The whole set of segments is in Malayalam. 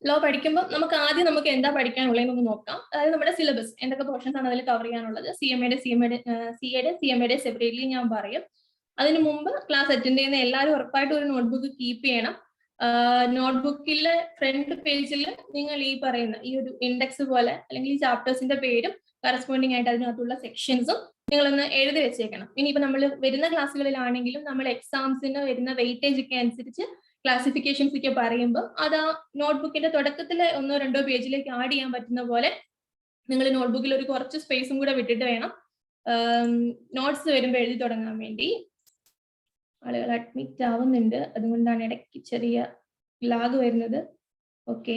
ലോ പഠിക്കുമ്പോൾ നമുക്ക് എന്താ പഠിക്കാനുള്ളതെന്ന് നോക്കാം. അതായത് നമ്മുടെ സിലബസ് എന്തൊക്കെ പോർഷൻസ് ആണ് അതിൽ കവർ ചെയ്യാനുള്ളത്, സിയുടെ സെപ്പറേറ്റ്ലി ഞാൻ പറയും. അതിനു മുമ്പ് ക്ലാസ് അറ്റൻഡ് ചെയ്യുന്ന എല്ലാവരും ഉറപ്പായിട്ടും ഒരു നോട്ട്ബുക്ക് കീപ്പ് ചെയ്യണം. നോട്ട്ബുക്കിലെ ഫ്രണ്ട് പേജിൽ നിങ്ങൾ ഈ പറയുന്ന ഈ ഒരു ഇൻഡെക്സ് പോലെ അല്ലെങ്കിൽ ഈ ചാപ്റ്റേഴ്സിന്റെ പേരും കറസ്പോണ്ടിങ് ആയിട്ട് അതിനകത്തുള്ള സെക്ഷൻസും നിങ്ങളൊന്ന് എഴുതി വെച്ചേക്കണം. ഇനിയിപ്പോ നമ്മൾ വരുന്ന ക്ലാസ്സുകളിലാണെങ്കിലും നമ്മൾ എക്സാംസിന് വരുന്ന വെയിറ്റേജ് ഒക്കെ അനുസരിച്ച് ക്ലാസിഫിക്കേഷൻസ് ഒക്കെ പറയുമ്പോൾ അത് ആ നോട്ട്ബുക്കിന്റെ തുടക്കത്തിലെ 1-2 പേജിലേക്ക് ആഡ് ചെയ്യാൻ പറ്റുന്ന പോലെ നിങ്ങൾ നോട്ട്ബുക്കിൽ ഒരു കുറച്ച് സ്പേസും കൂടെ വിട്ടിട്ട് വേണം നോട്ട്സ് വരുമ്പോൾ എഴുതി തുടങ്ങാൻ വേണ്ടി. ആളുകൾ അഡ്മിറ്റ് ആവുന്നുണ്ട്, അതുകൊണ്ടാണ് ഇടയ്ക്ക് ചെറിയ ലാഗ് വരുന്നത്. ഓക്കെ,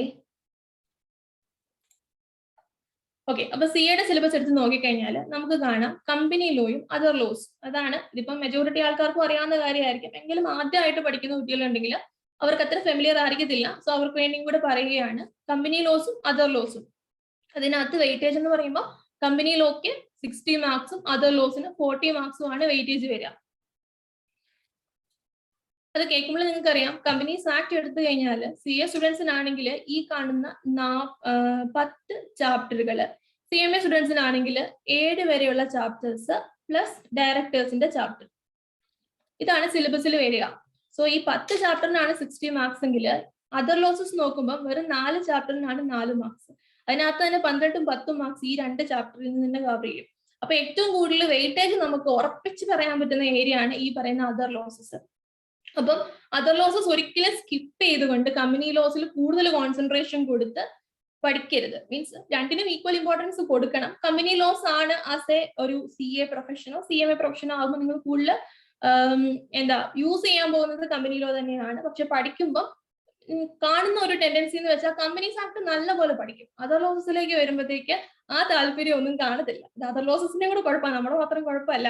അപ്പൊ സിയുടെ സിലബസ് എടുത്ത് നോക്കിക്കഴിഞ്ഞാൽ നമുക്ക് കാണാം കമ്പനി ലോയും അതർ ലോസ്. അതാണ് ഇതിപ്പം മെജോറിറ്റി ആൾക്കാർക്കും അറിയാവുന്ന കാര്യമായിരിക്കും, എങ്കിലും ആദ്യമായിട്ട് പഠിക്കുന്ന കുട്ടികളുണ്ടെങ്കിൽ അവർക്ക് അത്ര ഫെമിലിയർ ആയിരിക്കത്തില്ല. സോ അവർക്ക് വേണ്ടിയും കൂടെ പറയുകയാണ് കമ്പനി ലോസും അതർ ലോസും. അതിനകത്ത് വെയിറ്റേജ് എന്ന് പറയുമ്പോൾ കമ്പനി ലോക്ക് 60 മാർക്സും അതർ ലോസിന് 40 മാർക്സും ആണ് വെയിറ്റേജ് വരിക. അത് കേൾക്കുമ്പോൾ നിങ്ങൾക്കറിയാം, കമ്പനീസ് ആക്ട് എടുത്തു കഴിഞ്ഞാൽ CA സ്റ്റുഡൻസിനാണെങ്കിൽ ഈ കാണുന്ന 10 ചാപ്റ്ററുകള്, CMA സ്റ്റുഡൻസിനാണെങ്കിൽ 7 വരെയുള്ള ചാപ്റ്റേഴ്സ് പ്ലസ് ഡയറക്ടേഴ്സിന്റെ ചാപ്റ്റർ, ഇതാണ് സിലബസിൽ വരിക. സോ ഈ 10 ചാപ്റ്ററിനാണ് 60 മാർക്സ് എങ്കിൽ അതർ ലോസസ് നോക്കുമ്പോൾ വെറും 4 ചാപ്റ്ററിനാണ് 4 മാർക്സ്. അതിനകത്ത് തന്നെ 12ഉം 10ഉം മാർക്സ് ഈ 2 ചാപ്റ്ററിൽ നിന്ന് തന്നെ കവർ ചെയ്യും. അപ്പൊ ഏറ്റവും കൂടുതൽ വെയിറ്റേജ് നമുക്ക് ഉറപ്പിച്ച് പറയാൻ പറ്റുന്ന ഏരിയ ആണ് ഈ പറയുന്ന അതർ ലോസസ്. അപ്പം അതർ ലോസസ് ഒരിക്കലും സ്കിപ്പ് ചെയ്തുകൊണ്ട് കമ്പനി ലോസിൽ കൂടുതൽ കോൺസെൻട്രേഷൻ കൊടുത്ത് പഠിക്കരുത്. മീൻസ് രണ്ടിനും ഈക്വൽ ഇമ്പോർട്ടൻസ് കൊടുക്കണം. കമ്പനി ലോസ് ആണ് ആസ് എ ഒരു CA പ്രൊഫഷനോ CMA പ്രൊഫഷനോ ആകുമ്പോൾ നിങ്ങൾ കൂടുതൽ യൂസ് ചെയ്യാൻ പോകുന്നത് കമ്പനി ലോ തന്നെയാണ്. പക്ഷെ പഠിക്കുമ്പോൾ കാണുന്ന ഒരു ടെൻഡൻസി എന്ന് വെച്ചാൽ കമ്പനീസ് ആക്ട് നല്ലപോലെ പഠിക്കും, അതർ ലോസസിലേക്ക് വരുമ്പോഴത്തേക്ക് ആ താല്പര്യം ഒന്നും കാണത്തില്ല. അതർ ലോസസിന്റെ കൂടെ കുഴപ്പമാണ്, നമ്മുടെ മാത്രം കുഴപ്പമല്ല.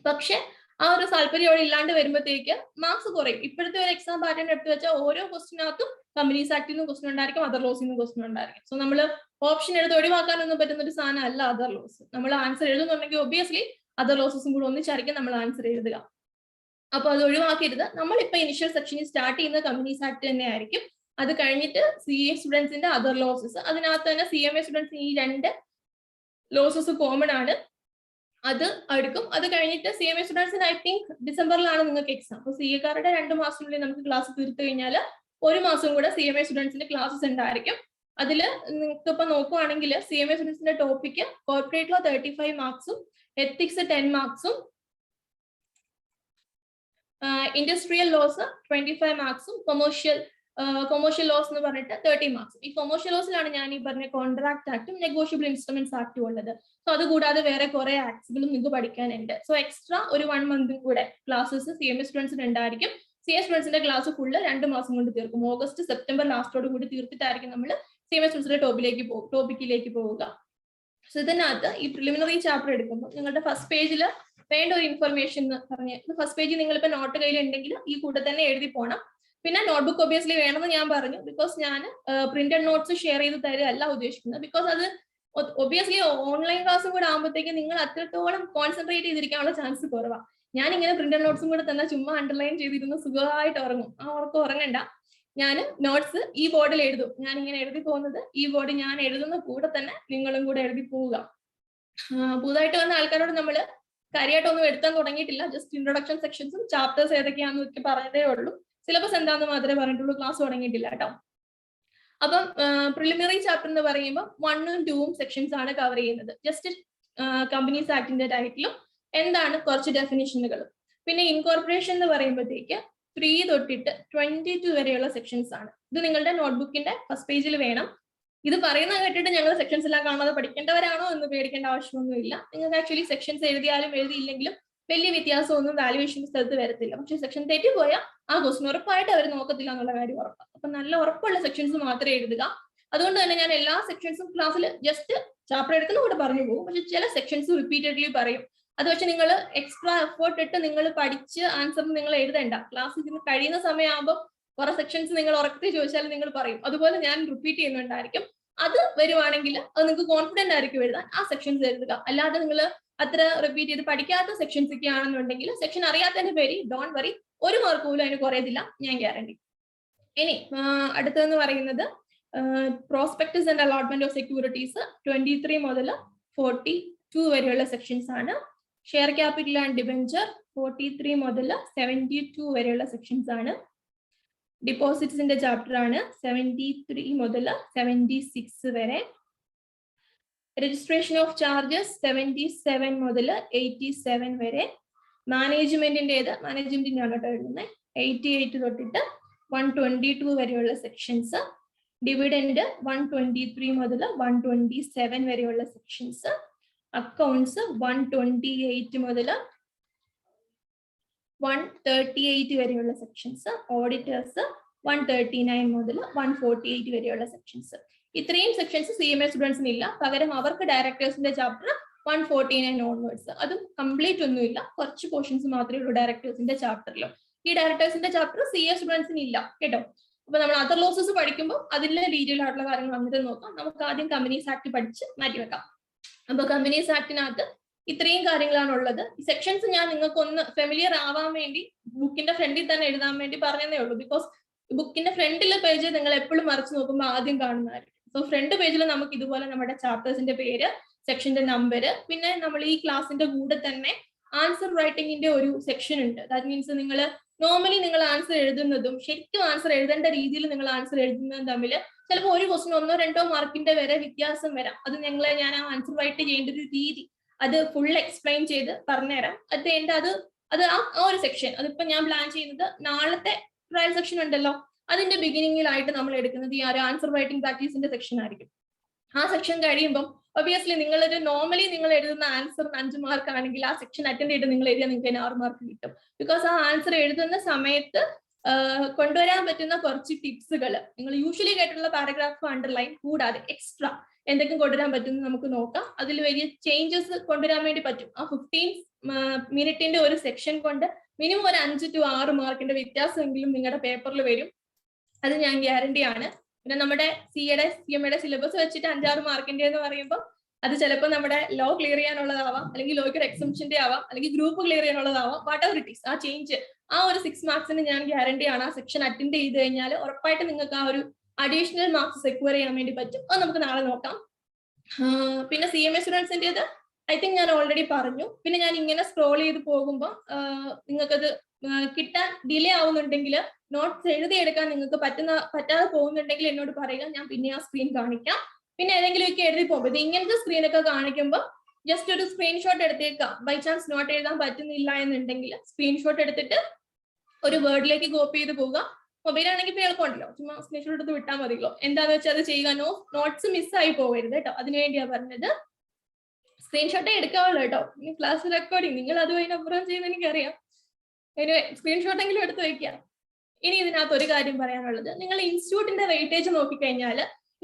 പക്ഷെ ആ ഒരു താല്പര്യം അവിടെ ഇല്ലാണ്ട് വരുമ്പോഴത്തേക്ക് മാർക്സ് കുറയും. ഇപ്പോഴത്തെ ഒരു എക്സാം പാറ്റേൺ എടുത്ത് വെച്ചാൽ ഓരോ ക്വസ്റ്റിനകത്തും കമ്പനീസ് ആക്ടിൽ നിന്ന് ക്വസ്റ്റൻ ഉണ്ടായിരിക്കും, അതർ ലോസിൽ നിന്ന് ക്വസ്റ്റൻ ഉണ്ടായിരിക്കും. സോ നമ്മൾ ഓപ്ഷൻ എടുത്ത് ഒഴിവാക്കാനൊന്നും പറ്റുന്ന ഒരു സാധനം അല്ല അതർ ലോസ്. നമ്മൾ ആൻസർ എഴുതുന്നുണ്ടെങ്കിൽ ഒബ്വിയസ്ലി അതർ ലോസസും കൂടെ ഒന്നിച്ചായിരിക്കും നമ്മൾ ആൻസർ എഴുതുക. അപ്പൊ അത് ഒഴിവാക്കരുത്. നമ്മളിപ്പോ ഇനിഷ്യൽ സെക്ഷനിൽ സ്റ്റാർട്ട് ചെയ്യുന്ന കമ്പനീസ് ആക്ട് തന്നെ ആയിരിക്കും. അത് കഴിഞ്ഞിട്ട് CA സ്റ്റുഡൻസിന്റെ അതർ ലോസസ്, അതിനകത്ത് തന്നെ CMA സ്റ്റുഡൻസിന് ഈ 2 ലോസസ് കോമൺ ആണ്, അത് എടുക്കും. അത് കഴിഞ്ഞിട്ട് CMA സ്റ്റുഡൻസിന് ഐ തിങ്ക് ഡിസംബറിലാണ് നിങ്ങൾക്ക് എക്സാം. അപ്പൊ CA കാരുടെ 2 മാസത്തിനുള്ളിൽ നമുക്ക് ക്ലാസ് തീർത്തു കഴിഞ്ഞാൽ 1 മാസം കൂടെ CMA സ്റ്റുഡൻസിന്റെ ക്ലാസ്സസ് ഉണ്ടായിരിക്കും. അതിൽ നിങ്ങൾക്ക് ഇപ്പൊ നോക്കുവാണെങ്കിൽ CMA സ്റ്റുഡൻസിന്റെ ടോപ്പിക്ക് കോർപ്പറേറ്റ് ലോ 35 മാർക്സും എത്തിക്സ് 10 മാർക്സും ഇൻഡസ്ട്രിയൽ ലോസ് 25 മാർക്സും കൊമേഴ്ഷ്യൽ ലോസ് എന്ന് പറഞ്ഞിട്ട് 30 മാർക്സും. ഈ കൊമേഴ്ഷ്യൽ ലോസിലാണ് ഞാൻ ഈ പറഞ്ഞ കോൺട്രാക്ട് ആക്ടും നെഗോഷ്യബിൾ ഇൻസ്ട്രുമെന്റ്സ് ആക്ടും ഉള്ളത്. സോ അത് കൂടാതെ വേറെ കുറെ ആക്ട്സുകളും നിങ്ങൾക്ക് പഠിക്കാനുണ്ട്. സോ എക്സ്ട്രാ ഒരു 1 മന്തും കൂടെ ക്ലാസ്സസ് CMA സ്റ്റുഡൻസിന് ഉണ്ടായിരിക്കും. CA സ്റ്റുഡൻസിന്റെ ക്ലാസ് ഫുള്ള് 2 മാസം കൊണ്ട് തീർക്കും. ഓഗസ്റ്റ് സെപ്റ്റംബർ ലാസ്റ്റോട് കൂടി തീർത്തിട്ടായിരിക്കും നമ്മൾ CMA സ്റ്റുഡൻസിന്റെ ടോപ്പിക്കിലേക്ക് പോവുക. സോ ഇതിനകത്ത് ഈ പ്രിലിമിനറി ചാപ്റ്റർ എടുക്കുമ്പോൾ നിങ്ങളുടെ ഫസ്റ്റ് പേജിൽ വേണ്ട ഒരു ഇൻഫർമേഷൻ എന്ന് പറഞ്ഞ്, ഫസ്റ്റ് പേജിൽ നിങ്ങളിപ്പോ നോട്ട് കയ്യിൽ ഉണ്ടെങ്കിൽ ഈ കൂടെ തന്നെ എഴുതി പോകണം. പിന്നെ നോട്ട്ബുക്ക് ഒബ്വിയസ്ലി വേണമെന്ന് ഞാൻ പറഞ്ഞു, ബിക്കോസ് ഞാൻ പ്രിന്റഡ് നോട്ട്സ് ഷെയർ ചെയ്ത് തരുകയല്ല ഉദ്ദേശിക്കുന്നത്. ബിക്കോസ് അത് ഒബ്വിയസ്ലി ഓൺലൈൻ ക്ലാസ്സും കൂടെ ആകുമ്പോഴത്തേക്ക് നിങ്ങൾ അത്രത്തോളം കോൺസെൻട്രേറ്റ് ചെയ്തിരിക്കാനുള്ള ചാൻസ് കുറവാണ്. ഞാൻ ഇങ്ങനെ പ്രിന്റഡ് നോട്ട്സും കൂടെ തന്നെ ചുമ്മാ അണ്ടർലൈൻ ചെയ്തിരുന്ന് സുഖമായിട്ട് ഉറങ്ങും. ആ ഉറക്കം ഉറങ്ങണ്ട. ഞാൻ നോട്ട്സ് ഈ ബോർഡിൽ എഴുതും. ഞാൻ ഇങ്ങനെ എഴുതി പോകുന്നത് ഈ ബോർഡ് ഞാൻ എഴുതുന്ന കൂടെ തന്നെ നിങ്ങളും കൂടെ എഴുതി പോവുക. പുതുതായിട്ട് വന്ന ആൾക്കാരോട് നമ്മൾ കാര്യമായിട്ടൊന്നും എടുത്താൻ തുടങ്ങിയിട്ടില്ല. ജസ്റ്റ് ഇൻട്രൊഡക്ഷൻ സെക്ഷൻസും ചാപ്റ്റേഴ്സ് ഏതൊക്കെയാണെന്ന് പറഞ്ഞതേ ഉള്ളൂ. സിലബസ് എന്താണെന്ന് മാത്രമേ പറഞ്ഞിട്ടുള്ളൂ, ക്ലാസ് തുടങ്ങിയിട്ടില്ല കേട്ടോ. അപ്പം പ്രിലിമിനറി ചാപ്റ്റർ എന്ന് പറയുമ്പോൾ 1ഉം 2ഉം സെക്ഷൻസ് ആണ് കവർ ചെയ്യുന്നത്. ജസ്റ്റ് കമ്പനീസ് ആക്ടിന്റെ ടൈറ്റിലും എന്താണ് കുറച്ച് ഡെഫിനിഷനുകളും. പിന്നെ ഇൻകോർപ്പറേഷൻ എന്ന് പറയുമ്പോഴത്തേക്ക് 3 തൊട്ടിട്ട് 22 വരെയുള്ള സെക്ഷൻസ് ആണ്. ഇത് നിങ്ങളുടെ നോട്ട്ബുക്കിന്റെ ഫസ്റ്റ് പേജിൽ വേണം. ഇത് പറയുന്നത് കേട്ടിട്ട് ഞങ്ങൾ സെക്ഷൻസ് എല്ലാം കാണാതെ പഠിക്കേണ്ടവരാണോ എന്ന് പേടിക്കേണ്ട ആവശ്യമൊന്നുമില്ല. നിങ്ങൾക്ക് ആക്ച്വലി സെക്ഷൻസ് എഴുതിയാലും എഴുതിയില്ലെങ്കിലും വലിയ വ്യത്യാസമൊന്നും വാല്യുവേഷൻ സ്ഥലത്ത് വരത്തില്ല. പക്ഷെ സെക്ഷൻ തെറ്റിപ്പോയാൽ ആ ക്വസ്റ്റൻ ഉറപ്പായിട്ട് അവർ നോക്കത്തില്ല എന്നുള്ള കാര്യം ഉറപ്പാണ്. അപ്പൊ നല്ല ഉറപ്പുള്ള സെക്ഷൻസ് മാത്രമേ എഴുതുക. അതുകൊണ്ട് തന്നെ ഞാൻ എല്ലാ സെക്ഷൻസും ക്ലാസ്സിൽ ജസ്റ്റ് ചാപ്റ്റർ എടുക്കുന്ന കൂടെ പറഞ്ഞു പോകും. പക്ഷെ ചില സെക്ഷൻസ് റിപ്പീറ്റഡ്ലി പറയും. അത് പക്ഷെ നിങ്ങൾ എക്സ്ട്രാ എഫേർട്ട് ഇട്ട് നിങ്ങൾ പഠിച്ച് ആൻസർ നിങ്ങൾ എഴുതേണ്ട. ക്ലാസ് ഇതിന് കഴിയുന്ന സമയമാകുമ്പോൾ കുറെ സെക്ഷൻസ് നിങ്ങൾ ഉറക്കത്തിൽ ചോദിച്ചാൽ നിങ്ങൾ പറയും. അതുപോലെ ഞാൻ റിപ്പീറ്റ് ചെയ്യുന്നുണ്ടായിരിക്കും. അത് വരുവാണെങ്കിൽ അത് നിങ്ങൾക്ക് കോൺഫിഡന്റ് ആയിരിക്കും എഴുതാൻ. ആ സെക്ഷൻസ് എഴുതുക. അല്ലാതെ നിങ്ങൾ അത്ര റിപ്പീറ്റ് ചെയ്ത് പഠിക്കാത്ത സെക്ഷൻസ് ഒക്കെ ആണെന്നുണ്ടെങ്കിൽ സെക്ഷൻ അറിയാത്തതിന്റെ പേര് ഡോണ്ട് വറി, 1 മാർക്ക് പോലും അതിന് കുറയത്തില്ല, ഞാൻ ഗ്യാരണ്ടി. ഇനി അടുത്തതെന്ന് പറയുന്നത് prospectus and allotment of securities 23 മുതൽ 42 വരെയുള്ള സെക്ഷൻസ് ആണ്. ഷെയർ ക്യാപിറ്റൽ ആൻഡ് ഡിബെഞ്ചർ 43 മുതൽ 72 വരെയുള്ള സെക്ഷൻസ് ആണ്. ഡിപ്പോസിറ്റ്സിന്റെ ചാപ്റ്റർ ആണ് 73 മുതൽ 76 വരെ. രജിസ്ട്രേഷൻ ഓഫ് ചാർജസ് 77 മുതൽ 87 വരെ. മാനേജ്മെന്റിന്റെ ആണ് കേട്ടോ എഴുതുന്നത്. 88 തൊട്ടിട്ട് 122 വരെയുള്ള സെക്ഷൻസ്. ഡിവിഡൻഡ് 123 മുതൽ 127 വരെയുള്ള സെക്ഷൻസ്. അക്കൗണ്ട്സ് 128 മുതൽ 138 വരെയുള്ള സെക്ഷൻസ്. ഓഡിറ്റേഴ്സ് 139 മുതൽ 148 വരെയുള്ള സെക്ഷൻസ്. ഇത്രയും സെക്ഷൻസ് CMA സ്റ്റുഡൻസിന് ഇല്ല. പകരം അവർക്ക് ഡയറക്ടേഴ്സിന്റെ ചാപ്റ്റർ 149 ഓൺവേർഡ്സ്. അതും കംപ്ലീറ്റ് ഒന്നുമില്ല, കുറച്ച് പോർഷൻസ് മാത്രമേ ഉള്ളൂ ഡയറക്ടേഴ്സിന്റെ ചാപ്റ്ററിലും. ഈ ഡയറക്ടേഴ്സിന്റെ ചാപ്റ്റർ CA സ്റ്റുഡൻസിന് ഇല്ല കേട്ടോ. അപ്പൊ നമ്മൾ അതർ ലോസസ് പഠിക്കുമ്പോൾ അതിലെ ഡീറ്റെയിൽ ആയിട്ടുള്ള കാര്യങ്ങൾ വന്നിട്ട് നോക്കാം. നമുക്ക് ആദ്യം കമ്പനീസ് ആക്ട് പഠിച്ച് മാറ്റിവെക്കാം. അപ്പൊ കമ്പനീസ് ആക്ടിനകത്ത് ഇത്രയും കാര്യങ്ങളാണ് ഉള്ളത്. ഈ സെക്ഷൻസ് ഞാൻ നിങ്ങൾക്ക് ഒന്ന് ഫെമിലിയർ ആവാൻ വേണ്ടി ബുക്കിന്റെ ഫ്രണ്ടിൽ തന്നെ എഴുതാൻ വേണ്ടി പറഞ്ഞതേ ഉള്ളൂ. ബിക്കോസ് ബുക്കിന്റെ ഫ്രണ്ടിലെ പേജ് നിങ്ങൾ എപ്പോഴും മറിച്ച് നോക്കുമ്പോൾ ആദ്യം കാണുന്നതായിരിക്കും. സോ ഫ്രണ്ട് പേജിൽ നമുക്ക് ഇതുപോലെ നമ്മുടെ ചാപ്റ്റേഴ്സിന്റെ പേര്, സെക്ഷന്റെ നമ്പർ, പിന്നെ നമ്മൾ ഈ ക്ലാസിന്റെ കൂടെ തന്നെ ആൻസർ റൈറ്റിംഗിന്റെ ഒരു സെക്ഷൻ ഉണ്ട്. ദാറ്റ് മീൻസ് നിങ്ങൾ നോർമലി നിങ്ങൾ ആൻസർ എഴുതുന്നതും ശരിക്കും ആൻസർ എഴുതേണ്ട രീതിയിൽ നിങ്ങൾ ആൻസർ എഴുതുന്നതും തമ്മിൽ ചിലപ്പോൾ ഒരു ക്വസ്റ്റ്യൻ 1-2 മാർക്കിന്റെ വരെ വ്യത്യാസം വരാം. അത് ഞാൻ ആ ആൻസർ റൈറ്റ് ചെയ്യേണ്ട ഒരു രീതി അത് ഫുൾ എക്സ്പ്ലെയിൻ ചെയ്ത് പറഞ്ഞുതരാം. അത് എന്റെ അത് ആ ഒരു സെക്ഷൻ അതിപ്പോ ഞാൻ പ്ലാൻ ചെയ്യുന്നത് നാളത്തെ ട്രയൽ സെക്ഷൻ ഉണ്ടല്ലോ, അതിന്റെ ബിഗിനിങ്ങിലായിട്ട് നമ്മൾ എടുക്കുന്നത് ഈ ഒരു ആൻസർ റൈറ്റിംഗ് പ്രാക്ടീസിന്റെ സെക്ഷൻ ആയിരിക്കും. ആ സെക്ഷൻ കഴിയുമ്പോൾ ഒബിയസ്ലി നിങ്ങളൊരു നോർമലി നിങ്ങൾ എഴുതുന്ന ആൻസർ 5 മാർക്ക് ആണെങ്കിൽ ആ സെക്ഷൻ അറ്റൻഡ് ചെയ്ത് നിങ്ങൾ എഴുതിയാൽ നിങ്ങൾക്ക് 6 മാർക്ക് കിട്ടും. ബിക്കോസ് ആ ആൻസർ എഴുതുന്ന സമയത്ത് കൊണ്ടുവരാൻ പറ്റുന്ന കുറച്ച് ടിപ്സുകൾ നിങ്ങൾ യൂഷ്വലി കേട്ടിട്ടുള്ള പാരഗ്രാഫ് അണ്ടർലൈൻ കൂടാതെ എക്സ്ട്രാ എന്തൊക്കെ കൊണ്ടുവരാൻ പറ്റും നമുക്ക് നോക്കാം. അതിൽ വലിയ ചേഞ്ചസ് കൊണ്ടുവരാൻ വേണ്ടി പറ്റും. ആ 15 മിനിറ്റിന്റെ ഒരു സെക്ഷൻ കൊണ്ട് മിനിമം ഒരു 5 to 6 മാർക്കിന്റെ വ്യത്യാസമെങ്കിലും നിങ്ങളുടെ പേപ്പറിൽ വരും. അത് ഞാൻ ഗ്യാരണ്ടി ആണ്. പിന്നെ നമ്മുടെ CMA സിലബസ് വെച്ചിട്ട് 5-6 മാർക്കിന്റെ എന്ന് പറയുമ്പോൾ അത് ചിലപ്പോൾ നമ്മുടെ ലോ ക്ലിയർ ചെയ്യാനുള്ളതാവാം, അല്ലെങ്കിൽ ലോയ്ക്ക് ഒരു എക്സംഷന്റെ ആവാം, അല്ലെങ്കിൽ ഗ്രൂപ്പ് ക്ലിയർ ചെയ്യാനുള്ളതാവാം. വാട്ട് എവർ ഇറ്റ് ഈസ്, ആ ചേഞ്ച് ആ ഒരു 6 മാർക്സിന് ഞാൻ ഗ്യാരണ്ടി ആണ്. ആ സെക്ഷൻ അറ്റൻഡ് ചെയ്ത് കഴിഞ്ഞാൽ ഉറപ്പായിട്ട് നിങ്ങൾക്ക് ആ ഒരു അഡീഷണൽ മാർക്സ് സെക്യൂർ ചെയ്യാൻ വേണ്ടി പറ്റും. അത് നമുക്ക് നാളെ നോക്കാം. പിന്നെ CMA സ്റ്റുഡൻസിൻ്റെത് ഐ തിങ്ക് ഞാൻ ഓൾറെഡി പറഞ്ഞു. പിന്നെ ഞാൻ ഇങ്ങനെ സ്ക്രോൾ ചെയ്ത് പോകുമ്പോൾ നിങ്ങൾക്കത് കിട്ടാൻ ഡിലേ ആവുന്നുണ്ടെങ്കിൽ, നോട്ട്സ് എഴുതിയെടുക്കാൻ നിങ്ങൾക്ക് പറ്റാതെ പോകുന്നുണ്ടെങ്കിൽ എന്നോട് പറയുക, ഞാൻ പിന്നെ ആ സ്ക്രീൻ കാണിക്കാം. പിന്നെ ഏതെങ്കിലും ഒക്കെ എഴുതി പോകുമ്പോൾ ഇത് ഇങ്ങനത്തെ സ്ക്രീനൊക്കെ കാണിക്കുമ്പോൾ ജസ്റ്റ് ഒരു സ്ക്രീൻഷോട്ട് എടുത്തേക്കാം. ബൈ ചാൻസ് നോട്ട് എഴുതാൻ പറ്റുന്നില്ല എന്നുണ്ടെങ്കിൽ സ്ക്രീൻഷോട്ട് എടുത്തിട്ട് ഒരു വേർഡിലേക്ക് കോപ്പി ചെയ്ത് പോവുക. മൊബൈൽ ആണെങ്കിൽ ഇപ്പൊ എളുപ്പമുണ്ടല്ലോ, ചുമ്മാ സ്ക്രീൻഷോട്ട് എടുത്ത് വിട്ടാൽ മതിയല്ലോ. എന്താന്ന് വെച്ചാൽ അത് ചെയ്യുക. നോട്ട്സ് മിസ്സായി പോകരുത് കേട്ടോ. അതിനുവേണ്ടിയാ പറഞ്ഞത്. സ്ക്രീൻഷോട്ടേ എടുക്കാവുള്ളൂ കേട്ടോ. ക്ലാസ് റെക്കോർഡിങ് നിങ്ങൾ അത് അതിനപ്പുറം ചെയ്യുന്ന എനിക്കറിയാം. സ്ക്രീൻഷോട്ടെങ്കിലും എടുത്ത് വെക്കാം. ഇനി ഇതിനകത്ത് ഒരു കാര്യം പറയാനുള്ളത്, നിങ്ങൾ ഇൻസ്റ്റിറ്റ്യൂട്ടിന്റെ വെയിറ്റേജ് നോക്കിക്കഴിഞ്ഞാൽ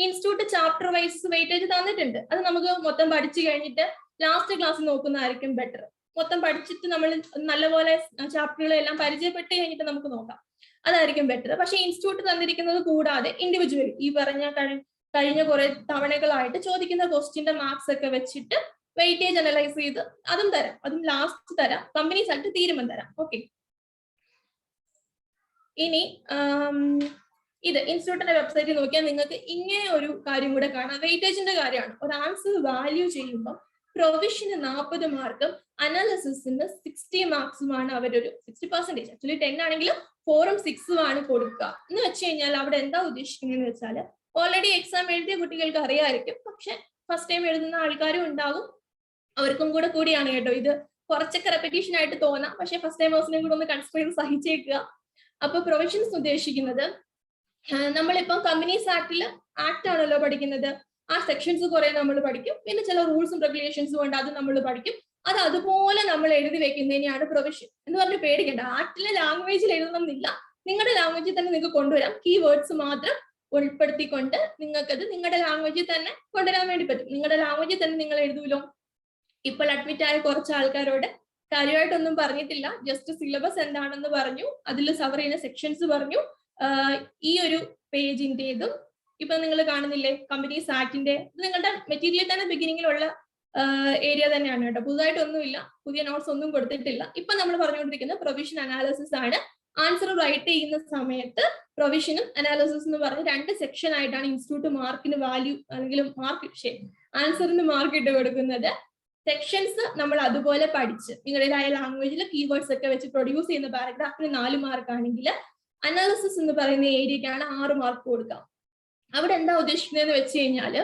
ഇൻസ്റ്റിറ്റ്യൂട്ട് ചാപ്റ്റർ വൈസ് വെയിറ്റേജ് തന്നിട്ടുണ്ട്. അത് നമുക്ക് മൊത്തം പഠിച്ചു കഴിഞ്ഞിട്ട് ലാസ്റ്റ് ക്ലാസ് നോക്കുന്നതായിരിക്കും ബെറ്റർ. മൊത്തം പഠിച്ചിട്ട് നമ്മൾ നല്ലപോലെ ചാപ്റ്ററുകളെല്ലാം പരിചയപ്പെട്ട് കഴിഞ്ഞിട്ട് നമുക്ക് നോക്കാം, അതായിരിക്കും ബെറ്റർ. പക്ഷെ ഇൻസ്റ്റിറ്റ്യൂട്ട് തന്നിരിക്കുന്നത് കൂടാതെ ഇൻഡിവിജ്വലി ഈ പറഞ്ഞ കഴിഞ്ഞ കുറെ തവണകളായിട്ട് ചോദിക്കുന്ന ക്വസ്റ്റ്യന്റെ മാർക്സ് ഒക്കെ വെച്ചിട്ട് വെയിറ്റേജ് അനലൈസ് ചെയ്ത് അതും തരാം. അതും ലാസ്റ്റ് തരാം. കമ്പനീസ് ആയിട്ട് തീരുമാനം തരാം. ഓക്കെ. ഇനി ഇത് ഇൻസ്റ്റിറ്റ്യൂട്ടിന്റെ വെബ്സൈറ്റിൽ നോക്കിയാൽ നിങ്ങൾക്ക് ഇങ്ങനെ ഒരു കാര്യം കൂടെ കാണാം. വെയിറ്റേജിന്റെ കാര്യമാണ്. ഒരു ആൻസർ വാല്യൂ ചെയ്യുമ്പോൾ പ്രൊവിഷന് 40 മാർക്കും അനാലിസിന് 60 മാർക്സുമാണ് അവരൊരു 60%. ആക്ച്വലി 10 ആണെങ്കിലും 4ഉം 6ഉം ആണ് കൊടുക്കുക എന്ന് വെച്ച് കഴിഞ്ഞാൽ അവിടെ എന്താ ഉദ്ദേശിക്കുന്നതെന്ന് വെച്ചാൽ ഓൾറെഡി എക്സാം എഴുതിയ കുട്ടികൾക്ക് അറിയാമായിരിക്കും. പക്ഷെ ഫസ്റ്റ് ടൈം എഴുതുന്ന ആൾക്കാരും ഉണ്ടാകും. അവർക്കും കൂടിയാണ് കേട്ടോ ഇത്. കുറച്ചൊക്കെ റെപ്പിറ്റീഷൻ ആയിട്ട് തോന്നാം, പക്ഷെ ഫസ്റ്റ് ടൈമേഴ്സിനെയും കൂടെ ഒന്ന് കൺസിഡർ ചെയ്ത് സഹിച്ചേക്കുക. അപ്പൊ പ്രൊവിഷൻസ് ഉദ്ദേശിക്കുന്നത് നമ്മളിപ്പോ കമ്പനീസ് ആക്ട് ആണല്ലോ പഠിക്കുന്നത്. ആ സെക്ഷൻസ് കുറെ നമ്മൾ പഠിക്കും. പിന്നെ ചില റൂൾസും റെഗുലേഷൻസും ഉണ്ട്, അത് നമ്മൾ പഠിക്കും. അത് അതുപോലെ നമ്മൾ എഴുതി വെക്കുന്നതിനെയാണ് പ്രൊവിഷൻ എന്ന് പറഞ്ഞ് പേടിക്കേണ്ട. ആക്ടിലെ ലാംഗ്വേജിൽ എഴുതണമെന്നില്ല, നിങ്ങളുടെ ലാംഗ്വേജിൽ തന്നെ നിങ്ങൾക്ക് കൊണ്ടുവരാം. കീവേഡ്സ് മാത്രം ഉൾപ്പെടുത്തിക്കൊണ്ട് നിങ്ങൾക്കത് നിങ്ങളുടെ ലാംഗ്വേജിൽ തന്നെ കൊണ്ടുവരാൻ വേണ്ടി പറ്റും. നിങ്ങളുടെ ലാംഗ്വേജിൽ തന്നെ നിങ്ങൾ എഴുതൂലോ. ഇപ്പോൾ അഡ്മിറ്റ് ആയ കുറച്ച് ആൾക്കാരോട് കാര്യമായിട്ടൊന്നും പറഞ്ഞിട്ടില്ല, ജസ്റ്റ് സിലബസ് എന്താണെന്ന് പറഞ്ഞു, അതിൽ സവർ ചെയ്യുന്ന സെക്ഷൻസ് പറഞ്ഞു. ഈ ഒരു പേജിന്റേതും ഇപ്പൊ നിങ്ങൾ കാണുന്നില്ലേ കമ്പനീസ് ആക്ടിന്റെ, നിങ്ങളുടെ മെറ്റീരിയൽ തന്നെ ബിഗിനിങ്ങിലുള്ള ഏരിയ തന്നെയാണ് കേട്ടോ. പുതുതായിട്ടൊന്നുമില്ല, പുതിയ നോട്ട്സ് ഒന്നും കൊടുത്തിട്ടില്ല. ഇപ്പൊ നമ്മൾ പറഞ്ഞുകൊണ്ടിരിക്കുന്നത് പ്രൊവിഷൻ അനാലിസിസ് ആണ്. ആൻസർ റൈറ്റ് ചെയ്യുന്ന സമയത്ത് പ്രൊവിഷനും അനാലിസിസ് എന്ന് പറഞ്ഞ് 2 സെക്ഷൻ ആയിട്ടാണ് ഇൻസ്റ്റിറ്റ്യൂട്ട് മാർക്കിന് വാല്യൂ അല്ലെങ്കിൽ ആൻസറിന് മാർക്ക് ഇട്ട് കൊടുക്കുന്നത്. സെക്ഷൻസ് നമ്മൾ അതുപോലെ പഠിച്ച് നിങ്ങളുടേതായ ലാംഗ്വേജിൽ കീവേഡ്സ് ഒക്കെ വെച്ച് പ്രൊഡ്യൂസ് ചെയ്യുന്ന പാരഗ്രാഫിന് 4 മാർക്ക് ആണെങ്കിൽ അനാലിസിസ് എന്ന് പറയുന്ന ഏരിയക്കാണ് 6 മാർക്ക് കൊടുക്കാം. അവിടെ എന്താ ഉദ്ദേശിക്കുന്നതെന്ന് വെച്ച് കഴിഞ്ഞാല്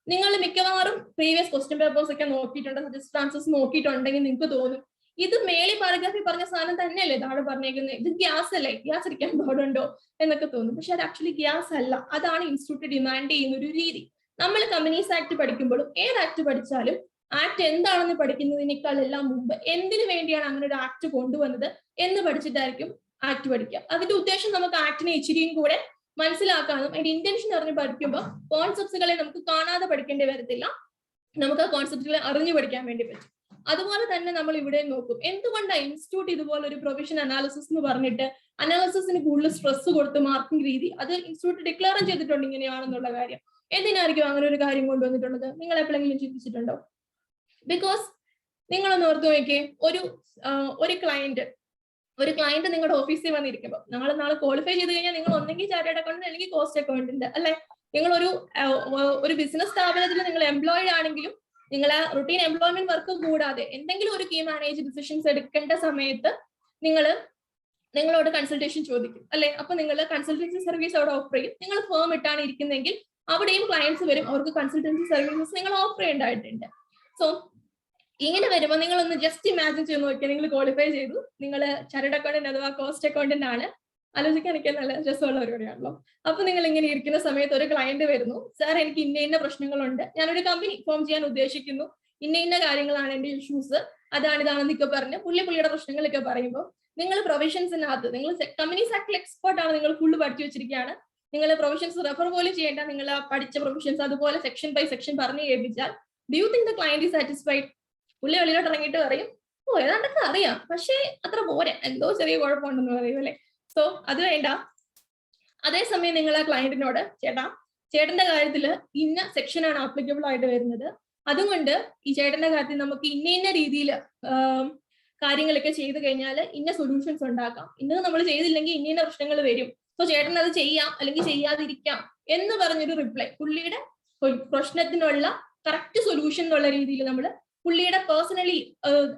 നിങ്ങൾ മിക്കവാറും പ്രീവിയസ് ക്വസ്റ്റ്യൻ പേപ്പേഴ്സ് ഒക്കെ നോക്കിയിട്ടുണ്ട്, സജസ്റ്റ് ആൻസേഴ്സ് നോക്കിയിട്ടുണ്ടെങ്കിൽ നിങ്ങൾക്ക് തോന്നും ഇത് മേളി പാരഗ്രാഫിൽ പറഞ്ഞ സാധനം തന്നെയല്ലേ താഴെ പറഞ്ഞേക്കുന്നത്, ഇത് ഗ്യാസ് അല്ലേ, ഗ്യാസ് അടിക്കാൻ പാടുണ്ടോ എന്നൊക്കെ തോന്നും. പക്ഷെ അത് ആക്ച്വലി ഗ്യാസ് അല്ല. അതാണ് ഇൻസ്റ്റിറ്റ്യൂട്ട് ഡിമാൻഡ് ചെയ്യുന്ന ഒരു രീതി. നമ്മൾ കമ്പനീസ് ആക്ട് പഠിക്കുമ്പോഴും ഏത് ആക്ട് പഠിച്ചാലും ആക്ട് എന്താണെന്ന് പഠിക്കുന്നതിനേക്കാൾ എല്ലാം മുമ്പ് എന്തിനു വേണ്ടിയാണ് അങ്ങനെ ഒരു ആക്ട് കൊണ്ടുവന്നത് എന്ന് പഠിച്ചിട്ടായിരിക്കും ആക്ട് പഠിക്കുക. അതിന്റെ ഉദ്ദേശം നമുക്ക് ആക്ടിനെ ഇച്ചിരിയും കൂടെ മനസ്സിലാക്കാനും അതിന്റെ ഇന്റൻഷൻ അറിഞ്ഞ് പഠിക്കുമ്പോൾ കോൺസെപ്റ്റുകളെ നമുക്ക് കാണാതെ പഠിക്കേണ്ടി വരത്തില്ല, നമുക്ക് ആ കോൺസെപ്റ്റുകളെ അറിഞ്ഞു പഠിക്കാൻ വേണ്ടി പറ്റും. അതുപോലെ തന്നെ നമ്മൾ ഇവിടെ നോക്കും എന്തുകൊണ്ടാണ് ഇൻസ്റ്റിറ്റ്യൂട്ട് ഇതുപോലെ ഒരു പ്രൊവിഷൻ അനാലിസിസ് എന്ന് പറഞ്ഞിട്ട് അനാലിസിസിന് കൂടുതൽ സ്ട്രെസ് കൊടുത്ത് മാർക്കിംഗ് രീതി അത് ഇൻസ്റ്റിറ്റ്യൂട്ട് ഡിക്ലെയർ ചെയ്തിട്ടുണ്ട് ഇങ്ങനെയാണെന്നുള്ള കാര്യം. എന്തിനായിരിക്കും അങ്ങനെ ഒരു കാര്യം കൊണ്ടുവന്നിട്ടുള്ളത്? നിങ്ങൾ എപ്പോഴെങ്കിലും ചിന്തിച്ചിട്ടുണ്ടോ? ബിക്കോസ് നിങ്ങളൊന്ന് ഓർത്ത് നോക്കിയേ, ഒരു ക്ലയന്റ് നിങ്ങളുടെ ഓഫീസിൽ വന്നിരിക്കുമ്പോൾ നാളെ ക്വാളിഫൈ ചെയ്ത് കഴിഞ്ഞാൽ നിങ്ങൾ ഒന്നെങ്കിൽ ചാർട്ടേഡ് അക്കൗണ്ടന്റ് അല്ലെങ്കിൽ കോസ്റ്റ് അക്കൗണ്ടന്റ് അല്ലെ. നിങ്ങൾ ഒരു ബിസിനസ് സ്ഥാപനത്തിൽ നിങ്ങൾ എംപ്ലോയിഡ് ആണെങ്കിലും നിങ്ങൾ റുട്ടീൻ എംപ്ലോയ്മെന്റ് വർക്ക് കൂടാതെ എന്തെങ്കിലും ഒരു കീ മാനേജ് ഡിസിഷൻസ് എടുക്കേണ്ട സമയത്ത് നിങ്ങളോട് കൺസൾട്ടേഷൻ ചോദിക്കും അല്ലെ. അപ്പൊ നിങ്ങൾ കൺസൾട്ടൻസി സർവീസ് അവിടെ ഓഫർ ചെയ്യും. നിങ്ങൾ ഫേം ഇട്ടാണ് ഇരിക്കുന്നതെങ്കിൽ അവിടെയും ക്ലയൻസ് വരും, അവർക്ക് കൺസൾട്ടൻസി സർവീസസ് നിങ്ങൾ ഓഫർ ചെയ്യേണ്ടതായിട്ടുണ്ട്. സോ ഇങ്ങനെ വരുമ്പോൾ നിങ്ങളൊന്ന് ജസ്റ്റ് ഇമാജിൻ ചെയ്ത് നോക്കിയാൽ നിങ്ങൾ ക്വാളിഫൈ ചെയ്തു, നിങ്ങൾ ചാർട്ടേഡ് അക്കൗണ്ടന്റ് അഥവാ കോസ്റ്റ് അക്കൗണ്ടന്റ് ആണ്. ആലോചിക്കാനൊക്കെ നല്ല രസമുള്ള പരിപാടിയാണല്ലോ. അപ്പൊ നിങ്ങൾ ഇങ്ങനെ ഇരിക്കുന്ന സമയത്ത് ഒരു ക്ലയന്റ് വരുന്നു, സാർ എനിക്ക് ഇന്ന പ്രശ്നങ്ങളുണ്ട്, ഞാനൊരു കമ്പനി ഫോം ചെയ്യാൻ ഉദ്ദേശിക്കുന്നു, ഇന്ന കാര്യങ്ങളാണ് എന്റെ ഇഷ്യൂസ്, ഇതാണെന്നൊക്കെ പറഞ്ഞ് പുള്ളിയുടെ പ്രശ്നങ്ങളൊക്കെ പറയുമ്പോൾ നിങ്ങൾ പ്രൊവിഷൻസിനകത്ത് നിങ്ങൾ കമ്പനീസ് ആക്ടിൽ എക്സ്പേർട്ട് ആണ്, നിങ്ങൾ ഫുള്ള് പഠിച്ചു വെച്ചിരിക്കുകയാണ്, നിങ്ങൾ പ്രൊവിഷൻസ് റെഫർ പോലും ചെയ്യേണ്ട, നിങ്ങൾ പഠിച്ച പ്രൊവിഷൻസ് അതുപോലെ സെക്ഷൻ ബൈ സെക്ഷൻ പറഞ്ഞു കേൾപ്പിച്ചാൽ do you think the client is satisfied? പുള്ളി വെളിയിലോട്ട് ഇറങ്ങിയിട്ട് പറയും ഓ ഏതാണ്ടൊക്കെ അറിയാം, പക്ഷേ അത്ര പോരെ, എന്തോ ചെറിയ കുഴപ്പമുണ്ടെന്ന് പറയും അല്ലെ. സോ അത് വേണ്ട. അതേസമയം നിങ്ങൾ ആ ക്ലയന്റിനോട് ചേട്ടന്റെ കാര്യത്തിൽ ഇന്ന സെക്ഷനാണ് ആപ്ലിക്കബിൾ ആയിട്ട് വരുന്നത്, അതുകൊണ്ട് ഈ ചേട്ടന്റെ കാര്യത്തിൽ നമുക്ക് ഇന്ന രീതിയിൽ കാര്യങ്ങളൊക്കെ ചെയ്ത് കഴിഞ്ഞാൽ ഇന്ന സൊല്യൂഷൻസ് ഉണ്ടാക്കാം, ഇന്നത് നമ്മൾ ചെയ്തില്ലെങ്കിൽ ഇന്ന പ്രശ്നങ്ങൾ വരും, സോ ചേട്ടൻ അത് ചെയ്യാം അല്ലെങ്കിൽ ചെയ്യാതിരിക്കാം എന്ന് പറഞ്ഞൊരു റിപ്ലൈ, പുള്ളിയുടെ പ്രശ്നത്തിനുള്ള കറക്റ്റ് സൊല്യൂഷൻ എന്നുള്ള രീതിയിൽ നമ്മൾ പുള്ളിയുടെ പേഴ്സണലി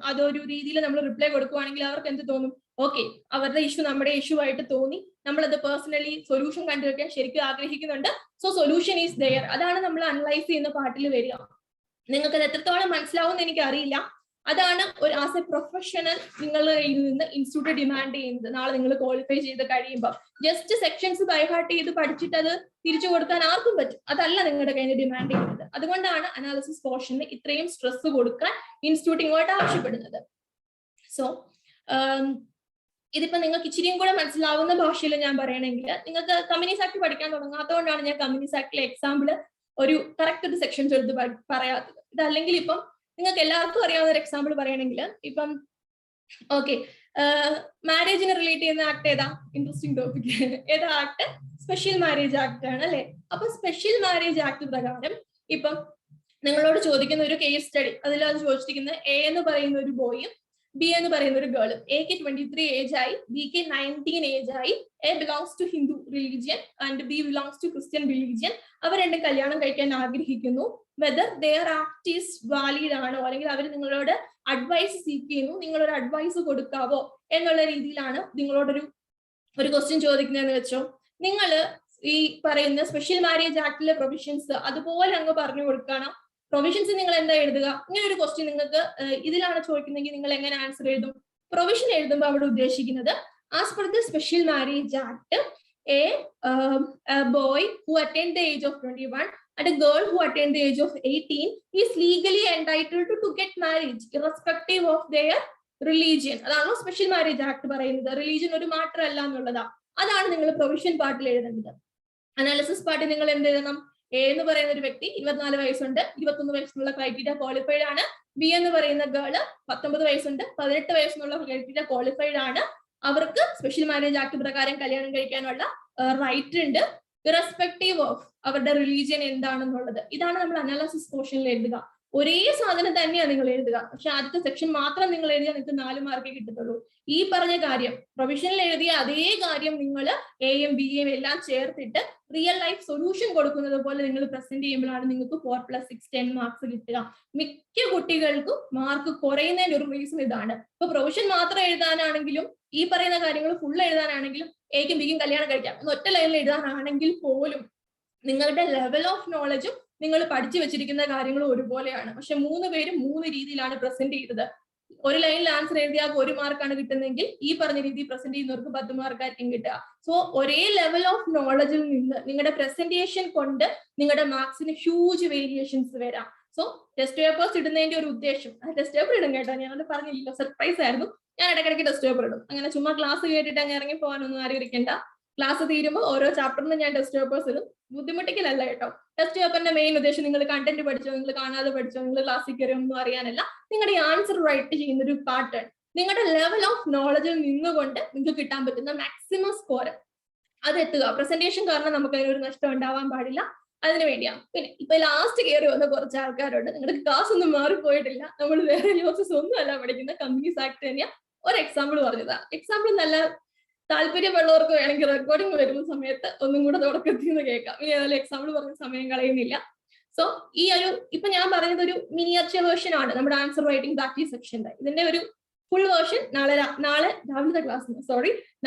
അതൊരു രീതിയിൽ നമ്മൾ റിപ്ലൈ കൊടുക്കുവാണെങ്കിൽ അവർക്ക് എന്ത് തോന്നും? ഓക്കെ, അവരുടെ ഇഷ്യൂ നമ്മുടെ ഇഷ്യൂ ആയിട്ട് തോന്നി, നമ്മളത് പേഴ്സണലി സൊല്യൂഷൻ കണ്ടുവെക്കാൻ ശരിക്കും ആഗ്രഹിക്കുന്നുണ്ട്, സോ സൊല്യൂഷൻ ഈസ് ദെയർ. അതാണ് നമ്മൾ അനലൈസ് ചെയ്യുന്ന പാർട്ടിൽ വരിക. നിങ്ങൾക്ക് അത് എത്രത്തോളം മനസ്സിലാവും എന്ന് എനിക്ക് അറിയില്ല. അതാണ് ഒരു ആസ് എ പ്രൊഫഷണൽ നിങ്ങളുടെ കയ്യിൽ നിന്ന് ഇൻസ്റ്റിറ്റ്യൂട്ട് ഡിമാൻഡ് ചെയ്യുന്നത്. നാളെ നിങ്ങൾ ക്വാളിഫൈ ചെയ്ത് കഴിയുമ്പോൾ ജസ്റ്റ് സെക്ഷൻസ് ബൈഹാർട്ട് ചെയ്ത് പഠിച്ചിട്ട് അത് തിരിച്ചു കൊടുക്കാൻ ആർക്കും പറ്റും, അതല്ല നിങ്ങളുടെ കയ്യിൽ ഡിമാൻഡ് ചെയ്യുന്നത്. അതുകൊണ്ടാണ് അനാലിസിസ് പോർഷന് ഇത്രയും സ്ട്രെസ് കൊടുക്കാൻ ഇൻസ്റ്റിറ്റ്യൂട്ട് ഇങ്ങോട്ട് ആവശ്യപ്പെടുന്നത്. സോ ഇതിപ്പോ നിങ്ങൾക്ക് ഇച്ചിരിയും കൂടെ മനസ്സിലാവുന്ന ഭാഷയിൽ ഞാൻ പറയണമെങ്കിൽ, നിങ്ങൾക്ക് കമ്പനീസ് ആക്ട് പഠിക്കാൻ തുടങ്ങാത്തതുകൊണ്ടാണ് ഞാൻ കമ്പനീസ് ആക്ടിലെ എക്സാമ്പിൾ ഒരു കറക്റ്റ് ഒരു സെക്ഷൻസ് എടുത്ത് പറയാത്തത്. ഇതല്ലെങ്കിൽ ഇപ്പം നിങ്ങൾക്ക് എല്ലാവർക്കും അറിയാവുന്ന ഒരു എക്സാമ്പിൾ പറയണമെങ്കിൽ, ഇപ്പം ഓക്കെ മാരേജിനെ റിലേറ്റ് ചെയ്യുന്ന ആക്ട് ഏതാ? Interesting topic. ഏതാ ആക്ട്? സ്പെഷ്യൽ മാരേജ് ആക്ട് ആണ് അല്ലെ. അപ്പൊ സ്പെഷ്യൽ മാരേജ് ആക്ട് പ്രകാരം ഇപ്പം നിങ്ങളോട് ചോദിക്കുന്ന ഒരു കേസ് സ്റ്റഡി, അതിലത് ചോദിച്ചിരിക്കുന്നത് എ എന്ന് പറയുന്ന ഒരു ബോയും ബി എന്ന് പറയുന്ന ഒരു ഗേളും. എക്ക് 23 ഏജ് ആയി, ബിക്ക് 19 ഏജ് ആയി. A belongs to Hindu religion and B belongs to Christian religion. അവർ രണ്ടും കല്യാണം കഴിക്കാൻ ആഗ്രഹിക്കുന്നു. Whether their act is valid ആണോ, അല്ലെങ്കിൽ അവർ നിങ്ങളോട് അഡ്വൈസ് സീക്ക് ചെയ്യുന്നു, നിങ്ങളൊരു അഡ്വൈസ് കൊടുക്കാവോ എന്നുള്ള രീതിയിലാണ് നിങ്ങളോടൊരു ക്വസ്റ്റ്യൻ ചോദിക്കുന്നതെന്ന് വെച്ചോ. നിങ്ങൾ ഈ പറയുന്ന സ്പെഷ്യൽ മാരേജ് ആക്ടിലെ പ്രൊവിഷൻസ് അതുപോലെ അങ്ങ് പറഞ്ഞു കൊടുക്കണം. പ്രൊവിഷൻസ് നിങ്ങൾ എന്താ എഴുതുക? ഇങ്ങനെ ഒരു ക്വസ്റ്റ്യൻ നിങ്ങൾക്ക് ഇതിലാണ് ചോദിക്കുന്നതെങ്കിൽ നിങ്ങൾ എങ്ങനെ ആൻസർ എഴുതും? പ്രൊവിഷൻ എഴുതുമ്പോൾ അവിടെ ഉദ്ദേശിക്കുന്നത് as per the special marriage act A boy who attained the age of 21 and a girl who attained the age of 18 is legally entitled to get marriage irrespective of their religion. അതാണോ സ്പെഷ്യൽ മാരേജ് ആക്ട് പറയുന്നത്? റിലീജിയൻ ഒരു മാറ്റർ അല്ല എന്നുള്ളതാ. അതാണ് നിങ്ങൾ പ്രൊവിഷൻ പാർട്ടിൽ എഴുതേണ്ടത്. അനാലിസിസ് പാർട്ടിൽ നിങ്ങൾ എന്ത് എഴുതണം? എ എന്ന് പറയുന്ന ഒരു വ്യക്തി 24 വയസ്സുണ്ട്, 21 വയസ്സിനുള്ള ക്രൈറ്റീരിയ ക്വാളിഫൈഡ് ആണ്. ബി എന്ന് പറയുന്ന ഗേള് 19 വയസ്സുണ്ട്, 18 വയസ്സിനുള്ള ക്രൈറ്റീരിയ ക്വാളിഫൈഡ് ആണ്. അവർക്ക് സ്പെഷ്യൽ മാരേജ് ആക്ട് പ്രകാരം കല്യാണം കഴിക്കാനുള്ള റൈറ്റ് ഉണ്ട്, ഇറസ്പെക്റ്റീവ് ഓഫ് അവരുടെ റിലീജിയൻ എന്താണെന്നുള്ളത്. ഇതാണ് നമ്മൾ അനാലിസിസ് പോർഷനിൽ എഴുതുക. ഒരേ സാധനം തന്നെയാണ് നിങ്ങൾ എഴുതുക, പക്ഷെ ആദ്യത്തെ സെക്ഷൻ മാത്രം നിങ്ങൾ എഴുതിയാൽ നിങ്ങൾക്ക് 4 മാർക്കേ കിട്ടത്തുള്ളൂ. ഈ പറഞ്ഞ കാര്യം പ്രൊവിഷനിൽ എഴുതിയ അതേ കാര്യം നിങ്ങൾ എയും ബിയും എല്ലാം ചേർത്തിട്ട് റിയൽ ലൈഫ് സൊല്യൂഷൻ കൊടുക്കുന്നത് പോലെ നിങ്ങൾ പ്രസന്റ് ചെയ്യുമ്പോഴാണ് നിങ്ങൾക്ക് 4+6 10 മാർക്സ് കിട്ടുക. മിക്ക കുട്ടികൾക്കും മാർക്ക് കുറയുന്നതിന്റെ ഒരു റീസൺ ഇതാണ്. ഇപ്പൊ പ്രൊവിഷൻ മാത്രം എഴുതാനാണെങ്കിലും ഈ പറയുന്ന കാര്യങ്ങൾ ഫുൾ എഴുതാനാണെങ്കിലും എക്കും ബിക്കും കല്യാണം കഴിക്കാം എന്ന് ഒറ്റ ലൈനിൽ എഴുതാനാണെങ്കിൽ പോലും നിങ്ങളുടെ ലെവൽ ഓഫ് നോളജും നിങ്ങൾ പഠിച്ചു വെച്ചിരിക്കുന്ന കാര്യങ്ങളും ഒരുപോലെയാണ്. പക്ഷെ 3 പേരും 3 രീതിയിലാണ് പ്രസന്റ് ചെയ്തത്. ഒരു ലൈനിൽ ആൻസർ എഴുതിയാൽ 1 മാർക്കാണ് കിട്ടുന്നതെങ്കിൽ ഈ പറഞ്ഞ രീതി പ്രസന്റ് ചെയ്യുന്നവർക്ക് 10 മാർക്കായിരിക്കും കിട്ടുക. സോ ഒരേ ലെവൽ ഓഫ് നോളജിൽ നിന്ന് നിങ്ങളുടെ പ്രസന്റേഷൻ കൊണ്ട് നിങ്ങളുടെ മാർക്സിന് ഹ്യൂജ് വേരിയേഷൻസ് വരാം. സോ ടെസ്റ്റ് പേപ്പേഴ്സ് ഇടുന്നതിന്റെ ഒരു ഉദ്ദേശം, ടെസ്റ്റ് പേപ്പർ ഇടും കേട്ടോ, ഞാൻ പറഞ്ഞില്ല, സർപ്രൈസ് ആയിരുന്നു. ഞാൻ ഇടയ്ക്കിടയ്ക്ക് ടെസ്റ്റ് പേപ്പർ ഇടും. അങ്ങനെ ചുമ്മാ ക്ലാസ് കേട്ടിട്ട് അങ്ങ് ഇറങ്ങി പോകാനൊന്നും ആരും ഇരിക്കണ്ട. ക്ലാസ് തീരുമ്പോൾ ഓരോ ചാപ്റ്ററിനും ഞാൻ ടെസ്റ്റ് പേപ്പേഴ്സ് ഇടും. ബുദ്ധിമുട്ടിക്കലല്ല കേട്ടോ. ടെസ്റ്റ് പേപ്പറിന്റെ മെയിൻ ഉദ്ദേശം നിങ്ങൾ കണ്ടന്റ് പഠിച്ചോ, നിങ്ങൾ കാണാതെ പഠിച്ചോ, നിങ്ങൾ ക്ലാസ്സിൽ കയറി ഒന്നും അറിയാനല്ല. നിങ്ങളുടെ ഈ ആൻസർ റൈറ്റ് ചെയ്യുന്ന ഒരു പാറ്റേൺ, നിങ്ങളുടെ ലെവൽ ഓഫ് നോളജിൽ നിന്നുകൊണ്ട് നിങ്ങൾക്ക് കിട്ടാൻ പറ്റുന്ന മാക്സിമം സ്കോർ അത് എത്തുക. പ്രസന്റേഷൻ കാരണം നമുക്ക് അതിനൊരു നഷ്ടം ഉണ്ടാവാൻ പാടില്ല, അതിനു വേണ്ടിയാണ്. പിന്നെ ഇപ്പൊ ലാസ്റ്റ് കയറി വന്ന കുറച്ച് ആൾക്കാരുണ്ട്, നിങ്ങളുടെ ക്ലാസ് ഒന്നും മാറിപ്പോയിട്ടില്ല, നമ്മൾ വേറെ ന്യൂസസ് ഒന്നും അല്ല പഠിക്കുന്ന, കമ്പനീസ് ആക്ട് തന്നെയാ. ഒരു എക്സാമ്പിൾ പറഞ്ഞതാ. എക്സാമ്പിൾ നല്ല താല്പര്യമുള്ളവർക്ക് വേണമെങ്കിൽ റെക്കോർഡിംഗ് വരുന്ന സമയത്ത് ഒന്നും കൂടെ തുടക്കത്തിൽ നിന്ന് കേൾക്കാം. ഇനി ഏതായാലും എക്സാമ്പിൾ പറഞ്ഞ സമയം കളയുന്നില്ല. സോ ഈ ഒരു ഇപ്പൊ ഞാൻ പറയുന്നത് ഒരു മിനിയേച്ചർ വേർഷൻ ആണ് നമ്മുടെ ആൻസർ റൈറ്റിംഗ് പ്രാക്ടീസ് സെക്ഷന്റെ. ഇതിന്റെ ഒരു ഫുൾ വേർഷൻ നാളെ രാവിലത്തെ ക്ലാസ്,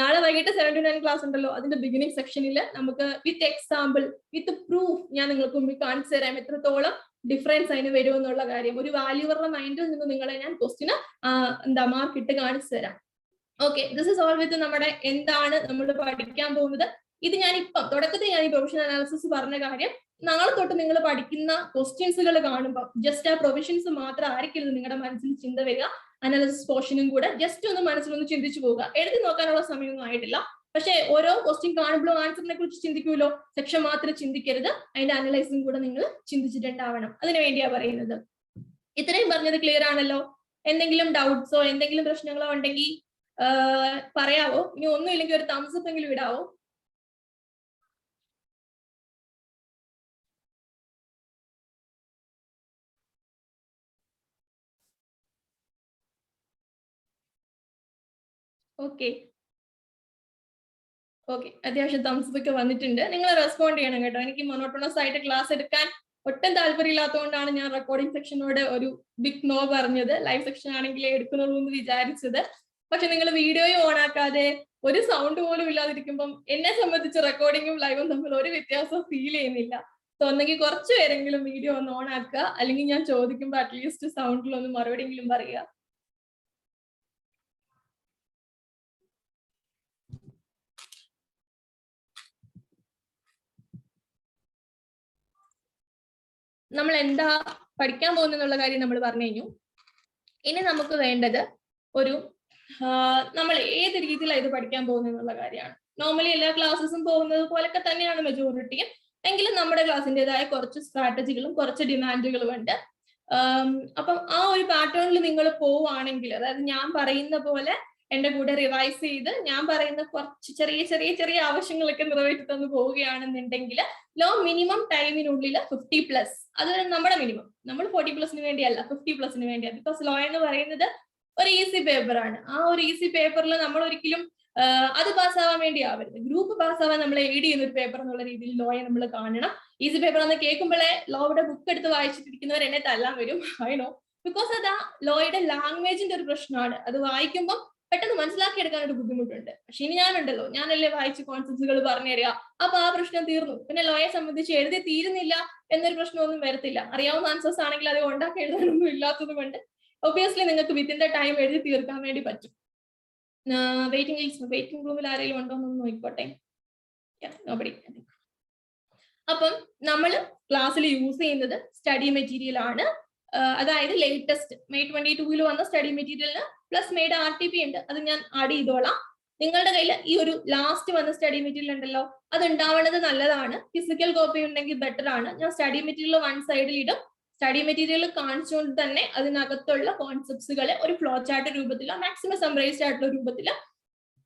നാളെ വൈകിട്ട് 7 to 9 ക്ലാസ് ഉണ്ടല്ലോ, അതിന്റെ ബിഗിനിങ് സെക്ഷനിൽ നമുക്ക് വിത്ത് എക്സാമ്പിൾ വിത്ത് പ്രൂഫ് ഞാൻ നിങ്ങൾക്ക് മുമ്പിൽ കാണിച്ചു തരാം എത്രത്തോളം ഡിഫറൻസ് അതിന് വരുമെന്നുള്ള കാര്യം. ഒരു വാല്യൂവറുടെ മൈൻഡിൽ നിന്ന് നിങ്ങളെ ഞാൻ ക്വസ്റ്റിന് മാർക്ക് ഇട്ട് കാണിച്ചു തരാം. ഓക്കെ, ദിസ് ഇസ് ഓൾ വിത്ത് നമ്മുടെ എന്താണ് നമ്മൾ പഠിക്കാൻ പോകുന്നത്. ഇത് ഞാൻ ഇപ്പം തുടക്കത്തിൽ ഞാൻ ഈ പ്രൊവിഷൻ അനാലിസിസ് പറഞ്ഞ കാര്യം, നാളെ തൊട്ട് നിങ്ങൾ പഠിക്കുന്ന ക്വസ്റ്റ്യൻസുകൾ കാണുമ്പോൾ ജസ്റ്റ് ആ പ്രൊവിഷൻസ് മാത്രം ആയിരിക്കരുത് നിങ്ങളുടെ മനസ്സിൽ ചിന്ത വരിക, അനാലിസിസ് പോർഷനും കൂടെ ജസ്റ്റ് ഒന്ന് മനസ്സിലൊന്ന് ചിന്തിച്ചു പോവുക. എഴുതി നോക്കാനുള്ള സമയമൊന്നും ആയിട്ടില്ല, പക്ഷെ ഓരോ ക്വസ്റ്റ്യൻ കാണുമ്പോഴും ആൻസറിനെ കുറിച്ച് ചിന്തിക്കുമല്ലോ, സെക്ഷൻ മാത്രം ചിന്തിക്കരുത്, അതിന്റെ അനലൈസും കൂടെ നിങ്ങൾ ചിന്തിച്ചിട്ടുണ്ടാവണം. അതിനു വേണ്ടിയാ പറയുന്നത്. ഇത്രയും പറഞ്ഞത് ക്ലിയർ ആണല്ലോ? എന്തെങ്കിലും ഡൗട്ട്സോ എന്തെങ്കിലും പ്രശ്നങ്ങളോ ഉണ്ടെങ്കിൽ പറയാവോ? ഇനി ഒന്നും ഇല്ലെങ്കിൽ ഒരു തംസ് അപ്പ് എങ്കിലും ഇടാവോ? ഓക്കെ, അത്യാവശ്യം തംസ് അപ്പ് ഒക്കെ വന്നിട്ടുണ്ട്. നിങ്ങൾ റെസ്പോണ്ട് ചെയ്യണം കേട്ടോ. എനിക്ക് മോണോട്ടോണസ് ആയിട്ട് ക്ലാസ് എടുക്കാൻ ഒട്ടും താല്പര്യമില്ലാത്തതുകൊണ്ടാണ് ഞാൻ റെക്കോർഡിംഗ് സെക്ഷനോട് ഒരു ബിഗ് നോ പറഞ്ഞത്. ലൈവ് സെക്ഷൻ ആണെങ്കിലേ എടുക്കുന്നുള്ളൂ എന്ന് വിചാരിച്ചത്. പക്ഷെ നിങ്ങൾ വീഡിയോയും ഓൺ ആക്കാതെ ഒരു സൗണ്ട് പോലും ഇല്ലാതിരിക്കുമ്പം എന്നെ സംബന്ധിച്ച് റെക്കോർഡിങ്ങും ലൈവും തമ്മിൽ ഒരു വ്യത്യാസവും ഫീൽ ചെയ്യുന്നില്ല. സോ ഒന്നെങ്കിൽ കുറച്ചു പേരെങ്കിലും വീഡിയോ ഒന്ന് ഓൺ ആക്കുക, അല്ലെങ്കിൽ ഞാൻ ചോദിക്കുമ്പോൾ അറ്റ്ലീസ്റ്റ് സൗണ്ടിലൊന്ന് മറുപടിയെങ്കിലും പറയുക. നമ്മൾ എന്താ പഠിക്കാൻ പോകുന്നുള്ള കാര്യം നമ്മൾ പറഞ്ഞു കഴിഞ്ഞു. ഇനി നമുക്ക് വേണ്ടത് ഒരു നമ്മൾ ഏത് രീതിയിലാണ് ഇത് പഠിക്കാൻ പോകുന്നുള്ള കാര്യമാണ്. നോർമലി എല്ലാ ക്ലാസ്സസും പോകുന്നത് പോലൊക്കെ തന്നെയാണ് മെജോറിറ്റിയും, എങ്കിലും നമ്മുടെ ക്ലാസ്സിൻ്റെതായ കുറച്ച് സ്ട്രാറ്റജികളും കുറച്ച് ഡിമാൻഡുകളും ഉണ്ട്. അപ്പം ആ ഒരു പാറ്റേണിൽ നിങ്ങൾ പോവുകയാണെങ്കിൽ, അതായത് ഞാൻ പറയുന്ന പോലെ എന്റെ കൂടെ റിവൈസ് ചെയ്ത് ഞാൻ പറയുന്ന കുറച്ച് ചെറിയ ചെറിയ ചെറിയ ആവശ്യങ്ങളൊക്കെ നിറവേറ്റി തന്നു പോവുകയാണെന്നുണ്ടെങ്കിൽ മിനിമം ടൈമിനുള്ളിൽ 50+, അത് നമ്മുടെ മിനിമം. നമ്മൾ 40+ന് വേണ്ടിയല്ല, 50+ന് വേണ്ടിയാണ്. ബിക്കോസ് ലോ എന്ന് പറയുന്നത് ഒരു ഈസി പേപ്പറാണ്. ആ ഒരു ഈസി പേപ്പറിൽ നമ്മൾ ഒരിക്കലും അത് പാസ്സാവാൻ വേണ്ടി ആവരുത്, ഗ്രൂപ്പ് പാസ്സാവാൻ നമ്മൾ എയ്ഡ് ചെയ്യുന്ന ഒരു പേപ്പർ എന്നുള്ള രീതിയിൽ ലോയെ നമ്മൾ കാണണം. ഈസി പേപ്പർ എന്ന് കേൾക്കുമ്പോഴേ ലോയുടെ ബുക്ക് എടുത്ത് വായിച്ചിട്ടിരിക്കുന്നവർ എന്നെ തല്ലാൻ വരും, ആണോ? ബിക്കോസ് അത് ആ ലോയുടെ ലാംഗ്വേജിന്റെ ഒരു പ്രശ്നമാണ്. അത് വായിക്കുമ്പോൾ പെട്ടെന്ന് മനസ്സിലാക്കി എടുക്കാനൊരു ബുദ്ധിമുട്ടുണ്ട്. പക്ഷെ ഇനി ഞാനുണ്ടല്ലോ, ഞാനല്ലേ വായിച്ച് കോൺസെപ്റ്റുകൾ പറഞ്ഞു തരിക, അപ്പൊ ആ പ്രശ്നം തീർന്നു. പിന്നെ ലോയെ സംബന്ധിച്ച് എഴുതി തീരുന്നില്ല എന്നൊരു പ്രശ്നമൊന്നും വരത്തില്ല. അറിയാവുന്ന ആൻസേഴ്സ് ആണെങ്കിൽ അത് ഉണ്ടാക്കി എഴുതാനൊന്നും ഇല്ലാത്തത് കൊണ്ട് ഒബ്വിയസ്ലി നിങ്ങൾക്ക് വിത്തിൻ ദ ടൈം എഴുതി തീർക്കാൻ വേണ്ടി പറ്റും. വെയിറ്റിംഗ് റൂമിൽ ആരെങ്കിലും ഉണ്ടോ എന്ന് നോക്കിക്കോട്ടെ. അപ്പം നമ്മൾ ക്ലാസ്സിൽ യൂസ് ചെയ്യുന്നത് സ്റ്റഡി മെറ്റീരിയൽ ആണ്. അതായത് ലേറ്റസ്റ്റ് May 22 വന്ന സ്റ്റഡി മെറ്റീരിയലിന് പ്ലസ് മെയ്ഡ് RTP ഉണ്ട്, അത് ഞാൻ ആഡ് ചെയ്തോളാം. നിങ്ങളുടെ കയ്യിൽ ഈ ഒരു ലാസ്റ്റ് വന്ന സ്റ്റഡി മെറ്റീരിയൽ ഉണ്ടല്ലോ, അത് ഉണ്ടാവേണ്ടത് നല്ലതാണ്. ഫിസിക്കൽ കോപ്പി ഉണ്ടെങ്കിൽ ബെറ്റർ ആണ്. ഞാൻ സ്റ്റഡി മെറ്റീരിയൽ വൺ സൈഡിൽ ഇടും. സ്റ്റഡി മെറ്റീരിയൽ കാണിച്ചുകൊണ്ട് തന്നെ അതിനകത്തുള്ള കോൺസെപ്റ്റ്സുകളെ ഒരു ഫ്ലോ ചാർട്ട് രൂപത്തിലോ മാക്സിമം സമ്മറൈസ്ഡ് ആയിട്ടുള്ള രൂപത്തിലോ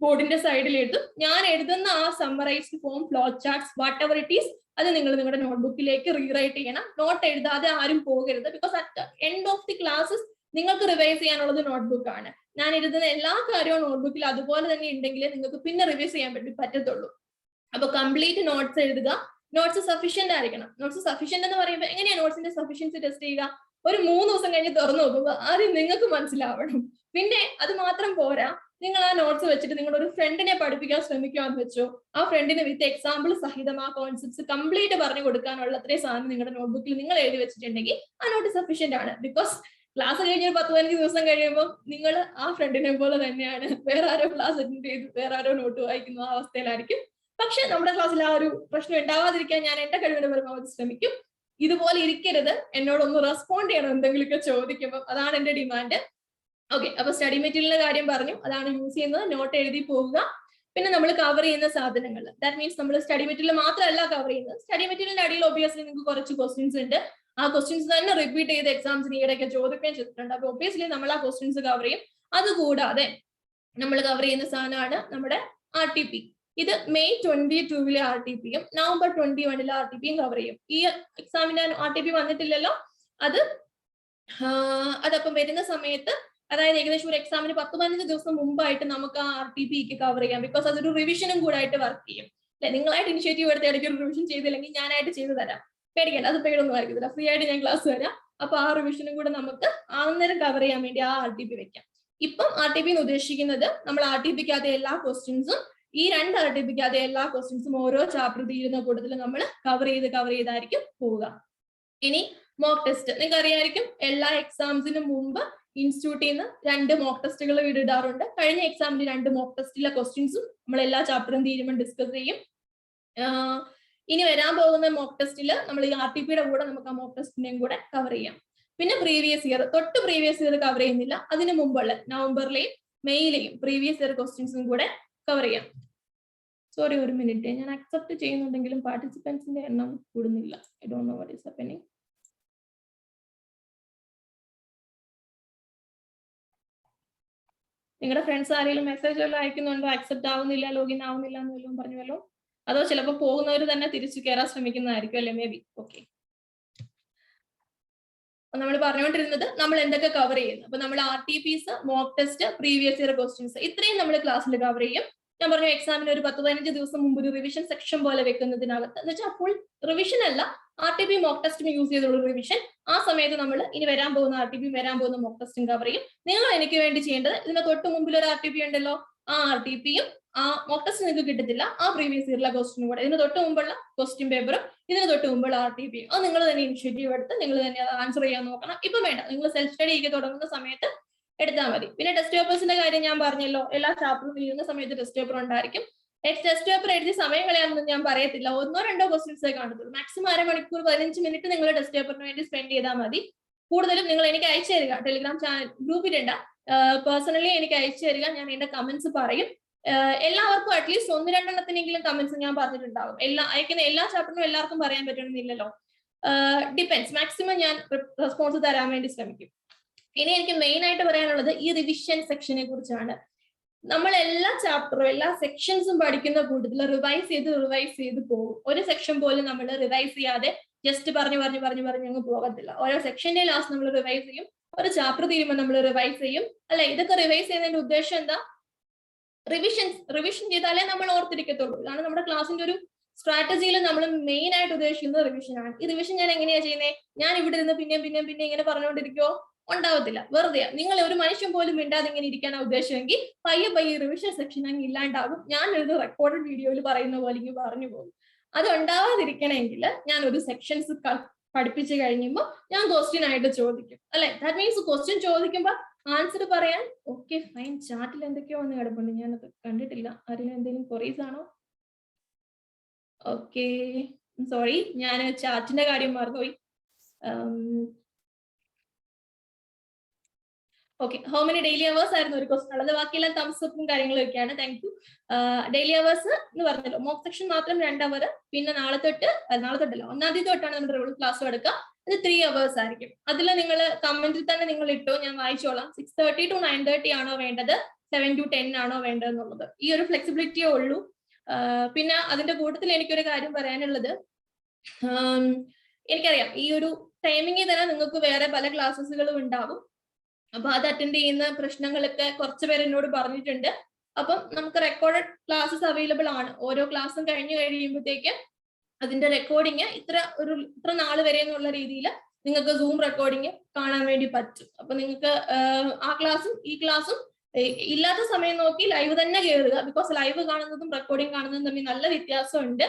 ബോർഡിന്റെ സൈഡിൽ എഴുതും. ഞാൻ എഴുതുന്ന ആ summarised form, flow charts, what ever it is, അത് നിങ്ങൾ നിങ്ങളുടെ നോട്ട്ബുക്കിലേക്ക് റീറൈറ്റ് ചെയ്യണം. നോട്ട് എഴുതാതെ ആരും പോകരുത്. Because at end of the classes നിങ്ങൾക്ക് റിവൈസ് ചെയ്യാനുള്ളത് നോട്ട്ബുക്ക് ആണ്. ഞാൻ എഴുതുന്ന എല്ലാ കാര്യവും നോട്ട്ബുക്കിൽ അതുപോലെ തന്നെ ഉണ്ടെങ്കിൽ നിങ്ങൾക്ക് പിന്നെ റിവൈസ് ചെയ്യാൻ പറ്റത്തുള്ളൂ. അപ്പൊ കംപ്ലീറ്റ് നോട്ട്സ് എഴുതുക. നോട്ട്സ് സഫീഷ്യന്റ് ആയിരിക്കണം. നോട്ട്സ് സഫീഷ്യന്റ് എന്ന് പറയുമ്പോൾ എങ്ങനെയാണ് നോട്ട്സിന്റെ സഫീഷ്യൻസി ടെസ്റ്റ് ചെയ്യുക? ഒരു 3 ദിവസം കഴിഞ്ഞ് തുറന്നു നോക്കുമ്പോൾ ആദ്യം നിങ്ങൾക്ക് മനസ്സിലാവണം. പിന്നെ അത് മാത്രം പോരാ, നിങ്ങൾ ആ നോട്ട്സ് വെച്ചിട്ട് നിങ്ങളുടെ ഒരു ഫ്രണ്ടിനെ പഠിപ്പിക്കാൻ ശ്രമിക്കാന്ന് വെച്ചോ, ആ ഫ്രണ്ടിന് വിത്ത് എക്സാമ്പിൾ സഹിതം ആ കോൺസെപ്റ്റ്സ് കംപ്ലീറ്റ് പറഞ്ഞു കൊടുക്കാനുള്ള അത്രയും സാധനം നിങ്ങളുടെ നോട്ട്ബുക്കിൽ നിങ്ങൾ എഴുതി വെച്ചിട്ടുണ്ടെങ്കിൽ ആ നോട്ട് സഫീഷ്യന്റ് ആണ്. ബിക്കോസ് ക്ലാസ് കഴിഞ്ഞ 10-15 ദിവസം കഴിയുമ്പോൾ നിങ്ങൾ ആ ഫ്രണ്ടിനെ പോലെ തന്നെയാണ് വേറെ ആരോ ക്ലാസ് അറ്റൻഡ് ചെയ്ത് വേറെ ആരോ നോട്ട് വായിക്കുന്ന ആ അവസ്ഥയിലായിരിക്കും. പക്ഷെ നമ്മുടെ ക്ലാസ്സിൽ ആ ഒരു പ്രശ്നം ഉണ്ടാവാതിരിക്കാൻ ഞാൻ എന്റെ കഴിവിന്റെ പരമാവധി ശ്രമിക്കും. ഇതുപോലെ ഇരിക്കരുത്, എന്നോടൊന്ന് റെസ്പോണ്ട് ചെയ്യണം എന്തെങ്കിലുമൊക്കെ ചോദിക്കുമ്പോൾ. അതാണ് എന്റെ ഡിമാൻഡ്. ഓക്കെ, അപ്പൊ സ്റ്റഡി മെറ്റീരിയലിന്റെ കാര്യം പറഞ്ഞു, അതാണ് യൂസ് ചെയ്യുന്നത്. നോട്ട് എഴുതി പോവുക. പിന്നെ നമ്മൾ കവർ ചെയ്യുന്ന സാധനങ്ങൾ, ദാറ്റ് മീൻസ് നമ്മൾ സ്റ്റഡി മെറ്റീരിയൽ മാത്രമല്ല കവർ ചെയ്യുന്നത്. സ്റ്റഡി മെറ്റീരിയലിന്റെ അടിയിൽ ഒബിയസ്ലി നിങ്ങൾക്ക് കുറച്ച് ക്വസ്റ്റ്യൻസ് ഉണ്ട്. ആ ക്വസ്റ്റ്യൻസ് തന്നെ റിപ്പീറ്റ് ചെയ്ത് എക്സാംസിന് ഈയിടെയൊക്കെ ചോദിക്കുകയും ചെയ്തിട്ടുണ്ട്. അപ്പൊ ഒബിയസ്ലി നമ്മൾ ആ ക്വസ്റ്റ്യൻസ് കവർ ചെയ്യും. അതുകൂടാതെ നമ്മൾ കവർ ചെയ്യുന്ന സാധനമാണ് നമ്മുടെ RTP. ഇത് May 22 RTPയും November 21 RTPയും കവർ ചെയ്യും. ഈ എക്സാമിന് RTP വന്നിട്ടില്ലല്ലോ, അതപ്പം വരുന്ന സമയത്ത്, അതായത് ഏകദേശം ഒരു എക്സാമിന് 10-15 ദിവസം മുമ്പായിട്ട് നമുക്ക് ആ RTP കവർ ചെയ്യാം. ബിക്കോസ് അതൊരു റിവിഷനും കൂടെ ആയിട്ട് വർക്ക് ചെയ്യും. അല്ലെ, നിങ്ങളായിട്ട് ഇനിഷ്യേറ്റീവ് എടുത്ത് ഇടയ്ക്ക് ഒരു റിവിഷൻ ചെയ്തില്ലെങ്കിൽ ഞാനായിട്ട് ചെയ്തു തരാം. പേടിക്കേണ്ട, അത് പേടൊന്നും ആയിരിക്കത്തില്ല. ഫ്രീ ആയിട്ട് ഞാൻ ക്ലാസ് തരാം. അപ്പൊ ആ റിവിഷനും കൂടെ നമുക്ക് അന്നേരം കവർ ചെയ്യാൻ വേണ്ടി ആ RTP വെക്കാം. ഇപ്പം RTP എന്ന് ഉദ്ദേശിക്കുന്നത് നമ്മൾ RTPക്കകത്തെ എല്ലാ ക്വസ്റ്റ്യൻസും, ഈ 2 RTPക്കകത്തെ എല്ലാ ക്വസ്റ്റ്യൻസും ഓരോ ചാപ്റ്റർ തീരുന്ന കൂട്ടത്തിൽ നമ്മൾ കവർ ചെയ്തായിരിക്കും പോവുക. ഇനി മോക്ക് ടെസ്റ്റ് നിങ്ങൾക്ക് അറിയായിരിക്കും. എല്ലാ എക്സാംസിനും മുമ്പ് ഇൻസ്റ്റിറ്റ്യൂട്ടിൽ നിന്ന് 2 മോക്ക് ടെസ്റ്റുകൾ ഇടാറുണ്ട്. കഴിഞ്ഞ എക്സാമിന് 2 മോക്ക് ടെസ്റ്റിലെ ക്വസ്റ്റ്യൻസും നമ്മൾ എല്ലാ ചാപ്റ്ററും തീരുമ്പോൾ ഡിസ്കസ് ചെയ്യും. ഇനി വരാൻ പോകുന്ന മോക്ക് ടെസ്റ്റിൽ നമ്മൾ ഈ RTPയുടെ കൂടെ നമുക്ക് ആ മോക്ക് ടെസ്റ്റിനെയും കൂടെ കവർ ചെയ്യാം. പിന്നെ previous year, previous year cover ചെയ്യുന്നില്ല, അതിനു മുമ്പുള്ള നവംബറിലെയും മെയ്യിലെയും പ്രീവിയസ് ഇയർ ക്വസ്റ്റ്യൻസും കൂടെ കവർ ചെയ്യാം. സോറി, ഒരു മിനിറ്റ്, ഞാൻ അക്സെപ്റ്റ് ചെയ്യുന്നുണ്ടെങ്കിലും പാർട്ടിസിപ്പൻസിന്റെ എണ്ണം കൂടുന്നില്ല. I don't know what is happening. നിങ്ങളുടെ ഫ്രണ്ട്സ് ആരെങ്കിലും മെസ്സേജ് വല്ലതും അയക്കുന്നുണ്ടോ? അക്സെപ്റ്റ് ആവുന്നില്ല, ലോഗിൻ ആവുന്നില്ല എന്ന് വല്ലതും പറഞ്ഞല്ലോ? അതോ ചിലപ്പോൾ പോകുന്നവർ തന്നെ തിരിച്ചു കയറാൻ ശ്രമിക്കുന്നതായിരിക്കും അല്ലെ? May be. ഓക്കെ, നമ്മൾ പറഞ്ഞുകൊണ്ടിരുന്നത് നമ്മൾ എന്തൊക്കെ കവർ ചെയ്യുന്നു. അപ്പൊ നമ്മൾ RTPs, mock test, previous year questions, ഇത്രയും നമ്മൾ ക്ലാസ്സിൽ കവർ ചെയ്യും. ഞാൻ പറഞ്ഞു എക്സാമിന് ഒരു 10-15 ദിവസം മുമ്പ് ഒരു റിവിഷൻ സെക്ഷൻ പോലെ വെക്കുന്നതിനകത്ത്, എന്ന് വെച്ചാൽ ഫുൾ റിവിഷൻ അല്ല, RTP മോക്ക് ടെസ്റ്റും യൂസ് ചെയ്തുള്ള റിവിഷൻ. ആ സമയത്ത് നമ്മൾ ഇനി വരാൻ പോകുന്ന RTPയും വരാൻ പോകുന്ന മോക്ക് ടെസ്റ്റും കവർ ചെയ്യും. നിങ്ങൾ എനിക്ക് വേണ്ടി ചെയ്യേണ്ടത്, ഇതിന് തൊട്ട് മുമ്പിൽ ഒരു RTP ഉണ്ടല്ലോ, ആ RTPയും ആ മോക്ക് ടെസ്റ്റ് നിങ്ങൾക്ക് കിട്ടത്തില്ല, ആ പ്രീവിയസ് ഇയറിലെ ക്വസ്റ്റ്യനും കൂടെ, ഇതിന് തൊട്ട് മുമ്പുള്ള ക്വസ്റ്റ്യൻ പേപ്പറും ഇതിന് തൊട്ട് മുമ്പുള്ള RTPയും, അത് നിങ്ങൾ തന്നെ ഇനിഷ്യേറ്റീവ് എടുത്ത് നിങ്ങൾ തന്നെ അത് ആൻസർ ചെയ്യാൻ നോക്കണം. ഇപ്പം വേണ്ട, നിങ്ങൾ സെൽഫ് സ്റ്റഡി ഒക്കെ തുടങ്ങുന്ന സമയത്ത് എടുത്താൽ മതി. പിന്നെ ടെസ്റ്റ് പേപ്പേഴ്സിന്റെ കാര്യം ഞാൻ പറഞ്ഞല്ലോ, എല്ലാ ചാപ്റ്ററും തീരുന്ന സമയത്ത് ടെസ്റ്റ് പേപ്പർ ഉണ്ടായിരിക്കും. ടെസ്റ്റ് പേപ്പർ എഴുതി സമയം കളയാമെന്ന് ഞാൻ പറയത്തില്ല. 1-2 ക്വസ്റ്റ്യൻസേ കാണത്തുള്ളൂ. മാക്സിമം 1/2 മണിക്കൂർ 15 മിനിറ്റ് നിങ്ങൾ ടെസ്റ്റ് പേപ്പറിന് വേണ്ടി സ്പെൻഡ് ചെയ്താൽ മതി. കൂടുതലും നിങ്ങൾ എനിക്ക് അയച്ചു തരിക, ടെലിഗ്രാം ചാനൽ ഗ്രൂപ്പിലുണ്ട്, പേഴ്സണലി എനിക്ക് അയച്ചു തരിക, ഞാൻ എന്റെ കമന്റ്സ് പറയും. എല്ലാവർക്കും അറ്റ്ലീസ്റ്റ് 1-2 എണ്ണത്തിനെങ്കിലും കമന്റ്സ് ഞാൻ പറഞ്ഞിട്ടുണ്ടാവും. അയക്കുന്ന എല്ലാ ചാപ്റ്ററിനും എല്ലാവർക്കും പറയാൻ പറ്റണമെന്നില്ലല്ലോ. ഡിപ്പെൻസ്, മാക്സിമം ഞാൻ റെസ്പോൺസ് തരാൻ വേണ്ടി ശ്രമിക്കും. ഇനി എനിക്ക് മെയിൻ ആയിട്ട് പറയാനുള്ളത് ഈ റിവിഷൻ സെക്ഷനെ കുറിച്ചാണ്. നമ്മൾ എല്ലാ ചാപ്റ്ററും എല്ലാ സെക്ഷൻസും പഠിക്കുന്ന കൂട്ടത്തിൽ റിവൈസ് ചെയ്ത് പോകും. ഒരു സെക്ഷൻ പോലും നമ്മൾ റിവൈസ് ചെയ്യാതെ ജസ്റ്റ് പറഞ്ഞു അങ്ങ് പോകത്തില്ല. ഓരോ സെക്ഷന്റെ ലാസ്റ്റ് നമ്മൾ റിവൈസ് ചെയ്യും. ഒരു ചാപ്റ്റർ തീരുമ്പോൾ നമ്മൾ റിവൈസ് ചെയ്യും, അല്ലെ? ഇതൊക്കെ റിവൈസ് ചെയ്യുന്നതിന്റെ ഉദ്ദേശം എന്താ? റിവിഷൻ ചെയ്താലേ നമ്മൾ ഓർത്തിരിക്കത്തുള്ളൂ. ഇതാണ് നമ്മുടെ ക്ലാസ്സിന്റെ ഒരു സ്ട്രാറ്റജിയിൽ നമ്മൾ മെയിൻ ആയിട്ട് ഉദ്ദേശിക്കുന്നത് റിവിഷൻ ആണ്. ഈ റിവിഷൻ ഞാൻ എങ്ങനെയാ ചെയ്യുന്നത്? ഞാൻ ഇവിടെ ഇരുന്ന് പിന്നെ ഇങ്ങനെ പറഞ്ഞുകൊണ്ടിരിക്കുവോ? ഉണ്ടാവത്തില്ല, വെറുതെ. നിങ്ങൾ ഒരു മനുഷ്യൻ പോലും മിണ്ടാതെ ഇങ്ങനെ ഇരിക്കാനാണ് ഉദ്ദേശമെങ്കിൽ പയ്യെ റിവിഷൻ സെക്ഷൻ അങ്ങ് ഇല്ലാണ്ടാകും. ഞാൻ ഒരു റെക്കോർഡഡ് വീഡിയോയിൽ പറയുന്ന പോലെ ഇങ്ങനെ പറഞ്ഞു പോകും. അത് ഉണ്ടാവാതിരിക്കണമെങ്കിൽ ഞാൻ ഒരു സെക്ഷൻസ് പഠിപ്പിച്ചു കഴിയുമ്പോൾ ഞാൻ ക്വസ്റ്റ്യൻ ആയിട്ട് ചോദിക്കും, അല്ലെ? ദാറ്റ് മീൻസ് ക്വസ്റ്റ്യൻ ചോദിക്കുമ്പോൾ ആൻസർ പറയാൻ ഓക്കെ ഫൈൻ. ചാറ്റിൽ എന്തൊക്കെയോ ഒന്ന് കിടപ്പുണ്ട്, ഞാനത് കണ്ടിട്ടില്ല. ആരെങ്കിലും എന്തെങ്കിലും ക്വറീസ് ആണോ? ഓക്കെ, സോറി, ഞാൻ ചാറ്റിന്റെ കാര്യം മറന്നുപോയി. Okay, how many daily hours ആയിരുന്നു ഒരു ക്വസ്റ്റൻ ഉള്ളത്. ബാക്കിയെല്ലാം തംസ് അപ്പും കാര്യങ്ങളൊക്കെയാണ്. Thank you. ഡെയിലി അവേഴ്സ് എന്ന് പറഞ്ഞല്ലോ, മോക്ക് സെക്ഷൻ മാത്രം 2 അവർ, പിന്നെ നാളെ തൊട്ടല്ല, 1-ാം തീയതി തൊട്ടാണ് നമ്മുടെ റെഗുലർ ക്ലാസ് എടുക്കുക. അത് 3 അവേഴ്സ് ആയിരിക്കും. അതിൽ നിങ്ങൾ കമന്റിൽ തന്നെ നിങ്ങൾ ഇട്ടോ, ഞാൻ വായിച്ചോളാം. 6:30 to 9:30 ആണോ വേണ്ടത്? 7 to 10 ആണോ വേണ്ടതെന്നുള്ളത്. ഈ ഒരു ഫ്ലെക്സിബിലിറ്റിയേ ഉള്ളൂ. പിന്നെ അതിന്റെ കൂട്ടത്തിൽ എനിക്കൊരു കാര്യം പറയാനുള്ളത്, എനിക്കറിയാം ഈ ഒരു ടൈമിങ്ങിൽ തന്നെ നിങ്ങൾക്ക് വേറെ പല ക്ലാസ്സുകളും ഉണ്ടാവും. അപ്പൊ അത് അറ്റൻഡ് ചെയ്യുന്ന പ്രശ്നങ്ങളൊക്കെ കുറച്ച് പേര് എന്നോട് പറഞ്ഞിട്ടുണ്ട്. അപ്പം നമുക്ക് റെക്കോർഡഡ് ക്ലാസ്സസ് അവൈലബിൾ ആണ്. ഓരോ ക്ലാസ്സും കഴിഞ്ഞു കഴിയുമ്പോഴത്തേക്ക് അതിന്റെ റെക്കോർഡിങ് ഇത്ര നാൾ വരെ എന്നുള്ള രീതിയിൽ നിങ്ങൾക്ക് സൂം റെക്കോർഡിങ് കാണാൻ വേണ്ടി പറ്റും. അപ്പൊ നിങ്ങൾക്ക് ആ ക്ലാസ്സും ഈ ക്ലാസ്സും ഇല്ലാത്ത സമയം നോക്കി ലൈവ് തന്നെ കയറുക. ബിക്കോസ് ലൈവ് കാണുന്നതും റെക്കോർഡിങ് കാണുന്നതും തമ്മിൽ നല്ല വ്യത്യാസമുണ്ട്.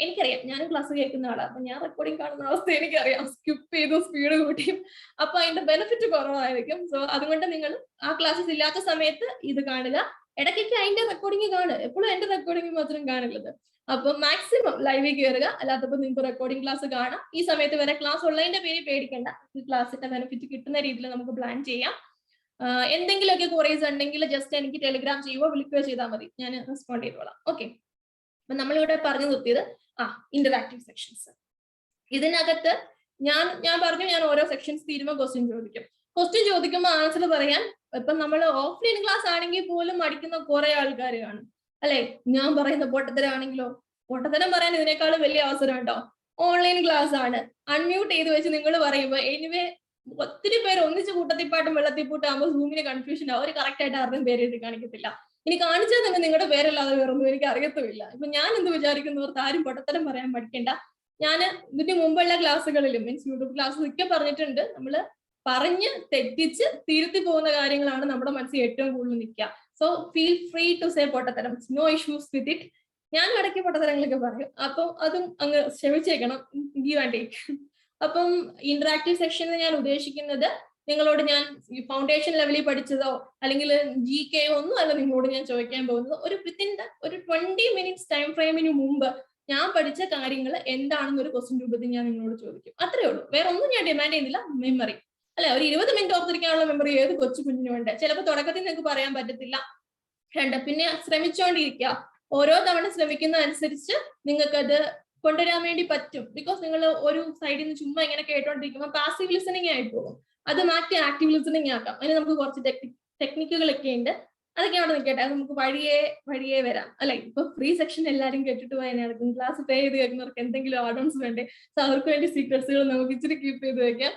എനിക്കറിയാം, ഞാനും ക്ലാസ് കേൾക്കുന്ന ആളാണ്. അപ്പൊ ഞാൻ റെക്കോർഡിങ് കാണുന്ന അവസ്ഥ എനിക്കറിയാം. സ്കിപ്പ് ചെയ്തു സ്പീഡ് കൂട്ടിയും അപ്പൊ അതിന്റെ ബെനിഫിറ്റ് കുറവായിരിക്കും. സോ അതുകൊണ്ട് നിങ്ങൾ ആ ക്ലാസ്സസ് ഇല്ലാത്ത സമയത്ത് ഇത് കാണുക. ഇടയ്ക്കൊക്കെ അതിന്റെ റെക്കോർഡിങ് കാണുക. എപ്പോഴും എന്റെ റെക്കോർഡിങ് മാത്രം കാണുള്ളത്. അപ്പൊ മാക്സിമം ലൈവിൽ കയറുക. അല്ലാത്തപ്പോൾ നിങ്ങൾക്ക് റെക്കോർഡിംഗ് ക്ലാസ് കാണാം. ഈ സമയത്ത് വരെ ക്ലാസ് ഉള്ളതിന്റെ പേര് പേടിക്കേണ്ട. ഈ ക്ലാസ്സിന്റെ ബെനിഫിറ്റ് കിട്ടുന്ന രീതിയിൽ നമുക്ക് പ്ലാൻ ചെയ്യാം. എന്തെങ്കിലുമൊക്കെ ക്വറീസ് ഉണ്ടെങ്കിൽ ജസ്റ്റ് എനിക്ക് ടെലിഗ്രാം ചെയ്യുകയോ വിളിക്കുകയോ ചെയ്താൽ മതി, ഞാൻ റെസ്പോണ്ട് ചെയ്തോളാം. ഓക്കെ. അപ്പൊ നമ്മളിവിടെ പറഞ്ഞു നിർത്തിയത് ഇന്ററാക്റ്റീവ് സെക്ഷൻസ്. ഇതിനകത്ത് ഞാൻ പറഞ്ഞു, ഞാൻ ഓരോ സെക്ഷൻസ് തീരുമ്പോൾ ക്വസ്റ്റ്യൻ ചോദിക്കും. ക്വസ്റ്റ്യൻ ചോദിക്കുമ്പോൾ ആൻസർ പറയാൻ ഇപ്പൊ നമ്മൾ ഓഫ്ലൈൻ ക്ലാസ് ആണെങ്കിൽ പോലും മടിക്കുന്ന കുറെ ആൾക്കാർ കാണും, അല്ലെ? ഞാൻ പറയുന്ന പൊട്ടത്തരാണെങ്കിലോ, പൊട്ടത്തരം പറയാൻ ഇതിനേക്കാളും വലിയ അവസരം ഉണ്ടോ? ഓൺലൈൻ ക്ലാസ് ആണ്, അൺമ്യൂട്ട് ചെയ്ത് വെച്ച് നിങ്ങൾ പറയുമ്പോൾ എനിവേ ഒത്തിരി പേര് ഒന്നിച്ച് കൂട്ടത്തിപ്പാട്ടും വെള്ളത്തിപ്പൂട്ടാകുമ്പോൾ സൂമിന് കൺഫ്യൂഷൻ ആവും. അവർ കറക്റ്റ് ആയിട്ട് ആരുടെയും പേര് എഴുതി കാണിക്കത്തില്ല. ഇനി കാണിച്ചാൽ തന്നെ നിങ്ങളുടെ പേരല്ലാതെ വേറൊന്നും എനിക്ക് അറിയത്തുമില്ല. ഇപ്പൊ ഞാൻ എന്ത് വിചാരിക്കുന്നവർക്ക് ആരും പൊട്ടത്തരം പറയാൻ പഠിക്കേണ്ട. ഞാൻ ഇതിന് മുമ്പുള്ള ക്ലാസ്സുകളിലും മീൻസ് യൂട്യൂബ് ക്ലാസ്സസ് ഒക്കെ പറഞ്ഞിട്ടുണ്ട്, നമ്മള് പറഞ്ഞ് തെറ്റിച്ച് തിരുത്തി പോകുന്ന കാര്യങ്ങളാണ് നമ്മുടെ മനസ്സിൽ ഏറ്റവും കൂടുതൽ നിൽക്കുക. So feel free to say പൊട്ടത്തരം, നോ ഇഷ്യൂസ് വിത്ത് ഇറ്റ്. ഞാൻ ഇടയ്ക്ക് പൊട്ടത്തരങ്ങളൊക്കെ പറയും, അപ്പം അതും അങ്ങ് ക്ഷമിച്ചേക്കണം, ഗീവ് ആൻഡ് ടേക്ക്. അപ്പം ഇന്ററാക്റ്റീവ് സെക്ഷൻ ഞാൻ ഉദ്ദേശിക്കുന്നത് നിങ്ങളോട് ഞാൻ ഫൗണ്ടേഷൻ ലെവലിൽ പഠിച്ചതോ അല്ലെങ്കിൽ GK ഒന്നും അല്ല നിങ്ങളോട് ഞാൻ ചോദിക്കാൻ പോകുന്നത്. ഒരു വിത്തിൻ ഒരു 20 മിനിറ്റ്സ് ടൈം ഫ്രെയിമിന് മുമ്പ് ഞാൻ പഠിച്ച കാര്യങ്ങൾ എന്താണെന്നൊരു ക്വസ്റ്റ്യൻ രൂപത്തിൽ ഞാൻ നിങ്ങളോട് ചോദിക്കും. അത്രേ ഉള്ളൂ. വേറെ ഒന്നും ഞാൻ ഡിമാൻഡ് ചെയ്യുന്നില്ല. മെമ്മറി അല്ലെ, ഒരു 20 മിനിറ്റ് ഓർത്തിരിക്കാനുള്ള മെമ്മറി ഏത് കൊച്ചു കുഞ്ഞിനും ഉണ്ട്. ചിലപ്പോൾ തുടക്കത്തിൽ നിങ്ങൾക്ക് പറയാൻ പറ്റത്തില്ല, പിന്നെ ശ്രമിച്ചുകൊണ്ടിരിക്കുക. ഓരോ തവണ ശ്രമിക്കുന്ന അനുസരിച്ച് നിങ്ങൾക്കത് കൊണ്ടുവരാൻ വേണ്ടി പറ്റും. ബിക്കോസ് നിങ്ങൾ ഒരു സൈഡിൽ നിന്ന് ചുമ്മാ ഇങ്ങനെ കേട്ടോണ്ടിരിക്കുമ്പോൾ പാസീവ് ലിസണിങ് ആയിട്ട് പോകും. അത് മാറ്റി ആക്റ്റീവ് ലിസണിങ് ആക്കാം. അതിന് നമുക്ക് കുറച്ച് ടെക്നിക്കുകളൊക്കെ ഉണ്ട്. അതൊക്കെ അവിടെ നിൽക്കട്ടെ, അത് നമുക്ക് വഴിയേ വരാം, അല്ലെ? ഇപ്പൊ ഫ്രീ സെക്ഷൻ എല്ലാവരും കേട്ടിട്ട് പോയാലും ക്ലാസ് പേ ചെയ്ത് കേൾക്കുന്നവർക്ക് എന്തെങ്കിലും ആഡോൺസ് വേണ്ടേ? സോ അവർക്ക് വേണ്ടി സീക്രട്സുകൾ നമുക്ക് ഇച്ചിരി കീപ്പ് ചെയ്ത് വെക്കാം.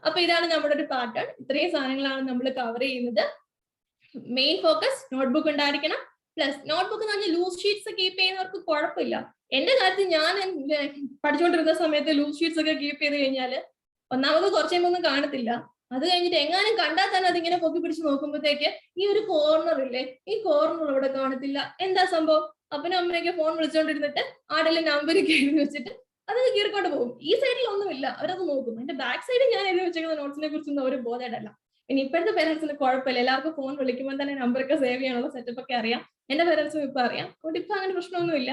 അപ്പൊ ഇതാണ് നമ്മുടെ ഒരു പാറ്റേൺ. ഇത്രയും സാധനങ്ങളാണ് നമ്മൾ കവർ ചെയ്യുന്നത്. മെയിൻ ഫോക്കസ് നോട്ട്ബുക്ക് ഉണ്ടായിരിക്കണം. പ്ലസ് നോട്ട്ബുക്ക് എന്ന് പറഞ്ഞാൽ ലൂസ് ഷീറ്റ്സ് കീപ്പ് ചെയ്യുന്നവർക്ക് കുഴപ്പമില്ല. എന്റെ കാര്യത്തിൽ ഞാൻ പഠിച്ചുകൊണ്ടിരുന്ന സമയത്ത് ലൂസ് ഷീറ്റ്സ് ഒക്കെ കീപ്പ് ചെയ്ത് കഴിഞ്ഞാല് ഒന്നാമത് കുറച്ച് കഴിയുമ്പോൾ കാണത്തില്ല. അത് കഴിഞ്ഞിട്ട് എങ്ങാനും കണ്ടാൽ തന്നെ അതിങ്ങനെ പൊക്കി പിടിച്ച് നോക്കുമ്പോഴത്തേക്ക് ഈ ഒരു കോർണർ ഇല്ലേ, ഈ കോർണർ ഇവിടെ കാണത്തില്ല. എന്താ സംഭവം? അപ്പനും അമ്മയൊക്കെ ഫോൺ വിളിച്ചോണ്ടിരുന്നിട്ട് ആടെല്ലാം നമ്പരൊക്കെ എഴുതി വെച്ചിട്ട് അത് കീറിക്കൊണ്ട് പോകും. ഈ സൈഡിൽ ഒന്നുമില്ല, അവരത് നോക്കും. എന്റെ ബാക്ക് സൈഡിൽ ഞാൻ എഴുതി വെച്ചിരിക്കുന്ന നോട്ട്സിനെ കുറിച്ചൊന്നും അവർ ബോധേടല്ല. പിന്നെ ഇപ്പോഴത്തെ പേരൻസിന് കുഴപ്പമില്ല, എല്ലാവർക്കും ഫോൺ വിളിക്കുമ്പോൾ തന്നെ നമ്പറൊക്കെ സേവ് ചെയ്യാനുള്ള സെറ്റപ്പ് ഒക്കെ അറിയാം. എന്റെ പേരൻസും ഇപ്പൊ അറിയാം. അതുകൊണ്ട് ഇപ്പൊ അങ്ങനെ പ്രശ്നമൊന്നുമില്ല.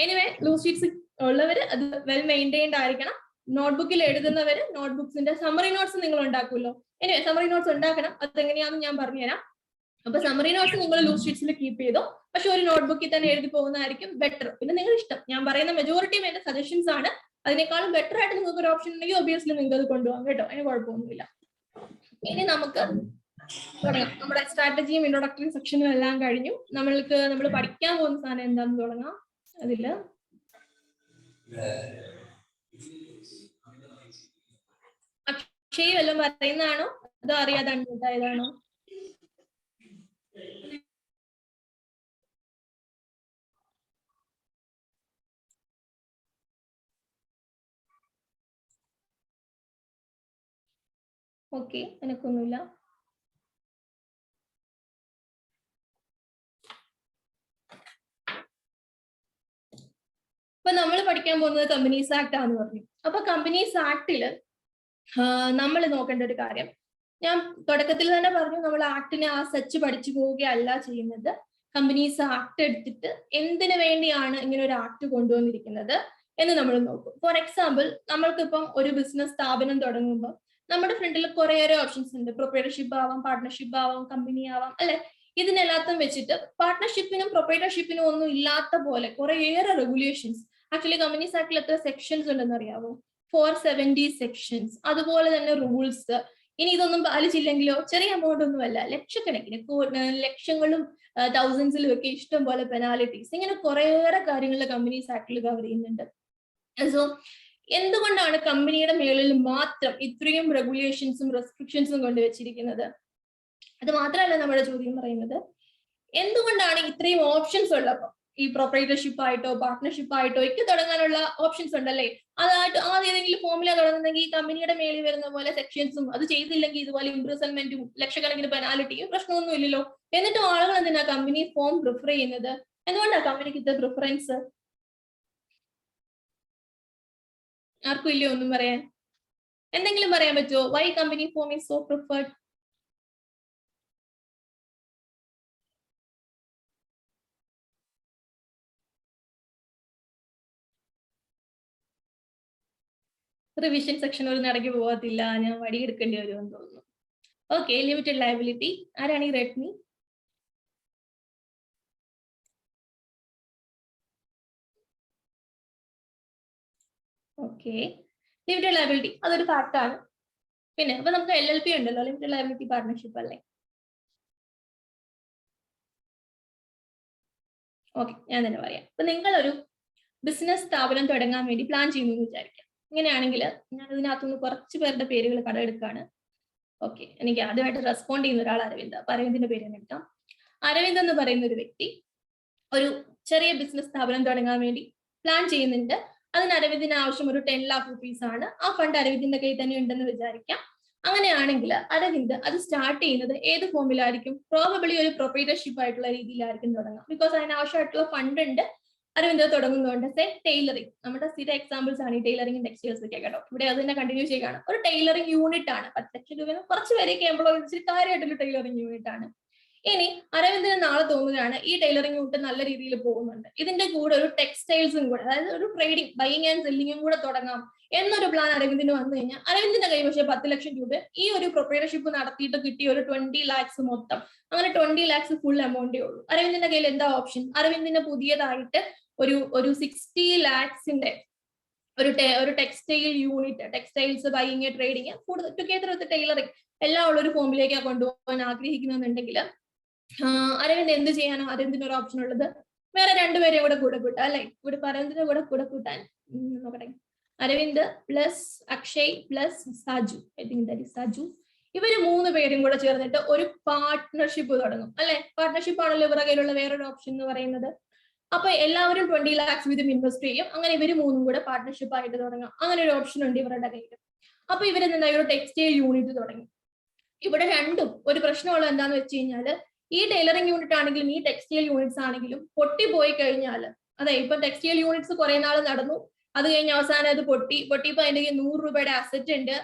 എനിവേ ലൂസ് ഷീറ്റ്സ് ഉള്ളവര് അത് വെൽ മെയിൻറ്റൈൻഡ് ആയിരിക്കണം. നോട്ട്ബുക്കിൽ എഴുതുന്നവര് നോട്ട്ബുക്സിന്റെ സമ്മറി നോട്ട്സ് നിങ്ങൾ ഉണ്ടാക്കുമല്ലോ. എനിവേ സമ്മറി നോട്ട്സ് ഉണ്ടാക്കണം. അതെങ്ങനെയാണെന്ന് ഞാൻ പറഞ്ഞുതരാം. അപ്പൊ സമ്മറി നോട്ട്സ് നിങ്ങൾ ലൂസ് ഷീറ്റ്സിൽ കീപ്പ് ചെയ്തോ, പക്ഷെ ഒരു നോട്ട്ബുക്കിൽ തന്നെ എഴുതി പോകുന്നതായിരിക്കും ബെറ്റർ. പിന്നെ നിങ്ങൾ ഇഷ്ടം, ഞാൻ പറയുന്ന മെജോറിറ്റിയും എന്റെ സജഷൻസ് ആണ്. അതിനേക്കാളും ബെറ്റർ ആയിട്ട് നിങ്ങൾക്ക് ഒരു ഓപ്ഷൻ ഉണ്ടെങ്കിൽ ഒബിയസ്ലി നിങ്ങൾക്ക് അത് കൊണ്ടുപോകാം കേട്ടോ, അതിന് കുഴപ്പമൊന്നുമില്ല. ഇനി നമുക്ക് തുടങ്ങാം. നമ്മുടെ സ്ട്രാറ്റജിയും ഇൻട്രോഡക്ടറി സെക്ഷനും എല്ലാം കഴിഞ്ഞു. നമ്മൾ പഠിക്കാൻ പോകുന്ന സാധനം എന്താണെന്ന് തുടങ്ങാം. അതില് അക്ഷയ് വല്ലതും പറയുന്നതാണോ അതോ അറിയാതെ അൺമ്യൂട്ടായതാണോ? ഓക്കെ, എനിക്കൊന്നുമില്ല. ഇപ്പൊ നമ്മൾ പഠിക്കാൻ പോകുന്നത് കമ്പനീസ് ആക്ട് ആണെന്ന് പറഞ്ഞു. അപ്പൊ കമ്പനീസ് ആക്ടില് നമ്മൾ നോക്കേണ്ട ഒരു കാര്യം, ഞാൻ തുടക്കത്തിൽ തന്നെ പറഞ്ഞു, നമ്മൾ ആക്ടിനെ സച്ച് പഠിച്ചു പോവുകയല്ല ചെയ്യുന്നത്. കമ്പനീസ് ആക്ട് എടുത്തിട്ട് എന്തിനു വേണ്ടിയാണ് ഇങ്ങനെ ഒരു ആക്ട് കൊണ്ടുവന്നിരിക്കുന്നത് എന്ന് നമ്മൾ നോക്കും. ഫോർ എക്സാമ്പിൾ, നമ്മൾക്കിപ്പം ഒരു ബിസിനസ് സ്ഥാപനം തുടങ്ങുമ്പോൾ നമ്മുടെ ഫ്രണ്ടിൽ കുറേയേറെ ഓപ്ഷൻസ് ഉണ്ട്. പ്രൊപ്രൈറ്റർഷിപ്പ് ആവാം, പാർട്ട്ണർഷിപ്പ് ആവാം, കമ്പനി ആവാം, അല്ലെ? ഇതിനെല്ലാത്തും വെച്ചിട്ട് പാർട്ട്ണർഷിപ്പിനും പ്രൊപ്രൈറ്റർഷിപ്പിനും ഒന്നും ഇല്ലാത്ത പോലെ കുറേയേറെ റെഗുലേഷൻസ്. ആക്ച്വലി കമ്പനീസ് ആക്ടിൽ എത്ര സെക്ഷൻസ് ഉണ്ടെന്ന് അറിയാവോ? 470 സെക്ഷൻസ്. അതുപോലെ തന്നെ റൂൾസ്, ഇനി ഇതൊന്നും പാലിച്ചില്ലെങ്കിലോ ചെറിയ എമൗണ്ട് ഒന്നുമല്ല, ലക്ഷക്കണക്കിന് ലക്ഷങ്ങളും തൗസൻഡ്സിലും ഒക്കെ ഇഷ്ടം പോലെ പെനാലിറ്റീസ്, ഇങ്ങനെ കുറേയേറെ കാര്യങ്ങൾ കമ്പനീസ് ആക്ടിൽ കവർ ചെയ്യുന്നുണ്ട്. സോ എന്തുകൊണ്ടാണ് കമ്പനിയുടെ മേളിൽ മാത്രം ഇത്രയും റെഗുലേഷൻസും റെസ്ട്രിക്ഷൻസും കൊണ്ടുവച്ചിരിക്കുന്നത്? അത് മാത്രമല്ല നമ്മുടെ ചോദ്യം പറയുന്നത്, എന്തുകൊണ്ടാണ് ഇത്രയും ഓപ്ഷൻസ് ഉള്ളപ്പോൾ ഈ പ്രൊപ്പറേറ്റർഷിപ്പ് ആയിട്ടോ പാർട്ട്ണർഷിപ്പ് ആയിട്ടോ ഒക്കെ തുടങ്ങാനുള്ള ഓപ്ഷൻസ് ഉണ്ടല്ലേ, അതായിട്ട് ഏതെങ്കിലും ഫോമില തുടങ്ങുന്നെങ്കിൽ ഈ കമ്പനിയുടെ മേളിൽ വരുന്ന പോലെ സെക്ഷൻസും, അത് ചെയ്തില്ലെങ്കിൽ ഇതുപോലെ ഇംപ്രസൺമെന്റും ലക്ഷക്കണക്കിന് പെനാലിറ്റിയും പ്രശ്നമൊന്നും ഇല്ലല്ലോ. എന്നിട്ടും ആളുകൾ എന്തിനാ കമ്പനി ഫോം പ്രിഫർ ചെയ്യുന്നത്? എന്തുകൊണ്ടാണ് കമ്പനിക്ക് ഇത്ര പ്രിഫറൻസ്? ആർക്കും ഇല്ലയോ ഒന്നും പറയാൻ? എന്തെങ്കിലും പറയാൻ പറ്റുമോ? Why company form is so preferred? Revision section ഒരു നടക്കി പോകത്തില്ല, ഞാൻ വടിയെടുക്കേണ്ടി വരുമെന്ന് തോന്നുന്നു. Okay, limited liability. ആരാണ് ഈ റെഡ്മി? ഓക്കെ, ലിമിറ്റഡ് ലയബിലിറ്റി അതൊരു ഫാക്ട് ആണ്. പിന്നെ അപ്പൊ നമുക്ക് LLP ഉണ്ടല്ലോ, ലിമിറ്റഡ് ലയബിലിറ്റി പാർട്ട്ണർഷിപ്പ് അല്ലേ? ഓക്കെ, ഞാൻ തന്നെ പറയാം. അപ്പൊ നിങ്ങളൊരു ബിസിനസ് സ്ഥാപനം തുടങ്ങാൻ വേണ്ടി പ്ലാൻ ചെയ്യുന്നു എന്ന് വിചാരിക്കാം. ഇങ്ങനെയാണെങ്കിൽ ഞാൻ ഇതിനകത്തുനിന്ന് കുറച്ച് പേരുടെ പേരുകൾ കടമെടുക്കുകയാണ്. ഓക്കെ, എനിക്ക് ആദ്യമായിട്ട് റെസ്പോണ്ട് ചെയ്യുന്ന ഒരാൾ അരവിന്ദ്. അപ്പൊ അരവിന്ദിന്റെ പേര് തന്നെ എടുക്കാം. അരവിന്ദ് എന്ന് പറയുന്ന ഒരു വ്യക്തി ഒരു ചെറിയ ബിസിനസ് സ്ഥാപനം തുടങ്ങാൻ വേണ്ടി പ്ലാൻ ചെയ്യുന്നുണ്ട്. അതിന് അരവിന്ദിന് ആവശ്യം ഒരു 10 lakh rupees ആണ്. ആ ഫണ്ട് അരവിന്ദിന്റെ കയ്യിൽ തന്നെ ഉണ്ടെന്ന് വിചാരിക്കാം. അങ്ങനെയാണെങ്കിൽ അരവിന്ദ് അത് സ്റ്റാർട്ട് ചെയ്യുന്നത് ഏത് ഫോമിലായിരിക്കും? പ്രോബബിളി ഒരു പ്രൊപ്പറേറ്റർഷിപ്പ് ആയിട്ടുള്ള രീതിയിലായിരിക്കും തുടങ്ങാം. ബിക്കോസ് അതിന് ആവശ്യമായിട്ടുള്ള ഫണ്ട് ഉണ്ട്. അരവിന്ദ് തുടങ്ങുന്നതുകൊണ്ട് സേ ടൈലറിംഗ്, നമ്മുടെ സ്ഥിര എക്സാമ്പിൾസ് ആണ് ഈ ടൈലറിംഗ് ടെക്സ്റ്റൈൽസ് ഒക്കെ കേട്ടോ. ഇവിടെ അത് തന്നെ കണ്ടിന്യൂ ചെയ്യുകയാണ്. ഒരു ടൈലറിംഗ് യൂണിറ്റ് ആണ്. 10 ലക്ഷം രൂപ കുറച്ച് പേരൊക്കെ എംപ്ലോയീസ് കാര്യമായിട്ടൊരു ടൈലറിംഗ് യൂണിറ്റ് ആണ്. ഇനി അരവിന്ദിന് നാളെ തോന്നുകയാണ് ഈ ടൈലറിംഗ് യൂണിറ്റ് നല്ല രീതിയിൽ പോകുന്നുണ്ട്, ഇതിന്റെ കൂടെ ഒരു ടെക്സ്റ്റൈൽസും കൂടെ, അതായത് ഒരു ട്രേഡിംഗ്, ബൈയിങ് ആൻഡ് സെല്ലിങ്ങും കൂടെ തുടങ്ങാം എന്നൊരു പ്ലാൻ അരവിന്ദിന് വന്നു കഴിഞ്ഞാൽ അരവിന്ദിന്റെ കൈ പക്ഷേ 10 ലക്ഷം രൂപ ഈ ഒരു പ്രൊപ്പറേറ്റർഷിപ്പ് നടത്തിയിട്ട് കിട്ടിയ ഒരു 20 lakhs മൊത്തം, അങ്ങനെ 20 lakhs ഫുൾ എമൗണ്ടേ ഉള്ളൂ. അരവിന്ദിന്റെ കയ്യിൽ എന്താ ഓപ്ഷൻ? അരവിന്ദിന് പുതിയതായിട്ട് ഒരു 60 lakhsന്റെ ഒരു textile unit, textiles, buying, trading together വിത്ത് ടൈലറിംഗ് എല്ലാം ഉള്ള ഒരു ഫോമിലേക്ക് കൊണ്ടുപോകാൻ ആഗ്രഹിക്കുന്നുണ്ടെങ്കിൽ അരവിന്ദ് എന്ത് ചെയ്യാനോ അരവിന്ദിന് ഒരു ഓപ്ഷൻ ഉള്ളത് വേറെ രണ്ടുപേരെയും കൂടെ കൂട്ടാം അല്ലെ? ഇവിടെ അരവിന്ദിന്റെ കൂടെ കൂട്ടാൻ നോക്കട്ടെ. Aravind plus Akshay plus Saju, I think that is Saju. ഇവര് 3 പേരും കൂടെ ചേർന്നിട്ട് ഒരു പാർട്ട്ണർഷിപ്പ് തുടങ്ങും അല്ലെ? പാർട്ട്ണർഷിപ്പ് ആണല്ലോ ഇവരുടെ കയ്യിലുള്ള വേറൊരു ഓപ്ഷൻ എന്ന് പറയുന്നത്. അപ്പൊ എല്ലാവരും 20 lakhs വീതം ഇൻവെസ്റ്റ് ചെയ്യും. അങ്ങനെ ഇവര് 3 കൂടെ പാർട്ട്ണർഷിപ്പ് ആയിട്ട് തുടങ്ങാം. അങ്ങനെ ഒരു ഓപ്ഷൻ ഉണ്ട് ഇവരുടെ കയ്യിൽ. അപ്പൊ ഇവരെന്താ ഒരു ടെക്സ്റ്റൈൽ യൂണിറ്റ് തുടങ്ങി. ഇവിടെ രണ്ടും ഒരു പ്രശ്നമുള്ളത് എന്താന്ന് വെച്ച് കഴിഞ്ഞാല്, ഈ ടൈലറിംഗ് യൂണിറ്റ് ആണെങ്കിലും ഈ ടെക്സ്റ്റൈൽ യൂണിറ്റ്സ് ആണെങ്കിലും പൊട്ടിപ്പോയി കഴിഞ്ഞാൽ, അതെ ഇപ്പൊ ടെക്സ്റ്റൈൽ യൂണിറ്റ്സ് കുറെ നാൾ നടന്നു, അത് കഴിഞ്ഞ് അവസാനം അത് പൊട്ടിയപ്പോ അതിന്റെ 100 രൂപയുടെ അസറ്റ് ഉണ്ട്,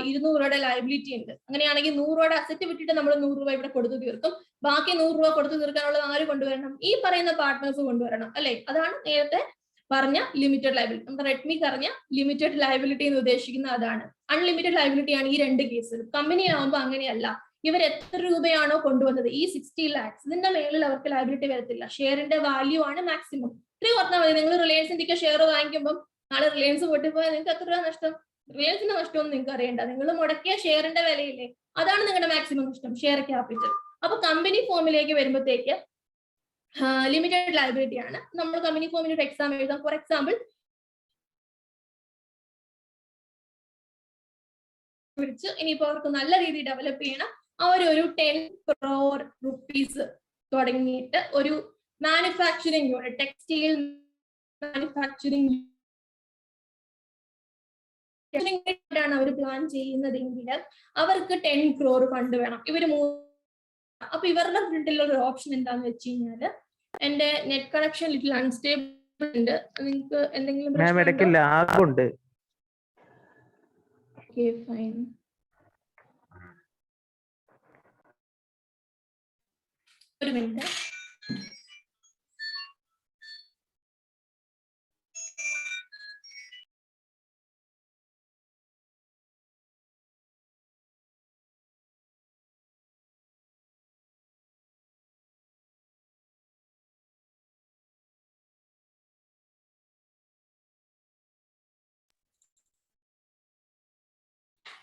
200 രൂപയുടെ ലയബിലിറ്റി ഉണ്ട്. അങ്ങനെയാണെങ്കിൽ 100 രൂപയുടെ അസറ്റ് വിട്ടിട്ട് നമ്മൾ 100 രൂപ ഇവിടെ കൊടുത്തു തീർക്കും. ബാക്കി 100 രൂപ കൊടുത്തു തീർക്കാനുള്ളത് ആര് കൊണ്ടുവരണം? ഈ പറയുന്ന പാർട്ട്നേഴ്സ് കൊണ്ടുവരണം അല്ലെ? അതാണ് നേരത്തെ പറഞ്ഞ ലിമിറ്റഡ് ലയബിലിറ്റി. നമ്മുടെ റെഡ്മി പറഞ്ഞ ലിമിറ്റഡ് ലയബിലിറ്റി എന്ന് ഉദ്ദേശിക്കുന്ന അതാണ്. അൺലിമിറ്റഡ് ലയബിലിറ്റി ആണ് ഈ 2 കേസിലും. കമ്പനി ആവുമ്പോൾ അങ്ങനെയല്ല. ഇവർ എത്ര രൂപയാണോ കൊണ്ടുവന്നത്, ഈ 60 lakhs, ഇതിന്റെ മേളിൽ അവർക്ക് ലയബിലിറ്റി വരത്തില്ല. ഷെയറിന്റെ വാല്യൂ ആണ് മാക്സിമം. ഇത്രയും ഓർത്താൽ മതി. നിങ്ങൾ റിലയൻസിന്റെ ഷെയർ വാങ്ങിക്കുമ്പോൾ നാളെ റിലയൻസ് പൊട്ടിപ്പോയാൽ നിങ്ങൾക്ക് എത്ര രൂപ നഷ്ടം? റിലയൻസിന്റെ നഷ്ടമൊന്നും നിങ്ങൾക്ക് അറിയണ്ട. നിങ്ങൾ മുടക്കിയ ഷെയറിന്റെ വിലയില്ലേ, അതാണ് നിങ്ങളുടെ മാക്സിമം നഷ്ടം, ഷെയർ ക്യാപിറ്റൽ. അപ്പൊ കമ്പനി ഫോമിലേക്ക് വരുമ്പോഴത്തേക്ക് ലിമിറ്റഡ് ലയബിലിറ്റി ആണ്. നമ്മൾ കമ്പനി ഫോമിൽ ഒരു എക്സാം എഴുതാം. ഫോർ എക്സാമ്പിൾ പിടിച്ച് ഇനിയിപ്പോ അവർക്ക് നല്ല രീതിയിൽ ഡെവലപ്പ് ചെയ്യണം, അവരൊരു 10 crore rupees തുടങ്ങിയിട്ട് ഒരു മാനുഫാക്ചറിങ് യൂണിറ്റ്, ടെക്സ്റ്റൈൽ മാനുഫാക്ചറിങ് ആണ് അവർ പ്ലാൻ ചെയ്യുന്നതെങ്കിൽ അവർക്ക് 10 crore ഫണ്ട് വേണം. ഇവര് അപ്പൊ ഇവരുടെ ഫ്രണ്ടിലുള്ള ഒരു ഓപ്ഷൻ എന്താന്ന് വെച്ച് കഴിഞ്ഞാല്, എന്റെ നെറ്റ് കണക്ഷൻ ലിറ്റിൽ അൺസ്റ്റേബിൾ ഉണ്ട്, നിങ്ങൾക്ക് എന്തെങ്കിലും പ്രശ്നമുണ്ട്? Okay, fine. ഒരു മിനിറ്റ്.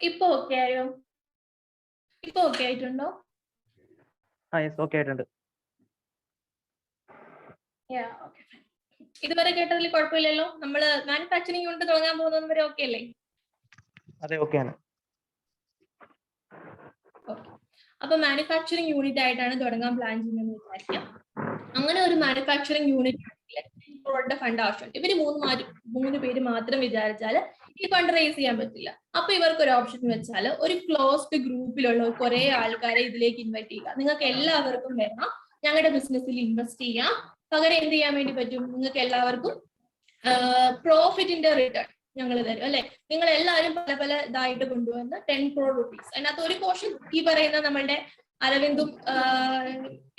ഇപ്പൊ ഓക്കെ ആയോ? ഇപ്പൊ ഓക്കെ ആയിട്ടുണ്ടോ? ഓക്കെ ആയിട്ടുണ്ട്. ഇതുവരെ കേട്ടതിൽ കുഴപ്പമില്ലല്ലോ. നമ്മള് മാനുഫാക്ചറിംഗ് യൂണിറ്റ് തുടങ്ങാൻ പോകുന്നത് വരെ ഓക്കെ അല്ലേ? അതെ, ഓക്കെ ആണ്. അപ്പൊ മാനുഫാക്ചറിംഗ് യൂണിറ്റ് ആയിട്ടാണ് തുടങ്ങാൻ പ്ലാൻ ചെയ്യുന്നത് വിചാരിക്കാം. അങ്ങനെ ഒരു മാനുഫാക്ചറിംഗ് യൂണിറ്റ് ഫണ്ട് ആവശ്യമുണ്ട്. ഇവര് മൂന്ന് പേര് മാത്രം വിചാരിച്ചാൽ ഈ ഫണ്ട് റേസ് ചെയ്യാൻ പറ്റില്ല. അപ്പൊ ഇവർക്ക് ഒരു ഓപ്ഷൻ വെച്ചാൽ ഒരു ക്ലോസ്ഡ് ഗ്രൂപ്പിലുള്ള കുറെ ആൾക്കാരെ ഇതിലേക്ക് ഇൻവൈറ്റ് ചെയ്യുക. നിങ്ങൾക്ക് എല്ലാവർക്കും വേണം ഞങ്ങളുടെ ബിസിനസ്സിൽ ഇൻവെസ്റ്റ് ചെയ്യാം. പകരം എന്ത് ചെയ്യാൻ വേണ്ടി പറ്റും? നിങ്ങൾക്ക് എല്ലാവർക്കും പ്രോഫിറ്റിന്റെ റിട്ടേൺ ഞങ്ങൾ തരും അല്ലെ. നിങ്ങൾ എല്ലാവരും പല പല ഇതായിട്ട് കൊണ്ടുവന്ന് 10 crore rupees. അതിനകത്ത് ഒരു പോർഷൻ ഈ പറയുന്ന നമ്മളുടെ അരവിന്ദും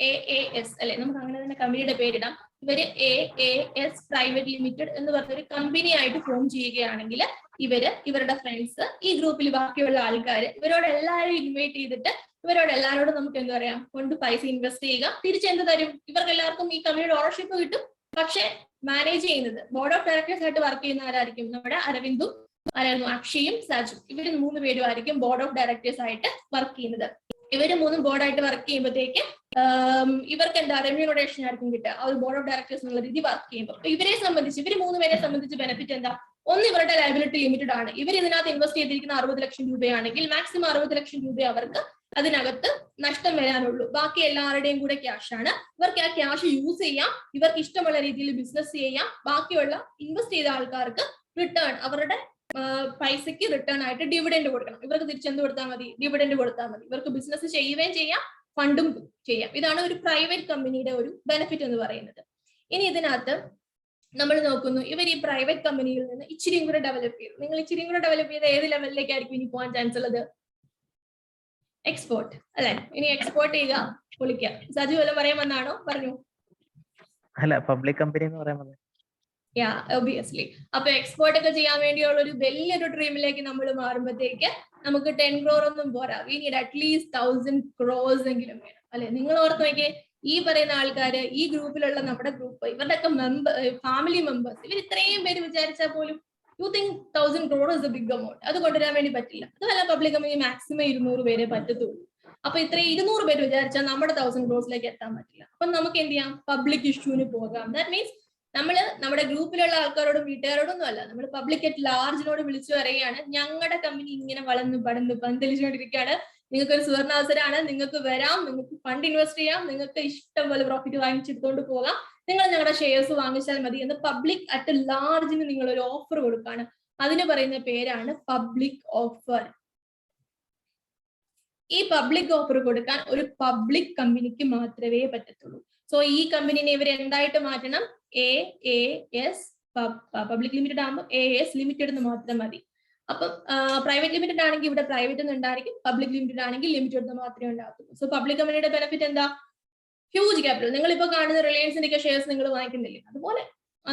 AAS അല്ലെ, നമുക്ക് അങ്ങനെ തന്നെ കമ്പനിയുടെ പേരിടാം. ഇവര് AAS പ്രൈവറ്റ് ലിമിറ്റഡ് എന്ന് പറഞ്ഞൊരു കമ്പനി ആയിട്ട് ഫോം ചെയ്യുകയാണെങ്കിൽ ഇവരുടെ ഫ്രണ്ട്സ്, ഈ ഗ്രൂപ്പിൽ ബാക്കിയുള്ള ആൾക്കാർ, ഇവരോട് എല്ലാവരും ഇൻവൈറ്റ് ചെയ്തിട്ട് ഇവരോട് എല്ലാവരോടും നമുക്ക് എന്താ പറയാ കൊണ്ട് പൈസ ഇൻവെസ്റ്റ് ചെയ്യുക. തിരിച്ചെന്ത് തരും? ഇവർക്ക് എല്ലാവർക്കും ഈ കമ്പനിയുടെ ഓണർഷിപ്പ് കിട്ടും. പക്ഷെ മാനേജ് ചെയ്യുന്നത് ബോർഡ് ഓഫ് ഡയറക്ടേഴ്സ് ആയിട്ട് വർക്ക് ചെയ്യുന്നവരായിരിക്കും. നമ്മുടെ അരവിന്ദും അക്ഷയും സാജും, ഇവര് 3 പേരും ആയിരിക്കും ബോർഡ് ഓഫ് ഡയറക്ടേഴ്സ് ആയിട്ട് വർക്ക് ചെയ്യുന്നത്. ഇവര് 3 ബോർഡായിട്ട് വർക്ക് ചെയ്യുമ്പോഴത്തേക്ക് ഇവർക്ക് എന്താ റെമ്യൂണറേഷൻ ആയിരിക്കും കിട്ടുക. ആ ഒരു ബോർഡ് ഓഫ് ഡയറക്ടേഴ്സ് എന്നുള്ള രീതി വർക്ക് ചെയ്യുമ്പോൾ ഇവരെ സംബന്ധിച്ച്, ഇവർ 3 പേരെ സംബന്ധിച്ച് ബെനിഫിറ്റ് എന്താ? ഒന്ന്, ഇവരുടെ ലയബിലിറ്റി ലിമിറ്റഡ് ആണ്. ഇവർ ഇതിനകത്ത് ഇൻവെസ്റ്റ് ചെയ്തിരിക്കുന്ന 60 ലക്ഷം രൂപയാണെങ്കിൽ മാക്സിമം 60 ലക്ഷം രൂപ അവർക്ക് അതിനകത്ത് നഷ്ടം വരാനുള്ളൂ. ബാക്കി എല്ലാവരുടെയും കൂടെ ക്യാഷ് ആണ്. ഇവർക്ക് ആ ക്യാഷ് യൂസ് ചെയ്യാം, ഇവർക്ക് ഇഷ്ടമുള്ള രീതിയിൽ ബിസിനസ് ചെയ്യാം. ബാക്കിയുള്ള ഇൻവെസ്റ്റ് ചെയ്ത ആൾക്കാർക്ക് റിട്ടേൺ, അവരുടെ പൈസയ്ക്ക് റിട്ടേൺ ആയിട്ട് ഡിവിഡൻഡ് കൊടുക്കണം. ഇവർക്ക് തിരിച്ചെന്ത് കൊടുത്താൽ മതി? ഡിവിഡൻഡ് കൊടുത്താൽ മതി. ഇവർക്ക് ബിസിനസ് ചെയ്യുകയും ചെയ്യാം, ഫണ്ടും ചെയ്യാം. ഇതാണ് ഒരു പ്രൈവറ്റ് കമ്പനിയുടെ ഒരു ബെനിഫിറ്റ് എന്ന് പറയുന്നത്. ഇനി ഇതിനകത്ത് നമ്മൾ നോക്കുന്നു, ഇവർ ഈ പ്രൈവറ്റ് കമ്പനിയിൽ നിന്ന് ഇച്ചിരിയും കൂടെ ഡെവലപ്പ് ചെയ്തു. നിങ്ങൾ ഇച്ചിരിയും കൂടെ ഡെവലപ്പ് ചെയ്ത് ഏത് ലെവലിലേക്കായിരിക്കും ഇനി പോകാൻ ചാൻസ് ഉള്ളത്? എക്സ്പോർട്ട് അല്ലെ. ഇനി എക്സ്പോർട്ട് ചെയ്യുക, പൊളിക്കുക. സജു വല്ലതും പറയാൻ വന്നാണോ? പറഞ്ഞു. അല്ല, പബ്ലിക് കമ്പനി എന്ന് പറയാൻ വന്നത്. ഒബിയസ്ലി. അപ്പൊ എക്സ്പോർട്ട് ഒക്കെ ചെയ്യാൻ വേണ്ടിയുള്ള ഒരു വലിയൊരു ഡ്രീമിലേക്ക് നമ്മൾ മാറുമ്പോഴത്തേക്ക് നമുക്ക് 10 crore ഒന്നും പോരാ. വി നീഡ് അറ്റ്ലീസ്റ്റ് 1000 crores എങ്കിലും വേണം അല്ലെ. നിങ്ങൾ ഓർത്ത് നോക്കിയേ, ഈ പറയുന്ന ആൾക്കാര്, ഈ ഗ്രൂപ്പിലുള്ള നമ്മുടെ ഗ്രൂപ്പ്, ഇവരുടെയൊക്കെ ഫാമിലി മെമ്പേഴ്സ്, ഇവർ ഇത്രയും പേര് വിചാരിച്ചാൽ പോലും you think 1000 crore is a big amount. അത് കൊണ്ടുവരാൻ വേണ്ടി പറ്റില്ല. അതുമല്ല, പബ്ലിക് കമ്പനി മാക്സിമം 200 പേരെ പറ്റത്തുള്ളൂ. അപ്പൊ ഇത്രയും 200 പേര് വിചാരിച്ചാൽ നമ്മുടെ 1000 crores എത്താൻ പറ്റില്ല. അപ്പൊ നമുക്ക് എന്ത് ചെയ്യാം? പബ്ലിക് ഇഷ്യൂവിന് പോകാം. ദാറ്റ് മീൻസ് നമ്മള് നമ്മുടെ ഗ്രൂപ്പിലുള്ള ആൾക്കാരോടും വീട്ടുകാരോടൊന്നും അല്ല, നമ്മൾ പബ്ലിക് അറ്റ് ലാർജിനോട് വിളിച്ചു പറയുകയാണ്, ഞങ്ങളുടെ കമ്പനി ഇങ്ങനെ വളർന്ന് പടന്ന് പന്തലിച്ചുകൊണ്ടിരിക്കുകയാണ്, നിങ്ങൾക്ക് ഒരു സുവർണാവസരമാണ്, നിങ്ങൾക്ക് വരാം, നിങ്ങൾക്ക് ഫണ്ട് ഇൻവെസ്റ്റ് ചെയ്യാം, നിങ്ങൾക്ക് ഇഷ്ടം പോലെ പ്രോഫിറ്റ് വാങ്ങിച്ചെടുത്തോണ്ട് പോകാം, നിങ്ങൾ ഞങ്ങളുടെ ഷെയർസ് വാങ്ങിച്ചാൽ മതി എന്ന് പബ്ലിക് അറ്റ് ലാർജിന് നിങ്ങൾ ഒരു ഓഫർ കൊടുക്കുകയാണ്. അതിന് പറയുന്ന പേരാണ് പബ്ലിക് ഓഫർ. ഈ പബ്ലിക് ഓഫർ കൊടുക്കാൻ ഒരു പബ്ലിക് കമ്പനിക്ക് മാത്രമേ പറ്റത്തുള്ളൂ. സോ ഈ കമ്പനിനെ ഇവർ എന്തായിട്ട് മാറ്റണം? AAS പബ്ലിക് ലിമിറ്റഡ് ആകുമ്പോൾ AAS ലിമിറ്റഡ് എന്ന് മാത്രം മതി. അപ്പം പ്രൈവറ്റ് ലിമിറ്റഡ് ആണെങ്കിൽ ഇവിടെ പ്രൈവറ്റ് എന്ന് ഉണ്ടായിരിക്കും, പബ്ലിക് ലിമിറ്റഡ് ആണെങ്കിൽ ലിമിറ്റഡ് എന്ന് മാത്രമേ ഉണ്ടാകത്തുള്ളൂ. സോ പബ്ലിക് കമ്പനിയുടെ ബെനിഫിറ്റ് എന്താ? Huge capital. നിങ്ങളിപ്പോ കാണുന്ന റിലയൻസിന്റെ ഒക്കെ ഷെയർസ് നിങ്ങൾ വാങ്ങിക്കുന്നില്ലേ, അതുപോലെ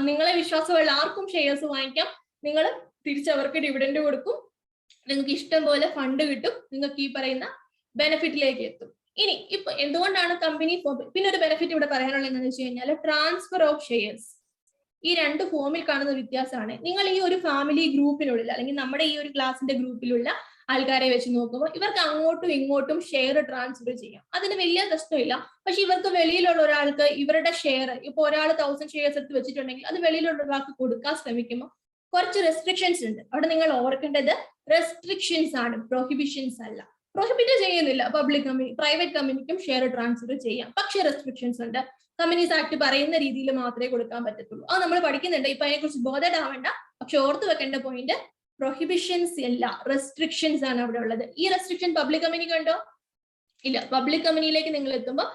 നിങ്ങളെ വിശ്വാസമുള്ള ആർക്കും ഷെയർസ് വാങ്ങിക്കാം. നിങ്ങൾ തിരിച്ചവർക്ക് ഡിവിഡൻഡ് കൊടുക്കും, നിങ്ങൾക്ക് ഇഷ്ടം പോലെ ഫണ്ട് കിട്ടും, നിങ്ങൾക്ക് ഈ പറയുന്ന ബെനിഫിറ്റിലേക്ക് എത്തും. ഇനി ഇപ്പൊ എന്തുകൊണ്ടാണ് കമ്പനി ഫോം? പിന്നെ ഒരു ബെനിഫിറ്റ് ഇവിടെ പറയാനുള്ളത് എന്താണെന്ന് വെച്ച് കഴിഞ്ഞാൽ ട്രാൻസ്ഫർ ഓഫ് ഷെയർസ്. ഈ 2 ഫോമിൽ കാണുന്ന വ്യത്യാസമാണ്. നിങ്ങൾ ഈ ഒരു ഫാമിലി ഗ്രൂപ്പിനുള്ളിൽ അല്ലെങ്കിൽ നമ്മുടെ ഈ ഒരു ക്ലാസിന്റെ ഗ്രൂപ്പിലുള്ള ആൾക്കാരെ വെച്ച് നോക്കുമ്പോൾ ഇവർക്ക് അങ്ങോട്ടും ഇങ്ങോട്ടും ഷെയർ ട്രാൻസ്ഫർ ചെയ്യാം, അതിന് വലിയ പ്രശ്നമില്ല. പക്ഷെ ഇവർക്ക് വെളിയിലുള്ള ഒരാൾക്ക് ഇവരുടെ ഷെയർ, ഇപ്പൊ ഒരാൾ 1000 ഷെയർസ് എടുത്ത് വെച്ചിട്ടുണ്ടെങ്കിൽ അത് വെളിയിലുള്ള ഒരാൾക്ക് കൊടുക്കാൻ ശ്രമിക്കുമ്പോൾ കുറച്ച് റെസ്ട്രിക്ഷൻസ് ഉണ്ട്. അവിടെ നിങ്ങൾ ഓർക്കേണ്ടത് റെസ്ട്രിക്ഷൻസ് ആണ്, പ്രൊഹിബിഷൻസ് അല്ല. പ്രൊഹിബിറ്റ് ചെയ്യുന്നില്ല. പബ്ലിക് കമ്പനി, പ്രൈവറ്റ് കമ്പനിക്കും ഷെയർ ട്രാൻസ്ഫർ ചെയ്യാം, പക്ഷെ റെസ്ട്രിക്ഷൻസ് ഉണ്ട്. കമ്പനീസ് ആക്ട് പറയുന്ന രീതിയിൽ മാത്രമേ കൊടുക്കാൻ പറ്റത്തുള്ളൂ. അത് നമ്മൾ പഠിക്കുന്നുണ്ട്, ഇപ്പൊ അതിനെക്കുറിച്ച് ബോധഡ് ആവേണ്ട. പക്ഷെ ഓർത്ത് വെക്കേണ്ട പോയിന്റ്, പ്രൊഹിബിഷൻസ് അല്ല, റെസ്ട്രിക്ഷൻസ് ആണ് അവിടെ ഉള്ളത്. ഈ റെസ്ട്രിക്ഷൻ പബ്ലിക് കമ്പനിക്ക് ഉണ്ടോ? ഇല്ല. പബ്ലിക് കമ്പനിയിലേക്ക് നിങ്ങൾ എത്തുമ്പോൾ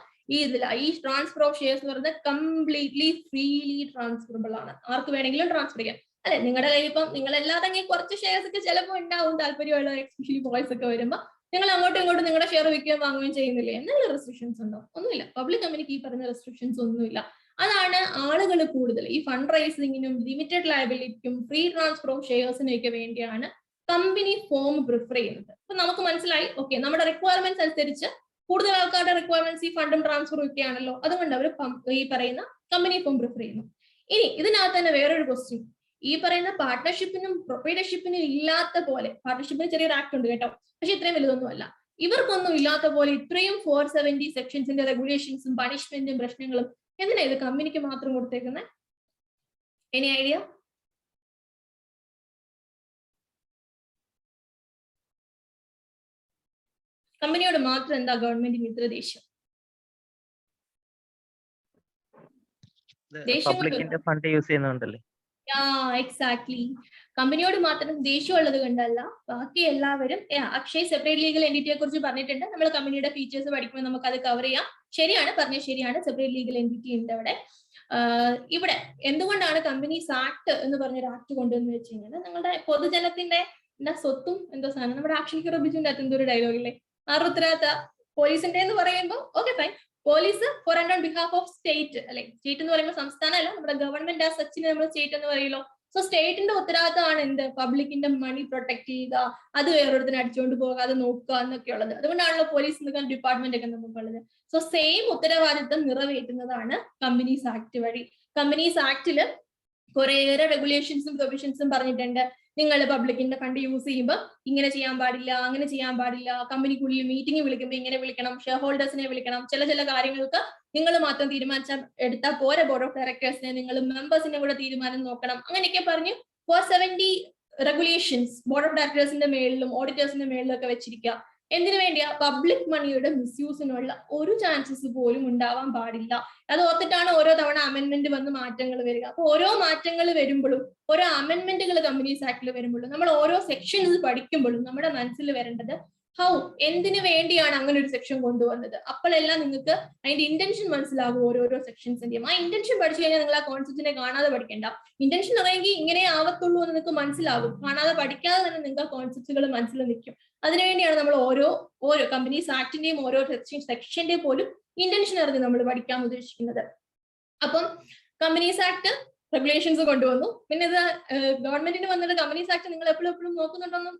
ഈ ട്രാൻസ്ഫർ ഓഫ് ഷെയർസ് എന്ന് പറയുന്നത് കംപ്ലീറ്റ്ലി ഫ്രീലി ട്രാൻസ്ഫറബിൾ ആണ്. ആർക്ക് വേണമെങ്കിലും ട്രാൻസ്ഫർ ചെയ്യാം. അല്ലെ, നിങ്ങളുടെ കയ്യിൽ ഇപ്പം നിങ്ങൾ എല്ലാതെങ്കിൽ കുറച്ച് ഷെയർസ് ഒക്കെ ചിലപ്പോൾ ഉണ്ടാവും, താല്പര്യമുള്ള എസ്പെഷ്യലി ബോയ്സ് ഒക്കെ വരുമ്പോൾ നിങ്ങൾ അങ്ങോട്ടും ഇങ്ങോട്ടും നിങ്ങളുടെ ഷെയർ വിൽക്കുകയും വാങ്ങുകയും ചെയ്യുന്നില്ലേ? എന്തെങ്കിലും റെസ്ട്രിക്ഷൻസ് ഉണ്ടോ? ഒന്നുമില്ല. പബ്ലിക് കമ്പനിക്ക് ഈ പറഞ്ഞ റെസ്ട്രിക്ഷൻസ് ഒന്നുമില്ല. അതാണ് ആളുകൾ കൂടുതൽ ഈ ഫണ്ട് റൈസിങ്ങിനും ലിമിറ്റഡ് ലയബിലിറ്റിക്കും ഫ്രീ ട്രാൻസ്ഫർ ഓഫ് ഷെയർസിനും ഒക്കെ വേണ്ടിയാണ് കമ്പനി ഫോം പ്രിഫർ ചെയ്യുന്നത്. അപ്പൊ നമുക്ക് മനസ്സിലായി, ഓക്കെ, നമ്മുടെ റിക്വയർമെന്റ്സ് അനുസരിച്ച് കൂടുതൽ ആൾക്കാരുടെ റിക്വയർമെന്റ്സ് ഈ ഫണ്ടും ട്രാൻസ്ഫറും ഒക്കെ ആണല്ലോ, അതുകൊണ്ട് അവർ ഈ പറയുന്ന കമ്പനി ഫോം പ്രിഫർ ചെയ്യുന്നു. ഇനി ഇതിനകത്ത് തന്നെ വേറൊരു ക്വസ്റ്റ്യൻ, ഈ പറയുന്ന പാർട്ട്ണർഷിപ്പിനും പ്രൊപ്പറേറ്റർഷിപ്പിനും ഇല്ലാത്ത പോലെ, പാർട്ട്ണർഷിപ്പിന് ചെറിയൊരു ആക്ട് ഉണ്ട് കേട്ടോ, പക്ഷെ ഇത്രയും വലുതൊന്നും അല്ല. ഇവർക്കൊന്നും ഇല്ലാത്ത പോലെ ഇത്രയും 470 സെക്ഷൻസിന്റെ റെഗുലേഷൻസും പണിഷ്മെന്റും പ്രശ്നങ്ങളും എന്തിനാ ഇത് കമ്പനിക്ക് മാത്രം കൊടുത്തേക്കുന്നത്? Any idea? കമ്പനിയോട് മാത്രം എന്താ ഗവൺമെന്റിന് ഇത്ര ദേഷ്യം? പബ്ലിക്കിന്റെ ഫണ്ട് യൂസ് ചെയ്യുന്നുണ്ടല്ലേ? എക്സാക്ട്ലി. കമ്പനിയോട് മാത്രം ദേഷ്യമുള്ളത് കൊണ്ടല്ല, ബാക്കി എല്ലാവരും അക്ഷയ് സെപ്പറേറ്റ് ലീഗൽ എൻറ്റിറ്റിയെ കുറിച്ച് പറഞ്ഞിട്ടുണ്ട്. നമ്മൾ കമ്പനിയുടെ ഫീച്ചേഴ്സ് പഠിക്കുമ്പോൾ നമുക്ക് അത് കവർ ചെയ്യാം. ശരിയാണ്, പറഞ്ഞ ശരിയാണ്, സെപ്പറേറ്റ് ലീഗൽ എൻറ്റിറ്റി ഉണ്ട് അവിടെ. ഇവിടെ എന്തുകൊണ്ടാണ് കമ്പനീസ് ആക്ട് എന്ന് പറഞ്ഞൊരു ആക്ട് കൊണ്ടുവന്ന് വെച്ച് കഴിഞ്ഞാൽ, നിങ്ങളുടെ പൊതുജനത്തിന്റെ സ്വത്തും എന്തോ സാധനം, നമ്മുടെ ആക്ഷൻ ഹീറോ ബിജുവിന്റെ അകത്ത് എന്തോ ഒരു ഡയലോഗ് ഇല്ലേ, ഉത്തരവാദിത്ത പോലീസിന്റെ എന്ന് പറയുമ്പോൾ okay fine, police four and on behalf of state അല്ലെ. സ്റ്റേറ്റ് എന്ന് പറയുമ്പോൾ സംസ്ഥാനമല്ല, നമ്മുടെ ഗവൺമെന്റ് ആ സച്ചിനെ നമ്മൾ സ്റ്റേറ്റ് എന്ന് പറയുമല്ലോ. സോ സ്റ്റേറ്റിന്റെ ഉത്തരവാദിത്തമാണ് എന്ത്, പബ്ലിക്കിന്റെ മണി പ്രൊട്ടക്ട് ചെയ്യുക, അത് വേറൊരുത്തിന് അടിച്ചുകൊണ്ട് പോകാതെ നോക്കുക എന്നൊക്കെ ഉള്ളത്. അതുകൊണ്ടാണല്ലോ പോലീസ് എന്നൊക്കെ ഡിപ്പാർട്ട്മെന്റ് ഒക്കെ നമുക്കുള്ളത്. സോ സെയിം ഉത്തരവാദിത്തം നിറവേറ്റുന്നതാണ് കമ്പനീസ് ആക്ട് വഴി. കമ്പനീസ് ആക്ടില് കുറേയേറെ റെഗുലേഷൻസും പ്രൊവിഷൻസും പറഞ്ഞിട്ടുണ്ട്. നിങ്ങൾ പബ്ലിക്കിന്റെ ഫണ്ട് യൂസ് ചെയ്യുമ്പോൾ ഇങ്ങനെ ചെയ്യാൻ പാടില്ല, അങ്ങനെ ചെയ്യാൻ പാടില്ല, കമ്പനിക്കുള്ളിൽ മീറ്റിംഗ് വിളിക്കുമ്പോൾ ഇങ്ങനെ വിളിക്കണം, ഷെയർ ഹോൾഡേഴ്സിനെ വിളിക്കണം, ചില കാര്യങ്ങൾക്ക് നിങ്ങൾ മാത്രം തീരുമാനിച്ചാൽ എടുത്താൽ പോരെ, ബോർഡ് ഓഫ് ഡയറക്ടേഴ്സിനെ നിങ്ങൾ മെമ്പേഴ്സിനെ കൂടെ തീരുമാനം നോക്കണം, അങ്ങനെയൊക്കെ പറഞ്ഞു 470 റെഗുലേഷൻസ് ബോർഡ് ഓഫ് ഡയറക്ടേഴ്സിന്റെ മേളിലും ഓഡിറ്റേഴ്സിന്റെ മേളിലും ഒക്കെ വെച്ചിരിക്കുക. എന്തിനു വേണ്ടിയാ? പബ്ലിക് മണിയുടെ മിസ്യൂസിനുള്ള ഒരു ചാൻസസ് പോലും ഉണ്ടാവാൻ പാടില്ല. അത് ഓർത്തിട്ടാണ് ഓരോ തവണ അമെന്റ്മെന്റ് വന്ന് മാറ്റങ്ങൾ വരിക. അപ്പൊ ഓരോ മാറ്റങ്ങൾ വരുമ്പോഴും, ഓരോ അമെന്റ്മെന്റുകൾ കമ്പനീസ് ആക്ടിൽ വരുമ്പോഴും, നമ്മൾ ഓരോ സെക്ഷൻസ് പഠിക്കുമ്പോഴും നമ്മുടെ മനസ്സിൽ വരേണ്ടത് എന്തിനു വേണ്ടിയാണ് അങ്ങനെ ഒരു സെക്ഷൻ കൊണ്ടുവന്നത്. അപ്പോഴെല്ലാം നിങ്ങൾക്ക് അതിന്റെ ഇന്റൻഷൻ മനസ്സിലാകും ഓരോരോ സെക്ഷൻസിന്റെയും. ആ ഇന്റൻഷൻ പഠിച്ചു കഴിഞ്ഞാൽ നിങ്ങൾ ആ കോൺസെപ്റ്റിനെ കാണാതെ പഠിക്കേണ്ട. ഇന്റൻഷൻ അറിയെങ്കിൽ ഇങ്ങനെ ആവത്തുള്ളൂ എന്ന് നിങ്ങൾക്ക് മനസ്സിലാകും. കാണാതെ പഠിക്കാതെ തന്നെ നിങ്ങൾക്ക് ആ കോൺസെപ്റ്റുകൾ മനസ്സിൽ നിൽക്കും. അതിനുവേണ്ടിയാണ് നമ്മൾ ഓരോ കമ്പനീസ് ആക്ടിന്റെയും ഓരോ സെക്ഷന്റെയും പോലും ഇന്റൻഷൻ അറിഞ്ഞ് നമ്മൾ പഠിക്കാൻ ഉദ്ദേശിക്കുന്നത്. അപ്പം കമ്പനീസ് ആക്ട് റെഗുലേഷൻസ് കൊണ്ടുവന്നു. പിന്നെ ഇത് ഗവൺമെന്റിന് വന്നിട്ട് കമ്പനീസ് ആക്ട് നിങ്ങൾ എപ്പോഴും നോക്കുന്നുണ്ടോന്നും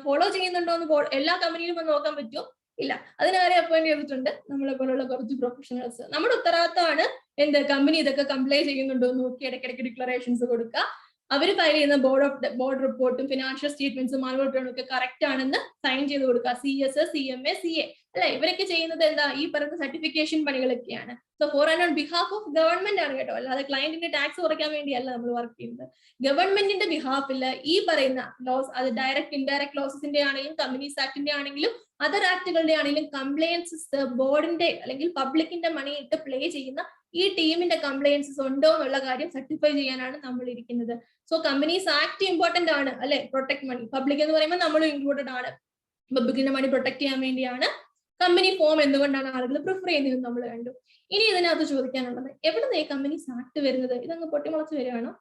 ഫോളോ ചെയ്യുന്നുണ്ടോന്ന് എല്ലാ കമ്പനിയിലും വന്ന് നോക്കാൻ പറ്റുമോ? ഇല്ല. അതിനാരെ അപ്പോയിന്റ് ചെയ്തിട്ടുണ്ട്? നമ്മളെ പോലുള്ള കുറച്ച് പ്രൊഫഷണൽസ്. നമ്മുടെ ഉത്തരവാദിത്തമാണ് കമ്പനി ഇതൊക്കെ കംപ്ലൈ ചെയ്യുന്നുണ്ടോ എന്ന് നോക്കി ഇടയ്ക്കിടയ്ക്ക് ഡിക്ലറേഷൻസ് കൊടുക്കുക. അവർ ഫയൽ ചെയ്യുന്ന ബോർഡ് റിപ്പോർട്ടും ഫിനാൻഷ്യൽ സ്റ്റേറ്റ്മെന്റ്സും ആനുവൽ റിട്ടേണും ഒക്കെ കറക്റ്റ് ആണെന്ന് സൈൻ ചെയ്ത് കൊടുക്കുക. CS, CMA, CA അല്ലെ, ഇവരൊക്കെ ചെയ്യുന്നത് എന്താ? ഈ പറയുന്ന സർട്ടിഫിക്കേഷൻ പണികളൊക്കെയാണ്. So for and on behalf of government ആണ് കേട്ടോ, അല്ലാതെ ക്ലയന്റിന്റെ ടാക്സ് കുറയ്ക്കാൻ വേണ്ടിയല്ല നമ്മൾ വർക്ക് ചെയ്യുന്നത്. ഗവൺമെന്റിന്റെ ബിഹാഫിൽ ഈ പറയുന്ന ലോസ്, അത് ഡയറക്റ്റ് ഇൻഡയറക്ട് ലോസസിന്റെ ആണെങ്കിലും കമ്പനീസ് ആക്ടിന്റെ ആണെങ്കിലും അതർ ആക്ടുകളുടെ ആണെങ്കിലും കംപ്ലയൻസസ് ബോർഡിന്റെ അല്ലെങ്കിൽ പബ്ലിക്കിന്റെ മണി ഇട്ട് പ്ലേ ചെയ്യുന്ന ഈ ടീമിന്റെ കംപ്ലയൻസസ് ഉണ്ടോ എന്നുള്ള കാര്യം സർട്ടിഫൈ ചെയ്യാനാണ് നമ്മൾ ഇരിക്കുന്നത്. സോ കമ്പനീസ് ആക്ട് ഇമ്പോർട്ടന്റ് ആണ് അല്ലെ, പ്രൊട്ടക്ട് മണി. പബ്ലിക് എന്ന് പറയുമ്പോൾ നമ്മളും ഇൻക്ലൂഡഡ് ആണ്. പബ്ലിക്കിന്റെ മണി പ്രൊട്ടക്ട് ചെയ്യാൻ വേണ്ടിയാണ് കമ്പനി ഫോം എന്തുകൊണ്ടാണ് ആളുകൾ പ്രിഫർ ചെയ്യുന്നത് നമ്മൾ കണ്ടു. ഇനി ഇതിനകത്ത് ചോദിക്കാനുള്ളത്, എവിടുന്ന് ഈ കമ്പനീസ് ആക്ട് വരുന്നത്? ഇതങ്ങ് പൊട്ടിമുളച്ച് വരികയാണോ?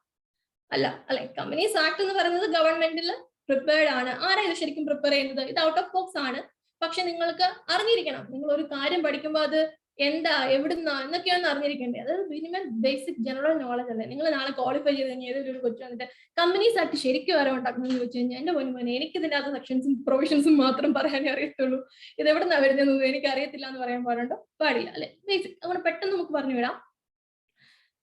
അല്ല അല്ലെ. കമ്പനീസ് ആക്ട് എന്ന് പറയുന്നത് ഗവൺമെന്റിൽ പ്രിപ്പയർഡ് ആണ്. ആരാ ഇത് ശരിക്കും പ്രിപ്പയർ ചെയ്യുന്നത്? ഇത് ഔട്ട് ഓഫ് ബോക്സ് ആണ്. പക്ഷെ നിങ്ങൾക്ക് അറിഞ്ഞിരിക്കണം, നിങ്ങൾ ഒരു കാര്യം പഠിക്കുമ്പോൾ അത് എന്താ, എവിടുന്നാ എന്നൊക്കെയാണ് അറിഞ്ഞിരിക്കേണ്ടത്. അത് മിനിമം ബേസിക് ജനറൽ നോളജ് അല്ലേ. നിങ്ങൾ നാളെ ക്വാളിഫൈ ചെയ്ത് കഴിഞ്ഞാൽ ഏതൊരു കൊച്ചു വന്നിട്ട് കമ്പനീസ് ആക്ട് ശരിക്കും വരെ ഉണ്ടാക്കണമെന്ന് ചോദിച്ചു കഴിഞ്ഞാൽ, എന്റെ പൊന്നുമോനെ എനിക്ക് ഇതിന്റെ അകത്ത് സെക്ഷൻസും പ്രൊവിഷൻസും മാത്രം പറയാനേ അറിയത്തുള്ളൂ. ഇത് എവിടുന്നാ വരുന്നതെന്ന് എനിക്ക് അറിയത്തില്ല എന്ന് പറയാൻ പാടില്ല അല്ലെ. ബേസിക് അങ്ങനെ പെട്ടെന്ന് നമുക്ക് പറഞ്ഞു വിടാം.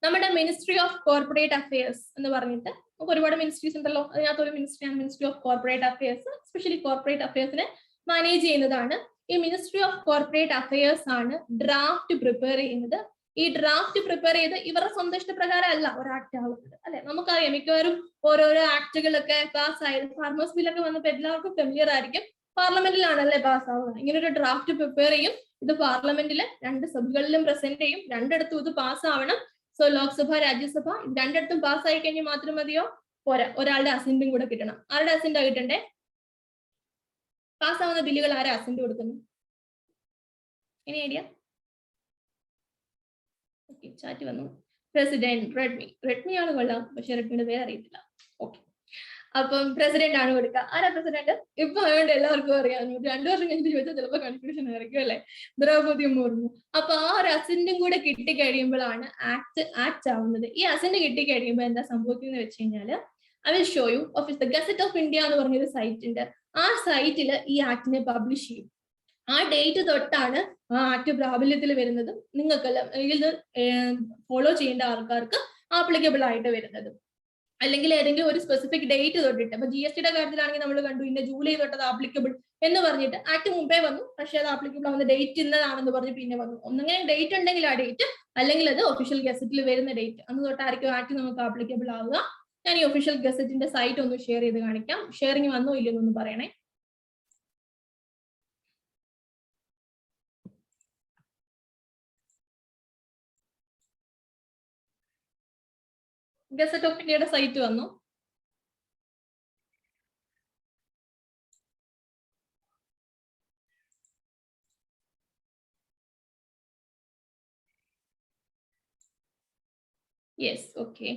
നമ്മുടെ മിനിസ്ട്രി ഓഫ് കോർപ്പറേറ്റ് അഫയേഴ്സ് എന്ന് പറഞ്ഞിട്ട് നമുക്ക് ഒരുപാട് മിനിസ്ട്രീസ് ഉണ്ടല്ലോ. അതിനകത്ത് ഒരു മിനിസ്ട്രിയാണ് ministry of corporate affairs. Especially corporate അഫയേഴ്സിനെ മാനേജ് ചെയ്യുന്നതാണ് ഈ മിനിസ്ട്രി ഓഫ് കോർപ്പറേറ്റ് അഫയേഴ്സ്. ആണ് ഡ്രാഫ്റ്റ് പ്രിപ്പയർ ചെയ്യുന്നത്. ഈ ഡ്രാഫ്റ്റ് പ്രിപ്പയർ ചെയ്ത് ഇവരുടെ സ്വന്തം ഇഷ്ടപ്രകാരം അല്ല ഒരു ആക്ട് ആവുന്നത് അല്ലെ. നമുക്കറിയാം മിക്കവാറും ഓരോരോ ആക്ടുകളൊക്കെ പാസ് ആയത്, ഫാർമേഴ്സ് ബില്ലൊക്കെ വന്നപ്പോൾ എല്ലാവർക്കും ഫെമിലിയർ ആയിരിക്കും. പാർലമെന്റിലാണല്ലേ പാസ് ആവുന്നത്. ഇങ്ങനെ ഒരു ഡ്രാഫ്റ്റ് പ്രിപ്പയർ ചെയ്യും. ഇത് പാർലമെന്റിലെ 2 സഭകളിലും പ്രസന്റ് ചെയ്യും. രണ്ടിടത്തും ഇത് പാസ് ആവണം. സോ ലോക്സഭ, രാജ്യസഭ രണ്ടിടത്തും പാസ് ആയി കഴിഞ്ഞാൽ മാത്രം മതിയോ? പോരാ, ഒരാളുടെ അസെന്റും കൂടെ കിട്ടണം. ആരുടെ അസെന്റാ കിട്ടണ്ടേ? പാസ്സാവുന്ന ബില്ലുകൾ ആരാ അസെന്റ് കൊടുക്കുന്നു? ഇനി ഐഡിയ? ചാറ്റ് വന്നു. പ്രസിഡന്റ് റെഡ്മി ആണ് കൊള്ളാം, പക്ഷെ റെഡ്മിയുടെ പേര് അറിയത്തില്ല. ഓക്കെ, അപ്പം പ്രസിഡന്റ് ആണ് കൊടുക്കുക. ആരാ പ്രസിഡന്റ്? ഇപ്പൊ അതുകൊണ്ട് എല്ലാവർക്കും അറിയാം. 2 വർഷം കഴിഞ്ഞിട്ട് ചോദിച്ചാൽ ചിലപ്പോൾ കൺഫ്യൂഷൻ ആയിരിക്കും അല്ലെ. ദ്രൗപദി മുർമു. അപ്പൊ ആ ഒരു അസെന്റും കൂടെ കിട്ടിക്കഴിയുമ്പോഴാണ് ആക്ട് ആവുന്നത്. ഈ അസെന്റ് കിട്ടിക്കഴിയുമ്പോൾ എന്താ സംഭവിക്കുന്നത് വെച്ച് കഴിഞ്ഞാല്, I will show U. Office the gazette of India എന്ന് പറഞ്ഞൊരു സൈറ്റ് ഉണ്ട്. ആ സൈറ്റിൽ ഈ ആക്ടിനെ പബ്ലിഷ് ചെയ്യും. ആ ഡേറ്റ് തൊട്ടാണ് ആ ആക്ട് പ്രാബല്യത്തിൽ വരുന്നതും നിങ്ങൾക്ക് ഇത് ഫോളോ ചെയ്യേണ്ട ആൾക്കാർക്ക് ആപ്ലിക്കബിൾ ആയിട്ട് വരുന്നതും. അല്ലെങ്കിൽ ഏതെങ്കിലും ഒരു സ്പെസിഫിക് ഡേറ്റ് തൊട്ടിട്ട്, അപ്പൊ GSTയുടെ കാര്യത്തിലാണെങ്കിൽ നമ്മൾ കണ്ടു ഇന്ന ജൂലൈ തൊട്ടത് ആപ്ലിക്കബിൾ എന്ന് പറഞ്ഞിട്ട് ആക്ട് മുമ്പേ വന്നു, പക്ഷേ അത് ആപ്ലിക്കബിൾ ആവുന്ന ഡേറ്റ് ഇന്നതാണെന്ന് പറഞ്ഞ് പിന്നെ വന്നു. ഒന്നെങ്കിലും ഡേറ്റ് ഉണ്ടെങ്കിൽ ആ ഡേറ്റ്, അല്ലെങ്കിൽ അത് ഒഫീഷ്യൽ ഗസറ്റിൽ വരുന്ന ഡേറ്റ്, അന്ന് തൊട്ടായിരിക്കും ആക്ട് നമുക്ക് ആപ്ലിക്കബിൾ ആവുക. ഞാൻ ഈ ഒഫീഷ്യൽ ഗസറ്റിന്റെ സൈറ്റ് ഒന്ന് ഷെയർ ചെയ്ത് കാണിക്കാം. ഷെയറിങ് വന്നോ ഇല്ലെന്നൊന്ന് പറയണേ. ഗസറ്റ് ഓഫ് ഇന്ത്യയുടെ സൈറ്റ് വന്നു. Yes, okay.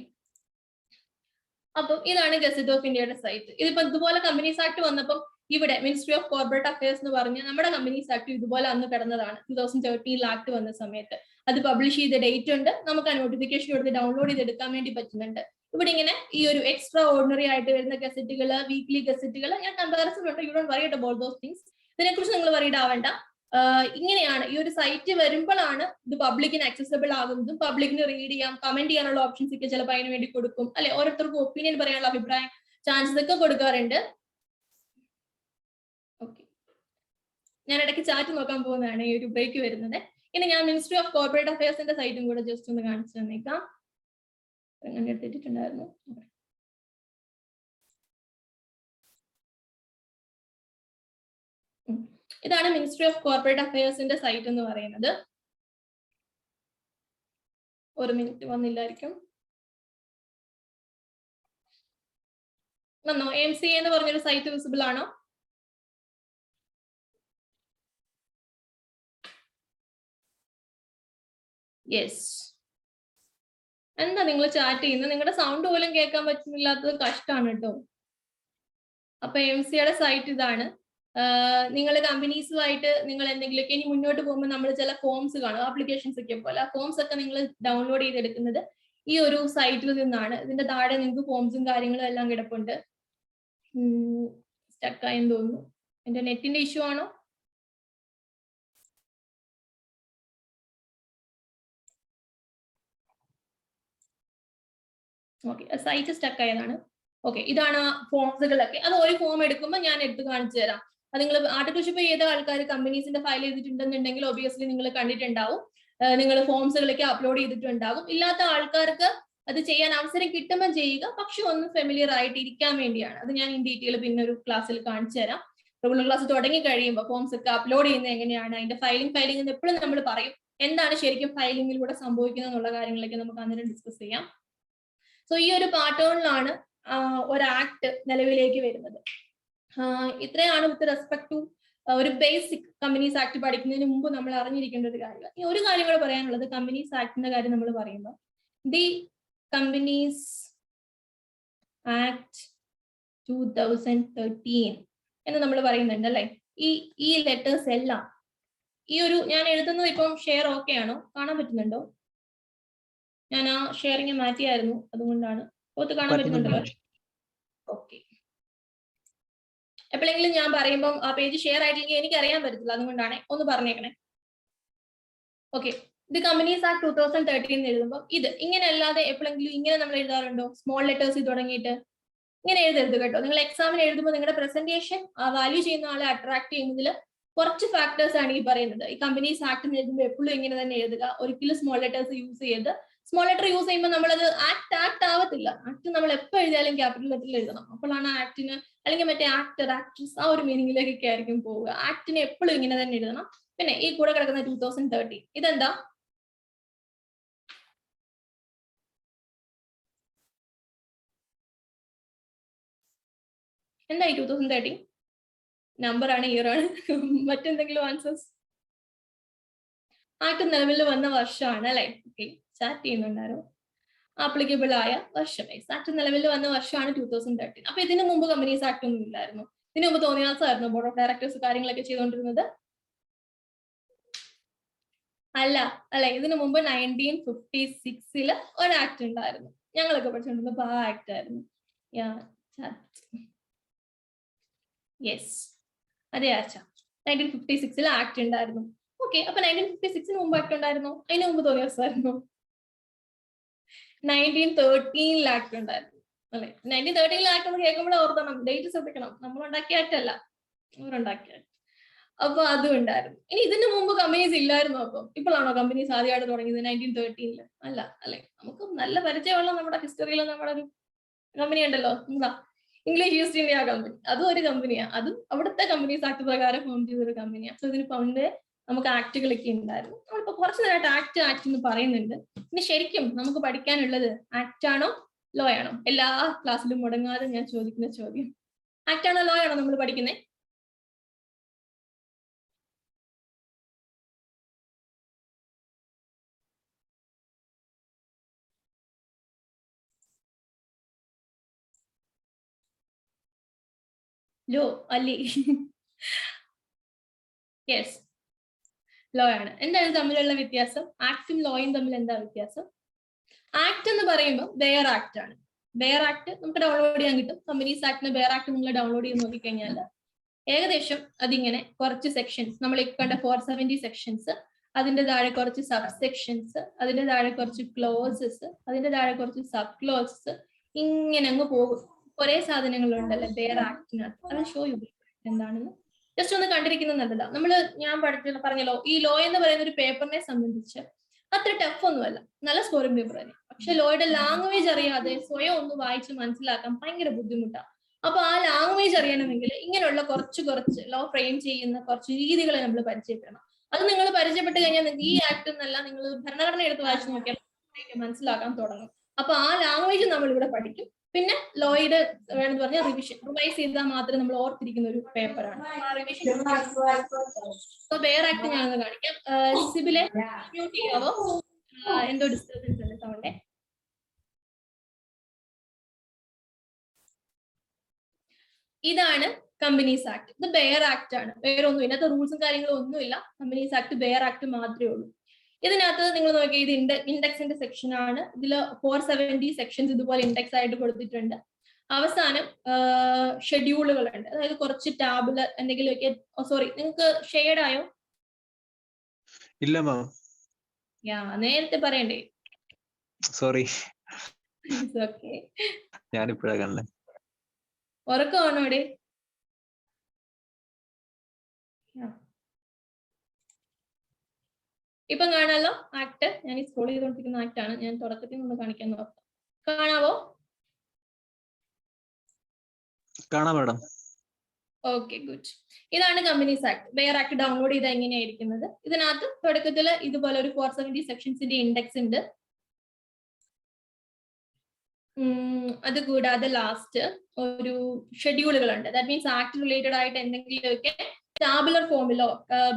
അപ്പം ഇതാണ് ഗസറ്റ് ഓഫ് ഇന്ത്യയുടെ സൈറ്റ്. ഇതിപ്പോ ഇതുപോലെ കമ്പനീസ് ആക്ട് വന്നപ്പം ഇവിടെ മിനിസ്ട്രി ഓഫ് കോർപ്പറേറ്റ് അഫയേഴ്സ് എന്ന് പറഞ്ഞ് നമ്മുടെ കമ്പനീസ് ആക്ട് ഇതുപോലെ അന്ന് കിടന്നതാണ്. 2013 ആക്ട് വന്ന സമയത്ത് അത് പബ്ലിഷ് ചെയ്ത ഡേറ്റ് ഉണ്ട്. നമുക്ക് ആ നോട്ടിഫിക്കേഷൻ കൊടുത്ത് ഡൗൺലോഡ് ചെയ്ത് എടുക്കാൻ വേണ്ടി പറ്റുന്നുണ്ട്. ഇവിടെ ഇങ്ങനെ ഈ ഒരു എക്സ്ട്രാ ഓർഡിനറി ആയിട്ട് വരുന്ന ഗസറ്റുകൾ, വീക്ക്ലി ഗസറ്റുകൾ, ഞാൻ കമ്പാരിസൺ ഉണ്ട്. You don't worry about those things. ഇതിനെക്കുറിച്ച് നിങ്ങൾ വറീഡ് ആവേണ്ട. ഇങ്ങനെയാണ് ഈ ഒരു സൈറ്റ് വരുമ്പോഴാണ് ഇത് പബ്ലിക്കിന് ആക്സസിബിൾ ആകുന്നതും, പബ്ലിക്കിന് റീഡ് ചെയ്യാം, കമന്റ് ചെയ്യാനുള്ള ഓപ്ഷൻസ് ഒക്കെ ചിലപ്പോൾ അതിന് വേണ്ടി കൊടുക്കും, അല്ലെ? ഓരോരുത്തർക്കും ഒപ്പീനിയൻ പറയാനുള്ള അഭിപ്രായം ചാൻസസ് ഒക്കെ കൊടുക്കാറുണ്ട്. ഓക്കെ, ഞാൻ ഇടയ്ക്ക് ചാറ്റ് നോക്കാൻ പോകുന്നതാണ് ഈ ഒരു ബ്രേക്ക് വരുന്നത്. ഇനി ഞാൻ മിനിസ്ട്രി ഓഫ് കോർപ്പറേറ്റ് അഫയേഴ്സിന്റെ സൈറ്റും കൂടെ ജസ്റ്റ് ഒന്ന് കാണിച്ചു തന്നേക്കാം. അങ്ങനെ എടുത്തിട്ടുണ്ടായിരുന്നു. ഇതാണ് മിനിസ്ട്രി ഓഫ് കോർപ്പറേറ്റ് അഫയേഴ്സിന്റെ സൈറ്റ് എന്ന് പറയുന്നത്. ഒരു മിനിറ്റ് വന്നില്ലായിരിക്കും. വന്നോ? MCA എന്ന് പറഞ്ഞൊരു സൈറ്റ് വിസിബിൾ ആണോ? യെസ്. എന്താ നിങ്ങൾ ചാറ്റ് ചെയ്യുന്നത്? നിങ്ങളുടെ സൗണ്ട് പോലും കേൾക്കാൻ പറ്റുന്നില്ലാത്തത് കഷ്ടമാണ് കേട്ടോ. അപ്പൊ MCAയുടെ സൈറ്റ് ഇതാണ്. നിങ്ങൾ കമ്പനീസുമായിട്ട് നിങ്ങൾ എന്തെങ്കിലുമൊക്കെ ഇനി മുന്നോട്ട് പോകുമ്പോൾ നമ്മൾ ചില ഫോംസ് കാണും, ആപ്ലിക്കേഷൻസ് ഒക്കെ പോലെ. ആ ഫോംസ് ഒക്കെ നിങ്ങൾ ഡൗൺലോഡ് ചെയ്തെടുക്കുന്നത് ഈ ഒരു സൈറ്റിൽ നിന്നാണ്. ഇതിന്റെ താഴെ നിങ്ങൾക്ക് ഫോംസും കാര്യങ്ങളും എല്ലാം കിടപ്പുണ്ട്. സ്റ്റക്കായെന്ന് തോന്നുന്നു. എന്റെ നെറ്റിന്റെ ഇഷ്യൂ ആണോ? ഓക്കെ, സൈറ്റ് സ്റ്റക്ക് ആയതാണ്. ഓക്കെ, ഇതാണ് ഫോംസുകളൊക്കെ. അത് ഒരു ഫോം എടുക്കുമ്പോൾ ഞാൻ എടുത്ത് കാണിച്ചു തരാം. അത് നിങ്ങൾ ആർട്ടിഫിഷ്യൽ ചെയ്ത ആൾക്കാർ കമ്പനീസിന്റെ ഫയൽ ചെയ്തിട്ടുണ്ടെന്നുണ്ടെങ്കിൽ ഒബിയസ്ലി നിങ്ങൾ കണ്ടിട്ടുണ്ടാവും. നിങ്ങൾ ഫോംസുകളൊക്കെ അപ്ലോഡ് ചെയ്തിട്ടുണ്ടാകും. ഇല്ലാത്ത ആൾക്കാർക്ക് അത് ചെയ്യാൻ അവസരം കിട്ടുമ്പോൾ ചെയ്യുക, പക്ഷെ ഒന്ന് ഫെമിലിയർ ആയിട്ട് ഇരിക്കാൻ വേണ്ടിയാണ്. അത് ഞാൻ ഇൻ ഡീറ്റെയിൽ പിന്നെ ഒരു ക്ലാസ്സിൽ കാണിച്ചു തരാം. റെഗുലർ ക്ലാസ് തുടങ്ങി കഴിയുമ്പോൾ ഫോംസ് ഒക്കെ അപ്ലോഡ് ചെയ്യുന്നത് എങ്ങനെയാണ്, അതിന്റെ ഫയലിംഗ് എന്ന് എപ്പോഴും നമ്മൾ പറയും. എന്താണ് ശരിക്കും ഫയലിംഗിലൂടെ സംഭവിക്കുന്നത് എന്നുള്ള കാര്യങ്ങളൊക്കെ നമുക്ക് അന്നേരം ഡിസ്കസ് ചെയ്യാം. സോ ഈ ഒരു പാറ്റേണിലാണ് ഒരു ആക്ട് നിലവിലേക്ക് വരുന്നത്. ഇത്രയാണ് വിത്ത് റെസ്പെക്ട് ടു ഒരു ബേസിക് കമ്പനീസ് ആക്ട് പഠിക്കുന്നതിന് മുമ്പ് നമ്മൾ അറിഞ്ഞിരിക്കേണ്ട ഒരു കാര്യം. ഈ ഒരു കാര്യം കൂടെ പറയാനുള്ളത്, കമ്പനീസ് ആക്ടിന്റെ കാര്യം നമ്മൾ പറയുമ്പോൾ ദി കമ്പനീസ് ആക്ട് 2013 എന്ന് നമ്മൾ പറയുന്നുണ്ട് അല്ലെ. ഈ ലെറ്റേഴ്സ് എല്ലാം ഈ ഒരു ഞാൻ എഴുതുന്നത് ഇപ്പം ഷെയർ ഓക്കെ ആണോ? കാണാൻ പറ്റുന്നുണ്ടോ? ഞാൻ ആ ഷെയറിങ് മാറ്റിയായിരുന്നു, അതുകൊണ്ടാണ്. പുറത്ത് കാണാൻ പറ്റുന്നുണ്ടല്ലോ? ഓക്കെ. എപ്പോഴെങ്കിലും ഞാൻ പറയുമ്പോൾ ആ പേജ് ഷെയർ ആയിട്ടില്ലെങ്കിൽ എനിക്ക് അറിയാൻ പറ്റത്തില്ല, അതുകൊണ്ടാണ്. ഒന്ന് പറഞ്ഞേക്കണേ. ഓക്കെ, ഇത് കമ്പനീസ് ആക്ട് 2013 എഴുതുമ്പോൾ ഇത് ഇങ്ങനെ അല്ലാതെ എപ്പോഴെങ്കിലും ഇങ്ങനെ നമ്മൾ എഴുതാറുണ്ടോ? സ്മോൾ ലെറ്റേഴ്സ് തുടങ്ങിയിട്ട് ഇങ്ങനെ എഴുതരുത് കേട്ടോ. നിങ്ങൾ എക്സാമിന് എഴുതുമ്പോൾ നിങ്ങളുടെ പ്രസന്റേഷൻ വാല്യൂ ചെയ്യുന്ന ആളെ അട്രാക്ട് ചെയ്യുന്നതിൽ കുറച്ച് ഫാക്ടേഴ്സ് ആണ് ഈ പറയുന്നത്. ഈ കമ്പനീസ് ആക്ട് എഴുതുമ്പോൾ എപ്പോഴും ഇങ്ങനെ തന്നെ എഴുതുക. ഒരിക്കലും സ്മോൾ ലെറ്റേഴ്സ് യൂസ് ചെയ്ത്. സ്മോൾ ലെറ്റർ യൂസ് ചെയ്യുമ്പോൾ നമ്മളത് ആക്ട് ആവത്തില്ല. ആക്ട് നമ്മൾ എപ്പോൾ എഴുതിയാലും ക്യാപിറ്റൽ ലെറ്ററിൽ എഴുതണം. അപ്പോഴാണ് ആക്ടിന്, അല്ലെങ്കിൽ മറ്റേ ആക്ടർ, ആക്ട്രസ് ആ ഒരു മീനിങ്ങിലേക്കൊക്കെ ആയിരിക്കും പോവുക. ആക്ടിന് എപ്പോഴും ഇങ്ങനെ തന്നെ എഴുതണം. പിന്നെ ഈ കൂടെ കിടക്കുന്ന 2013 ഇതെന്താ? എന്താ ഈ 2013? നമ്പർ ആണ്, ഇയർ ആണ്? മറ്റെന്തെങ്കിലും ആൻസേഴ്സ്? ആക്ട് നിലവിൽ വന്ന വർഷമാണ് അല്ലെ? Okay, chat ചെയ്യുന്നുണ്ടാരോ? ആപ്ലിക്കബിൾ ആയ വർഷം. ആക്ട് നിലവിൽ വന്ന വർഷമാണ് 2013. അപ്പൊ ഇതിനു മുമ്പ് കമ്പനീസ് ആക്ട് ഒന്നും ഇല്ലായിരുന്നു. ഇതിനു മുമ്പ് തോന്നിയാസായിരുന്നു ബോർഡ് ഓഫ് ഡയറക്ടേഴ്സ് കാര്യങ്ങളൊക്കെ ചെയ്തുകൊണ്ടിരുന്നത്? അല്ല അല്ലെ. ഇതിനു മുമ്പ് 1956 ഒരു ആക്ട് ഉണ്ടായിരുന്നു, ഞങ്ങളൊക്കെ പഠിച്ചുകൊണ്ടിരുന്നപ്പോ ആ ആക്ട് ആയിരുന്നു. യെസ്, അതെ ആച്ച, 1956 ആക്ട് ഉണ്ടായിരുന്നു. ഓക്കെ, അപ്പൊ 1956 മുമ്പ് ആക്ട് ഉണ്ടായിരുന്നോ? അതിന് മുമ്പ് തോന്നിയാസായിരുന്നോ? 1913 ആക്ട് ഉണ്ടായിരുന്നു. അല്ലെ. 1913 ആക്ട് എന്ന് കേൾക്കുമ്പോൾ ഓർത്തണം, ഡേറ്റ് ശ്രദ്ധിക്കണം. നമ്മൾ ഉണ്ടാക്കിയ ആക്ട് അല്ല, അവരുണ്ടാക്കിയ ആക്ട്. അപ്പൊ അതും ഉണ്ടായിരുന്നു. ഇനി ഇതിന് മുമ്പ് കമ്പനീസ് ഇല്ലായിരുന്നു. അപ്പം ഇപ്പോഴാണോ കമ്പനീസ് ആദ്യമായിട്ട് തുടങ്ങിയത് 1913? അല്ല, അല്ലെ. നമുക്ക് നല്ല പരിചയമുള്ള നമ്മുടെ ഹിസ്റ്ററിയിൽ നമ്മുടെ ഒരു കമ്പനി ഉണ്ടല്ലോ, എന്താ, ഇംഗ്ലീഷ് ഈസ്റ്റ് ഇന്ത്യ കമ്പനി. അതും ഒരു കമ്പനിയാണ്. അതും അവിടുത്തെ കമ്പനീസ് ആക്ട് പ്രകാരം ഫോം ചെയ്ത ഒരു കമ്പനിയാണ്. സോ ഇതിന് പണ്ട് നമുക്ക് ആക്ടുകളൊക്കെ ഉണ്ടായിരുന്നു. നമ്മളിപ്പോ കുറച്ച് നേരമായിട്ട് ആക്ട് എന്ന് പറയുന്നുണ്ട്. ഇനി ശരിക്കും നമുക്ക് പഠിക്കാനുള്ളത് ആക്ട് ആണോ ലോ ആണോ? എല്ലാ ക്ലാസ്സിലും മുടങ്ങാതെ ഞാൻ ചോദിക്കുന്ന ചോദ്യം, ആക്ട് ആണോ ലോ ആണോ നമ്മൾ പഠിക്കുന്നത്? ലോ അല്ലേ? യെസ്, ലോ ആണ്. എന്താണ് തമ്മിലുള്ള വ്യത്യാസം? ആക്ടും ലോയും തമ്മിൽ എന്താ വ്യത്യാസം? ആക്ട് എന്ന് പറയുമ്പോൾ ബെയർ ആക്ട് ആണ്. ബെയർ ആക്ട് നമുക്ക് ഡൗൺലോഡ് ചെയ്യാൻ കിട്ടും. കമ്പനീസ് ആക്ടിന് ബെയർ ആക്ട് നിങ്ങൾ ഡൗൺലോഡ് ചെയ്ത് നോക്കിക്കഴിഞ്ഞാൽ ഏകദേശം അതിങ്ങനെ കുറച്ച് സെക്ഷൻസ്, നമ്മൾ ഈ കണ്ട 470 സെക്ഷൻസ്, അതിന്റെ താഴെ കുറച്ച് സബ് സെക്ഷൻസ്, അതിന്റെ താഴെ കുറച്ച് ക്ലോസസ്, അതിന്റെ താഴെ കുറച്ച് സബ് ക്ലോസസ്, ഇങ്ങനെ അങ്ങ് പോകും. കുറെ സാധനങ്ങളുണ്ടല്ലേ ബെയർ ആക്ടിനകത്ത്. അത് ഷോ യു എന്താണെന്ന് ജസ്റ്റ് ഒന്ന് കണ്ടിരിക്കുന്നത് നല്ലതാ. ഞാൻ പറഞ്ഞല്ലോ, ഈ ലോ എന്ന് പറയുന്ന ഒരു പേപ്പറിനെ സംബന്ധിച്ച് അത്ര ടഫ് ഒന്നുമല്ല, നല്ല സ്കോറിംഗ് പേപ്പർ തന്നെ. പക്ഷെ ലോയുടെ ലാംഗ്വേജ് അറിയാതെ സ്വയം ഒന്ന് വായിച്ച് മനസ്സിലാക്കാൻ ഭയങ്കര ബുദ്ധിമുട്ടാണ്. അപ്പൊ ആ ലാംഗ്വേജ് അറിയണമെങ്കിൽ ഇങ്ങനെയുള്ള കുറച്ച് ലോ ഫ്രെയിം ചെയ്യുന്ന കുറച്ച് രീതികളെ നമ്മൾ പരിചയപ്പെടണം. അത് നിങ്ങൾ പരിചയപ്പെട്ട് കഴിഞ്ഞാൽ നിങ്ങൾക്ക് ഈ ആക്ട് എന്നല്ല, നിങ്ങൾ ഭരണഘടന എടുത്ത് വായിച്ചു നോക്കിയാൽ മനസ്സിലാക്കാൻ തുടങ്ങും. അപ്പൊ ആ ലാംഗ്വേജ് നമ്മൾ ഇവിടെ പഠിക്കും. പിന്നെ ലോയുടെ വേണമെന്ന് പറഞ്ഞാൽ റിവൈസ് ചെയ്താൽ മാത്രമേ നമ്മൾ ഓർത്തിരിക്കുന്ന ഒരു പേപ്പറാണ്. ബെയർ ആക്ട് ഞാനൊന്ന് കാണിക്കാം. സിബിലെ മ്യൂട്ട് ചെയ്യാവോ? എന്തോ ഡിസ്റ്റർബൻസ് ഉണ്ട് സൗണ്ടേ. ഇതാണ് കമ്പനീസ് ആക്ട്. ഇത് ബെയർ ആക്ട് ആണ്, വേറെ ഒന്നും ഇതിനകത്ത് റൂൾസും കാര്യങ്ങളും ഒന്നുമില്ല. കമ്പനീസ് ആക്ട് ബെയർ ആക്ട് മാത്രമേ ഉള്ളൂ. ഇതിനകത്ത് നിങ്ങൾ നോക്കി, ഇത് ഇൻഡെക്സിന്റെ സെക്ഷൻ ആണ്. ഇതിൽ 470 സെക്ഷൻസ് ഇതുപോലെ ഇൻഡെക്സ് ആയിട്ട് കൊടുത്തിട്ടുണ്ട്. അവസാനം ഷെഡ്യൂളുകളുണ്ട്, അതായത് കുറച്ച് ടാബുലർ എന്തെങ്കിലുമൊക്കെ. സോറി, നിങ്ങൾക്ക് ഷെയ്ഡ് ആയോ? ഇല്ല മാം. നേരത്തെ പറയണ്ടേ? Sorry, okay. ഞാനിപ്പോഴാ കണ്ടേ. ഉറക്കമാണോടെ? ഇപ്പം കാണാലോ ആക്ട്. ഞാൻ ഈ സ്ക്രോൾ ചെയ്തുകൊണ്ടിരിക്കുന്ന ആക്ട് ആണ്. ഞാൻ തുടക്കത്തിൽ നിന്ന് കാണിക്കാൻ നോക്കാം. കാണാവോ? കാണാം മാഡം. Okay, good. ഇതാണ് companies act. Bare act download ചെയ്താൽ എങ്ങനെയായിരിക്കുന്നത്? ഇതിനകത്ത് തുടക്കത്തിൽ ഇതുപോലെ ഒരു 470 സെക്ഷൻസിന്റെ ഇൻഡെക്സ് ഉണ്ട്. അതുകൂടാതെ ലാസ്റ്റ് ഒരു ഷെഡ്യൂളുകളുണ്ട്. ദാറ്റ് മീൻസ് ആക്ട് റിലേറ്റഡ് ആയിട്ട് എന്തെങ്കിലുമൊക്കെ ടാബുലർ ഫോമിലോ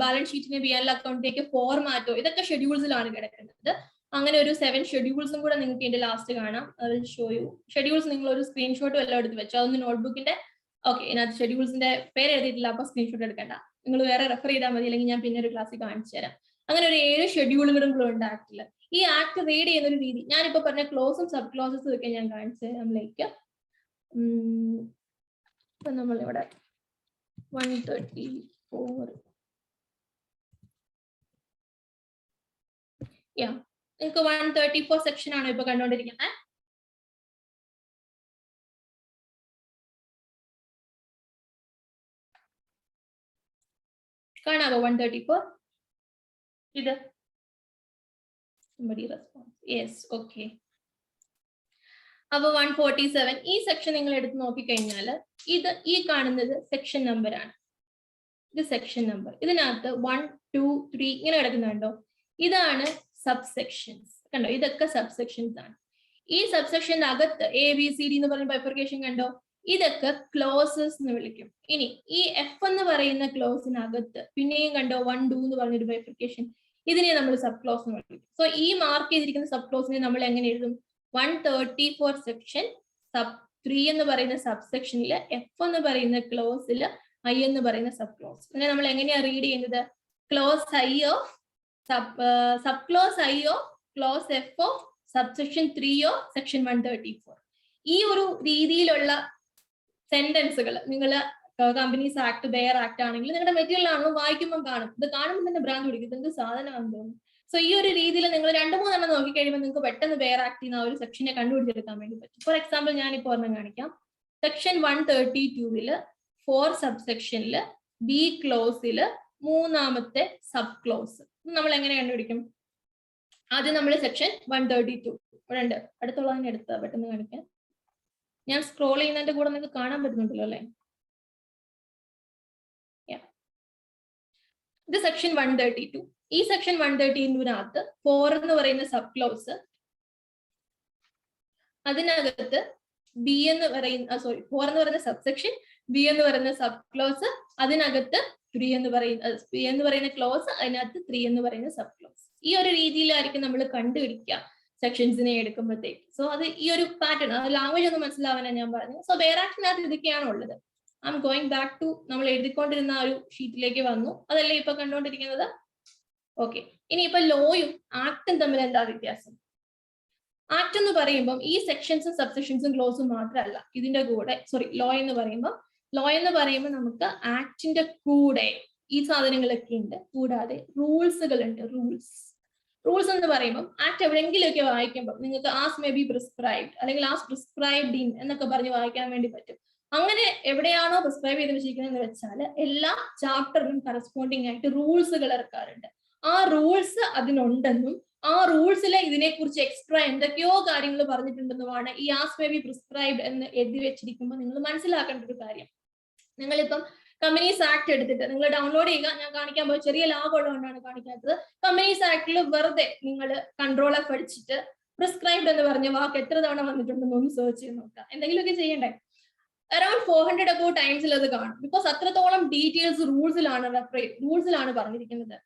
ബാലൻസ് ഷീറ്റിനെ ബിയാനൽ അക്കൗണ്ടിലേക്ക് ഫോർമാറ്റോ, ഇതൊക്കെ ഷെഡ്യൂൾസിലാണ് കിടക്കുന്നത്. അങ്ങനെ ഒരു 7 ഷെഡ്യൂൾസും കൂടെ നിങ്ങൾക്ക് ഇതിന്റെ ലാസ്റ്റ് കാണാം. Show you. ഷെഡ്യൂൾസ് നിങ്ങൾ ഒരു സ്ക്രീൻഷോട്ടും എല്ലാം എടുത്ത് വെച്ചോ. അതൊന്ന് നോട്ട്ബുക്കിന്റെ ഇതിനകത്ത് ഷെഡ്യൂൾസിന്റെ പേര് എഴുതിയിട്ടില്ല, അപ്പൊ സ്ക്രീൻഷോട്ട് എടുക്കണ്ട. നിങ്ങൾ വേറെ റെഫർ ചെയ്താൽ മതി, അല്ലെങ്കിൽ ഞാൻ പിന്നെ ഒരു ക്ലാസ്സിൽ കാണിച്ചു തരാം. അങ്ങനെ ഒരു 7 ഷെഡ്യൂളുകളും ഉണ്ട് ആക്ടില്. ഈ ആക്ട് റീഡ് ചെയ്യുന്ന ഒരു രീതി, ഞാനിപ്പോ പറഞ്ഞ ക്ലോസും സബ് ക്ലോസസും ഒക്കെ ഞാൻ കാണിച്ചു തരാം. ഇപ്പൊ നമ്മളിവിടെ 134 നിങ്ങൾക്ക് 134 സെക്ഷൻ ആണ് ഇപ്പൊ കണ്ടുകൊണ്ടിരിക്കുന്നത്. കാണാമോ 134? ഇത് യെസ്, ഓക്കെ. അപ്പൊ 147 ഈ സെക്ഷൻ നിങ്ങൾ എടുത്ത് നോക്കിക്കഴിഞ്ഞാൽ ഈ കാണുന്നത് സെക്ഷൻ നമ്പർ ആണ്. ഇത് സെക്ഷൻ നമ്പർ. ഇതിനകത്ത് 1, 2, 3 ഇങ്ങനെ കിടക്കുന്നുണ്ടോ? ഇതാണ് സബ് സെക്ഷൻസ്. കണ്ടോ? ഇതൊക്കെ സബ് സെക്ഷൻസ് ആണ്. ഈ സബ് സെക്ഷന്റെ അകത്ത് ABCD എന്ന് പറഞ്ഞ ബൈഫർക്കേഷൻ കണ്ടോ? ഇതൊക്കെ ക്ലോസസ് എന്ന് വിളിക്കും. ഇനി ഈ F എന്ന് പറയുന്ന ക്ലോസിനകത്ത് പിന്നെയും കണ്ടോ 1, 2 എന്ന് പറഞ്ഞൊരു ബൈഫർക്കേഷൻ. ഇതിനെ നമ്മൾ സബ് ക്ലോസ് എന്ന് വിളിക്കും. സോ ഈ മാർക്ക് ചെയ്തിരിക്കുന്ന സബ് ക്ലോസിനെ നമ്മൾ എങ്ങനെ എഴുതും? 134 സെക്ഷൻ സബ് 3 എന്ന് പറയുന്ന സബ് സെക്ഷനിൽ F എന്ന് പറയുന്ന ക്ലോസിൽ I എന്ന് പറയുന്ന സബ് ക്ലോസ്. അങ്ങനെ നമ്മൾ എങ്ങനെയാ റീഡ് ചെയ്യുന്നത്? Close I of sub close I of close F of subsection 3 of section 134. ഈ ഒരു രീതിയിലുള്ള സെന്റൻസുകൾ നിങ്ങൾ കമ്പനീസ് ആക്ട് ബെയർ ആക്ട് ആണെങ്കിൽ നിങ്ങളുടെ മെറ്റീരിയൽ ആണോ വായിക്കുമ്പോൾ കാണും. ഇത് കാണുമ്പോൾ തന്നെ ഭ്രാന്ത് പിടിക്കും, എന്ത് സാധനമാണെന്ന് തോന്നും. സോ സോ ഈ ഒരു രീതിയിൽ നിങ്ങൾ 2-3 നോക്കി കഴിയുമ്പോൾ നിങ്ങൾക്ക് പെട്ടെന്ന് ബെയർ ആക്ട് ചെയ്യുന്ന ആ ഒരു സെക്ഷനെ കണ്ടുപിടിച്ചെടുക്കാൻ വേണ്ടി പറ്റും. ഫോർ എക്സാമ്പിൾ ഞാനിപ്പോൾ ഒരെണ്ണം കാണിക്കാം. സെക്ഷൻ 132 4 സബ്സെക്ഷനിൽ ബി ക്ലോസിൽ 3ാമത്തെ സബ് ക്ലോസ് നമ്മൾ എങ്ങനെ കണ്ടുപിടിക്കും? ആദ്യം നമ്മൾ സെക്ഷൻ 132 ഇവിടെ ഉണ്ട്, അടുത്തുള്ളതിനെ എടുത്താൽ പെട്ടെന്ന് കാണിക്കാം. ഞാൻ സ്ക്രോൾ ചെയ്യുന്നതിന്റെ കൂടെ നിങ്ങൾക്ക് കാണാൻ പറ്റുന്നുണ്ടല്ലോ അല്ലെ? ഇത് സെക്ഷൻ 132. ഈ സെക്ഷൻ 132 4 എന്ന് പറയുന്ന സബ് ക്ലോസ്, അതിനകത്ത് ബി എന്ന് പറയുന്ന 4 എന്ന് പറയുന്ന സബ്സെക്ഷൻ, ബി എന്ന് പറയുന്ന സബ് ക്ലോസ്, അതിനകത്ത് 3 എന്ന് പറയുന്ന ക്ലോസ്, അതിനകത്ത് 3 എന്ന് പറയുന്ന സബ് ക്ലോസ്. ഈ ഒരു രീതിയിലായിരിക്കും നമ്മൾ കണ്ടുപിടിക്കുക സെക്ഷൻസിനെ എടുക്കുമ്പോഴത്തേക്ക്. സോ അത് ഈ ഒരു പാറ്റേൺ, ലാംഗ്വേജ് ഒന്ന് മനസ്സിലാവാനാണ് ഞാൻ പറഞ്ഞത്. സോ ബെയർ ആക്ഷനകത്ത് ഇതൊക്കെയാണ് ഉള്ളത്. I am going back to നമ്മൾ എഴുതിക്കൊണ്ടിരുന്ന ആ ഒരു ഷീറ്റിലേക്ക് വന്നു. അതല്ലേ ഇപ്പൊ കണ്ടുകൊണ്ടിരിക്കുന്നത്? ഓക്കെ. ഇനിയിപ്പോ ലോയും ആക്ടും തമ്മിൽ എന്താ വ്യത്യാസം? ആക്ട് എന്ന് പറയുമ്പോൾ ഈ സെക്ഷൻസും സബ്സെക്ഷൻസും ക്ലോസും മാത്രമല്ല, ഇതിന്റെ കൂടെ ലോ എന്ന് പറയുമ്പോൾ നമുക്ക് ആക്ടിന്റെ കൂടെ ഈ സാധനങ്ങളൊക്കെ ഉണ്ട്. കൂടാതെ റൂൾസുകൾ ഉണ്ട്. റൂൾസ് എന്ന് പറയുമ്പോൾ ആക്ട് എവിടെയെങ്കിലുമൊക്കെ വായിക്കുമ്പോൾ നിങ്ങൾക്ക് ആസ് മേ ബി പ്രിസ്ക്രൈബ്ഡ് അല്ലെങ്കിൽ ആസ് പ്രിസ്ക്രൈബ്ഡ് ഇൻ എന്നൊക്കെ പറഞ്ഞ് വായിക്കാൻ വേണ്ടി പറ്റും. അങ്ങനെ എവിടെയാണോ പ്രിസ്ക്രൈബ് ചെയ്ത് വെച്ചിരിക്കുന്നത് വെച്ചാൽ എല്ലാ ചാപ്റ്ററിനും കറസ്പോണ്ടിങ് ആയിട്ട് റൂൾസുകൾ ഇറക്കാറുണ്ട്. ആ റൂൾസ് അതിനുണ്ടെന്നും ആ റൂൾസിലെ ഇതിനെക്കുറിച്ച് എക്സ്ട്രാ എന്തൊക്കെയോ കാര്യങ്ങൾ പറഞ്ഞിട്ടുണ്ടെന്നുമാണ് ഈ ആസ് മേ ബി പ്രിസ്ക്രൈബ്ഡ് എന്ന് എഴുതി വെച്ചിരിക്കുമ്പോൾ നിങ്ങൾ മനസ്സിലാക്കേണ്ട ഒരു കാര്യം. നിങ്ങളിപ്പം കമ്പനീസ് ആക്ട് എടുത്തിട്ട് നിങ്ങൾ ഡൗൺലോഡ് ചെയ്യുക. ഞാൻ കാണിക്കാൻ പോയി ചെറിയ ലാഭം ഉള്ളതുകൊണ്ടാണ് കാണിക്കാത്തത്. കമ്പനീസ് ആക്ടിൽ വെറുതെ നിങ്ങൾ കൺട്രോൾ എഫ് അടിച്ചിട്ട് പ്രിസ്ക്രൈബ്ഡ് എന്ന് പറഞ്ഞ വാക്ക് എത്ര തവണ വന്നിട്ടുണ്ടെന്ന് ഒന്ന് സെർച്ച് ചെയ്ത് നോക്കുക. എന്തെങ്കിലുമൊക്കെ ചെയ്യണ്ടേ? അറൌണ്ട് 400 അബൌ ടൈംസിൽ അത് കാണും. ബിക്കോസ് അത്രത്തോളം ഡീറ്റെയിൽസ് റൂൾസിലാണ് പറഞ്ഞിരിക്കുന്നത്.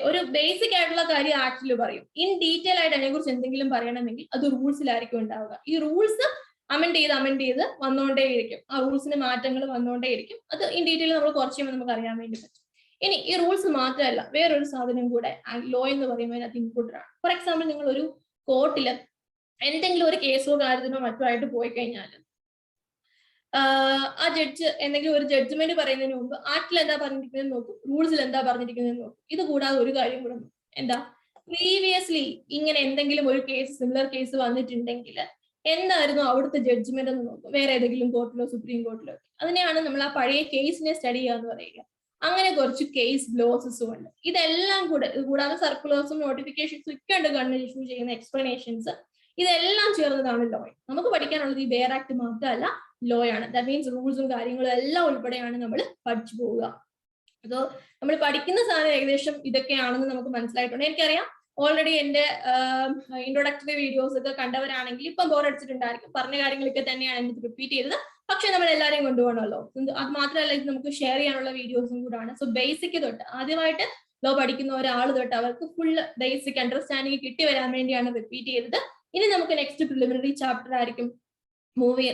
ഒരു ബേസിക് ആയിട്ടുള്ള കാര്യം ആക്ടിൽ പറയും. ഇൻ ഡീറ്റെയിൽ ആയിട്ട് അതിനെക്കുറിച്ച് എന്തെങ്കിലും പറയണമെങ്കിൽ അത് റൂൾസിലായിരിക്കും ഉണ്ടാവുക. ഈ റൂൾസ് അമെൻഡ് ചെയ്ത് വന്നുകൊണ്ടേയിരിക്കും. ആ റൂൾസിന് മാറ്റങ്ങൾ വന്നുകൊണ്ടേയിരിക്കും. അത് ഇൻ ഡീറ്റെയിൽ നമ്മൾ കുറച്ച് കഴിയുമ്പോൾ നമുക്ക് അറിയാൻ വേണ്ടി പറ്റും. ഇനി ഈ റൂൾസ് മാത്രമല്ല, വേറൊരു സാധനം കൂടെ ലോ എന്ന് പറയുമ്പോൾ അതിനകത്ത് ഇൻക്ലൂഡഡ് ആണ്. ഫോർ എക്സാമ്പിൾ, നിങ്ങൾ ഒരു കോർട്ടിൽ എന്തെങ്കിലും ഒരു കേസോ കാര്യത്തിനോ മറ്റോ ആയിട്ട് പോയി കഴിഞ്ഞാൽ ആ ജഡ്ജ് എന്തെങ്കിലും ഒരു ജഡ്ജ്മെന്റ് പറയുന്നതിന് മുമ്പ് ആക്ടിൽ എന്താ പറഞ്ഞിരിക്കുന്നത് നോക്കും, റൂൾസിൽ എന്താ പറഞ്ഞിരിക്കുന്നത് നോക്കും. ഇത് കൂടാതെ ഒരു കാര്യം കൂടെ നോക്കും. എന്താ? പ്രീവിയസ്ലി ഇങ്ങനെ എന്തെങ്കിലും ഒരു സിമിലർ കേസ് വന്നിട്ടുണ്ടെങ്കിൽ എന്തായിരുന്നു അവിടുത്തെ ജഡ്ജ്മെന്റ് എന്ന് നോക്കും. വേറെ ഏതെങ്കിലും കോർട്ടിലോ സുപ്രീം കോർട്ടിലോ. അതിനെയാണ് നമ്മൾ ആ പഴയ കേസിനെ സ്റ്റഡി ചെയ്യാന്ന് പറയുക. അങ്ങനെ കുറച്ച് കേസ് ഗ്ലോസസും ഉണ്ട്. ഇതെല്ലാം കൂടെ, ഇത് കൂടാതെ സർക്കുലേഴ്സും നോട്ടിഫിക്കേഷൻസും ഒക്കെ ഉണ്ട് ഗവൺമെന്റ് ഇഷ്യൂ ചെയ്യുന്ന എക്സ്പ്ലനേഷൻസ്. ഇതെല്ലാം ചേർന്നതാണ് ലോ. നമുക്ക് പഠിക്കാനുള്ളത് ഈ ബെയർ ആക്ട് മാത്രമല്ല, ലോ ആണ്. ദാറ്റ് മീൻസ് റൂൾസും കാര്യങ്ങളും എല്ലാം ഉൾപ്പെടെയാണ് നമ്മൾ പഠിച്ചു പോവുക. അതോ നമ്മൾ പഠിക്കുന്ന സാധനം ഏകദേശം ഇതൊക്കെയാണെന്ന് നമുക്ക് മനസ്സിലായിട്ടുണ്ട്. എനിക്കറിയാം ഓൾറെഡി എന്റെ ഇൻട്രൊഡക്ടറി വീഡിയോസ് ഒക്കെ കണ്ടവരാണെങ്കിൽ ഇപ്പം ബോറടിച്ചിട്ടുണ്ടായിരിക്കും. പറഞ്ഞ കാര്യങ്ങളൊക്കെ തന്നെയാണ് എനിക്ക് റിപ്പീറ്റ് ചെയ്തത്. പക്ഷെ നമ്മൾ എല്ലാവരെയും കൊണ്ടുപോകണമല്ലോ. അത് മാത്രമല്ല, ഇത് നമുക്ക് ഷെയർ ചെയ്യാനുള്ള വീഡിയോസും കൂടാണ്. സോ ബേസിക് തൊട്ട് ആദ്യമായിട്ട് ലോ പഠിക്കുന്ന ഒരാൾ തൊട്ട് അവർക്ക് ഫുൾ ബേസിക് അണ്ടർസ്റ്റാൻഡിങ് കിട്ടി വരാൻ വേണ്ടിയാണ് റിപ്പീറ്റ് ചെയ്തത്. ഇനി നമുക്ക് നെക്സ്റ്റ് പ്രിലിമിനറി ചാപ്റ്റർ ആയിരിക്കും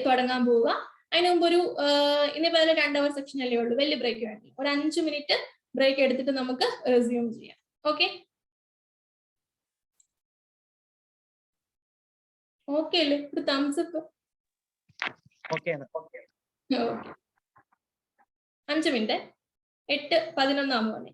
തുടങ്ങാൻ പോവുക. അതിന് മുമ്പ് ഇന്നിപ്പോ 2 hour സെക്ഷൻ അല്ലേ ഉള്ളൂ. വലിയ ബ്രേക്ക് വേണ്ടി ഒരു 5 minute ബ്രേക്ക് എടുത്തിട്ട് നമുക്ക് റെസ്യൂം ചെയ്യാം. ഓക്കെ അല്ലേ? ഒരു തംസ് അപ്പ്. 5 minute 8:11 ആകുമ്പോൾ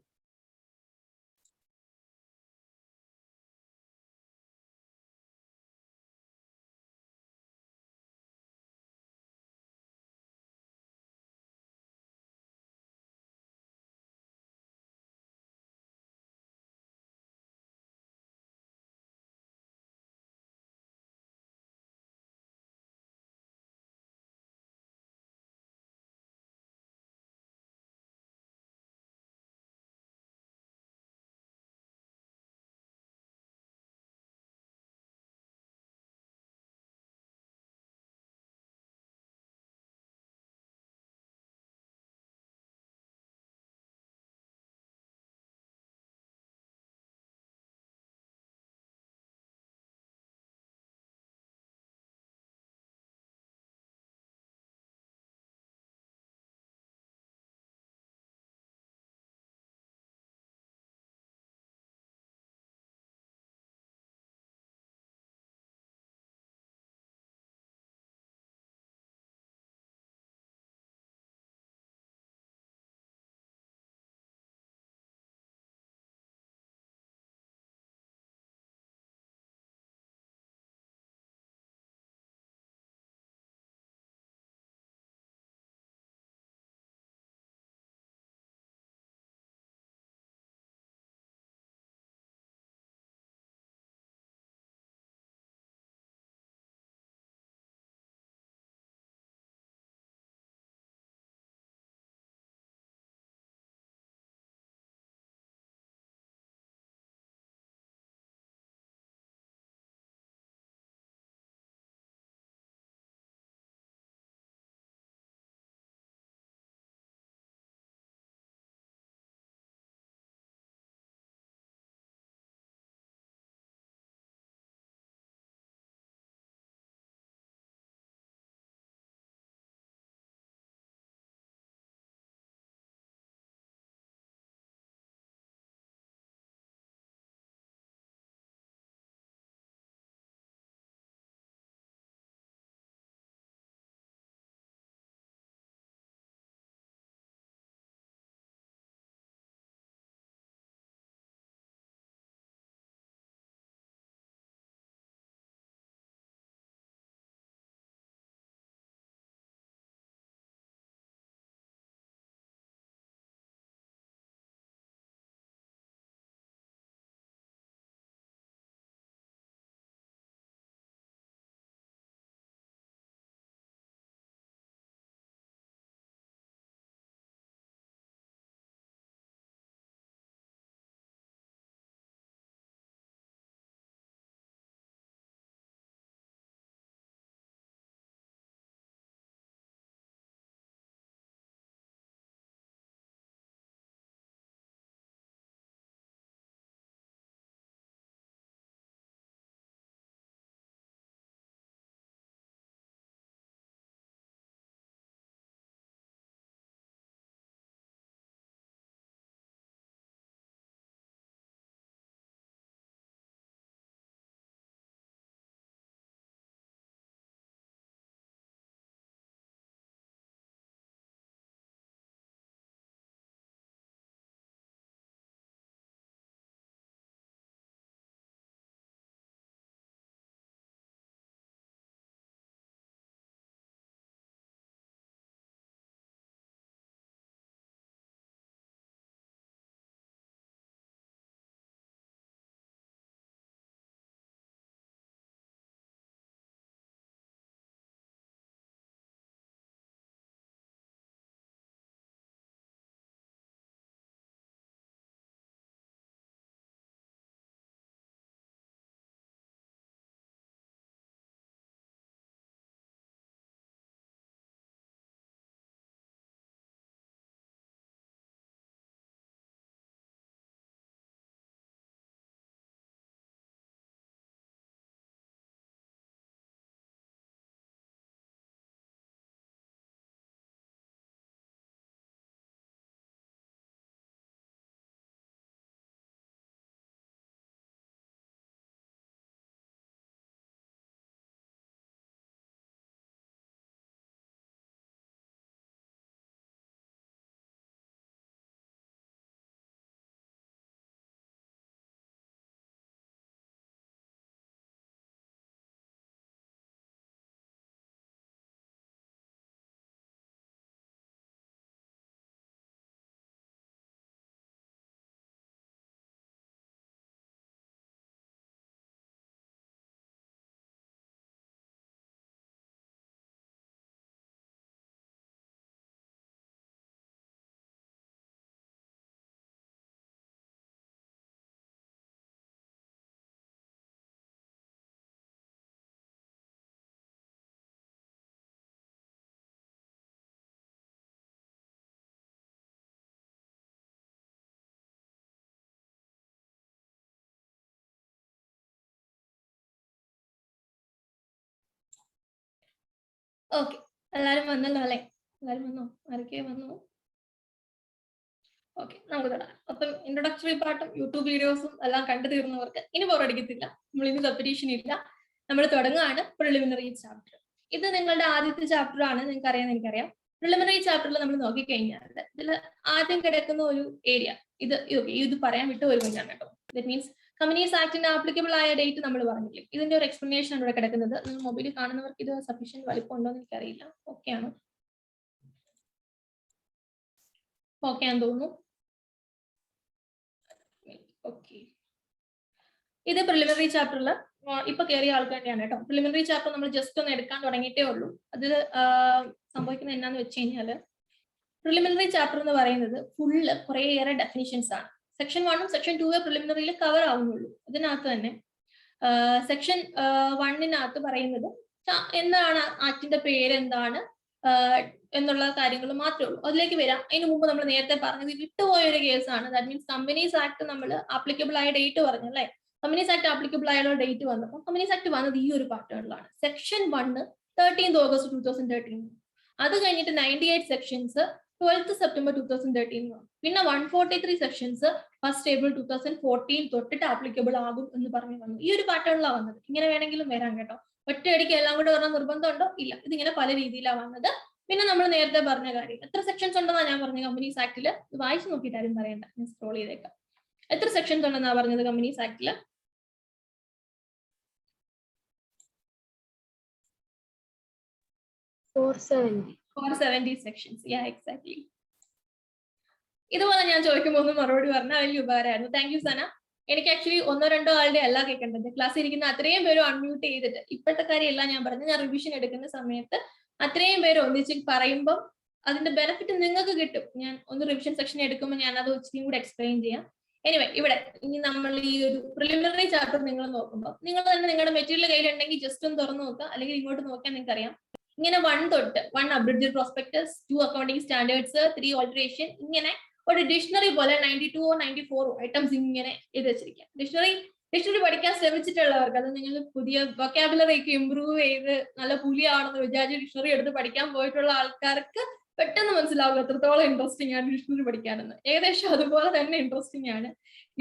ഓക്കെ, എല്ലാരും വന്നല്ലോ അല്ലെ? എല്ലാരും വന്നോ? ആരൊക്കെ വന്നു? ഓക്കെ, നമുക്ക് തുടങ്ങാം. അപ്പം ഇൻട്രൊഡക്ടറി പാർട്ടും യൂട്യൂബ് വീഡിയോസും എല്ലാം കണ്ടു തീർന്നവർക്ക് ഇനി ബോറടിക്കത്തില്ല. നമ്മൾ ഇനി റെപ്പറ്റീഷൻ ഇല്ല. നമ്മൾ തുടങ്ങുകയാണ് പ്രിലിമിനറി ചാപ്റ്റർ. ഇത് നിങ്ങളുടെ ആദ്യത്തെ ചാപ്റ്റർ ആണ്, നിങ്ങൾക്ക് അറിയാൻ എനിക്കറിയാം. പ്രിലിമിനറി ചാപ്റ്ററിൽ നമ്മൾ നോക്കിക്കഴിഞ്ഞാൽ ഇതിൽ ആദ്യം കിടക്കുന്ന ഒരു ഏരിയ ഇത് പറയാൻ വിട്ടു ഒരു ഞാൻ കേട്ടോ. ദറ്റ് മീൻസ് കമ്പനീസ് ആക്ടിന് ആപ്ലിക്കബിൾ ആയ ഡേറ്റ് നമ്മൾ പറഞ്ഞില്ലേ, ഇതിന്റെ ഒരു എക്സ്പ്ലനേഷൻ ആണ് ഇവിടെ കിടക്കുന്നത്. നിങ്ങൾ മൊബൈലിൽ കാണുന്നവർക്ക് ഇത് സഫീഷ്യന്റ് വലിപ്പം ഉണ്ടോ എന്ന് എനിക്കറിയില്ല. ഓക്കെ ആണോ? ഓക്കെ ആണെന്ന് തോന്നുന്നു. ഓക്കെ, ഇത് പ്രിലിമിനറി ചാപ്റ്ററിൽ ഇപ്പൊ കയറിയ ആൾക്കാരുടെയാണ് കേട്ടോ. പ്രിലിമിനറി ചാപ്റ്റർ നമ്മൾ ജസ്റ്റ് ഒന്ന് എടുക്കാൻ തുടങ്ങിയിട്ടേ ഉള്ളൂ. അത് സംഭവിക്കുന്നത് എന്നാന്ന് വെച്ച് കഴിഞ്ഞാല് പ്രിലിമിനറി ചാപ്റ്റർ എന്ന് പറയുന്നത് ഫുള്ള് കുറേയേറെ ഡെഫിനിഷൻസ് ആണ്. സെക്ഷൻ 1ഉം സെക്ഷൻ 2 പ്രിലിമിനറിയിൽ കവർ ആവുന്നുള്ളൂ. ഇതിനകത്ത് തന്നെ സെക്ഷൻ 1-നകത്ത് പറയുന്നത് എന്താണ്, ആക്ടിന്റെ പേര് എന്താണ് എന്നുള്ള കാര്യങ്ങൾ മാത്രമേ ഉള്ളൂ. അതിലേക്ക് വരാം. അതിന് മുമ്പ് നമ്മൾ നേരത്തെ പറഞ്ഞത് വിട്ടുപോയ ഒരു കേസാണ്. ദാറ്റ് മീൻസ് കമ്പനീസ് ആക്ട് നമ്മൾ ആപ്ലിക്കബിൾ ആയ ഡേറ്റ് പറഞ്ഞു അല്ലെ. കമ്പനീസ് ആക്ട് ആപ്ലിക്കബിൾ ആയ ഡേറ്റ് വന്നപ്പോൾ കമ്പനീസ് ആക്ട് വന്നത് ഈ ഒരു പാറ്റേണിലാണ്. Section 1 13th August 2013. അത് കഴിഞ്ഞിട്ട് 98 സെക്ഷൻസ് 12th September 2013. പിന്നെ 143 സെക്ഷൻസ് 1st April 2014 തൊട്ടിട്ട് ആപ്ലിക്കബിൾ ആകും എന്ന് പറഞ്ഞു വന്നു. ഈ ഒരു പാറ്റേണിലാണ് വന്നത്. ഇങ്ങനെ വേണമെങ്കിലും വരാം കേട്ടോ. ഒറ്റയടിക്ക് എല്ലാം കൂടെ പറഞ്ഞ നിർബന്ധമുണ്ടോ? ഇല്ല. ഇതിങ്ങനെ പല രീതിയിലാണ് വന്നത്. പിന്നെ നമ്മൾ നേരത്തെ പറഞ്ഞ കാര്യം, എത്ര സെക്ഷൻസ് ഉണ്ടെന്നാണ് ഞാൻ പറഞ്ഞത് കമ്പനീസ് ആക്ടില്? വായിച്ചു നോക്കിയിട്ട് ആരും പറയണ്ട, ഞാൻ സ്ക്രോൾ ചെയ്തേക്കാം. എത്ര സെക്ഷൻസ് ഉണ്ടെന്നാ പറഞ്ഞത് കമ്പനീസ് ആക്ടില്? 470 സെക്ഷൻസ്. യാ, എക്സാക്ട്ലി. ഇതുപോലെ ഞാൻ ചോദിക്കുമ്പോൾ ഒന്ന് മറുപടി പറഞ്ഞാൽ വലിയ ഉപകാരമായിരുന്നു. താങ്ക് യു സന. എനിക്ക് ആക്ച്വലി 1-2 ആളുടെ അല്ല കേൾക്കേണ്ടത്. ക്ലാസ്സിൽ ഇരിക്കുന്ന അത്രയും പേരും അൺമ്യൂട്ട് ചെയ്തിട്ട് ഇപ്പോഴത്തെ കാര്യമല്ല ഞാൻ പറഞ്ഞത്. ഞാൻ റിവിഷൻ എടുക്കുന്ന സമയത്ത് അത്രയും പേര് ഒന്നിച്ച് പറയുമ്പോൾ അതിന്റെ ബെനിഫിറ്റ് നിങ്ങൾക്ക് കിട്ടും. ഞാൻ ഒന്ന് റിവിഷൻ സെക്ഷൻ എടുക്കുമ്പോൾ ഞാൻ അത് ഒത്തിരി കൂടെ എക്സ്പ്ലെയിൻ ചെയ്യാം. എനിവേ, ഇവിടെ ഇനി നമ്മൾ ഈ ഒരു പ്രിലിമിനറി ചാപ്റ്റർ നിങ്ങൾ നോക്കുമ്പോൾ നിങ്ങൾ തന്നെ നിങ്ങളുടെ മെറ്റീരിയൽ കയ്യിലുണ്ടെങ്കിൽ ജസ്റ്റ് ഒന്ന് തുറന്നു നോക്കുക, അല്ലെങ്കിൽ ഇങ്ങോട്ട് നോക്കാൻ നിങ്ങൾക്ക് അറിയാം. ഇങ്ങനെ 1 തൊട്ട് 1 അബ്രിഡ്ജഡ് പ്രോസ്പെക്ടസ്, 2 അക്കൗണ്ടിങ് സ്റ്റാൻഡേർഡ്സ്, 3 ഓൾട്ടറേഷൻ, ഇങ്ങനെ ഒരു ഡിക്ഷണറി പോലെ 92 94 ഐറ്റംസ് ഇങ്ങനെ എഴുതി വെച്ചിരിക്കുക. ഡിക്ഷണറി പഠിക്കാൻ ശ്രമിച്ചിട്ടുള്ളവർക്ക്, അത് നിങ്ങൾ പുതിയ വൊക്കാബുലറി ഒക്കെ ഇമ്പ്രൂവ് ചെയ്ത് നല്ല പുലിയാണെന്ന് വിചാരിച്ച് ഡിക്ഷണറി എടുത്ത് പഠിക്കാൻ പോയിട്ടുള്ള ആൾക്കാർക്ക് പെട്ടെന്ന് മനസ്സിലാവും എത്രത്തോളം ഇൻട്രസ്റ്റിംഗ് ആണ് ഡിക്ഷണറി പഠിക്കാനെന്ന്. ഏകദേശം അതുപോലെ തന്നെ ഇൻട്രസ്റ്റിംഗ് ആണ്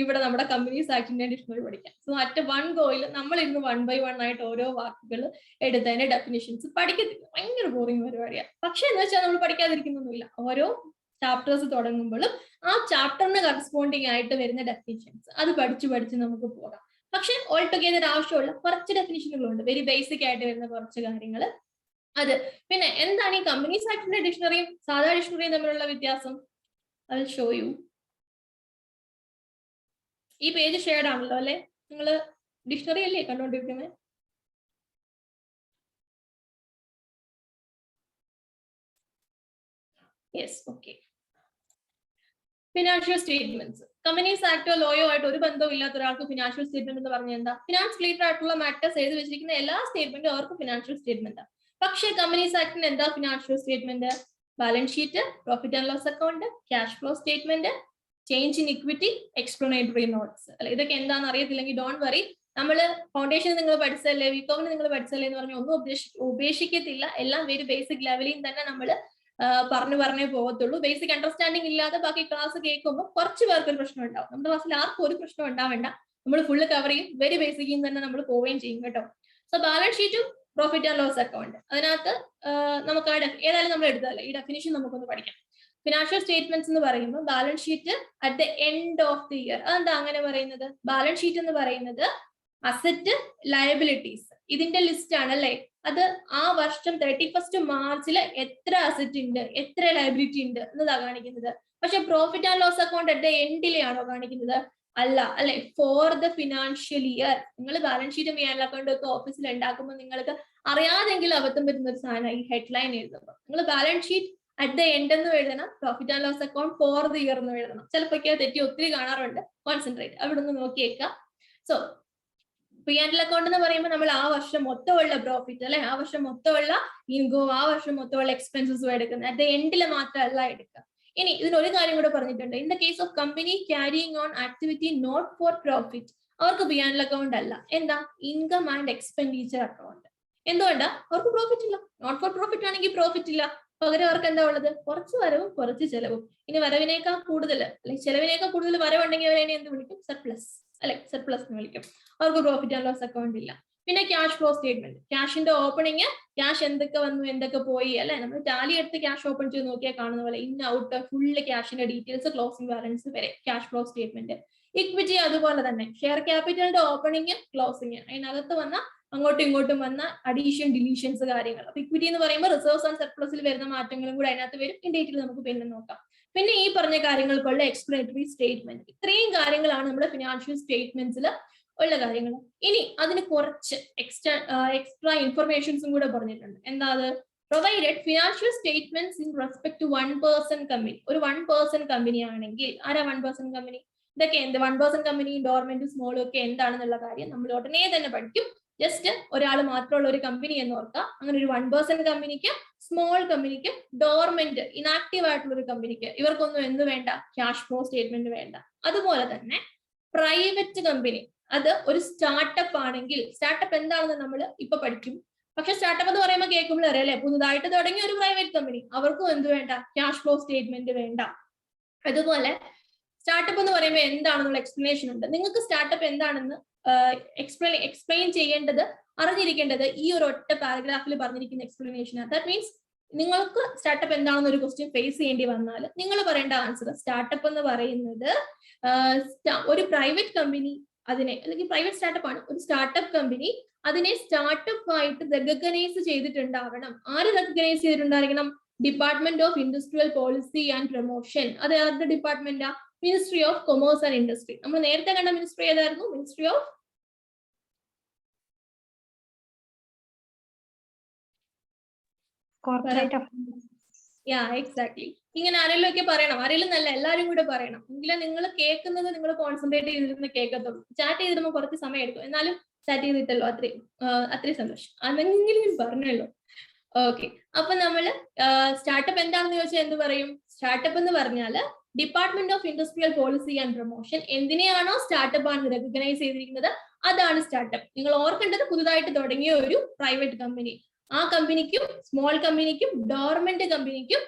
ഇവിടെ നമ്മുടെ കമ്പനീസ് ആക്ടിന്റെ ഡിക്ഷണറി പഠിക്കാൻ. സോ അറ്റ് 1 ഗോയിൽ നമ്മൾ ഇന്ന് 1 by 1 ആയിട്ട് ഓരോ വാക്കുകൾ എടുത്തതിന്റെ ഡെഫിനിഷൻസ് പഠിക്കത്തില്ല. ഭയങ്കര ബോറിംഗ് പരിപാടിയാണ്. പക്ഷെ എന്ന് വെച്ചാൽ നമ്മൾ പഠിക്കാതിരിക്കുന്നൊന്നുമില്ല. ഓരോ ചാപ്റ്റേഴ്സ് തുടങ്ങുമ്പോഴും ആ ചാപ്റ്ററിന് കറസ്പോണ്ടിങ് ആയിട്ട് വരുന്ന ഡെഫിനിഷൻസ് അത് പഠിച്ച് നമുക്ക് പോകാം. പക്ഷെ ഓൾ ടുഗെദർ ആവശ്യമുള്ള കുറച്ച് ഡെഫിനിഷനുകളുണ്ട്, വെരി ബേസിക് ആയിട്ട് വരുന്ന കുറച്ച് കാര്യങ്ങൾ. അത് പിന്നെ എന്താണ് ഈ കമ്പനീസ് ആക്ടിന്റെ ഡിക്ഷണറിയും സാധാ ഡിക്ഷണറിയും തമ്മിലുള്ള വ്യത്യാസം? I will show you. ഈ പേജ് ഷെയർഡ് ആണല്ലോ അല്ലെ? നിങ്ങൾ ഡിക്ഷണറി അല്ലേ കണ്ടോണ്ടിരിക്കുന്നത്? Yes, okay. Financial statements. Companies ആക്ടോ ലോയോ ആയിട്ട് ഒരു ബന്ധവും ഇല്ലാത്ത ഒരാൾക്ക് ഫിനാൻഷ്യൽ സ്റ്റേറ്റ്മെന്റ് എന്ന് പറഞ്ഞാൽ എന്താ? ഫിനാൻസ് റിലേറ്റഡ് ആയിട്ടുള്ള മാറ്റേഴ്സ് എഴുതി വെച്ചിരിക്കുന്ന എല്ലാ സ്റ്റേറ്റ്മെന്റും അവർക്ക് ഫിനാൻഷ്യൽ സ്റ്റേറ്റ്മെന്റ് ആണ്. പക്ഷേ കമ്പനീസ് ആക്ടിന് എന്താ financial statement? Balance sheet, profit and loss account, cash flow statement, change in equity, explanatory notes. അല്ലെ, ഇതൊക്കെ എന്താണെന്ന് അറിയത്തില്ലെങ്കിൽ ഡോണ്ട് വറി. നമ്മൾ ഫൗണ്ടേഷൻ നിങ്ങൾ പഠിച്ചല്ലേ, വികോമിന് നിങ്ങൾ പഠിച്ചല്ലേ എന്ന് പറഞ്ഞാൽ ഒന്നും ഉപേക്ഷിക്കത്തില്ല. എല്ലാം വെരി ബേസിക് ലെവലിൽ തന്നെ നമ്മൾ പറഞ്ഞേ പോകത്തുള്ളൂ. ബേസിക് അണ്ടർസ്റ്റാൻഡിങ് ഇല്ലാതെ ബാക്കി ക്ലാസ് കേൾക്കുമ്പോൾ കുറച്ച് പേർക്ക് ഒരു പ്രശ്നം ഉണ്ടാവും. നമ്മുടെ ക്ലാസ്സിൽ ആർക്കും ഒരു പ്രശ്നം ഉണ്ടാവേണ്ട. നമ്മൾ ഫുള്ള് കവർ ചെയ്യും, വെരി ബേസിക്കിൽ തന്നെ നമ്മൾ പോവുകയും ചെയ്യും കേട്ടോ. സോ ബാലൻസ് ഷീറ്റും പ്രോഫിറ്റ് ആൻഡ് ലോസ് അക്കൗണ്ട്, അതിനകത്ത് നമുക്ക് ഏതായാലും നമ്മൾ എടുത്തതല്ലേ, ഈ ഡെഫിനിഷൻ നമുക്കൊന്ന് പഠിക്കാം. ഫിനാൻഷ്യൽ സ്റ്റേറ്റ്മെന്റ്സ് എന്ന് പറയുമ്പോൾ balance sheet at the end of the year. അതെന്താ അങ്ങനെ പറയുന്നത്? ബാലൻസ് ഷീറ്റ് എന്ന് പറയുന്നത് അസറ്റ്, ലയബിലിറ്റീസ് ഇതിന്റെ ലിസ്റ്റ് ആണ് അല്ലെ. അത് ആ വർഷം 31st March എത്ര അസറ്റ് ഉണ്ട്, എത്ര ലയബിലിറ്റി ഉണ്ട് എന്നതാണ് കാണിക്കുന്നത്. പക്ഷെ profit and loss account at എൻഡിലെയാണോ കാണിക്കുന്നത്? അല്ല അല്ലെ. For the financial year. നിങ്ങൾ ബാലൻസ് ഷീറ്റും പി ആൻഡ് അക്കൗണ്ടും ഒക്കെ ഓഫീസിൽ ഉണ്ടാക്കുമ്പോൾ നിങ്ങൾക്ക് അറിയാതെങ്കിലും അബദ്ധം പറ്റുന്ന ഒരു സാധനം ഈ ഹെഡ്ലൈൻ എഴുതുമ്പോൾ. നിങ്ങൾ balance sheet at the end എന്ന് എഴുതണം, profit and loss account for the year എന്ന് എഴുതണം. ചിലപ്പോൾ തെറ്റി ഒത്തിരി കാണാറുണ്ട്. കോൺസെൻട്രേറ്റ് അവിടെ നിന്ന് നോക്കിയേക്കാം. സോ പി ആൻഡ് അക്കൗണ്ട് എന്ന് പറയുമ്പോൾ നമ്മൾ ആ വർഷം മൊത്തമുള്ള പ്രോഫിറ്റ് അല്ലെ, ആ വർഷം മൊത്തമുള്ള ഇൻകം, ആ വർഷം മൊത്തമുള്ള എക്സ്പെൻസസും എടുക്കുന്നത്. അറ്റ് ദ എൻഡിൽ മാത്രമല്ല എടുക്കുക. ഇനി ഇതിനൊരു കാര്യം കൂടെ പറഞ്ഞിട്ടുണ്ട്. In the case of company carrying on activity not for profit, അവർക്ക് പി ആൻഡ് അക്കൗണ്ട് അല്ല. എന്താ? Income and expenditure account. എന്തുകൊണ്ടാ? അവർക്ക് പ്രോഫിറ്റ് ഇല്ല. നോട്ട് ഫോർ പ്രോഫിറ്റ് ആണെങ്കിൽ പ്രോഫിറ്റ് ഇല്ല. പകരം അവർക്ക് എന്താ ഉള്ളത്? കുറച്ച് വരവും കുറച്ച് ചെലവും. ഇനി വരവിനേക്കാൾ കൂടുതൽ അല്ലെങ്കിൽ ചെലവിനേക്കാൾ കൂടുതൽ വരവുണ്ടെങ്കിൽ അവരെ എന്ത് വിളിക്കും? സർപ്ലസ്, അല്ലെ? സർപ്ലസ് എന്ന് വിളിക്കും. അവർക്ക് പ്രോഫിറ്റ് ആൻഡ് ലോസ് അക്കൗണ്ട് ഇല്ല. പിന്നെ ക്യാഷ് ഫ്ലോ സ്റ്റേറ്റ്മെന്റ്, ക്യാഷിന്റെ ഓപ്പണിങ്, ക്യാഷ് എന്തൊക്കെ വന്നു എന്തൊക്കെ പോയി, അല്ലെ? നമ്മൾ ടാലി എടുത്ത് ക്യാഷ് ഓപ്പൺ ചെയ്ത് നോക്കിയാൽ കാണുന്ന പോലെ ഇൻ ഔട്ട് ഫുള്ള് ക്യാഷിന്റെ ഡീറ്റെയിൽസ്, ക്ലോസിംഗ് ബാലൻസ് വരെ ക്യാഷ് ഫ്ലോ സ്റ്റേറ്റ്മെന്റ്. ഇക്വിറ്റി അതുപോലെ തന്നെ, ഷെയർ ക്യാപിറ്റലിന്റെ ഓപ്പണിങ്, ക്ലോസിംഗ്, അതിനകത്ത് വന്ന അങ്ങോട്ടും ഇങ്ങോട്ടും വന്ന അഡീഷൻ, ഡിലീഷൻസ്, കാര്യങ്ങൾ. അപ്പൊ ഇക്വിറ്റി എന്ന് പറയുമ്പോൾ റിസർവ്സ് ആൻഡ് സർപ്ലസിൽ വരുന്ന മാറ്റങ്ങളും കൂടെ അതിനകത്ത് വരും. ഇൻ ഡീറ്റെയിൽ നമുക്ക് പിന്നെ നോക്കാം. പിന്നെ ഈ പറഞ്ഞ കാര്യങ്ങൾക്കുള്ള എക്സ്പ്ലനേറ്ററി സ്റ്റേറ്റ്മെന്റ്, ഇത്രയും കാര്യങ്ങളാണ് നമ്മുടെ ഫിനാൻഷ്യൽ സ്റ്റേറ്റ്മെന്റ്സിൽ ഉള്ള കാര്യങ്ങൾ. ഇനി അതിന് കുറച്ച് എക്സ്ട്രാ ഇൻഫർമേഷൻസും കൂടെ പറഞ്ഞിട്ടുണ്ട്. എന്താ അത്? Provided financial statements in respect to 1% company. ഒരു 1% കമ്പനി ആണെങ്കിൽ, ആരാ 1% കമ്പനി? ഇതൊക്കെ എന്ത്? 1% കമ്പനി, ഡോർമെന്റ്, സ്മോളും ഒക്കെ എന്താണെന്നുള്ള കാര്യം നമ്മൾ ഉടനെ തന്നെ പഠിക്കും. ജസ്റ്റ് ഒരാൾ മാത്രമുള്ള ഒരു കമ്പനി എന്ന് ഓർക്കുക. അങ്ങനെ ഒരു 1% കമ്പനിക്ക്, സ്മോൾ കമ്പനിക്ക്, ഡോർമെന്റ് ഇനാക്റ്റീവ് ആയിട്ടുള്ള ഒരു കമ്പനിക്ക് ഇവർക്കൊന്നും എന്ത് വേണ്ട? ക്യാഷ് ഫ്ലോ സ്റ്റേറ്റ്മെന്റ് വേണ്ട. അതുപോലെ തന്നെ പ്രൈവറ്റ് കമ്പനി, അത് ഒരു സ്റ്റാർട്ടപ്പ് ആണെങ്കിൽ, സ്റ്റാർട്ടപ്പ് എന്താണെന്ന് നമ്മൾ ഇപ്പൊ പഠിക്കും. പക്ഷെ സ്റ്റാർട്ടപ്പ് എന്ന് പറയുമ്പോൾ കേൾക്കുമ്പോൾ അറിയാം, അല്ലെ? പുതുതായിട്ട് തുടങ്ങിയ ഒരു പ്രൈവറ്റ് കമ്പനി, അവർക്കും എന്ത് വേണ്ട? ക്യാഷ് ഫ്ലോ സ്റ്റേറ്റ്മെന്റ് വേണ്ട. അതുപോലെ സ്റ്റാർട്ടപ്പ് എന്ന് പറയുമ്പോൾ എന്താണെന്നുള്ള എക്സ്പ്ലനേഷൻ ഉണ്ട്. നിങ്ങൾക്ക് സ്റ്റാർട്ടപ്പ് എന്താണെന്ന് എക്സ്പ്ലെയിൻ ചെയ്യേണ്ടത്, അറിഞ്ഞിരിക്കേണ്ടത് ഈ ഒരു ഒറ്റ പാരഗ്രാഫിൽ പറഞ്ഞിരിക്കുന്ന എക്സ്പ്ലനേഷൻ. ദാറ്റ് മീൻസ് നിങ്ങൾക്ക് സ്റ്റാർട്ടപ്പ് എന്താണെന്ന് ഒരു ക്വസ്റ്റ്യൻ ഫേസ് ചെയ്യേണ്ടി വന്നാൽ നിങ്ങൾ പറയേണ്ട ആൻസർ, സ്റ്റാർട്ടപ്പ് എന്ന് പറയുന്നത് ഒരു പ്രൈവറ്റ് കമ്പനി അതിനെ, അല്ലെങ്കിൽ പ്രൈവറ്റ് സ്റ്റാർട്ടപ്പ് ആണ്, ഒരു സ്റ്റാർട്ടപ്പ് കമ്പനി അതിനെ സ്റ്റാർട്ടപ്പ് ആയിട്ട് റെക്കഗ്നൈസ് ചെയ്തിട്ടുണ്ടാവണം. ആര് റെക്കഗ്നൈസ് ചെയ്തിട്ടുണ്ടായിരിക്കണം? Department of industrial policy and promotion. അത് ആരുടെ ഡിപ്പാർട്ട്മെന്റാ? Ministry of commerce and industry. നമ്മൾ നേരത്തെ കണ്ട മിനിസ്ട്രി ഏതായിരുന്നു? Ministry of corporate. Yeah, exactly. ഇങ്ങനെ ആരെങ്കിലും ഒക്കെ പറയണം, ആരെങ്കിലും നല്ല എല്ലാവരും കൂടെ പറയണം. എങ്കിലും നിങ്ങൾ കേൾക്കുന്നത് നിങ്ങൾ കോൺസെൻട്രേറ്റ് ചെയ്തിരുന്ന് കേൾക്കത്തുള്ളൂ. ചാറ്റ് ചെയ്തിടുമ്പോൾ കുറച്ച് സമയം എടുക്കും, എന്നാലും ചാറ്റ് ചെയ്തിട്ടല്ലോ, അത്രയും സന്തോഷം. അതെങ്കിലും പറഞ്ഞല്ലോ. ഓക്കെ, അപ്പൊ നമ്മള് സ്റ്റാർട്ടപ്പ് എന്താണെന്ന് ചോദിച്ചാൽ എന്ത് പറയും? സ്റ്റാർട്ടപ്പ് എന്ന് പറഞ്ഞാൽ department of industrial policy and promotion എന്തിനെയാണോ സ്റ്റാർട്ടപ്പ് ആണ് റെക്കഗ്നൈസ് ചെയ്തിരിക്കുന്നത്, അതാണ് സ്റ്റാർട്ടപ്പ്. നിങ്ങൾ ഓർക്കേണ്ടത് പുതുതായിട്ട് തുടങ്ങിയ ഒരു പ്രൈവറ്റ് കമ്പനി, ആ കമ്പനിക്കും, സ്മോൾ കമ്പനിക്കും, ഡോർമെന്റ് കമ്പനിക്കും,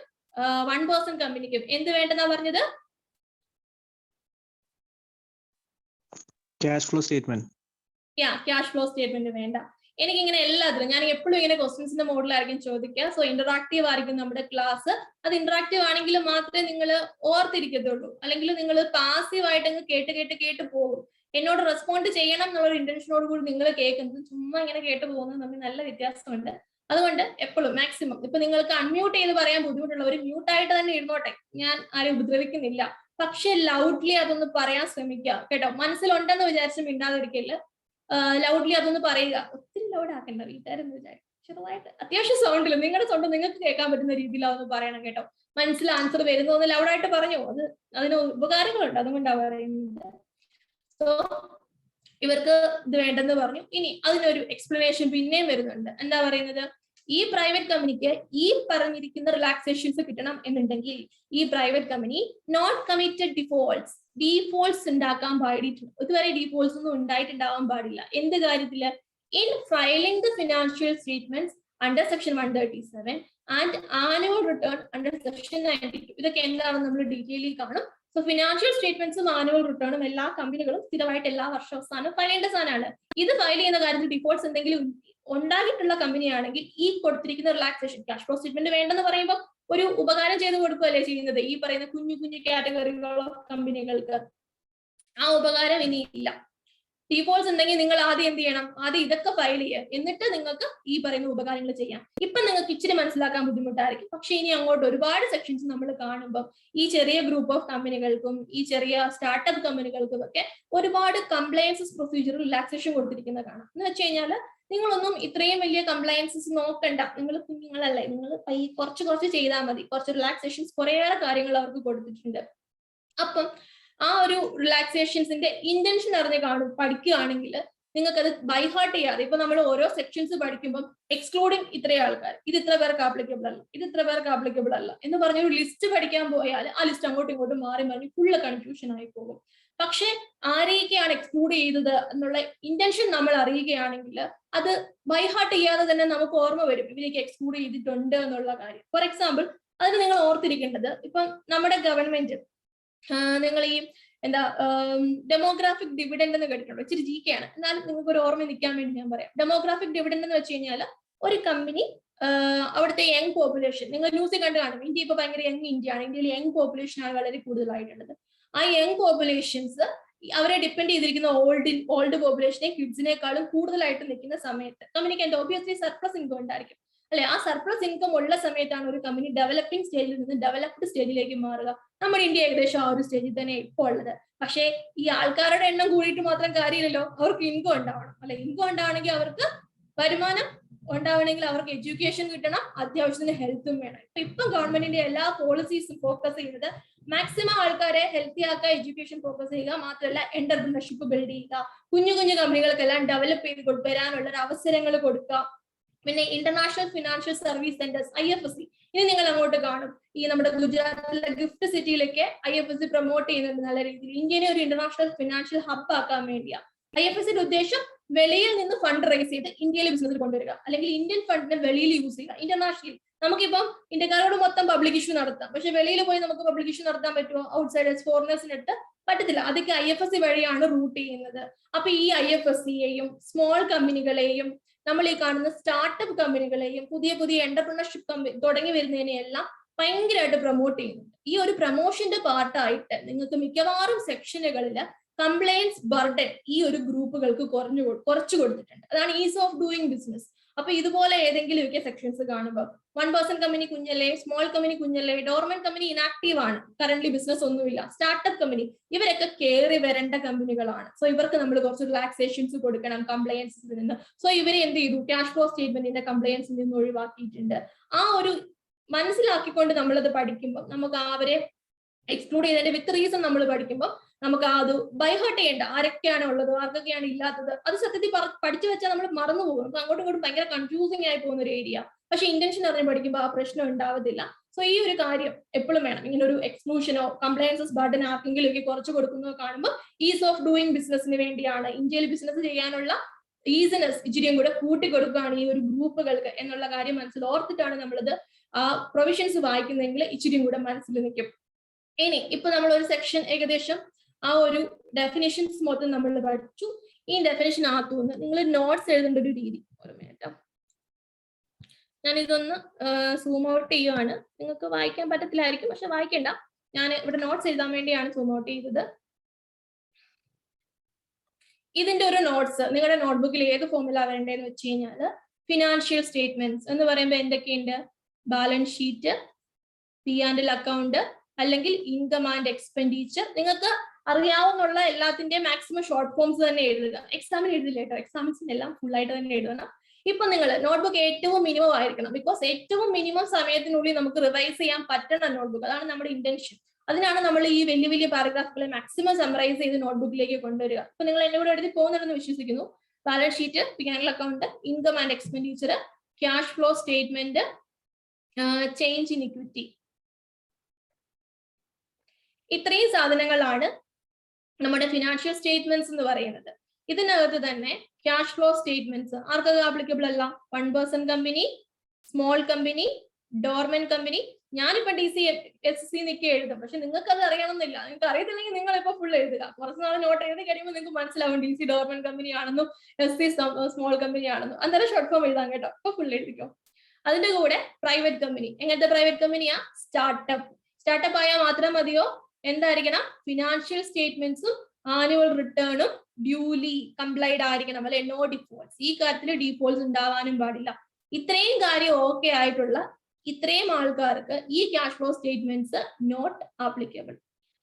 1% കമ്പനിക്കും എന്ത് വേണ്ടെന്നാ പറഞ്ഞത്? Cash flow statement. Yeah, cash flow statement വേണ്ട. എനിക്കിങ്ങനെ എല്ലാത്തിലും, ഞാൻ എപ്പോഴും ഇങ്ങനെ ക്വസ്റ്റ്യൻസിന്റെ മോഡിലായിരിക്കും ചോദിക്കുക. സോ ഇന്ററാക്റ്റീവ് ആയിരിക്കും നമ്മുടെ ക്ലാസ്. അത് ഇന്ററാക്റ്റീവ് ആണെങ്കിൽ മാത്രമേ നിങ്ങൾ ഓർത്തിരിക്കത്തുള്ളൂ, അല്ലെങ്കിൽ നിങ്ങൾ പാസീവ് ആയിട്ട് കേട്ട് പോകും. എന്നോട് റെസ്പോണ്ട് ചെയ്യണം എന്നുള്ള ഇന്റൻഷനോട് കൂടി നിങ്ങൾ കേൾക്കുന്നത്, ചുമ്മാ ഇങ്ങനെ കേട്ട് പോകുന്നത് തമ്മിൽ നല്ല വ്യത്യാസമുണ്ട്. അതുകൊണ്ട് എപ്പോഴും മാക്സിമം, ഇപ്പൊ നിങ്ങൾക്ക് അൺമ്യൂട്ട് ചെയ്ത് പറയാൻ ബുദ്ധിമുട്ടുള്ളവർ മ്യൂട്ടായിട്ട് തന്നെ ഇരുന്നോട്ടെ, ഞാൻ ആരും ഉപദ്രവിക്കുന്നില്ല. പക്ഷെ ലൗഡ്ലി അതൊന്ന് പറയാൻ ശ്രമിക്കുക കേട്ടോ. മനസ്സിലുണ്ടെന്ന് വിചാരിച്ച് മിണ്ടാതിരിക്കില്ല, ലൗഡ്ലി അതൊന്ന് പറയുക. ഒത്തിരി ലൗഡ് ആക്കണ്ട, വീട്ടുകാരെന്ന് വിചാരിക്കും. ചെറുതായിട്ട് അത്യാവശ്യം സൗണ്ടിൽ, നിങ്ങളുടെ സൗണ്ട് നിങ്ങൾക്ക് കേൾക്കാൻ പറ്റുന്ന രീതിയിൽ അതൊന്ന് പറയണം കേട്ടോ. മനസ്സിൽ ആൻസർ വരുന്നൊന്ന് ലൗഡായിട്ട് പറഞ്ഞു, അതിന് ഉപകാരങ്ങളുണ്ട്, അതുകൊണ്ടാണ് പറയുന്നത്. സോ ഇവർക്ക് ഇത് വേണ്ടെന്ന് പറഞ്ഞു. ഇനി അതിനൊരു എക്സ്പ്ലനേഷൻ പിന്നെയും വരുന്നുണ്ട്. എന്താ പറയുന്നത്? ഈ പ്രൈവറ്റ് കമ്പനിക്ക് ഈ പറഞ്ഞിരിക്കുന്ന റിലാക്സേഷൻസ് കിട്ടണം എന്നുണ്ടെങ്കിൽ ഈ പ്രൈവറ്റ് കമ്പനി നോട്ട് കമ്മിറ്റഡ് ഡീഫോൾട്ട്സ് ഉണ്ടാക്കാൻ പാടിയിട്ടുണ്ട്. ഇതുവരെ ഡീഫോൾട്ട്സ് ഒന്നും ഉണ്ടായിട്ടുണ്ടാവാൻ പാടില്ല. എന്ത് കാര്യത്തില്? In filing the financial statements under section 137 and annual return under section 92. ഇതൊക്കെ എന്താണെന്ന് നമ്മൾ ഡീറ്റെയിലി കാണും. സോ ഫിനാൻഷ്യൽ സ്റ്റേറ്റ്മെന്റ്സും ആനുവൽ റിട്ടേണും എല്ലാ കമ്പനികളും സ്ഥിരമായിട്ട് എല്ലാ വർഷാവസാനം ഫയൽ ചെയ്യേണ്ട സാധനമാണ്. ഇത് ഫയൽ ചെയ്യുന്ന കാര്യത്തിൽ ഡിഫോൾട്ട്സ് എന്തെങ്കിലും ഉണ്ടായിട്ടുള്ള കമ്പനിയാണെങ്കിൽ ഈ കൊടുത്തിരിക്കുന്ന റിലാക്സേഷൻ, ക്യാഷ് ഫ്ലോ സ്റ്റേറ്റ്മെന്റ് വേണ്ടെന്ന് പറയുമ്പോൾ ഒരു ഉപകാരം ചെയ്ത് കൊടുക്കുകയല്ലേ ചെയ്യുന്നത് ഈ പറയുന്ന കുഞ്ഞു കുഞ്ഞു കാറ്റഗറികളോ കമ്പനികൾക്ക്. ആ ഉപകാരം ഇനിയില്ല. ഡീഫോൾട്ട്സ് ഉണ്ടെങ്കിൽ നിങ്ങൾ ആദ്യം എന്ത് ചെയ്യണം? ആദ്യം ഇതൊക്കെ ഫയൽ ചെയ്യുക, എന്നിട്ട് നിങ്ങൾക്ക് ഈ പറയുന്ന ഉപകാരങ്ങൾ ചെയ്യാം. ഇപ്പൊ നിങ്ങൾക്ക് ഇച്ചിരി മനസ്സിലാക്കാൻ ബുദ്ധിമുട്ടായിരിക്കും, പക്ഷെ ഇനി അങ്ങോട്ട് ഒരുപാട് സെക്ഷൻസ് നമ്മൾ കാണുമ്പോൾ ഈ ചെറിയ ഗ്രൂപ്പ് ഓഫ് കമ്പനികൾക്കും ഈ ചെറിയ സ്റ്റാർട്ടപ്പ് കമ്പനികൾക്കും ഒക്കെ ഒരുപാട് കംപ്ലയൻസസ് പ്രൊസീജിയർ റിലാക്സേഷൻ കൊടുത്തിരിക്കുന്ന കാണാം. എന്ന് വെച്ച് കഴിഞ്ഞാൽ നിങ്ങളൊന്നും ഇത്രയും വലിയ കംപ്ലയൻസസ് നോക്കണ്ട, നിങ്ങൾ കുഞ്ഞുങ്ങളല്ലേ, നിങ്ങൾ കുറച്ച് ചെയ്താൽ മതി. കുറച്ച് റിലാക്സേഷൻസ് കുറേയേറെ കാര്യങ്ങൾ അവർക്ക് കൊടുത്തിട്ടുണ്ട്. അപ്പം ആ ഒരു റിലാക്സേഷൻസിന്റെ ഇന്റൻഷൻ അറിഞ്ഞ് പഠിക്കുകയാണെങ്കിൽ നിങ്ങൾക്ക് അത് ബൈഹാർട്ട് ചെയ്യാതെ, ഇപ്പൊ നമ്മൾ ഓരോ സെക്ഷൻസ് പഠിക്കുമ്പോൾ എക്സ്ക്ലൂഡിങ് ഇത്രയും ആൾക്കാർ, ഇത് ഇത്ര പേർക്ക് ആപ്ലിക്കബിൾ അല്ല, ഇത് ഇത്ര പേർക്ക് ആപ്ലിക്കബിൾ അല്ല എന്ന് പറഞ്ഞൊരു ലിസ്റ്റ് പഠിക്കാൻ പോയാൽ ആ ലിസ്റ്റ് അങ്ങോട്ടും ഇങ്ങോട്ടും മാറി ഫുള്ള് കൺഫ്യൂഷൻ ആയി പോകും. പക്ഷെ ആരെയൊക്കെയാണ് എക്സ്ക്ലൂഡ് ചെയ്തത് എന്നുള്ള ഇന്റൻഷൻ നമ്മൾ അറിയുകയാണെങ്കിൽ അത് ബൈഹാർട്ട് ചെയ്യാതെ തന്നെ നമുക്ക് ഓർമ്മ വരും ഇവരേക്ക് എക്സ്ക്ലൂഡ് ചെയ്തിട്ടുണ്ട് എന്നുള്ള കാര്യം. ഫോർ എക്സാമ്പിൾ, അതിന് നിങ്ങൾ ഓർത്തിരിക്കേണ്ടത്, ഇപ്പം നമ്മുടെ ഗവൺമെന്റ് നിങ്ങൾ ഈ എന്താ ഡെമോഗ്രാഫിക് ഡിവിഡൻഡ് എന്ന് കേട്ടിട്ടുണ്ടോ? ഇച്ചിരി ജീക്കെയാണ്, എന്നാലും നിങ്ങൾക്ക് ഒരു ഓർമ്മ നിൽക്കാൻ വേണ്ടി ഞാൻ പറയാം. ഡെമോഗ്രാഫിക് ഡിവിഡൻഡ് എന്ന് വെച്ച് കഴിഞ്ഞാൽ ഒരു കമ്പനി അവിടുത്തെ യങ് പോപ്പുലേഷൻ, നിങ്ങൾ ന്യൂസിൽ കണ്ടു കാണും, ഇന്ത്യ ഇപ്പൊ ഭയങ്കര യങ് ഇന്ത്യയാണ്, ഇന്ത്യയിൽ യങ് പോപ്പുലേഷൻ ആണ് വളരെ കൂടുതലായിട്ടുള്ളത്. ആ യങ് പോപ്പുലേഷൻസ് അവരെ ഡിപ്പെൻഡ് ചെയ്തിരിക്കുന്ന ഓൾഡ് പോപ്പുലേഷനെ കിഡ്സിനേക്കാളും കൂടുതലായിട്ട് നിൽക്കുന്ന സമയത്ത് കമ്പനിക്ക് എന്താ ഒബിയസ്ലി സർപ്ലസ് ഇൻകം ഉണ്ടായിരിക്കും അല്ലെ? ആ സർപ്ലസ് ഇൻകം ഉള്ള സമയത്താണ് ഒരു കമ്പനി ഡെവലപ്പിംഗ് സ്റ്റേജിൽ നിന്ന് ഡെവലപ്ഡ് സ്റ്റേജിലേക്ക് മാറുക. നമ്മുടെ ഇന്ത്യ ഏകദേശം ആ ഒരു സ്റ്റേജിൽ തന്നെ ഇപ്പോൾ ഉള്ളത്. പക്ഷേ ഈ ആൾക്കാരുടെ എണ്ണം കൂടിയിട്ട് മാത്രം കാര്യമില്ലല്ലോ, അവർക്ക് ഇൻകം ഉണ്ടാവണം അല്ലെ? ഇൻകം ഉണ്ടാവണമെങ്കിൽ അവർക്ക് വരുമാനം ഉണ്ടാവണമെങ്കിൽ അവർക്ക് എഡ്യൂക്കേഷൻ കിട്ടണം, അത്യാവശ്യത്തിന് ഹെൽത്തും വേണം. ഇപ്പം ഗവൺമെന്റിന്റെ എല്ലാ പോളിസീസും ഫോക്കസ് ചെയ്യുന്നത് മാക്സിമം ആൾക്കാരെ ഹെൽത്തി ആക്കുക, എഡ്യൂക്കേഷൻ ഫോക്കസ് ചെയ്യുക, മാത്രമല്ല എന്റർപ്രണർഷിപ്പ് ബിൽഡ് ചെയ്യുക, കുഞ്ഞു കുഞ്ഞു കമ്പനികൾക്കെല്ലാം ഡെവലപ്പ് ചെയ്ത് വരാനുള്ള ഒരു അവസരങ്ങൾ കൊടുക്കുക. പിന്നെ international financial service centres IFSC, ഇനി നിങ്ങൾ അങ്ങോട്ട് കാണും ഈ നമ്മുടെ ഗുജറാത്തിലെ ഗിഫ്റ്റ് സിറ്റിയിലൊക്കെ IFSC പ്രൊമോട്ട് ചെയ്യുന്നുണ്ട് നല്ല രീതിയിൽ. ഇന്ത്യനെ ഒരു ഇന്റർനാഷണൽ ഫിനാൻഷ്യൽ ഹബ് ആക്കാൻ വേണ്ടിയാണ്. IFSCയുടെ ഉദ്ദേശം വെളിയിൽ നിന്ന് ഫണ്ട് റേസ് ചെയ്ത് ഇന്ത്യയിലെ ബിസിനസ്സിൽ കൊണ്ടുവരിക, അല്ലെങ്കിൽ ഇന്ത്യൻ ഫണ്ടിനെ വെളിയിൽ യൂസ് ചെയ്യുക. ഇന്റർനാഷണലി നമുക്കിപ്പം ഇന്ത്യക്കാരോട് മൊത്തം പബ്ലിക് ഇഷ്യൂ നടത്താം, പക്ഷെ വെളിയിൽ പോയി നമുക്ക് പബ്ലിക് ഇഷ്യൂ നടത്താൻ പറ്റുമോ? ഔട്ട്സൈഡേഴ്സ്, ഫോറിനേഴ്സിനിട്ട് പറ്റത്തില്ല. അതൊക്കെ IFSC വഴിയാണ് റൂട്ട് ചെയ്യുന്നത്. അപ്പൊ ഈ IFSCയെയും സ്മോൾ കമ്പനികളെയും നമ്മൾ ഈ കാണുന്ന സ്റ്റാർട്ടപ്പ് കമ്പനികളെയും പുതിയ പുതിയ എന്റർപ്രണർഷിപ്പ് തുടങ്ങി വരുന്നതിനെയെല്ലാം ഭയങ്കരമായിട്ട് പ്രൊമോട്ട് ചെയ്യുന്നുണ്ട്. ഈ ഒരു പ്രൊമോഷന്റെ പാർട്ടായിട്ട് നിങ്ങൾക്ക് മിക്കവാറും സെക്ഷനുകളിൽ കംപ്ലയൻസ് ബർഡൻ ഈ ഒരു ഗ്രൂപ്പുകൾക്ക് കുറച്ചു കൊടുത്തിട്ടുണ്ട്. അതാണ് ഈസ് ഓഫ് ഡൂയിങ് ബിസിനസ്. അപ്പൊ ഇതുപോലെ ഏതെങ്കിലുമൊക്കെ സെക്ഷൻസ് കാണുമ്പോൾ 1% കമ്പനി കുഞ്ഞല്ലേ, സ്മോൾ കമ്പനി കുഞ്ഞല്ലേ, ഡോർമെന്റ് കമ്പനി ഇനാക്റ്റീവ് ആണ്, കറന്റ് ബിസിനസ് ഒന്നുമില്ല, സ്റ്റാർട്ടപ്പ് കമ്പനി, ഇവരൊക്കെ കയറി വരേണ്ട കമ്പനികളാണ്. സോ ഇവർക്ക് നമ്മൾ കുറച്ച് റിലാക്സേഷൻസ് കൊടുക്കണം കംപ്ലയൻസിൽ നിന്ന്. സോ ഇവരെ എന്ത് ചെയ്തു? ക്യാഷ് ഫ്ലോ സ്റ്റേറ്റ്മെന്റിന്റെ കംപ്ലയൻസിൽ നിന്ന് ഒഴിവാക്കിയിട്ടുണ്ട്. ആ ഒരു മനസ്സിലാക്കിക്കൊണ്ട് നമ്മളത് പഠിക്കുമ്പോൾ നമുക്ക് അവരെ എക്സ്ക്ലൂഡ് ചെയ്തതിന്റെ വിത്ത് റീസൺ നമ്മൾ പഠിക്കുമ്പോൾ നമുക്ക് അത് ബൈഹേർട്ട് ചെയ്യേണ്ട, ആരൊക്കെയാണ് ഉള്ളത്, ആർക്കൊക്കെയാണ് ഇല്ലാത്തത്, അത് സത്യത്തിൽ പഠിച്ചു വെച്ചാൽ നമ്മൾ മറന്നു പോകും. നമുക്ക് അങ്ങോട്ടും ഇങ്ങോട്ടും ഭയങ്കര കൺഫ്യൂസിങ് ആയി പോകുന്ന ഒരു ഏരിയ. പക്ഷെ ഇന്റൻഷൻ അറിഞ്ഞ് പഠിക്കുമ്പോൾ ആ പ്രശ്നം ഉണ്ടാവത്തില്ല. സോ ഈ ഒരു കാര്യം എപ്പോഴും വേണം. ഇങ്ങനെ ഒരു എക്സ്ക്ലൂഷനോ കംപ്ലയൻസസ് ബർഡൻ ആർക്കെങ്കിലും ഒക്കെ കുറച്ച് കൊടുക്കുന്നോ കാണുമ്പോൾ ഈസ് ഓഫ് ഡൂയിങ് ബിസിനസിന് വേണ്ടിയാണ്, ഇന്ത്യയിൽ ബിസിനസ് ചെയ്യാനുള്ള ഈസിനെസ് ഇച്ചിരിയും കൂടെ കൂട്ടിക്കൊടുക്കുകയാണ് ഈ ഒരു ഗ്രൂപ്പുകൾക്ക് എന്നുള്ള കാര്യം മനസ്സിൽ ഓർത്തിട്ടാണ് നമ്മളിത് ആ പ്രൊവിഷൻസ് വായിക്കുന്നതെങ്കിൽ ഇച്ചിരിയും കൂടെ മനസ്സിൽ നിൽക്കും. ഇനി ഇപ്പൊ നമ്മൾ ഒരു സെക്ഷൻ ഏകദേശം ആ ഒരു ഡെഫിനേഷൻസ് മൊത്തം നമ്മൾ പഠിച്ചു. ഈ ഡെഫിനേഷൻ ആക്കുമെന്ന് നിങ്ങൾ നോട്ട്സ് എഴുതേണ്ട ഒരു രീതി. ഒരു മിനിറ്റ്, ഞാൻ ഇതൊന്ന് സൂം ഔട്ട് ചെയ്യുവാണ്. നിങ്ങൾക്ക് വായിക്കാൻ പറ്റത്തില്ലായിരിക്കും, പക്ഷെ വായിക്കണ്ട, ഞാൻ ഇവിടെ നോട്ട്സ് എഴുതാൻ വേണ്ടിയാണ് സൂം ഔട്ട് ചെയ്തത്. ഇതിന്റെ ഒരു നോട്ട്സ് നിങ്ങളുടെ നോട്ട്ബുക്കിൽ ഏത് ഫോമിലാ വരേണ്ടതെന്ന് വെച്ച് കഴിഞ്ഞാൽ, ഫിനാൻഷ്യൽ സ്റ്റേറ്റ്മെന്റ്സ് എന്ന് പറയുമ്പോൾ എന്തൊക്കെയുണ്ട്? ബാലൻസ് ഷീറ്റ്, P&L അക്കൗണ്ട്, അല്ലെങ്കിൽ ഇൻകം ആൻഡ് എക്സ്പെൻഡിച്ചർ. നിങ്ങൾക്ക് അറിയാവുന്ന എല്ലാത്തിന്റെയും മാക്സിമം ഷോർട്ട് ഫോംസ് തന്നെ എഴുതുക. എക്സാമിന് എഴുതില്ല കേട്ടോ, എക്സാമിന് എല്ലാം ഫുൾ ആയിട്ട് തന്നെ എഴുതണം. ഇപ്പൊ നിങ്ങൾ നോട്ട്ബുക്ക് ഏറ്റവും മിനിമം ആയിരിക്കണം, ബിക്കോസ് ഏറ്റവും മിനിമം സമയത്തിനുള്ളിൽ നമുക്ക് റിവൈസ് ചെയ്യാൻ പറ്റണം നോട്ട്ബുക്ക്. അതാണ് നമ്മുടെ ഇന്റൻഷൻ. അതിനാണ് നമ്മൾ ഈ വലിയ വലിയ പാരഗ്രാഫുകളെ മാക്സിമം സമറൈസ് ചെയ്ത് നോട്ട്ബുക്കിലേക്ക് കൊണ്ടുവരിക. അപ്പൊ നിങ്ങൾ എന്നെ കൂടെ എഴുതി പോകുന്നുണ്ടെന്ന് വിശ്വസിക്കുന്നു. Balance sheet, P&L account, income and expenditure, cash flow statement, change in equity, ഇത്രയും സാധനങ്ങളാണ് നമ്മുടെ ഫിനാൻഷ്യൽ സ്റ്റേറ്റ്മെന്റ്സ് എന്ന് പറയുന്നത്. ഇതിനകത്ത് തന്നെ ക്യാഷ് ഫ്ലോ സ്റ്റേറ്റ്മെന്റ്സ് ആർക്കൊക്കെ ആപ്ലിക്കബിൾ അല്ല? 1% company, small company, dormant company. ഞാനിപ്പോ DC SSC നിൽക്കി എഴുതും, പക്ഷെ നിങ്ങൾക്ക് അത് അറിയണമെന്നില്ല. നിങ്ങൾക്ക് അറിയത്തില്ലെങ്കിൽ നിങ്ങൾ ഇപ്പൊ ഫുൾ എഴുതുക. കുറച്ച് നാൾ നോട്ട് എഴുതി കഴിയുമ്പോൾ നിങ്ങൾക്ക് മനസ്സിലാവും DC ഡോർമെന്റ് കമ്പനി ആണെന്നും SC സ്മോൾ കമ്പനി ആണെന്നും. അന്നേരം ഷോർട്ട് ഫോം എഴുതാൻ കേട്ടോ, ഇപ്പൊ ഫുൾ എഴുതിക്കോ. അതിന്റെ കൂടെ പ്രൈവറ്റ് കമ്പനി. എങ്ങനത്തെ പ്രൈവറ്റ് കമ്പനിയാ? സ്റ്റാർട്ടപ്പ്. സ്റ്റാർട്ടപ്പ് ആയാൽ മാത്രം മതിയോ? എന്തായിരിക്കണം? ഫിനാൻഷ്യൽ സ്റ്റേറ്റ്മെന്റ്സും ആനുവൽ റിട്ടേണും ഡ്യൂലി കംപ്ലൈഡ് ആയിരിക്കണം, അല്ലെ? No defaults. ഈ കാര്യത്തിൽ ഡിഫോൾട്ട്സ് ഉണ്ടാവാനും പാടില്ല. ഇത്രയും കാര്യം ഓക്കെ ആയിട്ടുള്ള ഇത്രയും ആൾക്കാർക്ക് ഈ cash flow statements not applicable,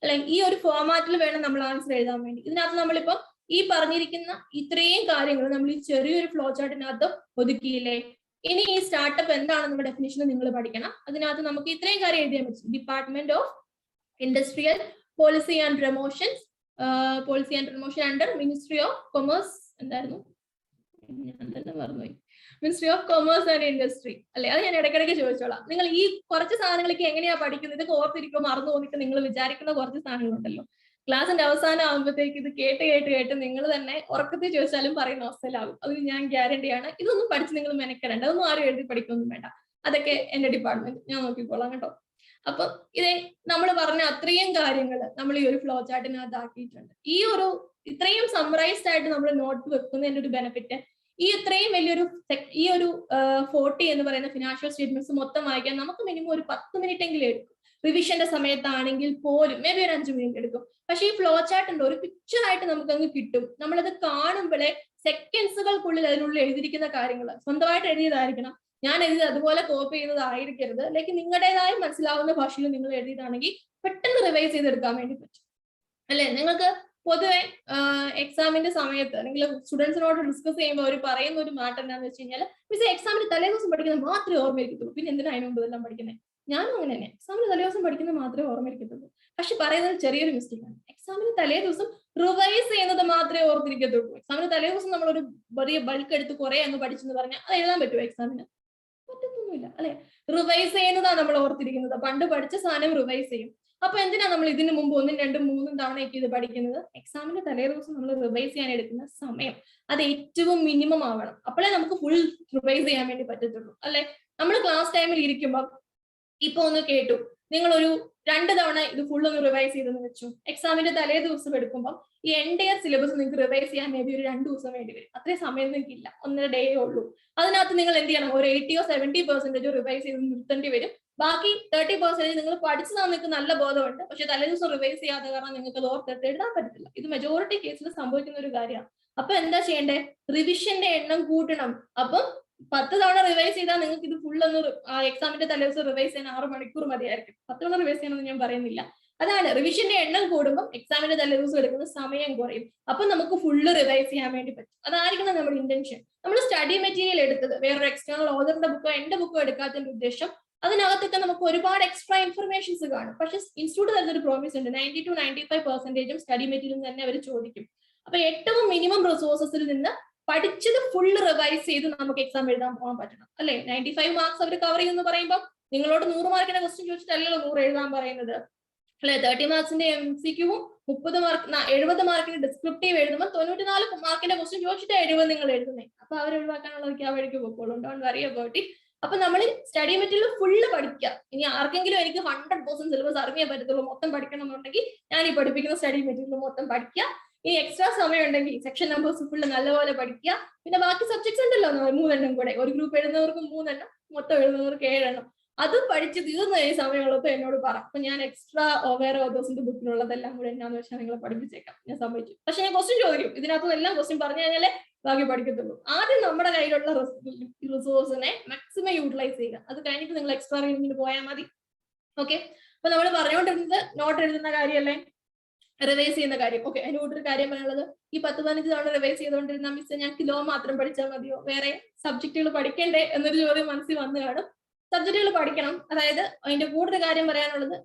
അല്ലെ? ഈ ഒരു ഫോർമാറ്റിൽ വേണം നമ്മൾ ആൻസർ എഴുതാൻ വേണ്ടി. ഇതിനകത്ത് നമ്മളിപ്പോ ഈ പറഞ്ഞിരിക്കുന്ന ഇത്രയും കാര്യങ്ങൾ നമ്മൾ ഈ ചെറിയൊരു ഫ്ലോ ചാർട്ടിനകത്ത് ഒതുക്കിയില്ലേ? ഇനി ഈ സ്റ്റാർട്ടപ്പ് എന്താണെന്നുള്ള ഡെഫിനിഷൻ നിങ്ങൾ പഠിക്കണം. അതിനകത്ത് നമുക്ക് ഇത്രയും കാര്യം എഴുതിയാൽ പറ്റും. Department of industrial policy and promotions, policy and promotion under ministry of commerce. എന്തായിരുന്നു? ഞാൻ തന്നെ മറന്നുപോയി. Ministry of commerce and industry, അല്ലെ? അത് ഞാൻ ഇടയ്ക്കിടയ്ക്ക് ചോദിച്ചോളാം. നിങ്ങൾ ഈ കുറച്ച് സാധനങ്ങളൊക്കെ എങ്ങനെയാ പഠിക്കുന്നത്? ഇതൊക്കെ ഓർത്തിരിക്കുമ്പോൾ മറന്നു പോന്നിട്ട് നിങ്ങൾ വിചാരിക്കുന്ന കുറച്ച് സാധനങ്ങളുണ്ടല്ലോ, ക്ലാസിന്റെ അവസാനം ആകുമ്പോഴത്തേക്ക് ഇത് കേട്ട് കേട്ട് കേട്ട് നിങ്ങൾ തന്നെ ഉറക്കത്തിൽ ചോദിച്ചാലും പറയുന്ന അവസ്ഥയിലാകും. അതിന് ഞാൻ ഗ്യാരണ്ടിയാണ്. ഇതൊന്നും പഠിച്ച് നിങ്ങൾ മെനക്കെടേണ്ട, അതൊന്നും ആരും എഴുതി പഠിക്കൊന്നും വേണ്ട, അതൊക്കെ എന്റെ ഡിപ്പാർട്ട്മെന്റ്, ഞാൻ നോക്കിക്കോളാം കേട്ടോ. അപ്പൊ ഇതേ നമ്മൾ പറഞ്ഞ അത്രയും കാര്യങ്ങൾ നമ്മൾ ഈ ഒരു ഫ്ലോ ചാർട്ടിനകത്ത് ആക്കിയിട്ടുണ്ട്. ഇത്രയും സമ്മറൈസ്ഡ് ആയിട്ട് നമ്മൾ നോട്ട് വെക്കുന്നതിന്റെ ഒരു ബെനിഫിറ്റ്, ഈ ഇത്രയും വലിയൊരു 40 എന്ന് പറയുന്ന ഫിനാൻഷ്യൽ സ്റ്റേറ്റ്മെന്റ്സ് മൊത്തം വായിക്കാൻ നമുക്ക് മിനിമം ഒരു 10 മിനിറ്റ് എങ്കിലും എടുക്കും. റിവിഷന്റെ സമയത്താണെങ്കിൽ പോലും മേ ബി ഒരു 5 മിനിറ്റ് എടുക്കും. പക്ഷേ ഈ ഫ്ലോ ചാർട്ട് ഉണ്ട്, ഒരു പിക്ചർ ആയിട്ട് നമുക്ക് അങ്ങ് കിട്ടും. നമ്മളത് കാണുമ്പോഴേ സെക്കൻഡ്സുകൾക്കുള്ളിൽ അതിനുള്ളിൽ എഴുതിയിരിക്കുന്ന കാര്യങ്ങൾ സ്വന്തമായിട്ട് എഴുതിയതായിരിക്കണം. ഞാൻ എഴുതി അതുപോലെ കോപ്പി ചെയ്യുന്നതായിരിക്കരുത്. അല്ലെങ്കിൽ നിങ്ങളുടേതായി മനസ്സിലാവുന്ന ഭാഷയിൽ നിങ്ങൾ എഴുതിയതാണെങ്കിൽ പെട്ടെന്ന് റിവൈസ് ചെയ്തെടുക്കാൻ വേണ്ടി പറ്റും അല്ലെ. നിങ്ങൾക്ക് പൊതുവെ എക്സാമിന്റെ സമയത്ത് അല്ലെങ്കിൽ സ്റ്റുഡൻസിനോട് ഡിസ്കസ് ചെയ്യുമ്പോൾ അവർ പറയുന്ന ഒരു മാറ്റം എന്താണെന്ന് വെച്ച് കഴിഞ്ഞാൽ, മിസ് എക്സാമിന് തലേദിവസം പഠിക്കുന്നത് മാത്രമേ ഓർമ്മയിരിക്കത്തുള്ളൂ, പിന്നെ എന്തിനാ അതിന് മുമ്പ് എല്ലാം പഠിക്കുന്നത്. ഞാനും അങ്ങനെ തന്നെ, എക്സാമിന് തലേദിവസം പഠിക്കുന്നത് മാത്രമേ ഓർമ്മയിരിക്കത്തുള്ളൂ. പക്ഷെ പറയുന്നത് ചെറിയൊരു മിസ്റ്റേക്ക് ആണ്. എക്സാമിന് തലേദിവസം റിവൈസ് ചെയ്യുന്നത് മാത്രമേ ഓർത്തിരിക്കത്തുള്ളൂ. എക്സാമിന് തലേദിവസം നമ്മളൊരു വലിയ ബൾക്ക് എടുത്ത് കുറെ അങ്ങ് പഠിച്ചെന്ന് പറഞ്ഞാൽ അത് എഴുതാൻ പറ്റുമോ എക്സാമിന്? പറ്റത്തൊന്നുമില്ല അല്ലെ. റിവൈസ് ചെയ്യുന്നതാണ് നമ്മൾ ഓർത്തിരിക്കുന്നത്. പണ്ട് പഠിച്ച സാധനം റിവൈസ് ചെയ്യും. അപ്പൊ എന്തിനാ നമ്മൾ ഇതിന് മുമ്പ് 1, 2, 3 തവണയൊക്കെ ഇത് പഠിക്കുന്നത്? എക്സാമിന്റെ തലേ ദിവസം നമ്മൾ റിവൈസ് ചെയ്യാൻ എടുക്കുന്ന സമയം അത് ഏറ്റവും മിനിമം ആവണം. അപ്പോഴേ നമുക്ക് ഫുൾ റിവൈസ് ചെയ്യാൻ വേണ്ടി പറ്റത്തുള്ളൂ അല്ലെ. നമ്മൾ ക്ലാസ് ടൈമിൽ ഇരിക്കുമ്പോൾ ഇപ്പൊ ഒന്ന് കേട്ടു, നിങ്ങൾ ഒരു 2 തവണ ഇത് ഫുൾ ഒന്ന് റിവൈസ് ചെയ്തെന്ന് വെച്ചു. എക്സാമിന്റെ തലേ ദിവസം എടുക്കുമ്പോൾ ഈ എൻറ്റയർ സിലബസ് നിങ്ങൾക്ക് റിവൈസ് ചെയ്യാൻ മേ ബി ഒരു 2 ദിവസം വേണ്ടി വരും. അത്രയും സമയം നിങ്ങൾക്ക് ഇല്ല, 1.5 ഡേ ഉള്ളൂ. അതിനകത്ത് നിങ്ങൾ എന്ത് ചെയ്യണം? ഒരു 80 or 70% റിവൈസ് ചെയ്ത് നിർത്തേണ്ടി വരും. ബാക്കി 30% നിങ്ങൾ പഠിച്ചതാണ് നിങ്ങൾക്ക് നല്ല ബോധമുണ്ട്, പക്ഷെ തലേദിവസം റിവൈസ് ചെയ്യാതെ കാരണം നിങ്ങൾക്ക് അത് ഓർത്തെടുത്ത് എഴുതാൻ പറ്റത്തില്ല. ഇത് മെജോറിറ്റി കേസിൽ സംഭവിക്കുന്ന ഒരു കാര്യമാണ്. അപ്പൊ എന്താ ചെയ്യേണ്ടേ? റിവിഷന്റെ എണ്ണം കൂട്ടണം. അപ്പം 10 തവണ റിവൈസ് ചെയ്താൽ നിങ്ങൾക്ക് ഇത് ഫുൾ ഒന്ന് എക്സാമിന്റെ തലേദിവസം റിവൈസ് ചെയ്യാൻ 6 മണിക്കൂർ മതിയായിരിക്കും. 10 തവണ റിവൈസ് ചെയ്യണമെന്ന് ഞാൻ പറയുന്നില്ല. അതാണ് റിവിഷന്റെ എണ്ണം കൂടുമ്പോൾ എക്സാമിന്റെ തലേദിവസം എടുക്കുന്ന സമയം കുറയും. അപ്പൊ നമുക്ക് ഫുള്ള് റിവൈസ് ചെയ്യാൻ വേണ്ടി പറ്റും. അതായിരിക്കണം നമ്മുടെ ഇന്റൻഷൻ. നമ്മൾ സ്റ്റഡി മെറ്റീരിയൽ എടുത്തത് വേറൊരു എക്സ്റ്റേണൽ ഓതറിന്റെ ബുക്കോ എന്റെ ബുക്കോ എടുക്കാത്തതിന്റെ ഉദ്ദേശം, അതിനകത്തൊക്കെ നമുക്ക് ഒരുപാട് എക്സ്ട്രാ ഇൻഫർമേഷൻസ് കാണും. പക്ഷെ ഇൻസ്റ്റിറ്റ്യൂട്ട് തരുന്നൊരു പ്രോമിസ് ഉണ്ട്, 90 to 95% സ്റ്റഡി മെറ്റീരിയൽ തന്നെ അവർ ചോദിക്കും. അപ്പൊ ഏറ്റവും മിനിമം റിസോഴ്സസിൽ നിന്ന് പഠിച്ചത് ഫുള്ള് റിവൈസ് ചെയ്ത് നമുക്ക് എക്സാം എഴുതാൻ പോകാൻ പറ്റണം അല്ലെ. 95 മാർക്സ് അവർ കവർ ചെയ്യുമെന്ന് പറയുമ്പോൾ നിങ്ങളോട് 100 മാർക്കിന്റെ ക്വസ്റ്റ്യൻ ചോദിച്ചിട്ടല്ലല്ലോ 100 എഴുതാൻ പറയുന്നത് അല്ലെ. 30 മാർക്സിന്റെ MCQവും 30 മാർക്ക് 70 മാർക്കിന്റെ ഡിസ്ക്രിപ്റ്റീവ് എഴുതുമ്പോൾ 94 മാർക്കിന്റെ ക്വസ്റ്റ്യൻ ചോദിച്ചിട്ട് 70 നിങ്ങൾ എഴുതുന്നേ. അപ്പൊ അവർ ഒഴിവാക്കാനുള്ളതൊക്കെ ആ വഴിക്ക് പോയിക്കോളും. Don't worry about it. അപ്പൊ നമ്മൾ സ്റ്റഡി മെറ്റീരിയൽ ഫുള്ള് പഠിക്കുക. ഇനി ആർക്കെങ്കിലും എനിക്ക് 100% സിലബസ് അറിയാൻ പറ്റത്തുള്ളൂ, മൊത്തം പഠിക്കണം എന്നുണ്ടെങ്കിൽ ഞാൻ ഈ പഠിപ്പിക്കുന്ന സ്റ്റഡി മെറ്റീരിയൽ മൊത്തം പഠിക്കുക. ഇനി എക്സ്ട്രാ സമയം ഉണ്ടെങ്കിൽ സെക്ഷൻ നമ്പേഴ്സ് ഫുള്ള് നല്ലപോലെ പഠിക്കുക. പിന്നെ ബാക്കി സബ്ജക്ട്സ് ഉണ്ടല്ലോ 3 എണ്ണം കൂടെ, ഒരു ഗ്രൂപ്പ് എഴുതുന്നവർക്ക് 3 എണ്ണം, മൊത്തം എഴുതുന്നവർക്ക് 7 എണ്ണം. അത് പഠിച്ച് തീർന്ന ഈ സമയമുള്ളപ്പോൾ എന്നോട് പറ. അപ്പൊ ഞാൻ എക്സ്ട്രാ വേറെ ഓതേഴ്സിന്റെ ബുക്കിലുള്ളതെല്ലാം കൂടെ എന്നാന്ന് വെച്ചാൽ നിങ്ങളെ പഠിപ്പിച്ചേക്കാം. ഞാൻ സമ്മതിച്ചു. പക്ഷെ ഞാൻ ക്വസ്റ്റ്യൻ ചോദിക്കും, ഇതിനകത്ത് എല്ലാം ക്വസ്റ്റ്യൻ പറഞ്ഞു കഴിഞ്ഞാലേ ബാക്കി പഠിക്കത്തുള്ളൂ. ആദ്യം നമ്മുടെ കയ്യിലുള്ള റിസോഴ്സിനെ മാക്സിമം യൂട്ടിലൈസ് ചെയ്യുക. അത് കഴിഞ്ഞിട്ട് നിങ്ങൾ എക്സ്ട്രാ റീഡിങ്ങിന് പോയാൽ മതി. ഓക്കെ. അപ്പൊ നമ്മൾ പറഞ്ഞുകൊണ്ടിരുന്നത് നോട്ട് എഴുതുന്ന കാര്യമല്ലേ, റിവൈസ് ചെയ്യുന്ന കാര്യം. ഓക്കെ, അതിന് കൂട്ടൊരു കാര്യം പറയാനുള്ളത്, ഈ 10-15 തവണ റിവൈസ് ചെയ്തുകൊണ്ടിരുന്ന മിസ് ഞങ്ങൾക്ക് ലോ മാത്രം പഠിച്ചാൽ മതിയോ, വേറെ സബ്ജക്റ്റുകൾ പഠിക്കണ്ടേ എന്നൊരു ചോദ്യം മനസ്സിൽ വന്നു കാണും. സബ്ജക്റ്റുകൾ പഠിക്കണം. അതായത് അതിന്റെ കൂടുതൽ കാര്യം പറയാനുള്ളത്,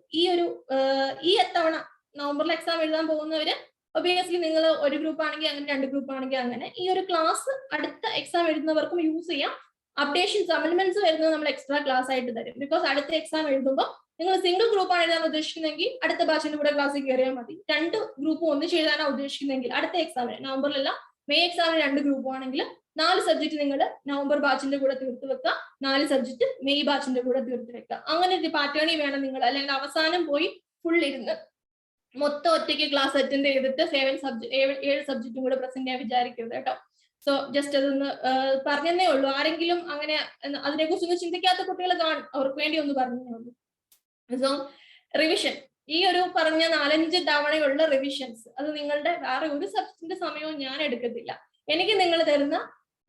ഈ എത്തവണ നവംബറിൽ എക്സാം എഴുതാൻ പോകുന്നവര് ഒബിയസ്ലി നിങ്ങൾ ഒരു ഗ്രൂപ്പ് ആണെങ്കിൽ അങ്ങനെ, 2 ഗ്രൂപ്പ് ആണെങ്കിൽ അങ്ങനെ, ഈ ഒരു ക്ലാസ് അടുത്ത എക്സാം എഴുതുന്നവർക്കും യൂസ് ചെയ്യാം. അപ്ഡേഷൻസ് അമെന്റ്മെന്റ്സ് വരുന്നത് നമ്മൾ എക്സ്ട്രാ ക്ലാസ് ആയിട്ട് തരും. ബിക്കോസ് അടുത്ത എക്സാം എഴുതുമ്പോൾ നിങ്ങൾ സിംഗിൾ ഗ്രൂപ്പാണ് എഴുതാൻ ഉദ്ദേശിക്കുന്നെങ്കിൽ അടുത്ത ബാച്ചിന്റെ കൂടെ ക്ലാസ്സിൽ കയറിയാൽ മതി. 2 ഗ്രൂപ്പ് ഒന്നിച്ച് എഴുതാനാണ് ഉദ്ദേശിക്കുന്നെങ്കിൽ അടുത്ത എക്സാമിന്, നവംബറിലല്ല മെയ് എക്സാമിന് 2 ഗ്രൂപ്പ് ആണെങ്കിൽ 4 സബ്ജക്ട് നിങ്ങൾ നവംബർ ബാച്ചിന്റെ കൂടെ തീർത്ത് വെക്കുക, 4 സബ്ജക്ട് മെയ് ബാച്ചിന്റെ കൂടെ തീർത്ത് വെക്കുക. അങ്ങനെ ഒരു പാറ്റേണിൽ വേണം നിങ്ങൾ. അല്ലെങ്കിൽ അവസാനം പോയി ഫുൾ ഇരുന്ന് മൊത്തം ഒറ്റയ്ക്ക് ക്ലാസ് അറ്റൻഡ് ചെയ്തിട്ട് 7 സബ്ജക്റ്റും കൂടെ പ്രസന്റ് ചെയ്യാൻ വിചാരിക്കരുത് കേട്ടോ. സോ ജസ്റ്റ് അതൊന്ന് പറഞ്ഞതേ ഉള്ളൂ. ആരെങ്കിലും അങ്ങനെ അതിനെക്കുറിച്ചൊന്നും ചിന്തിക്കാത്ത കുട്ടികൾ കാണും, അവർക്ക് വേണ്ടി ഒന്ന് പറഞ്ഞതേ ഉള്ളൂ. സോ റിവിഷൻ, ഈ ഒരു പറഞ്ഞ 4-5 തവണയുള്ള റിവിഷൻസ്, അത് നിങ്ങളുടെ വേറെ ഒരു സബ്ജക്റ്റിന്റെ സമയവും ഞാൻ എടുക്കത്തില്ല. എനിക്ക് നിങ്ങൾ തരുന്ന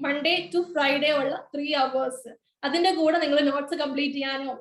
മൺഡേ ടു ഫ്രൈഡേ ഉള്ള 3 hours, അതിന്റെ കൂടെ നിങ്ങൾ നോട്ട്സ് കംപ്ലീറ്റ് ചെയ്യാനോ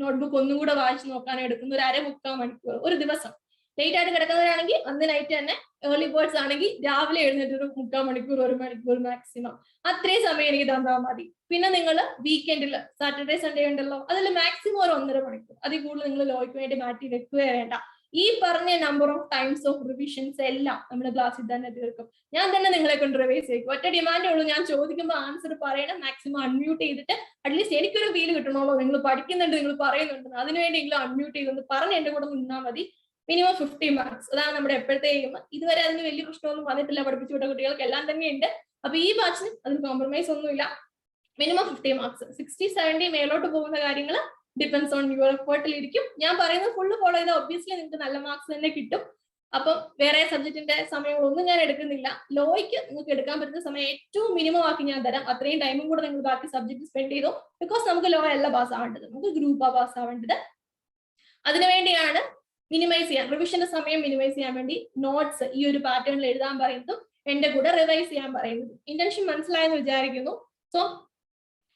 നോട്ട്ബുക്ക് ഒന്നും കൂടെ വായിച്ചു നോക്കാനോ എടുക്കുന്ന ഒരു 1/4-3 മണിക്കൂർ ഒരു ദിവസം. ലേറ്റ് ആയിട്ട് കിടക്കുന്നവരാണെങ്കിൽ അന്ന് നൈറ്റ് തന്നെ, ഏർലി ബേർഡ്സ് ആണെങ്കിൽ രാവിലെ എഴുന്നേറ്റ് ഒരു 3/4 മണിക്കൂർ 1 മണിക്കൂർ മാക്സിമം, അത്രയും സമയം എനിക്ക് തന്നാൽ മതി. പിന്നെ നിങ്ങൾ വീക്കെൻഡിൽ സാറ്റർഡേ സൺഡേ ഉണ്ടല്ലോ, അതിൽ മാക്സിമം ഒരു 1.5 മണിക്കൂർ, അതിൽ കൂടുതൽ നിങ്ങൾ ലോയ്ക്ക് വേണ്ടി മാറ്റി വെക്കുക വേണ്ട. ഈ പറഞ്ഞ number of times of revisions എല്ലാം നമ്മുടെ ക്ലാസ്സിൽ തന്നെ തീർക്കും. ഞാൻ തന്നെ നിങ്ങളെ കൊണ്ട് റിവൈസ് ചെയ്യും. ഒറ്റ ഡിമാൻഡേ ഉള്ളൂ, ഞാൻ ചോദിക്കുമ്പോൾ ആൻസർ പറയണം. മാക്സിമം അൺമ്യൂട്ട് ചെയ്തിട്ട് അറ്റ്ലീസ്റ്റ് എനിക്കൊരു ഫീൽ കിട്ടണമല്ലോ നിങ്ങൾ പഠിക്കുന്നുണ്ട്, നിങ്ങൾ പറയുന്നുണ്ട്, അതിനുവേണ്ടിയെങ്കിലും അൺമ്യൂട്ട് ചെയ്തൊന്ന് പറഞ്ഞ് എന്റെ കൂടെ നിന്നാൽ മതി. Minimum 50 marks. അതാണ് നമ്മുടെ എപ്പോഴത്തെ എയിം. ഇതുവരെ അതിന് വലിയ പ്രശ്നമൊന്നും വന്നിട്ടില്ല, പഠിപ്പിച്ചു വിട്ട കുട്ടികൾക്ക് എല്ലാം തന്നെയുണ്ട്. അപ്പൊ ഈ ബാച്ചിന് അതിന് കോംപ്രമൈസ് ഒന്നുമില്ല. Minimum 50 marks. 60-70 മേലോട്ട് പോകുന്ന കാര്യങ്ങൾ ഡിപ്പെൻസ് ഓൺ യുവർ എഫേർട്ടിൽ ഇരിക്കും. ഞാൻ പറയുന്നത് ഫുള്ള് ഫോളോ ചെയ്താൽ ഒബ്വിയസ്ലി നിങ്ങൾക്ക് നല്ല മാർക്സ് തന്നെ കിട്ടും. അപ്പം വേറെ സബ്ജക്റ്റിന്റെ സമയങ്ങളൊന്നും ഞാൻ എടുക്കുന്നില്ല. ലോയ്ക്ക് നിങ്ങൾക്ക് എടുക്കാൻ പറ്റുന്ന സമയം ഏറ്റവും മിനിമം ആക്കി ഞാൻ തരാം. അത്രയും ടൈമും കൂടെ നിങ്ങൾ ബാക്കി സബ്ജക്ട് സ്പെൻഡ് ചെയ്തു. ബിക്കോസ് നമുക്ക് ലോ അല്ല പാസ് ആവേണ്ടത്, നമുക്ക് ഗ്രൂപ്പാ പാസ് ആവേണ്ടത്. അതിനുവേണ്ടിയാണ് മിനിമൈസ് ചെയ്യാൻ, റിവിഷന്റെ സമയം മിനിമൈസ് ചെയ്യാൻ വേണ്ടി നോട്ട്സ് ഈ ഒരു പാറ്റേണിൽ എഴുതാൻ പറയുന്നതും എന്റെ കൂടെ റിവൈസ് ചെയ്യാൻ പറയുന്നത്. ഇന്റൻഷൻ മനസ്സിലായെന്ന് വിചാരിക്കുന്നു. സോ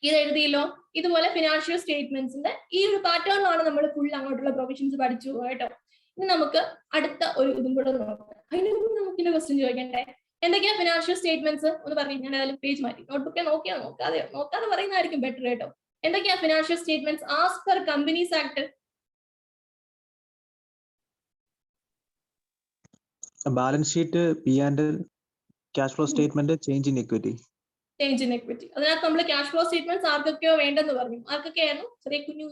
ഇത് എഴുതിയല്ലോ. ഇതുപോലെ ഫിനാൻഷ്യൽ സ്റ്റേറ്റ്മെന്റ്സിന്റെ ഈ ഒരു പാറ്റേണിലാണ് നമ്മൾ ഫുൾ അങ്ങോട്ടുള്ള പ്രൊവിഷൻസ് പഠിച്ചു കേട്ടോ. ഇനി നമുക്ക് അടുത്ത ഒരു ഇതും കൂടെ നോക്കാം. അതിന് മുമ്പ് നമുക്ക് ഇതിന്റെ ക്വസ്റ്റ്യൻ ചോദിക്കണ്ടേ? എന്തൊക്കെയാ ഫിനാൻഷ്യൽ സ്റ്റേറ്റ്മെന്റ്സ് ഒന്ന് പറഞ്ഞു. ഞാൻ അതിൽ പേജ് മാറ്റി, നോട്ട്ബുക്കെ നോക്കാതെ പറയുന്നതായിരിക്കും ബെറ്റർ കേട്ടോ. എന്തൊക്കെയാ financial statements as per companies act? Balance sheet, P&L, cash flow statement, change in equity. Change in equity. അതിനകത്ത് നമ്മൾ ക്യാഷ് ഫ്ലോ സ്റ്റേറ്റ്മെന്റ്സ് ആർക്കൊക്കെയോ വേണ്ടെന്ന് പറഞ്ഞു. ആർക്കൊക്കെയായിരുന്നു? ചെറിയ കുഞ്ഞു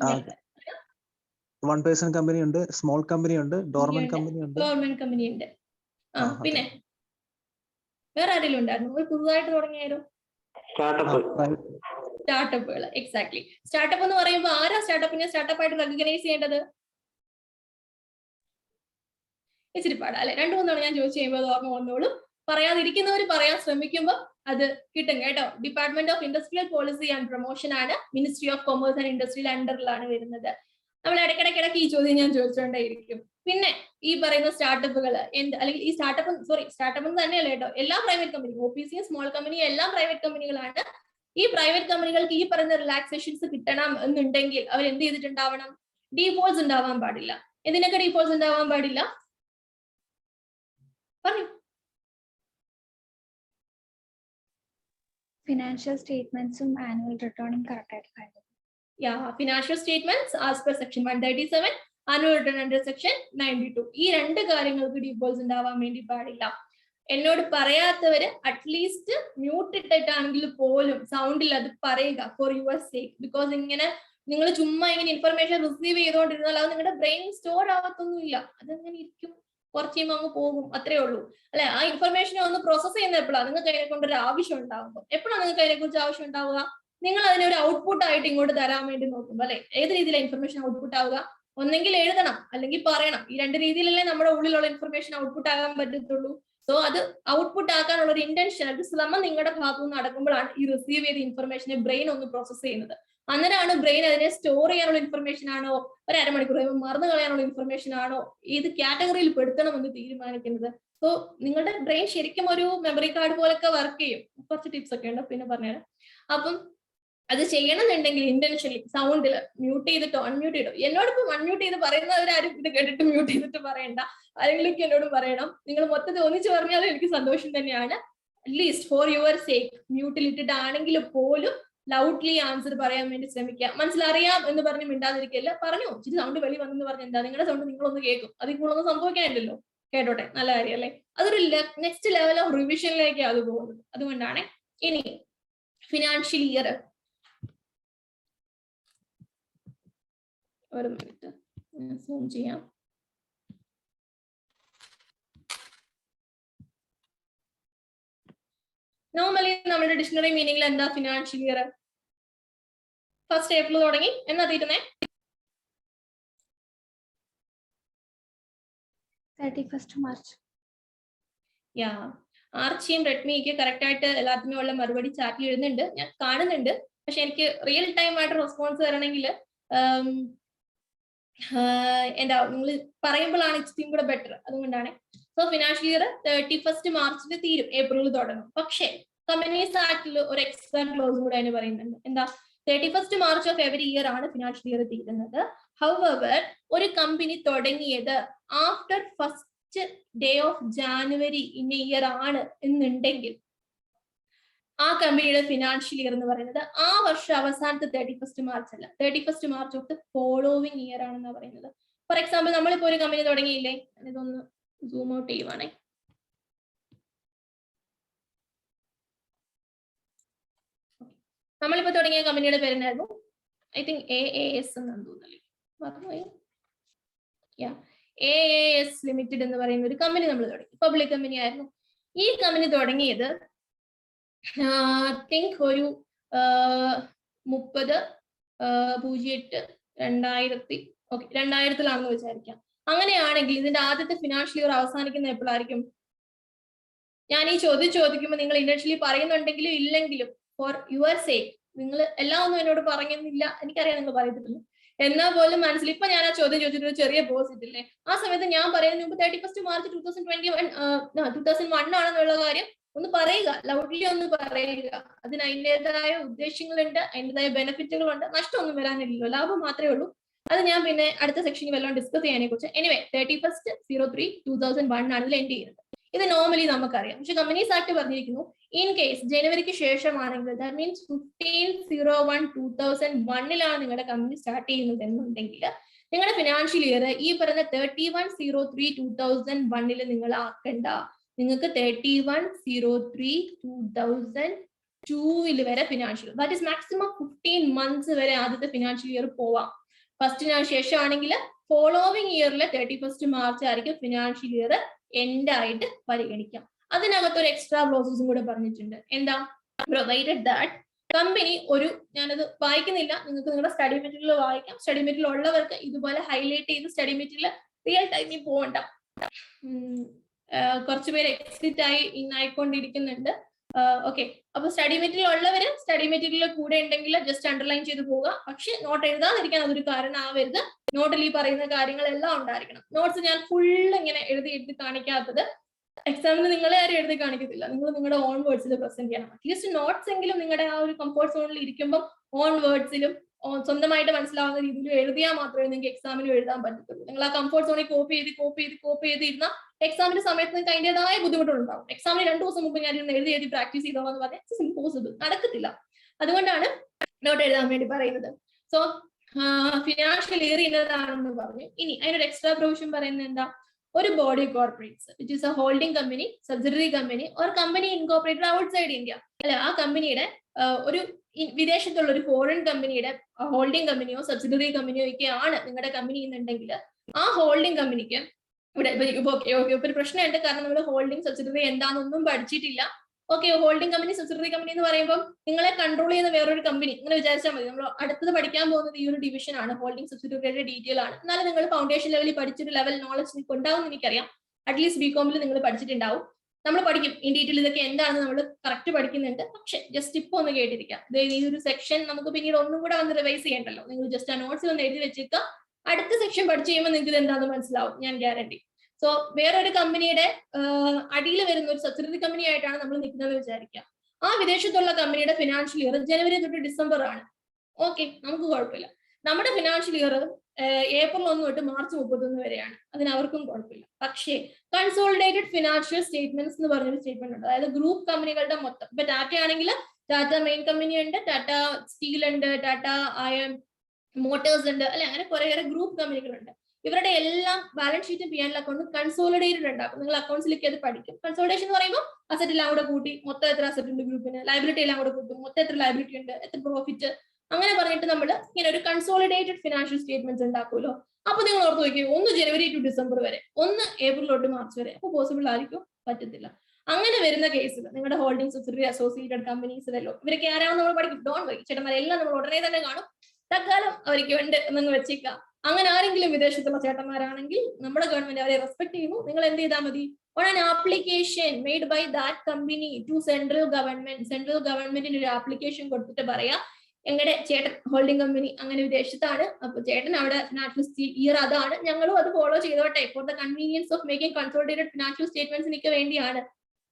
1 person കമ്പനി ഉണ്ട്, സ്മോൾ കമ്പനി ഉണ്ട്, ഡോർമെന്റ് കമ്പനി ഉണ്ട്, ഗവൺമെന്റ് കമ്പനി ഉണ്ട്. പിന്നെ വേറെ ആരെങ്കിലും ഉണ്ടായിരുന്നു? ഒരു പുതുതായിട്ട് തുടങ്ങിയാലോ? സ്റ്റാർട്ടപ്പുകൾ. എക്സാക്ട്ലി. സ്റ്റാർട്ടപ്പ് എന്ന് പറയുമ്പോൾ ആരാ സ്റ്റാർട്ടപ്പിനെ സ്റ്റാർട്ടപ്പ് ആയിട്ട് റെക്കഗ്നൈസ് ചെയ്യേണ്ടത്? ഇച്ചിരി പാടാ അല്ലെ? 2-3 തവണ ഞാൻ ചോദിച്ചു കഴിയുമ്പോൾ അത് ഓർമ്മ വന്നോളും. പറയാതിരിക്കുന്നവർ പറയാൻ ശ്രമിക്കുമ്പോൾ അത് കിട്ടും കേട്ടോ. Department of industrial policy and promotion ആണ്, മിനിസ്ട്രി ഓഫ് കൊമേഴ്സ് ആൻഡ് ഇൻഡസ്ട്രിയുടെ അണ്ടറിലാണ് വരുന്നത്. നമ്മൾ ഇടയ്ക്കിടയ്ക്ക് ഈ ചോദ്യം ഞാൻ ചോദിച്ചുകൊണ്ടേയിരിക്കും. പിന്നെ ഈ പറയുന്ന സ്റ്റാർട്ടപ്പുകൾ അല്ലെങ്കിൽ ഈ സ്റ്റാർട്ടപ്പ് തന്നെയല്ല കേട്ടോ, എല്ലാ private company, OPC, small company എല്ലാം പ്രൈവറ്റ് കമ്പനികളാണ്. ഈ പ്രൈവറ്റ് കമ്പനികൾക്ക് ഈ പറയുന്ന റിലാക്സേഷൻസ് കിട്ടണം എന്നുണ്ടെങ്കിൽ അവർ എന്ത് ചെയ്തിട്ടുണ്ടാവണം? ഡീഫോൾട്ട്സ് ഉണ്ടാവാൻ പാടില്ല. എന്തിനൊക്കെ ഡീഫോൾട്ട്സ് ഉണ്ടാവാൻ പാടില്ല പറഞ്ഞു? ഫിനാൻഷ്യൽ സ്റ്റേറ്റ്മെന്റ്സും ആനുവൽ റിട്ടേണും കറക്റ്റ് ആയിട്ട് കഴിഞ്ഞു. Financial statements as per section 137, annual return under section 92. ഈ 2 കാര്യങ്ങൾക്ക് ഡീഫോൾട്ട്സ് ഉണ്ടാവാൻ വേണ്ടി പാടില്ല. എന്നോട് പറയാത്തവര് അറ്റ്ലീസ്റ്റ് മ്യൂട്ട് ഇട്ടിട്ടാണെങ്കിൽ പോലും സൗണ്ടിൽ അത് പറയുക, ഫോർ യുവർ സേക്ക്. ബിക്കോസ് ഇങ്ങനെ നിങ്ങൾ ചുമ്മാ ഇങ്ങനെ ഇൻഫർമേഷൻ റിസീവ് ചെയ്തുകൊണ്ടിരുന്നാൽ അത് നിങ്ങളുടെ ബ്രെയിൻ സ്റ്റോർ ആവത്തൊന്നുമില്ല. അതങ്ങനെ ഇരിക്കും, കുറച്ച് കഴിയുമ്പോൾ അങ്ങ് പോകും, അത്രേ ഉള്ളൂ അല്ലെ. ആ ഇൻഫർമേഷനെ ഒന്ന് പ്രോസസ് ചെയ്യുന്ന എപ്പോഴാണ്? നിങ്ങൾക്ക് അതിനെ കൊണ്ടൊരു ആവശ്യം ഉണ്ടാകുമ്പോൾ. എപ്പോഴാണ് നിങ്ങൾക്ക് അതിനെ കുറിച്ച് ആവശ്യം ഉണ്ടാവുക? നിങ്ങൾ അതിനെ ഒരു ഔട്ട്പുട്ട് ആയിട്ട് ഇങ്ങോട്ട് തരാൻ വേണ്ടി നോക്കുമ്പോൾ അല്ലെ. ഏത് രീതിയിലാണ് ഇൻഫർമേഷൻ ഔട്ട്പുട്ട് ആവുക? ഒന്നെങ്കിൽ എഴുതണം അല്ലെങ്കിൽ പറയണം. ഈ 2 രീതിയിലല്ലേ നമ്മുടെ ഉള്ളിലുള്ള ഇൻഫർമേഷൻ ഔട്ട്പുട്ട് ആകാൻ പറ്റത്തുള്ളൂ. സോ അത് ഔട്ട്പുട്ട് ആക്കാനുള്ള ഒരു ഇന്റൻഷൻ, ഒരു ശ്രമം നിങ്ങളുടെ ഭാഗത്തു നിന്ന് നടക്കുമ്പോഴാണ് ഈ റിസീവ് ചെയ്ത ഇൻഫർമേഷനെ ബ്രെയിൻ ഒന്ന് പ്രോസസ് ചെയ്യുന്നത്. അന്നേരമാണ് ബ്രെയിൻ അതിനെ സ്റ്റോർ ചെയ്യാനുള്ള ഇൻഫർമേഷൻ ആണോ, ഒരു അരമണിക്കൂർ മറന്നു കളയാനുള്ള ഇൻഫർമേഷൻ ആണോ, ഏത് കാറ്റഗറിയിൽ പെടുത്തണം എന്ന് തീരുമാനിക്കുന്നത്. സോ നിങ്ങളുടെ ബ്രെയിൻ ശരിക്കും ഒരു മെമ്മറി കാർഡ് പോലൊക്കെ വർക്ക് ചെയ്യും. കുറച്ച് ടിപ്സ് ഒക്കെ ഉണ്ട്, പിന്നെ പറഞ്ഞുതരാം. അപ്പം അത് ചെയ്യണമെന്നുണ്ടെങ്കിൽ ഇന്റൻഷനലി സൗണ്ടിൽ മ്യൂട്ട് ചെയ്തിട്ടോ അൺമ്യൂട്ട് ചെയ്തോ. എന്നോടിപ്പം അൺമ്യൂട്ട് ചെയ്ത് പറയുന്നവരാരും ഇത് കേട്ടിട്ട് മ്യൂട്ട് ചെയ്തിട്ട് പറയണ്ട. ആരെങ്കിലും എന്നോട് പറയണം. നിങ്ങൾ മൊത്തത്തിൽ ഒന്നിച്ച് പറഞ്ഞാലും എനിക്ക് സന്തോഷം തന്നെയാണ്. അറ്റ്ലീസ്റ്റ് ഫോർ യുവർ സേക്ക് മ്യൂട്ടിൽ ഇട്ടിട്ടാണെങ്കിൽ പോലും ലൗഡ്ലി ആൻസർ പറയാൻ വേണ്ടി ശ്രമിക്കുക. മനസ്സിലറിയാം എന്ന് പറഞ്ഞ് മിണ്ടാതിരിക്കല്ല. പറഞ്ഞു ഇച്ചിരി സൗണ്ട് വെളി വന്നെന്ന് പറഞ്ഞ എന്താ, നിങ്ങളുടെ സൗണ്ട് നിങ്ങളൊന്ന് കേൾക്കും. അതിൽ കൂടുതലൊന്നും സംഭവിക്കാനില്ലല്ലോ. കേട്ടോട്ടെ, നല്ല കാര്യം അല്ലേ. അതൊരു നെക്സ്റ്റ് ലെവൽ ഓഫ് റിവിഷനിലേക്ക് അത് പോകുന്നത്. അതുകൊണ്ടാണ്. ഇനി ഫിനാൻഷ്യൽ ഇയർ, ഒരു മിനിറ്റ് സൂം ചെയ്യാം. നോർമലി നമ്മുടെ ഡിക്ഷണറി മീനിങ്ങിൽ എന്താ ഫിനാൻഷ്യൽ ഇയർ? 1st April തുടങ്ങി എന്നാ തീരുന്നേ? 31st March. ആർച്ചിയും റെഡ്മിക്ക് കറക്റ്റ് ആയിട്ട് എല്ലാത്തിനും ഉള്ള മറുപടി ചാറ്റിൽ എഴുതുന്നുണ്ട്, ഞാൻ കാണുന്നുണ്ട്. പക്ഷെ എനിക്ക് റിയൽ ടൈം ആയിട്ട് റെസ്പോൺസ് തരണമെങ്കിൽ എന്താ നിങ്ങൾ പറയുമ്പോഴാണ് ഇച്ചിരിയും കൂടെ ബെറ്റർ. അതുകൊണ്ടാണ്. So financial year 31st March തീരും, ഏപ്രിലിൽ തുടങ്ങും. പക്ഷേ കമ്പനീസ് ആക്ടിൽ ഒരു എക്സ്ട്രാ ക്ലോസും കൂടെ അതിന് പറയുന്നുണ്ട്. എന്താ? 31st March of every year ആണ് ഫിനാൻഷ്യൽ ഇയർ തീരുന്നത്. ഹൗവർ ഒരു കമ്പനി തുടങ്ങിയത് after 1st day of January in year ആണ് എന്നുണ്ടെങ്കിൽ ആ കമ്പനിയുടെ ഫിനാൻഷ്യൽ ഇയർ എന്ന് പറയുന്നത് ആ വർഷം അവസാനത്തെ 31st March അല്ല, 31st March of the following year ആണെന്നാണ് പറയുന്നത്. ഫോർ എക്സാമ്പിൾ നമ്മളിപ്പോ ഒരു കമ്പനി തുടങ്ങിയില്ലേ, ഇതൊന്ന് സൂം ഔട്ട് ചെയ്യുവാണേ. നമ്മളിപ്പോ തുടങ്ങിയ കമ്പനിയുടെ പേരെന്നായിരുന്നു? ഐ തിങ്ക് AAS എന്നാണ് തോന്നുന്നല്ലേ, മറന്നുപോയി. AAS ലിമിറ്റഡ് എന്ന് പറയുന്ന ഒരു കമ്പനി നമ്മൾ തുടങ്ങി. പബ്ലിക് കമ്പനി ആയിരുന്നു. ഈ കമ്പനി തുടങ്ങിയത് തിങ്ക് ഒരു 2008-2000 വിചാരിക്കാം. അങ്ങനെയാണെങ്കിൽ ഇതിന്റെ ആദ്യത്തെ ഫിനാൻഷ്യൽ ഇയർ അവസാനിക്കുന്ന എപ്പോഴായിരിക്കും? ഞാൻ ഈ ചോദ്യം ചോദിക്കുമ്പോൾ നിങ്ങൾ ഇനീഷ്യലി പറയുന്നുണ്ടെങ്കിലും ഇല്ലെങ്കിലും ഫോർ യുവർ സേക്ക് നിങ്ങൾ എല്ലാം ഒന്നും എന്നോട് പറയുന്നില്ല, എനിക്കറിയാം നിങ്ങൾ പറയത്തില്ല, എന്നാൽ പോലും മനസ്സിൽ ഇപ്പൊ ഞാൻ ആ ചോദ്യം ചോദിച്ചിട്ട് ചെറിയ പോസ് ഇട്ടില്ലേ, ആ സമയത്ത് ഞാൻ പറയുന്നതിന് മുമ്പ് 31 മാർച്ച് 2001 ആണെന്നുള്ള കാര്യം ഒന്ന് പറയുക, ലൗഡ്ലി ഒന്ന് പറയുക. അതിന് അതിൻ്റെതായ ഉദ്ദേശങ്ങളുണ്ട്, അതിൻ്റെതായ ബെനിഫിറ്റുകളുണ്ട്, നഷ്ടമൊന്നും വരാനില്ലല്ലോ, ലാഭം മാത്രമേ ഉള്ളൂ. അത് ഞാൻ പിന്നെ അടുത്ത സെക്ഷനിൽ വല്ലതും ഡിസ്കസ് ചെയ്യാനെ കുറിച്ച്. എനിവേ 31/03/2001 ആണ് ഇതിൽ എൻഡ് ചെയ്യുന്നത്. ഇത് നോർമലി നമുക്കറിയാം. പക്ഷെ കമ്പനീസ് ആക്ട് പറഞ്ഞിരിക്കുന്നു ഇൻ കേസ് ജനുവരിക്ക് ശേഷമാണെങ്കിൽ ദാറ്റ് മീൻസ് 15/01/2001 നിങ്ങളുടെ കമ്പനി സ്റ്റാർട്ട് ചെയ്യുന്നത് എന്നുണ്ടെങ്കിൽ നിങ്ങളുടെ ഫിനാൻഷ്യൽ ഇയർ ഈ പറയുന്ന 31/03/2001 നിങ്ങൾ ആക്കണ്ട. നിങ്ങൾക്ക് 31/03/2002 വരെ financial, that is maximum 15 months വരെ ആദ്യത്തെ ഫിനാൻഷ്യൽ ഇയർ പോവാം. ഫസ്റ്റിന് ശേഷം ആണെങ്കിൽ ഫോളോവിങ് ഇയറിലെ 31 മാർച്ച് ആയിരിക്കും ഫിനാൻഷ്യൽ ഇയർ എൻഡ് ആയിട്ട് പരിഗണിക്കാം. അതിനകത്ത് ഒരു എക്സ്ട്രാ ക്ലോസസും കൂടെ പറഞ്ഞിട്ടുണ്ട്. എന്താ? പ്രൊവൈഡഡ് ദാറ്റ് കമ്പനി ഒരു, ഞാനത് വായിക്കുന്നില്ല, നിങ്ങൾക്ക് നിങ്ങളുടെ സ്റ്റഡി മെറ്റീരിയൽ വായിക്കാം. സ്റ്റഡി മെറ്റീരിയൽ ഉള്ളവർക്ക് ഇതുപോലെ ഹൈലൈറ്റ് ചെയ്ത് സ്റ്റഡി മെറ്റീരിയൽ റിയൽ ടൈമിൽ പോകണ്ട. കുറച്ചുപേര് എക്സിറ്റ് ആയിക്കൊണ്ടിരിക്കുന്നുണ്ട്. ഓക്കെ, അപ്പൊ സ്റ്റഡി മെറ്റീരിയൽ ഉള്ളവര് സ്റ്റഡി മെറ്റീരിയൽ കൂടെ ഉണ്ടെങ്കിൽ ജസ്റ്റ് അണ്ടർലൈൻ ചെയ്ത് പോവുക. പക്ഷെ നോട്ട് എഴുതാതിരിക്കാൻ അതൊരു കാരണം ആവരുത്. നോട്ടിൽ ഈ പറയുന്ന കാര്യങ്ങളെല്ലാം ഉണ്ടായിരിക്കണം. നോട്ട്സ് ഞാൻ ഫുൾ ഇങ്ങനെ എഴുതി കാണിക്കാത്തത് എക്സാമിന് നിങ്ങളെ ആരും എഴുതി കാണിക്കത്തില്ല. നിങ്ങൾ നിങ്ങളുടെ ഓൺ വേർഡ്സിൽ പ്രസന്റ് ചെയ്യണം. അറ്റ്ലീസ്റ്റ് നോട്ട്സ് എങ്കിലും നിങ്ങളുടെ ആ ഒരു കംഫോർട്ട് സോണിൽ ഇരിക്കുമ്പോൾ ഓൺ വേർഡ്സിലും സ്വന്തമായിട്ട് മനസ്സിലാവുന്ന രീതിയിൽ എഴുതിയാൽ മാത്രമേ നിങ്ങൾക്ക് എക്സാമിന് എഴുതാൻ പറ്റത്തുള്ളൂ. നിങ്ങൾ ആ കംഫോർട്ട് സോണിൽ കോപ്പി ചെയ്ത് ഇരുന്നാൽ എക്സാമിന്റെ സമയത്ത് നിങ്ങൾക്ക് അതിൻ്റെതായ ബുദ്ധിമുട്ടുണ്ടാവും. എക്സാമിന് 2 ദിവസം മുമ്പ് ഞാൻ എഴുതി പ്രാക്ടീസ് ചെയ്തോന്ന് പറഞ്ഞാൽ ഇറ്റ്സ് ഇമ്പോസിബിൾ, നടക്കത്തില്ല. അതുകൊണ്ടാണ് നോട്ട് എഴുതാൻ വേണ്ടി പറയുന്നത്. സോ ഫിനാൻഷ്യൽ ഇയർ ഇന്നതാണെന്ന് പറഞ്ഞു. ഇനി അതിനൊരു എക്സ്ട്രാ പ്രൊവിഷൻ പറയുന്നത് എന്താ? ഒരു body corporates which is A holding company, subsidiary company or company incorporated outside India, അല്ലെ, ആ കമ്പനിയുടെ ഒരു വിദേശത്തുള്ള ഒരു ഫോറിൻ കമ്പനിയുടെ ഹോൾഡിംഗ് കമ്പനിയോ സബ്സിഡറി കമ്പനിയോ ഒക്കെയാണ് നിങ്ങളുടെ കമ്പനി എന്നുണ്ടെങ്കിൽ ആ ഹോൾഡിംഗ് കമ്പനിക്ക് ഇവിടെ ഒരു പ്രശ്നമുണ്ട്. കാരണം നമ്മൾ ഹോൾഡിംഗ് സബ്സിഡറി എന്താണെന്നൊന്നും പഠിച്ചിട്ടില്ല. Okay, holding company subsidiary company എന്ന് പറയുമ്പോൾ നിങ്ങളെ കൺട്രോൾ ചെയ്യുന്ന വേറൊരു കമ്പനി ഇങ്ങനെ വിചാരിച്ചാൽ മതി. നമ്മൾ അടുത്തത് പഠിക്കാൻ പോകുന്നത് ഈ ഒരു ഡിവിഷൻ ആണ്, ഹോൾഡിംഗ് സബ്സിഡറിയുടെ ഡീറ്റെയിൽ ആണ്. എന്നാലും നിങ്ങൾ ഫൗണ്ടേഷൻ ലെവലിൽ പഠിച്ചൊരു ലെവൽ നോളജ് നിങ്ങൾക്ക് ഉണ്ടാവും എന്ന് എനിക്കറിയാം. അറ്റ്ലീസ്റ്റ് ബികോമിൽ നിങ്ങൾ പഠിച്ചിട്ടുണ്ടാവും. നമ്മൾ പഠിക്കും ഇൻ ഡീറ്റെയിൽ ഇതൊക്കെ എന്താണെന്ന് നമ്മൾ കറക്റ്റ് പഠിക്കുന്നുണ്ട്. പക്ഷെ ജസ്റ്റ് ഇപ്പൊ ഒന്ന് കേട്ടിരിക്കാം. ഈ ഒരു സെക്ഷൻ നമുക്ക് പിന്നീട് ഒന്നും കൂടെ വന്ന് റിവൈസ് ചെയ്യണ്ടല്ലോ. നിങ്ങൾ ജസ്റ്റ് ആ നോട്ട്സിൽ ഒന്ന് എഴുതി വെച്ചിട്ട് അടുത്ത സെക്ഷൻ പഠിച്ചു കഴിയുമ്പോൾ നിങ്ങൾക്ക് ഇത് എന്താണെന്ന് മനസ്സിലാവും, ഞാൻ ഗ്യാരണ്ടി. സോ വേറൊരു കമ്പനിയുടെ അടിയിൽ വരുന്ന ഒരു സബ്സിഡറി കമ്പനി ആയിട്ടാണ് നമ്മൾ നിൽക്കുന്നത് വിചാരിക്കുക. ആ വിദേശത്തുള്ള കമ്പനിയുടെ ഫിനാൻഷ്യൽ ഇയർ ജനുവരി തൊട്ട് ഡിസംബർ ആണ്. ഓക്കെ, നമുക്ക് കുഴപ്പമില്ല. നമ്മുടെ ഫിനാൻഷ്യൽ ഇയർ ഏപ്രിൽ 1 തൊട്ട് മാർച്ച് 31 വരെയാണ്. അതിന് അവർക്കും കുഴപ്പമില്ല. പക്ഷേ കൺസോളിഡേറ്റഡ് ഫിനാൻഷ്യൽ സ്റ്റേറ്റ്മെന്റ്സ് എന്ന് പറഞ്ഞൊരു സ്റ്റേറ്റ്മെന്റ് ഉണ്ട്. അതായത് ഗ്രൂപ്പ് കമ്പനികളുടെ മൊത്തം. ഇപ്പൊ ടാറ്റ ആണെങ്കിൽ ടാറ്റ മെയിൻ കമ്പനി ഉണ്ട്, ടാറ്റ സ്റ്റീൽ ഉണ്ട്, ടാറ്റ അയൺ മോട്ടോഴ്സ് ഉണ്ട്, അല്ലെ, അങ്ങനെ കുറെ ഗ്രൂപ്പ് കമ്പനികളുണ്ട്. ഇവരുടെ എല്ലാം ബാലൻസ് ഷീറ്റും P&L അക്കൗണ്ടും കൺസോളിഡേറ്റഡ് ഉണ്ടാക്കും. നിങ്ങൾ അക്കൗണ്ട്സിലേക്ക് അത് പഠിക്കും. കൺസോളിഡേഷൻ എന്ന് പറയുമ്പോൾ അസറ്റ് എല്ലാം കൂടെ കൂട്ടി മൊത്തം എത്ര അസറ്റ് ഉണ്ട് ഗ്രൂപ്പിന്, ലൈബിലിറ്റി എല്ലാം കൂടെ കൂട്ടും, മൊത്തം എത്ര ലൈബിലിറ്റി ഉണ്ട്, എത്ര പ്രോഫിറ്റ്, അങ്ങനെ പറഞ്ഞിട്ട് നമ്മൾ ഇങ്ങനെ ഒരു കൺസോളിഡേറ്റഡ് ഫിനാൻഷ്യൽ സ്റ്റേറ്റ്മെന്റ്സ് ഉണ്ടാക്കുമല്ലോ. അപ്പൊ നിങ്ങൾ ഓർത്ത് നോക്കിയോ, 1 ജനുവരി ടു ഡിസംബർ വരെ, 1 ഏപ്രിൽ തൊട്ട് മാർച്ച് വരെ. അപ്പൊ പോസിബിൾ ആയിരിക്കും? പറ്റത്തില്ല. അങ്ങനെ വരുന്ന കേസിൽ നിങ്ങളുടെ ഹോൾഡിംഗ് സബ്സിഡറി അസോസിയേറ്റഡ് കമ്പനീസിലല്ലോ ഇവരൊക്കെ ആരാണെന്ന് നമ്മൾ പഠിക്കും. ഡോൺ വൈ, ചേട്ടന്മാരെല്ലാം നമ്മൾ ഉടനെ തന്നെ കാണും. തൽക്കാലം അവർക്ക് വേണ്ട എന്നങ്ങ് വെച്ചേക്കാം. അങ്ങനെ ആരെങ്കിലും വിദേശത്തുള്ള ചേട്ടന്മാരാണെങ്കിൽ നമ്മുടെ ഗവൺമെന്റ് അവരെ റെസ്പെക്ട് ചെയ്യുന്നു. നിങ്ങൾ എന്ത് ചെയ്താൽ മതി? On an application made by that company to central ഗവൺമെന്റിന് ഒരു ആപ്ലിക്കേഷൻ കൊടുത്തിട്ട് പറയാ, എങ്ങളുടെ ചേട്ടൻ ഹോൾഡിംഗ് കമ്പനി അങ്ങനെ വിദേശത്താണ്, അപ്പൊ ചേട്ടൻ അവിടെ ഫിനാൻഷ്യൽ ഇയർ അതാണ്, ഞങ്ങളും അത് ഫോളോ ചെയ്തോട്ടെ for the convenience of making consolidated financial സ്റ്റേറ്റ്മെന്റ്സിനൊക്കെ വേണ്ടിയാണ്.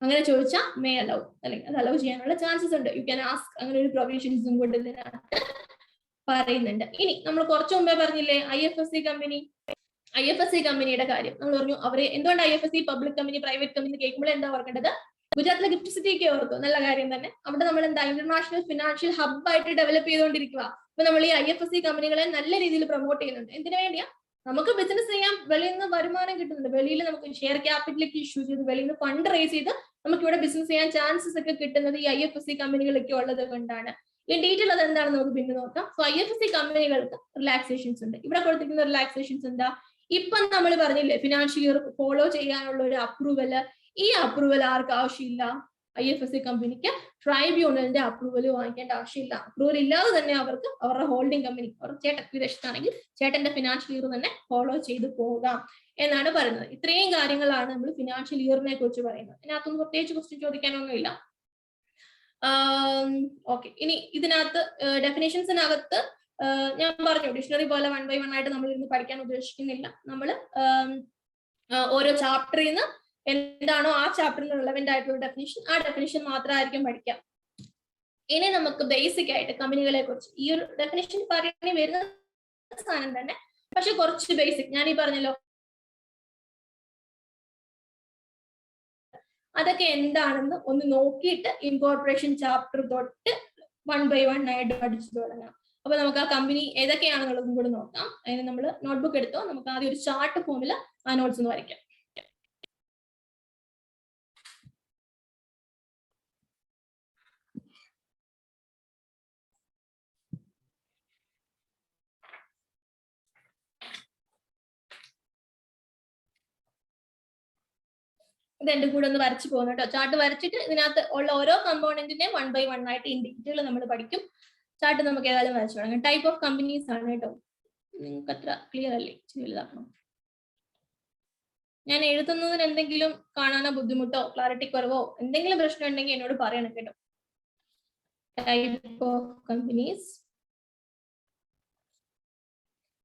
അങ്ങനെ ചോദിച്ചാൽ മേ അലൗ, അല്ലെങ്കിൽ അത് അലൗ ചെയ്യാനുള്ള ചാൻസസ് ഉണ്ട്. You can ask. അങ്ങനെ ഒരു പ്രൊവിഷൻസും കൊണ്ട് ഇതിനകത്ത് പറയുന്നുണ്ട്. ഇനി നമ്മൾ കുറച്ചു മുമ്പേ പറഞ്ഞില്ലേ IFSC കമ്പനിയുടെ കാര്യം. നമ്മൾ പറഞ്ഞു അവരെ എന്തുകൊണ്ട് IFSC public company private company കേൾക്കുമ്പോൾ എന്താ ഓർക്കേണ്ടത്? ഗുജറാത്തിലെ ഗിഫ്റ്റ് സിറ്റിക്ക് ഓർത്തു, നല്ല കാര്യം തന്നെ. അവിടെ നമ്മൾ എന്താ ഇന്റർനാഷണൽ ഫിനാൻഷ്യൽ ഹബ് ആയിട്ട് ഡെവലപ്പ് ചെയ്തുകൊണ്ടിരിക്കുക. അപ്പൊ നമ്മൾ ഈ IFSC കമ്പനികളെ നല്ല രീതിയിൽ പ്രൊമോട്ട് ചെയ്യുന്നുണ്ട്. എന്തിനു വേണ്ടിയാ? നമുക്ക് ബിസിനസ് ചെയ്യാൻ വെളിയിൽ നിന്ന് വരുമാനം കിട്ടുന്നുണ്ട്. വെളിയിൽ നമുക്ക് ഷെയർ ക്യാപിറ്റലിലേക്ക് ഇഷ്യൂ ചെയ്ത് വെളിയിൽ നിന്ന് ഫണ്ട് റേസ് ചെയ്ത് നമുക്ക് ഇവിടെ ബിസിനസ് ചെയ്യാൻ ചാൻസസ് ഒക്കെ കിട്ടുന്നത് ഈ IFSC കമ്പനികളൊക്കെ ഉള്ളത് കൊണ്ടാണ്. ഈ ഡീറ്റെയിൽ അത് എന്താണെന്ന് നമുക്ക് പിന്നെ നോക്കാം. സോ IFSC കമ്പനികൾക്ക് റിലാക്സേഷൻസ് ഉണ്ട്. ഇവിടെ കൊടുത്തിരിക്കുന്ന റിലാക്സേഷൻസ് എന്താ? ഇപ്പൊ നമ്മൾ പറഞ്ഞില്ലേ ഫിനാൻഷ്യൽ ഇയർ ഫോളോ ചെയ്യാനുള്ള ഒരു അപ്രൂവല്, ഈ അപ്രൂവൽ ആർക്ക് ആവശ്യമില്ല? IFSC കമ്പനിക്ക് ട്രൈബ്യൂണലിന്റെ അപ്രൂവൽ വാങ്ങിക്കേണ്ട ആവശ്യമില്ല. അപ്രൂവൽ ഇല്ലാതെ തന്നെ അവർക്ക് അവരുടെ ഹോൾഡിംഗ് കമ്പനി, അവരുടെ ചേട്ടൻ വിദേശത്താണെങ്കിൽ ചേട്ടന്റെ ഫിനാൻഷ്യൽ ഇയർ തന്നെ ഫോളോ ചെയ്ത് പോകാം എന്നാണ് പറയുന്നത്. ഇത്രയും കാര്യങ്ങളാണ് നമ്മൾ ഫിനാൻഷ്യൽ ഇയറിനെ കുറിച്ച് പറയുന്നത്. ഇതിനകത്തൊന്നും പ്രത്യേകിച്ച് ക്വസ്റ്റ്യൻ ചോദിക്കാനൊന്നുമില്ല. ഓക്കെ, ഇനി ഇതിനകത്ത് ഡെഫിനേഷൻസിനകത്ത് ഞാൻ പറഞ്ഞു ഡിക്ഷണറി പോലെ 1 by 1 ആയിട്ട് നമ്മൾ ഇരുന്ന് പഠിക്കാൻ ഉദ്ദേശിക്കുന്നില്ല. നമ്മൾ ഓരോ ചാപ്റ്ററിൽ നിന്ന് എന്താണോ ആ ചാപ്റ്ററിന് റിലവന്റ് ആയിട്ടുള്ള ഡെഫിനിഷൻ, ആ ഡെഫിനിഷൻ മാത്രമായിരിക്കും പഠിക്കാം. ഇനി നമുക്ക് ബേസിക് ആയിട്ട് കമ്പനികളെ കുറിച്ച് ഈ ഒരു ഡെഫിനിഷൻ പറഞ്ഞു വരുന്ന സാധനം തന്നെ, പക്ഷെ കുറച്ച് ബേസിക് ഞാൻ ഈ പറഞ്ഞല്ലോ അതൊക്കെ എന്താണെന്ന് ഒന്ന് നോക്കിയിട്ട് ഇൻകോർപ്പറേഷൻ ചാപ്റ്റർ തൊട്ട് 1 by 1 ആയിട്ട് പഠിച്ചു തുടങ്ങാം. അപ്പൊ നമുക്ക് ആ കമ്പനി ഏതൊക്കെയാണെന്നുള്ളതും കൂടി നോക്കാം. അതിന് നമ്മൾ നോട്ട്ബുക്ക് എടുത്തോ, നമുക്ക് ആദ്യം ഒരു ചാർട്ട് ഫോമിൽ ആ നോട്ട്സ് ഒന്ന് വരയ്ക്കാം. ഇത് എന്റെ കൂടെ ഒന്ന് വരച്ചു പോകുന്നു കേട്ടോ. ചാർട്ട് വരച്ചിട്ട് ഇതിനകത്ത് ഉള്ള ഓരോ കമ്പോണന്റിനെയും 1 by 1 ആയിട്ട് ഇൻ ഡീറ്റെയിൽ നമ്മൾ പഠിക്കും. ചാർട്ട് നമുക്ക് ഏതായാലും വരച്ചു തുടങ്ങാം. ടൈപ്പ് ഓഫ് കമ്പനീസ് ആണ് കേട്ടോ. നിങ്ങൾക്ക് അത്ര ക്ലിയർ അല്ലേ? വലുതാക്കണം. ഞാൻ എഴുതുന്നതിന് എന്തെങ്കിലും കാണാനോ ബുദ്ധിമുട്ടോ ക്ലാരിറ്റി കുറവോ എന്തെങ്കിലും പ്രശ്നം ഉണ്ടെങ്കിൽ എന്നോട് പറയണം കേട്ടോ. Type of companies.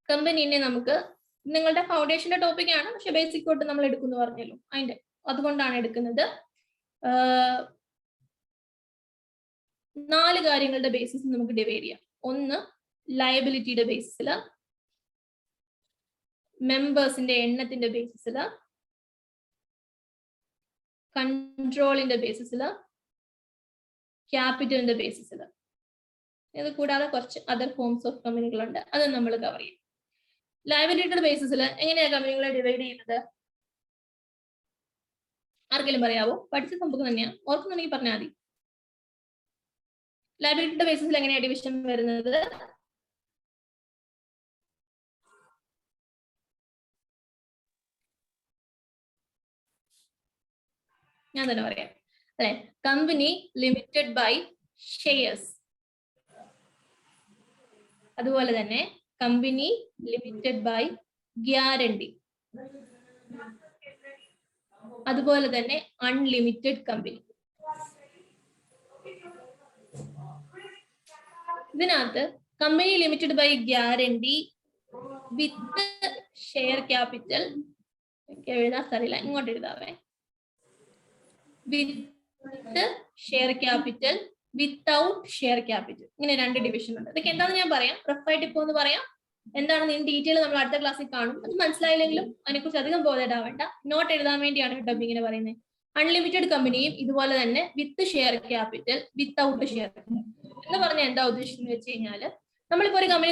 കമ്പനീനെ നമുക്ക് നിങ്ങളുടെ ഫൗണ്ടേഷന്റെ ടോപ്പിക് ആണ്, പക്ഷെ ബേസിക് തൊട്ട് നമ്മൾ എടുക്കുന്നു പറഞ്ഞല്ലോ, അതിന്റെ അതുകൊണ്ടാണ് എടുക്കുന്നത്. 4 കാര്യങ്ങളുടെ ബേസിസ് നമുക്ക് ഡിവൈഡ് ചെയ്യാം. ഒന്ന് ലയബിലിറ്റിയുടെ ബേസിസില്, മെമ്പേഴ്സിന്റെ എണ്ണത്തിന്റെ ബേസിസില്, കൺട്രോളിന്റെ ബേസിസില്, ക്യാപിറ്റലിന്റെ ബേസിസില്. ഇത് കൂടാതെ കുറച്ച് അതർ ഫോംസ് ഓഫ് കമ്പനികളുണ്ട്, അത് നമ്മൾ കവർ ചെയ്യും. ലയബിലിറ്റിയുടെ ബേസിസില് എങ്ങനെയാ കമ്പനികളെ ഡിവൈഡ് ചെയ്യുന്നത്? ആർക്കെങ്കിലും പറയാവോ? പഠിച്ച സംഭവം തന്നെയാണ്, ഓർക്കുന്നുണ്ടെങ്കിൽ പറഞ്ഞാൽ മതി. ലയബിലിറ്റിയുടെ ബേസിസിൽ എങ്ങനെയാ ഡിവിഷൻ വരുന്നത്? ഞാൻ തന്നെ പറയാം അല്ലെ. കമ്പനി ലിമിറ്റഡ് ബൈ ഷെയർസ്, അതുപോലെ തന്നെ കമ്പനി ലിമിറ്റഡ് ബൈ ഗ്യാരണ്ടി, അതുപോലെ തന്നെ അൺലിമിറ്റഡ് കമ്പനി. ഇതിനകത്ത് company limited by guarantee with share capital, എഴുതാൻ സ്ഥലമില്ല, ഇങ്ങോട്ട് എഴുതാവേ. With share capital, without share capital, ഇങ്ങനെ 2 ഡിവിഷൻ ഉണ്ട്. ഇതൊക്കെ എന്താണെന്ന് ഞാൻ പറയാം, റഫായിട്ട് ഇപ്പൊ ഒന്ന് പറയാം. എന്താണെന്ന് ഇൻ ഡീറ്റെയിൽ നമ്മൾ അടുത്ത ക്ലാസ്സിൽ കാണും. അത് മനസ്സിലായില്ലെങ്കിലും അതിനെക്കുറിച്ച് അധികം ബോധേടാവേണ്ട, നോട്ട് എഴുതാൻ വേണ്ടിയാണ് കേട്ടോ ഇങ്ങനെ പറയുന്നത്. അൺലിമിറ്റഡ് കമ്പനിയും ഇതുപോലെ തന്നെ വിത്ത് share capital, without share capital എന്ന് പറഞ്ഞാൽ എന്താ ഉദ്ദേശിക്കുന്നത് വെച്ച് കഴിഞ്ഞാല്, നമ്മളിപ്പോ ഒരു കമ്പനി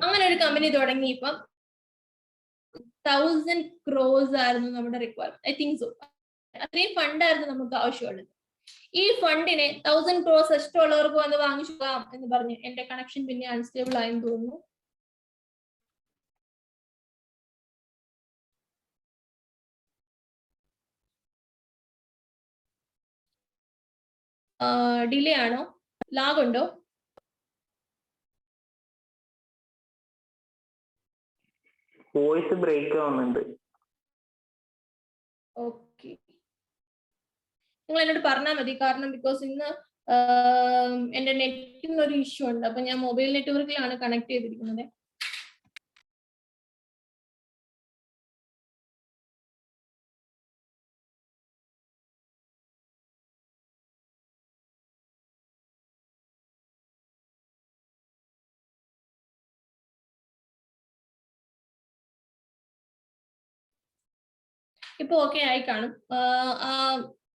അങ്ങനെ ഒരു കമ്പനി തുടങ്ങി. ഇപ്പം 1000 crores ആയിരുന്നു നമ്മുടെ റിക്വയർമെന്റ്, ഐ തിങ്ക് സോ. അത്രയും ഫണ്ടായിരുന്നു നമുക്ക് ആവശ്യമുള്ളത്. ഈ ഫണ്ടിനെ 1000 crores ഇഷ്ടമുള്ളവർക്ക് വന്ന് വാങ്ങിച്ചു പോകാം എന്ന് പറഞ്ഞു. എന്റെ കണക്ഷൻ പിന്നെ അൺസ്റ്റേബിൾ ആയെന്ന് തോന്നുന്നു. ഡിലേ ആണോ? ലാഗ് ഉണ്ടോ? വോയിസ് ബ്രേക്ക് ആവുന്നുണ്ട്. ഓക്കെ, നിങ്ങൾ എന്നോട് പറഞ്ഞാൽ മതി. കാരണം ബിക്കോസ് ഇന്ന് എന്റെ നെറ്റിന് ഒരു ഇഷ്യൂ ഉണ്ട്. അപ്പൊ ഞാൻ മൊബൈൽ നെറ്റ്വർക്കിലാണ് കണക്ട് ചെയ്തിരിക്കുന്നത്. ഇപ്പൊ ഓക്കെ ആയി കാണും.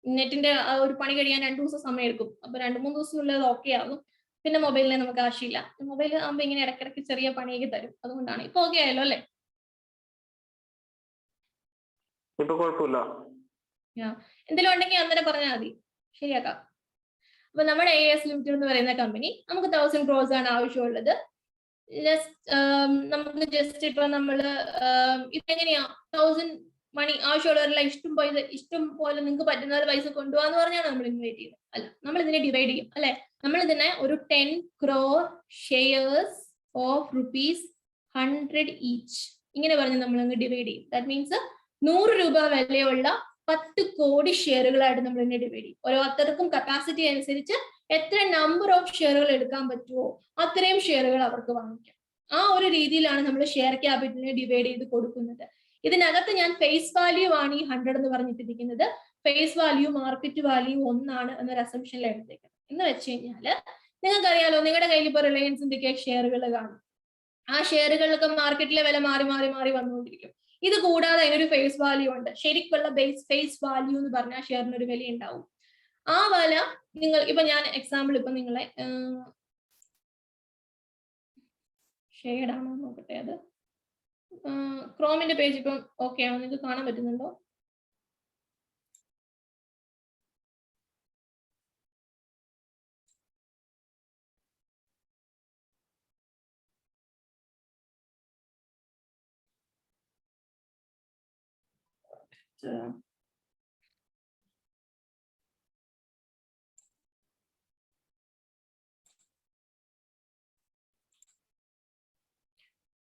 നെറ്റിന്റെ ഒരു പണി കഴിയാൻ 2 ദിവസം സമയം എടുക്കും. അപ്പൊ 2-3 ദിവസത്തിനുള്ളിൽ അത് ഓക്കെ ആകും. പിന്നെ മൊബൈലിനെ നമുക്ക് ആവശ്യമില്ല. മൊബൈൽ ആകുമ്പോ ഇങ്ങനെ ഇടയ്ക്കിടയ്ക്ക് ചെറിയ പണിയൊക്കെ തരും. അതുകൊണ്ടാണ്. ഇപ്പൊ ഓക്കെ ആയല്ലോ അല്ലേ? ഇപ്പൊ കുഴപ്പമില്ല. എന്തെങ്കിലും ഉണ്ടെങ്കിൽ അന്നേരം പറഞ്ഞാൽ മതി, ശരിയാക്കാം. അപ്പൊ നമ്മുടെ AS ലിമിറ്റഡ് എന്ന് പറയുന്ന കമ്പനി നമുക്ക് 1000 crores ആണ് ആവശ്യമുള്ളത്. നമുക്ക് ജസ്റ്റ് ഇപ്പൊ നമ്മള് ഇതെങ്ങനെയാ 1000 മണി ആവശ്യമുള്ളവരെല്ലാം ഇഷ്ടം പോലെ നിങ്ങൾക്ക് പറ്റുന്ന പോലെ പൈസ കൊണ്ടുപോകാന്ന് പറഞ്ഞാണ് നമ്മൾ ഇൻവൈറ്റ് ചെയ്യുന്നത്. അല്ല, നമ്മൾ ഇതിനെ ഡിവൈഡ് ചെയ്യും അല്ലെ. നമ്മൾ ഇതിനെ ഒരു 10 crore ഷെയർസ് ഓഫ് ₹100 ഈച്ച് ഇങ്ങനെ പറഞ്ഞ് നമ്മൾ അങ്ങ് ഡിവൈഡ് ചെയ്യും. ദാറ്റ് മീൻസ് 100 രൂപ വിലയുള്ള 10 കോടി ഷെയറുകളായിട്ട് നമ്മൾ ഇതിനെ ഡിവൈഡ് ചെയ്യും. ഓരോരുത്തർക്കും കപ്പാസിറ്റി അനുസരിച്ച് എത്ര നമ്പർ ഓഫ് ഷെയറുകൾ എടുക്കാൻ പറ്റുമോ അത്രയും ഷെയറുകൾ അവർക്ക് വാങ്ങിക്കാം. ആ ഒരു രീതിയിലാണ് നമ്മൾ ഷെയർ ക്യാപിറ്റലിനെ ഡിവൈഡ് ചെയ്ത് കൊടുക്കുന്നത്. ഇതിനകത്ത് ഞാൻ ഫേസ് വാല്യൂ ആണ് ഈ 100 എന്ന് പറഞ്ഞിട്ടിരിക്കുന്നത്. ഫേസ് വാല്യൂ മാർക്കറ്റ് വാല്യൂ ഒന്നാണ് എന്നൊരു അസംഷനിൽ എടുത്തേക്കുന്നത്. എന്ന് വെച്ച് കഴിഞ്ഞാല് നിങ്ങൾക്കറിയാലോ, നിങ്ങളുടെ കയ്യിൽ ഇപ്പോൾ റിലയൻസിന്റെ ഷെയറുകൾ കാണും. ആ ഷെയറുകളിലൊക്കെ മാർക്കറ്റിലെ വില മാറി മാറി മാറി വന്നുകൊണ്ടിരിക്കും. ഇത് കൂടാതെ അതിനൊരു ഫേസ് വാല്യൂ ഉണ്ട്. ശരിക്കുള്ള ഫേസ് വാല്യൂ എന്ന് പറഞ്ഞാൽ ഷെയറിന് ഒരു വില ഉണ്ടാവും. ആ വില നിങ്ങൾ ഇപ്പൊ ഞാൻ എക്സാമ്പിൾ ഇപ്പൊ നിങ്ങളെ ഷെയർഡ് ആണോ നോക്കട്ടെ. അത് ക്രോമിന്റെ പേജ് ഇപ്പം ഓക്കെ ആണോ, നിങ്ങൾക്ക് കാണാൻ പറ്റുന്നുണ്ടോ?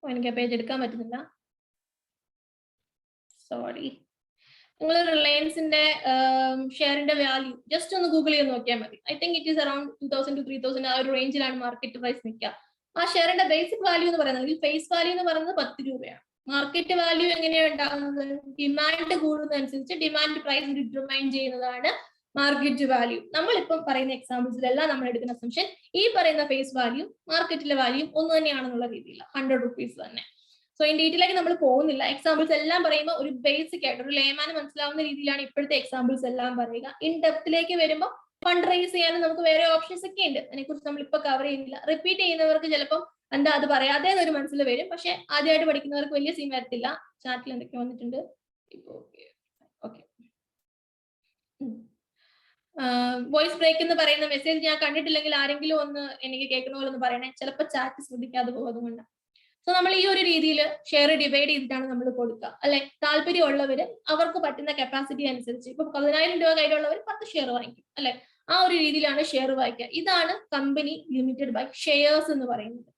എനിക്ക് ആ പേജ് എടുക്കാൻ പറ്റുന്നില്ല, സോറി. നിങ്ങൾ റിലയൻസിന്റെ ഷെയറിന്റെ വാല്യൂ ജസ്റ്റ് ഒന്ന് ഗൂഗിൾ ചെയ്ത് നോക്കിയാൽ മതി. I think it is around 2000 to 3000 ആ ഒരു റേഞ്ചിലാണ് മാർക്കറ്റ് പ്രൈസ് നിൽക്കുക. ആ ഷെയറിന്റെ ബേസിക് വാല്യൂ എന്ന് പറയുന്നത്, ഫേസ് വാല്യൂ എന്ന് പറയുന്നത് 10 രൂപയാണ്. മാർക്കറ്റ് വാല്യൂ എങ്ങനെയാണ് ഉണ്ടാകുന്നത്? ഡിമാൻഡ് കൂടുന്നതനുസരിച്ച് ഡിമാൻഡ് പ്രൈസ് ഡിറ്റർമൈൻ ചെയ്യുന്നതാണ് മാർക്കറ്റ് വാല്യൂ. നമ്മളിപ്പം പറയുന്ന എക്സാമ്പിൾസിലെല്ലാം നമ്മൾ എടുക്കുന്ന അസംഷൻ ഈ പറയുന്ന ഫേസ് വാല്യൂ മാർക്കറ്റിലെ വാല്യൂ ഒന്ന് തന്നെയാണെന്നുള്ള രീതിയിൽ 100 rupees തന്നെ. സോ ഇൻ ഡീറ്റെയിലേക്ക് നമ്മൾ പോകുന്നില്ല. എക്സാമ്പിൾസ് എല്ലാം പറയുമ്പോൾ ഒരു ബേസിക് ആയിട്ട് ഒരു ലേമാന് മനസ്സിലാവുന്ന രീതിയിലാണ് ഇപ്പോഴത്തെ എക്സാമ്പിൾസ് എല്ലാം പറയുക. ഇൻ ഡെപ്തിലേക്ക് വരുമ്പോൾ ഫണ്ട് റൈസ് ചെയ്യാനും നമുക്ക് വേറെ ഓപ്ഷൻസ് ഒക്കെ ഉണ്ട്. അതിനെക്കുറിച്ച് നമ്മൾ ഇപ്പൊ കവർ ചെയ്യുന്നില്ല. റിപ്പീറ്റ് ചെയ്യുന്നവർക്ക് ചിലപ്പം എന്താ അത് പറയാതെ എന്നൊരു മനസ്സിൽ വരും. പക്ഷെ ആദ്യമായിട്ട് പഠിക്കുന്നവർക്ക് വലിയ സീൻ വരത്തില്ല. ചാറ്റിൽ എന്തൊക്കെ വന്നിട്ടുണ്ട് ഇപ്പൊ. ഓക്കെ, വോയിസ് ബ്രേക്ക് എന്ന് പറയുന്ന മെസ്സേജ് ഞാൻ കണ്ടിട്ടില്ലെങ്കിൽ ആരെങ്കിലും ഒന്ന് എനിക്ക് കേൾക്കുന്ന പോലെ ഒന്ന് പറയണേ. ചിലപ്പോൾ ചാറ്റ് ശ്രദ്ധിക്കാതെ പോകുന്നതുകൊണ്ട്. സോ നമ്മൾ ഈ ഒരു രീതിയിൽ ഷെയർ ഡിവൈഡ് ചെയ്തിട്ടാണ് നമ്മൾ കൊടുക്കുക അല്ലെ. താല്പര്യമുള്ളവര് അവർക്ക് പറ്റുന്ന കപ്പാസിറ്റി അനുസരിച്ച് ഇപ്പൊ 10,000 രൂപ കയ്യിലുള്ളവർ 10 ഷെയർ വാങ്ങിക്കും അല്ലെ. ആ ഒരു രീതിയിലാണ് ഷെയർ വാങ്ങിക്കുക. ഇതാണ് കമ്പനി ലിമിറ്റഡ് ബൈ ഷെയർസ് എന്ന് പറയുന്നത്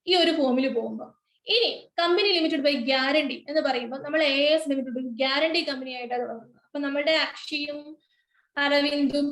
ഈ ഒരു ഫോമിൽ പോകുമ്പോൾ. ഇനി കമ്പനി ലിമിറ്റഡ് ബൈ ഗ്യാരണ്ടി എന്ന് പറയുമ്പോൾ നമ്മൾ AS limited by guarantee company ആയിട്ടാണ് തുടങ്ങുന്നത്. അപ്പൊ നമ്മുടെ അക്ഷയും അരവിന്ദും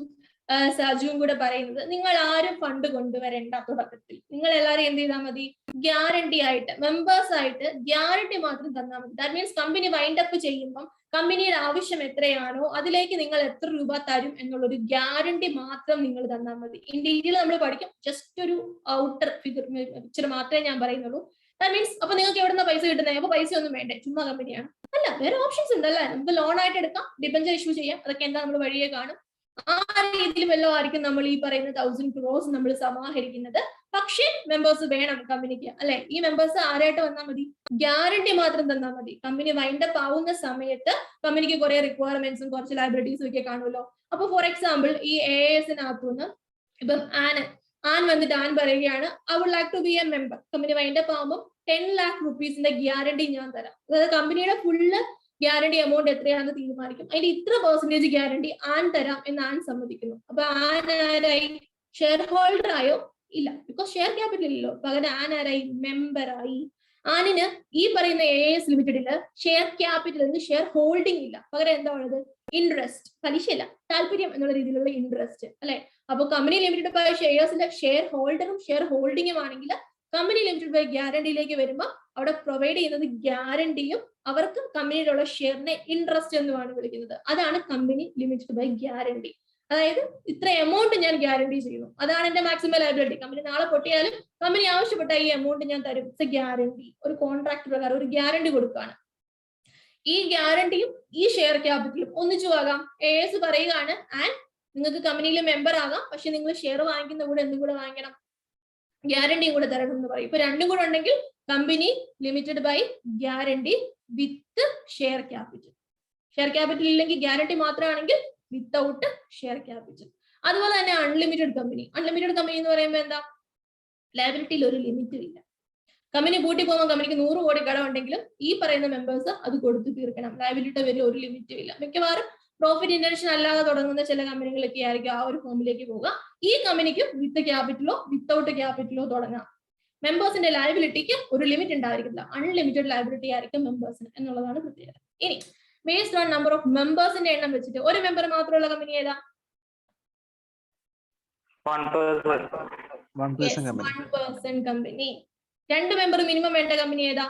സജുവും കൂടെ പറയുന്നത് നിങ്ങൾ ആരും ഫണ്ട് കൊണ്ടുവരേണ്ട. തുടക്കത്തിൽ നിങ്ങൾ എല്ലാവരും എന്ത് ചെയ്താൽ മതി, ഗ്യാരണ്ടി ആയിട്ട് മെമ്പേഴ്സ് ആയിട്ട് ഗ്യാരണ്ടി മാത്രം തന്നാൽ മതി. That means company wind up ചെയ്യുമ്പോൾ കമ്പനിയുടെ ആവശ്യം എത്രയാണോ അതിലേക്ക് നിങ്ങൾ എത്ര രൂപ തരും എന്നുള്ളൊരു ഗ്യാരണ്ടി മാത്രം നിങ്ങൾ തന്നാൽ മതി. ഇൻ ഡീറ്റെയിൽ നമ്മൾ പഠിക്കും. ജസ്റ്റ് ഒരു ഔട്ടർ ഫിഗർ പിക്ചർ മാത്രമേ ഞാൻ പറയുന്നുള്ളൂ. ദാറ്റ് മീൻസ് അപ്പൊ നിങ്ങൾക്ക് എവിടുന്ന പൈസ കിട്ടുന്നത്? അപ്പൊ പൈസ ഒന്നും വേണ്ടേ, ചുമ്മാ കമ്പനിയാണ് അല്ല, വേറെ ഓപ്ഷൻസ് ഉണ്ടല്ലേ. നമുക്ക് ലോൺ ആയിട്ട് എടുക്കാം, ഡിബഞ്ചർ ഇഷ്യൂ ചെയ്യാം. അതൊക്കെ എന്താ നമ്മൾ വഴിയെ കാണും. ആ രീതിയിൽ വല്ലതും ആയിരിക്കും നമ്മൾ ഈ പറയുന്ന 1000 crores നമ്മൾ സമാഹരിക്കുന്നത്. പക്ഷെ മെമ്പേഴ്സ് വേണം കമ്പനിക്ക് അല്ലെ. ഈ മെമ്പേഴ്സ് ആരായിട്ട് വന്നാൽ മതി, ഗ്യാരണ്ടി മാത്രം തന്നാൽ മതി. കമ്പനി വൈൻഡ് അപ്പ് ആവുന്ന സമയത്ത് കമ്പനിക്ക് കുറെ റിക്വയർമെന്റ്സും കുറച്ച് ലൈബിലിറ്റീസും ഒക്കെ കാണുമല്ലോ. അപ്പൊ ഫോർ എക്സാമ്പിൾ ഈ AS-നകത്തുനിന്ന് ഇപ്പം ആൻ വന്നിട്ട് ആൻ പറയുകയാണ് I would like to be a member. Company wind up ആകുമ്പോൾ 10 lakh rupees ഗ്യാരണ്ടി ഞാൻ തരാം. അതായത് കമ്പനിയുടെ ഫുള്ള് ഗ്യാരണ്ടി എമൗണ്ട് എത്രയാണെന്ന് തീരുമാനിക്കും. അതിന്റെ ഇത്ര % ഗ്യാരണ്ടി ആൻ തരാം എന്ന് ആൻ സമ്മതിക്കുന്നു. അപ്പൊ ആൻ ആരായി, ഷെയർ ഹോൾഡർ ആയോ? ഇല്ല, ബിക്കോസ് ഷെയർ ക്യാപിറ്റൽ ഇല്ലല്ലോ. പകരം ആൻ ആരായി, മെമ്പറായി. ആനിന് ഈ പറയുന്ന AS ലിമിറ്റഡില് ഷെയർ ക്യാപിറ്റൽ ഷെയർ ഹോൾഡിംഗ് ഇല്ല. പകരം എന്താ ഉള്ളത്, ഇൻട്രസ്റ്റ്, പലിശയില്ല, താല്പര്യം എന്നുള്ള രീതിയിലുള്ള ഇൻട്രസ്റ്റ് അല്ലെ. അപ്പൊ കമ്പനി ലിമിറ്റഡ് ബൈ ഷെയർസിന്റെ ഷെയർ ഹോൾഡറും ഷെയർ ഹോൾഡിംഗും ആണെങ്കിൽ കമ്പനി ലിമിറ്റഡ് ബൈ ഗ്യാരണ്ടിയിലേക്ക് വരുമ്പോൾ അവിടെ പ്രൊവൈഡ് ചെയ്യുന്നത് ഗ്യാരണ്ടിയും അവർക്ക് കമ്പനിയിലുള്ള ഷെയറിനെ ഇൻട്രസ്റ്റ് എന്നുമാണ് വിളിക്കുന്നത്. അതാണ് കമ്പനി ലിമിറ്റഡ് ബൈ ഗ്യാരണ്ടി. അതായത് ഇത്ര എമൗണ്ട് ഞാൻ ഗ്യാരണ്ടി ചെയ്യുന്നു, അതാണ് എന്റെ മാക്സിമം ലയബിലിറ്റി. കമ്പനി നാളെ പൊട്ടിയാലും കമ്പനി ആവശ്യപ്പെട്ട ഈ എമൗണ്ട് ഞാൻ തരും. It's A guarantee. ഒരു കോൺട്രാക്ട് പ്രകാരം ഒരു ഗ്യാരണ്ടി കൊടുക്കുകയാണ്. ഈ ഗ്യാരണ്ടിയും ഈ ഷെയർ ക്യാപിറ്റലും ഒന്നിച്ചു ആകാം. AS പറയുകയാണ് ആൻഡ് നിങ്ങൾക്ക് കമ്പനിയിലെ മെമ്പർ ആകാം, പക്ഷെ നിങ്ങൾ ഷെയർ വാങ്ങിക്കുന്ന കൂടെ എന്തും കൂടെ വാങ്ങിക്കണം, ഗ്യാരണ്ടിയും കൂടെ തരണം എന്ന് പറയും. ഇപ്പൊ രണ്ടും കൂടെ ഉണ്ടെങ്കിൽ company limited by guarantee with share capital. Share capital ഇല്ലെങ്കിൽ ഗ്യാരണ്ടി മാത്രമാണെങ്കിൽ വിത്തൗട്ട് ഷെയർ ക്യാപിറ്റൽ. അതുപോലെ തന്നെ അൺലിമിറ്റഡ് കമ്പനി എന്ന് പറയുമ്പോൾ എന്താ, ലയബിലിറ്റിയിൽ ഒരു ലിമിറ്റും ഇല്ല. കമ്പനി പൂട്ടി പോകുമ്പോൾ കമ്പനിക്ക് 100 കോടി കടം ഉണ്ടെങ്കിലും ഈ പറയുന്ന മെമ്പേഴ്സ് അത് കൊടുത്തു തീർക്കണം. ലയബിലിറ്റി വരെ ഒരു ലിമിറ്റും ഇല്ല. മിക്കവാറും പ്രോഫിറ്റ് ഇന്റൻഷൻ അല്ലാതെ തുടങ്ങുന്ന ചില കമ്പനികളൊക്കെ ആയിരിക്കും ആ ഒരു ഫോമിലേക്ക് പോവുക. ഈ കമ്പനിക്ക് വിത്ത് ക്യാപിറ്റലോ വിത്തൗട്ട് ക്യാപിറ്റലോ തുടങ്ങാം. മെമ്പേഴ്സിന്റെ ലയബിലിറ്റിക്ക് ഒരു ലിമിറ്റ് ഉണ്ടായിരിക്കില്ല. അൺലിമിറ്റഡ് ലയബിലിറ്റി ആയിരിക്കും മെമ്പേഴ്സിന് എന്നുള്ളതാണ് പ്രത്യേകത. ഇനി ബേസ്ഡ് ഓൺ നമ്പർ ഓഫ് മെമ്പേഴ്സിന്റെ എണ്ണം വെച്ചിട്ട് ഒരു മെമ്പർ മാത്രമുള്ള കമ്പനി ഏതാ? 1% കമ്പനി. 2 മെമ്പർ മിനിമം വേണ്ട കമ്പനി ഏതാ?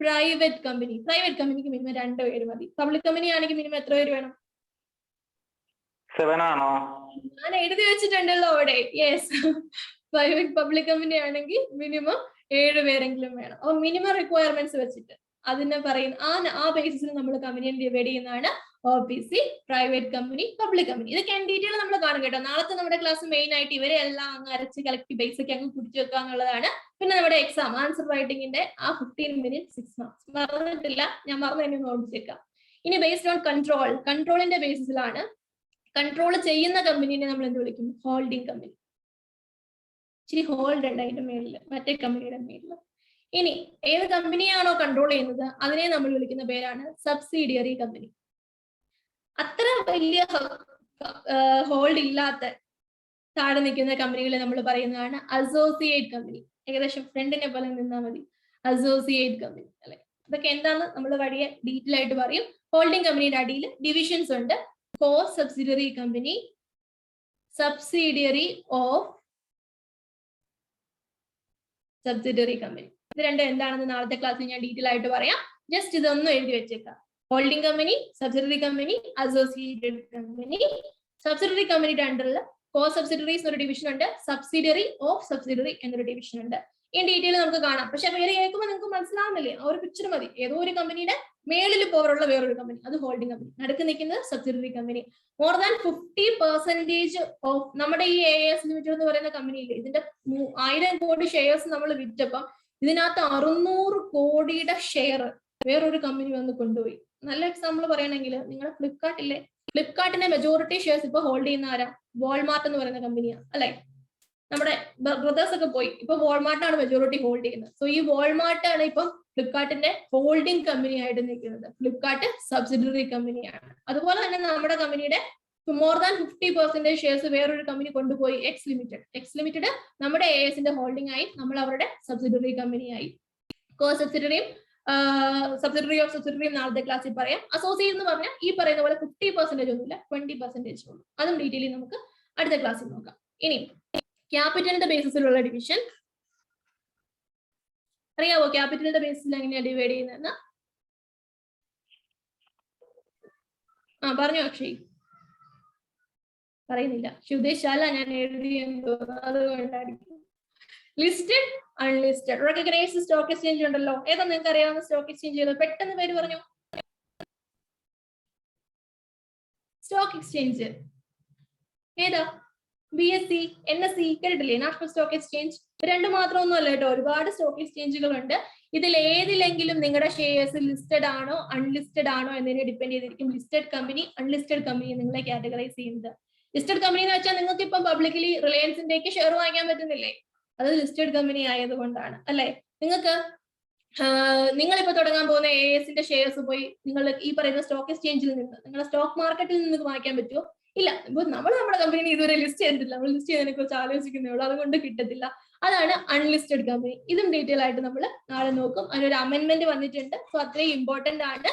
പ്രൈവറ്റ് കമ്പനിക്ക് മിനിമം 2 പേര് മതി. പബ്ലിക് കമ്പനി ആണെങ്കിൽ മിനിമം എത്ര പേര് വേണം? 7 ആണോ? ഞാൻ എഴുതി വെച്ചിട്ടുണ്ടല്ലോ അവിടെ. യെസ്, പ്രൈവറ്റ് പബ്ലിക് കമ്പനി ആണെങ്കിൽ മിനിമം 7 പേരെങ്കിലും വേണം. അപ്പൊ മിനിമം റിക്വയർമെന്റ്സ് വെച്ചിട്ട് അതിനെ പറയുന്ന ആ ബേസിസിൽ നമ്മൾ കമ്പനിയെ ഡിവൈഡ് ചെയ്യുന്നതാണ് OPC, private company, public company. ഇതൊക്കെ ഡീറ്റെയിൽ നമ്മൾ കാണും കേട്ടോ. നാളത്തെ നമ്മുടെ ക്ലാസ് മെയിൻ ആയിട്ട് ഇവരെ എല്ലാം അങ്ങ് അരച്ച് കളക്ട് ബേസിക് അങ്ങ് കുടിച്ചു വെക്കുക എന്നുള്ളതാണ്. പിന്നെ നമ്മുടെ എക്സാം ആൻസർ റൈറ്റിംഗിന്റെ ആ 15 മിനിറ്റ് 6 മാർക്സ് മറന്നിട്ടില്ല, ഞാൻ മറന്നു തന്നെ നോട്ടിച്ചേക്കാം. ഇനി ബേസ്ഡ് ഓൺ കൺട്രോളിന്റെ ബേസിസിലാണ്. കൺട്രോൾ ചെയ്യുന്ന കമ്പനീനെ നമ്മൾ എന്ത് വിളിക്കും? Holding company. ഇച്ചിരി ഹോൾഡ് ഉണ്ട് അതിന്റെ മേളില്, മറ്റേ കമ്പനിയുടെ മേളില്. ഇനി ഏത് കമ്പനിയാണോ കൺട്രോൾ ചെയ്യുന്നത് അതിനെ നമ്മൾ വിളിക്കുന്ന പേരാണ് സബ്സിഡിയറി കമ്പനി. അത്ര വലിയ ഹോൾഡ് ഇല്ലാത്ത താഴെ നിൽക്കുന്ന കമ്പനികളെ നമ്മൾ പറയുന്നതാണ് അസോസിയേറ്റ് കമ്പനി. ഏകദേശം ഫ്രണ്ടിനെ പോലെ നിന്നാൽ മതി, അസോസിയേറ്റ് കമ്പനി അല്ലെ. ഇതൊക്കെ എന്താന്ന് നമ്മൾ വഴിയെ ഡീറ്റെയിൽ ആയിട്ട് പറയും. ഹോൾഡിംഗ് കമ്പനിയുടെ അടിയിൽ ഡിവിഷൻസ് ഉണ്ട്. Co subsidiary company, subsidiary of subsidiary company. ഇത് രണ്ടും എന്താണെന്ന് നാളത്തെ ക്ലാസ്സിൽ ഞാൻ ഡീറ്റെയിൽ ആയിട്ട് പറയാം. ജസ്റ്റ് ഇതൊന്നും എഴുതി വെച്ചേക്കാം. Holding company, subsidiary company, associated company. Subsidiary കമ്പനിയുടെ അണ്ടറിൽ കോ സബ്സിഡിയറീസ് എന്നൊരു ഡിവിഷൻ ഉണ്ട്, സബ്സിഡിയറി ഓഫ് സബ്സിഡിയറി എന്നൊരു ഡിവിഷൻ ഉണ്ട്. ഈ ഡീറ്റെയിൽ നമുക്ക് കാണാം. പക്ഷെ പേര് കേൾക്കുമ്പോൾ നിങ്ങൾക്ക് മനസ്സിലാവുന്നില്ലേ? ആ ഒരു പിക്ചർ മതി. ഏതോ ഒരു കമ്പനിയുടെ മേളിൽ പവറുള്ള വേറൊരു കമ്പനി, അത് ഹോൾഡിംഗ് കമ്പനി. നടുക്ക് നിൽക്കുന്നത് subsidiary company. More than 50% of നമ്മുടെ ഈ AS ലിമിറ്റഡ് എന്ന് പറയുന്ന കമ്പനിയില്ലേ, ഇതിന്റെ 1000 കോടി ഷെയർസ് നമ്മൾ വിറ്റപ്പം ഇതിനകത്ത് 600 കോടിയുടെ ഷെയർ വേറൊരു കമ്പനി വന്ന് കൊണ്ടുപോയി. നല്ല എക്സാമ്പിൾ പറയണമെങ്കിൽ നിങ്ങളുടെ ഫ്ലിപ്കാർട്ട് ഇല്ലേ, ഫ്ലിപ്കാർട്ടിന്റെ മെജോറിറ്റി ഷെയർസ് ഇപ്പൊ ഹോൾഡ് ചെയ്യുന്ന ആരാ? വാൾമാർട്ട് എന്ന് പറയുന്ന കമ്പനിയാണ് അല്ലെ. നമ്മുടെ ബ്രദേഴ്സ് ഒക്കെ പോയി, ഇപ്പൊ വാൾമാർട്ടാണ് മെജോറിറ്റി ഹോൾഡ് ചെയ്യുന്നത്. സോ ഈ വാൾമാർട്ടാണ് ഇപ്പൊ ഫ്ലിപ്കാർട്ടിന്റെ ഹോൾഡിംഗ് കമ്പനി ആയിട്ട് നിൽക്കുന്നത്. ഫ്ലിപ്കാർട്ട് സബ്സിഡിയറി കമ്പനിയാണ്. അതുപോലെ തന്നെ നമ്മുടെ കമ്പനിയുടെ മോർ ദാൻ 50% ഷെയർസ് വേറൊരു കമ്പനി കൊണ്ടുപോയി, എക്സ് ലിമിറ്റഡ് നമ്മുടെ ASന്റെ ഹോൾഡിംഗ് ആയി, നമ്മൾ അവരുടെ സബ്സിഡിയറി കമ്പനിയായി. കോ സബ്സിഡിയറിയും സബ്സിഡിയറി ഓഫ് സബ്സിഡിയറിയും നാളത്തെ ക്ലാസ്സിൽ പറയാം. അസോസിയേറ്റ് എന്ന് പറഞ്ഞാൽ ഈ പറയുന്ന പോലെ 50% ഒന്നുമില്ല, 20% ഉള്ളൂ. അതും ഡീറ്റെയിലി നമുക്ക് അടുത്ത ക്ലാസ്സിൽ നോക്കാം. ഇനി ക്യാപിറ്റലിന്റെ ബേസിസിലുള്ള ഡിവിഷൻ അറിയാവോ? ക്യാപിറ്റലിന്റെ ബേസിസിൽ എങ്ങനെയാണ് ഡിവൈഡ് ചെയ്യുന്നതെന്ന് പറഞ്ഞു അക്ഷയ്. പറയുന്നില്ല, ഉദ്ദേശിച്ചല്ല ഞാൻ എഴുതിയെന്ന് തോന്നുന്നു, അതുകൊണ്ടായിരിക്കും. Listed, unlisted, recognised stock exchange ഉണ്ടല്ലോ. ഏതാ നിങ്ങൾക്ക് അറിയാവുന്ന സ്റ്റോക്ക് എക്സ്ചേഞ്ച്? പെട്ടെന്ന് പേര് പറഞ്ഞു. സ്റ്റോക്ക് എക്സ്ചേഞ്ച് ഏതാ? BSE, NSE കേട്ടിട്ടില്ലേ? National stock exchange. രണ്ട് മാത്രമൊന്നും അല്ല കേട്ടോ, ഒരുപാട് സ്റ്റോക്ക് എക്സ്ചേഞ്ചുകൾ ഉണ്ട്. ഇതിൽ ഏതിലെങ്കിലും നിങ്ങളുടെ ഷെയർസ് ലിസ്റ്റഡ് ആണോ അൺലിസ്റ്റഡ് ആണോ എന്നതിനെ ഡിപ്പെൻഡ് ചെയ്തിരിക്കും ലിസ്റ്റഡ് കമ്പനി, അൺലിസ്റ്റഡ് കമ്പനി നിങ്ങളെ കാറ്റഗറൈസ് ചെയ്യുന്നത്. ലിസ്റ്റഡ് കമ്പനി എന്ന് വെച്ചാൽ നിങ്ങൾക്ക് ഇപ്പം പബ്ലിക്കലി റിലയൻസിന്റെയൊക്കെ ഷെയർ വാങ്ങിക്കാൻ പറ്റുന്നില്ലേ? അത് ലിസ്റ്റഡ് കമ്പനി ആയതുകൊണ്ടാണ് അല്ലെ. നിങ്ങളിപ്പോ തുടങ്ങാൻ പോകുന്ന ASന്റെ ഷെയർസ് പോയി നിങ്ങൾ ഈ പറയുന്ന സ്റ്റോക്ക് എക്സ്ചേഞ്ചിൽ നിന്ന്, നിങ്ങളുടെ സ്റ്റോക്ക് മാർക്കറ്റിൽ നിന്ന് വാങ്ങിക്കാൻ പറ്റുമോ? ഇല്ല. ഇപ്പൊ നമ്മൾ നമ്മുടെ കമ്പനി ഇതുവരെ ലിസ്റ്റ് ചെയ്തിട്ടില്ല, നമ്മൾ ലിസ്റ്റ് ചെയ്തതിനെ കുറിച്ച് ആലോചിക്കുന്നേ ഉള്ളൂ, അതുകൊണ്ട് കിട്ടത്തില്ല. അതാണ് അൺലിസ്റ്റഡ് കമ്പനി. ഇതും ഡീറ്റെയിൽ ആയിട്ട് നമ്മൾ നാളെ നോക്കും. അതിനൊരു അമെന്റ്മെന്റ് വന്നിട്ടുണ്ട്. സോ അത്രയും ഇമ്പോർട്ടന്റ് ആണ്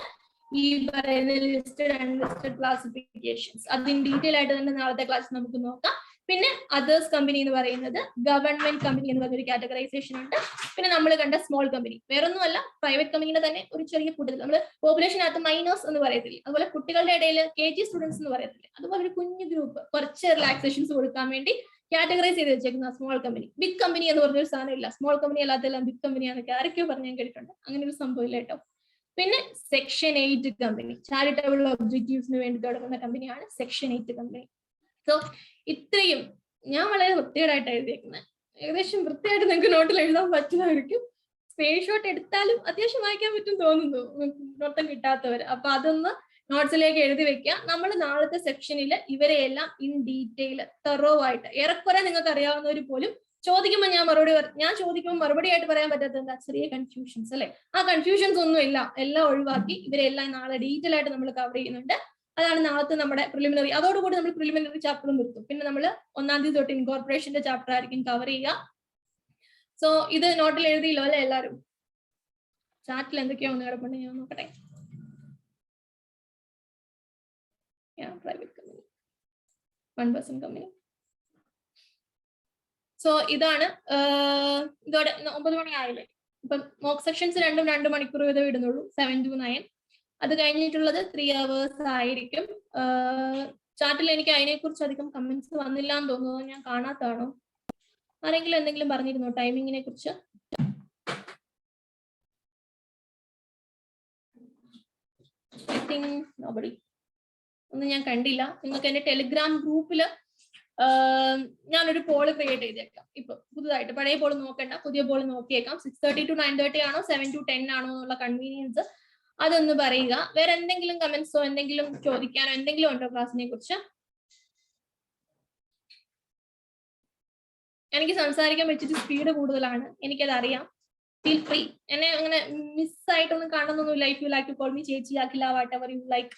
ഈ പറയുന്ന ലിസ്റ്റഡ് അൺലിസ്റ്റഡ് ക്ലാസിഫിക്കേഷൻസ്. അതിന് ഡീറ്റെയിൽ ആയിട്ട് തന്നെ നാളത്തെ ക്ലാസ് നമുക്ക് നോക്കാം. പിന്നെ അതേഴ്സ് കമ്പനി എന്ന് പറയുന്നത് ഗവൺമെന്റ് കമ്പനി എന്ന് പറഞ്ഞൊരു കാറ്റഗറൈസേഷൻ ഉണ്ട്. പിന്നെ നമ്മൾ കണ്ട സ്മോൾ കമ്പനി വേറൊന്നുമല്ല, പ്രൈവറ്റ് കമ്പനിയുടെ തന്നെ ഒരു ചെറിയ കൂട്ടത്തിൽ. നമ്മൾ പോപ്പുലേഷനകത്ത് മൈനേഴ്സ് എന്ന് പറയത്തില്ലേ, അതുപോലെ കുട്ടികളുടെ ഇടയിൽ KG സ്റ്റുഡൻസ് എന്ന് പറയത്തില്ലേ, അതുപോലെ ഒരു കുഞ്ഞു ഗ്രൂപ്പ് കുറച്ച് റിലാക്സേഷൻസ് കൊടുക്കാൻ വേണ്ടി കാറ്റഗറൈസ് ചെയ്ത് വെച്ചേക്കുന്ന സ്മോൾ കമ്പനി. ബിഗ് കമ്പനി എന്ന് പറഞ്ഞൊരു സാധനം ഇല്ല. സ്മോൾ കമ്പനി അല്ലാത്തെല്ലാം ബിഗ് കമ്പനിയാണെന്നൊക്കെ ആരൊക്കെയോ പറഞ്ഞ് ഞാൻ കേട്ടിട്ടുണ്ട്. അങ്ങനെ ഒരു സംഭവം ഇല്ല കേട്ടോ. പിന്നെ സെക്ഷൻ 8 കമ്പനി, ചാരിറ്റബിൾ ഒബ്ജക്റ്റീവ്സിന് വേണ്ടി തുടങ്ങുന്ന കമ്പനിയാണ് സെക്ഷൻ 8 കമ്പനി. സോ ഇത്രയും ഞാൻ വളരെ വൃത്തികേടായിട്ട് എഴുതിയേക്കുന്നത്. ഏകദേശം വൃത്തിയായിട്ട് നിങ്ങൾക്ക് നോട്ടിൽ എഴുതാൻ പറ്റുന്നതായിരിക്കും. സ്ക്രീൻഷോട്ട് എടുത്താലും അത്യാവശ്യം വായിക്കാൻ പറ്റും തോന്നുന്നു, മൊത്തം കിട്ടാത്തവർ. അപ്പൊ അതൊന്ന് നോട്ട്സിലേക്ക് എഴുതി വെക്കുക. നമ്മൾ നാളത്തെ സെക്ഷനിൽ ഇവരെ എല്ലാം ഇൻ ഡീറ്റെയിൽ തെറോ ആയിട്ട്, ഏറെക്കുറെ നിങ്ങൾക്ക് അറിയാവുന്നവർ പോലും ചോദിക്കുമ്പോൾ ഞാൻ ചോദിക്കുമ്പോൾ മറുപടി ആയിട്ട് പറയാൻ പറ്റാത്ത എന്താ ചെറിയ കൺഫ്യൂഷൻസ് അല്ലെ, ആ കൺഫ്യൂഷൻസ് ഒന്നും ഇല്ല, എല്ലാം ഒഴിവാക്കി ഇവരെല്ലാം നാളെ ഡീറ്റെയിൽ ആയിട്ട് നമ്മൾ കവർ ചെയ്യുന്നുണ്ട്. അതാണ് നാളത്തെ നമ്മുടെ പ്രിലിമിനറി. അതോടുകൂടി നമ്മൾ പ്രിലിമിനറി ചാപ്റ്റർ നിർത്തും. പിന്നെ നമ്മൾ 1ാം തീയതി തൊട്ട് ഇൻകോർപ്പറേഷന്റെ ചാപ്റ്റർ ആയിരിക്കും കവർ ചെയ്യുക. സോ ഇത് നോട്ടിൽ എഴുതിയില്ലോ അല്ലെ എല്ലാവരും? ചാറ്റിൽ എന്തൊക്കെയോ ഒന്ന് കിടപ്പുണ്ട്, ഞാൻ നോക്കട്ടെ. Private company, 1% company. സോ ഇതാണ്. ഇതോടെ 9 മണി ആയില്ലേ? ഇപ്പം മോക്ക് സെക്ഷൻസ് 2 മണിക്കൂർ വീതം ഇടുന്നുള്ളൂ, 7 to 9. അത് കഴിഞ്ഞിട്ടുള്ളത് 3 hours ആയിരിക്കും. ചാറ്റിൽ എനിക്ക് അതിനെക്കുറിച്ച് അധികം കമന്റ്സ് വന്നില്ല എന്ന് തോന്നുന്നു. ഞാൻ കാണാത്തതാണോ? ആരെങ്കിലും എന്തെങ്കിലും പറഞ്ഞിരുന്നോ ടൈമിങ്ങിനെ കുറിച്ച്? I think nobody. ഒന്നും ഞാൻ കണ്ടില്ല. നിങ്ങൾക്ക് എന്റെ ടെലിഗ്രാം ഗ്രൂപ്പില് ഞാനൊരു പോള് ക്രിയേറ്റ് ചെയ്തേക്കാം. ഇപ്പൊ പുതുതായിട്ട്, പഴയ പോള് നോക്കണ്ട, പുതിയ പോള് നോക്കിയേക്കാം. 6:30 to 9:30 ആണോ 7 to 10 ആണോ എന്നുള്ള കൺവീനിയൻസ് അതൊന്ന് പറയുക. വേറെ എന്തെങ്കിലും കമന്റ്സോ എന്തെങ്കിലും ചോദിക്കാനോ എന്തെങ്കിലും ഉണ്ടോ ക്ലാസ്സിനെ കുറിച്ച്? എനിക്ക് സംസാരിക്കാൻ വെച്ചിട്ട് സ്പീഡ് കൂടുതലാണ്, എനിക്കത് അറിയാം. Feel free. എന്നെ അങ്ങനെ മിസ്സായിട്ടൊന്നും കാണുന്നൊന്നുമില്ല. If you like to call me ചേച്ചി, Akhila, whatever you like.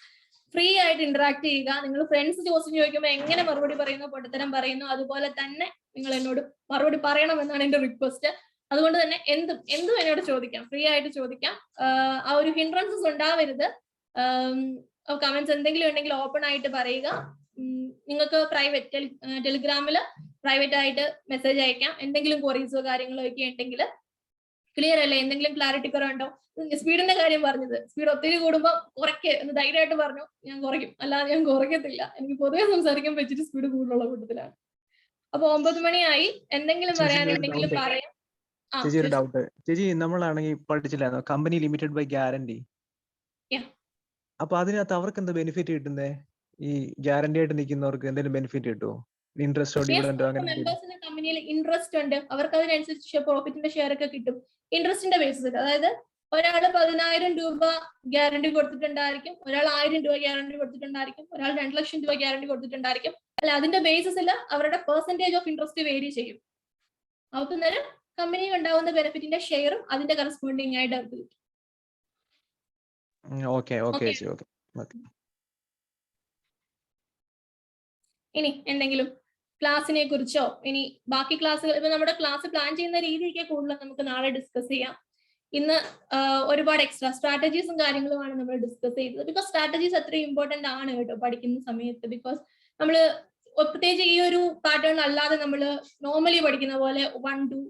Free ആയിട്ട് ഇന്ററാക്ട് ചെയ്യുക. നിങ്ങൾ ഫ്രണ്ട്സ് ചോദിക്കുമ്പോൾ എങ്ങനെ മറുപടി പറയുന്നു, പൊട്ടത്തരം പറയുന്നു, അതുപോലെ തന്നെ നിങ്ങൾ എന്നോട് മറുപടി പറയണമെന്നാണ് എന്റെ റിക്വസ്റ്റ്. അതുകൊണ്ട് തന്നെ എന്തും എന്നോട് ചോദിക്കാം, ഫ്രീ ആയിട്ട് ചോദിക്കാം. ആ ഒരു ഹിൻഡ്രൻസസ് ഉണ്ടാവരുത്. കമന്റ്സ് എന്തെങ്കിലും ഉണ്ടെങ്കിൽ ഓപ്പൺ ആയിട്ട് പറയുക. നിങ്ങൾക്ക് പ്രൈവറ്റ് ടെലിഗ്രാമിൽ പ്രൈവറ്റ് ആയിട്ട് മെസ്സേജ് അയക്കാം. എന്തെങ്കിലും ക്വറീസോ കാര്യങ്ങളോ ഒക്കെ ഉണ്ടെങ്കിൽ. ക്ലിയർ അല്ലേ? എന്തെങ്കിലും ക്ലാരിറ്റി കുറവുണ്ടോ? സ്പീഡിന്റെ കാര്യം പറഞ്ഞത്, സ്പീഡ് ഒത്തിരി കൂടുമ്പോൾ കുറയ്ക്ക് എന്ന് ധൈര്യമായിട്ട് പറഞ്ഞു. ഞാൻ കുറയ്ക്കും, അല്ലാതെ ഞാൻ കുറയ്ക്കത്തില്ല. എനിക്ക് പൊതുവെ സംസാരിക്കാൻ പറ്റിയിട്ട് സ്പീഡ് കൂടുതലുള്ള കൂട്ടത്തിലാണ്. അപ്പൊ 9 മണിയായി. എന്തെങ്കിലും പറയാനുണ്ടെങ്കിലും പറയാം. ചേച്ചി ഒരു ഡൗട്ട്. ചേച്ചി നമ്മളാണെങ്കിൽ പഠിച്ചില്ലായിരുന്നു കമ്പനി ലിമിറ്റഡ് ബൈ ഗ്യാരണ്ടി. അപ്പൊ അതിനകത്ത് അവർക്ക് എന്താ ബെനിഫിറ്റ് കിട്ടുന്നേ? ഈ ഗ്യാരണ്ടി ആയിട്ട് നിൽക്കുന്നവർക്ക് എന്തെങ്കിലും ബെനിഫിറ്റ് കിട്ടുമോ? ഇൻട്രസ്റ്റോ ഡിവിഡൻഡോ അങ്ങനെ? മെമ്പേഴ്സിന്റെ കമ്പനിയിൽ ഇൻട്രസ്റ്റ് ഉണ്ട്, അവർക്ക് അതിനനുസരിച്ച് പ്രോഫിറ്റിന്റെ ഷെയർ ഒക്കെ കിട്ടും. ഇൻട്രസ്റ്റിന്റെ ബേസിൽ, അതായത് ഒരാൾ 10,000 രൂപ ഗ്യാരണ്ടി കൊടുത്തിട്ടുണ്ടായിരിക്കും, ഒരാൾ 1000 രൂപ ഗ്യാരണ്ടി കൊടുത്തിട്ടുണ്ടായിരിക്കും, ഒരാൾ 2 ലക്ഷം രൂപ ഗ്യാരണ്ടി കൊടുത്തിട്ടുണ്ടായിരിക്കും. അല്ല, അതിന്റെ ബേസിസിൽ അവരുടെ പെർസെന്റേജ് ഓഫ് ഇൻട്രസ്റ്റ് വേരി ചെയ്യും. അവർക്ക് നേരം കമ്പനിയിൽ ഉണ്ടാവുന്ന ബെനിഫിറ്റിന്റെ ഷെയറും അതിന്റെ കറസ്പോണ്ടിങ് ആയിട്ട് അവർക്ക് കിട്ടും. ഇനി എന്തെങ്കിലും ക്ലാസ്സിനെ കുറിച്ചോ, ഇനി ബാക്കി ക്ലാസ്സുകൾ, ഇപ്പൊ നമ്മുടെ ക്ലാസ് പ്ലാൻ ചെയ്യുന്ന രീതിയൊക്കെ കൂടുതൽ നമുക്ക് നാളെ ഡിസ്കസ് ചെയ്യാം. ഇന്ന് ഒരുപാട് എക്സ്ട്രാ സ്ട്രാറ്റജീസും കാര്യങ്ങളുമാണ് നമ്മൾ ഡിസ്കസ് ചെയ്തത്. ബിക്കോസ് സ്ട്രാറ്റജീസ് അത്രയും ഇമ്പോർട്ടന്റ് ആണ് കേട്ടോ പഠിക്കുന്ന സമയത്ത്. ബിക്കോസ് നമ്മൾ പ്രത്യേകിച്ച് ഈ ഒരു പാറ്റേൺ അല്ലാതെ നമ്മൾ നോർമലി പഠിക്കുന്ന പോലെ 1 to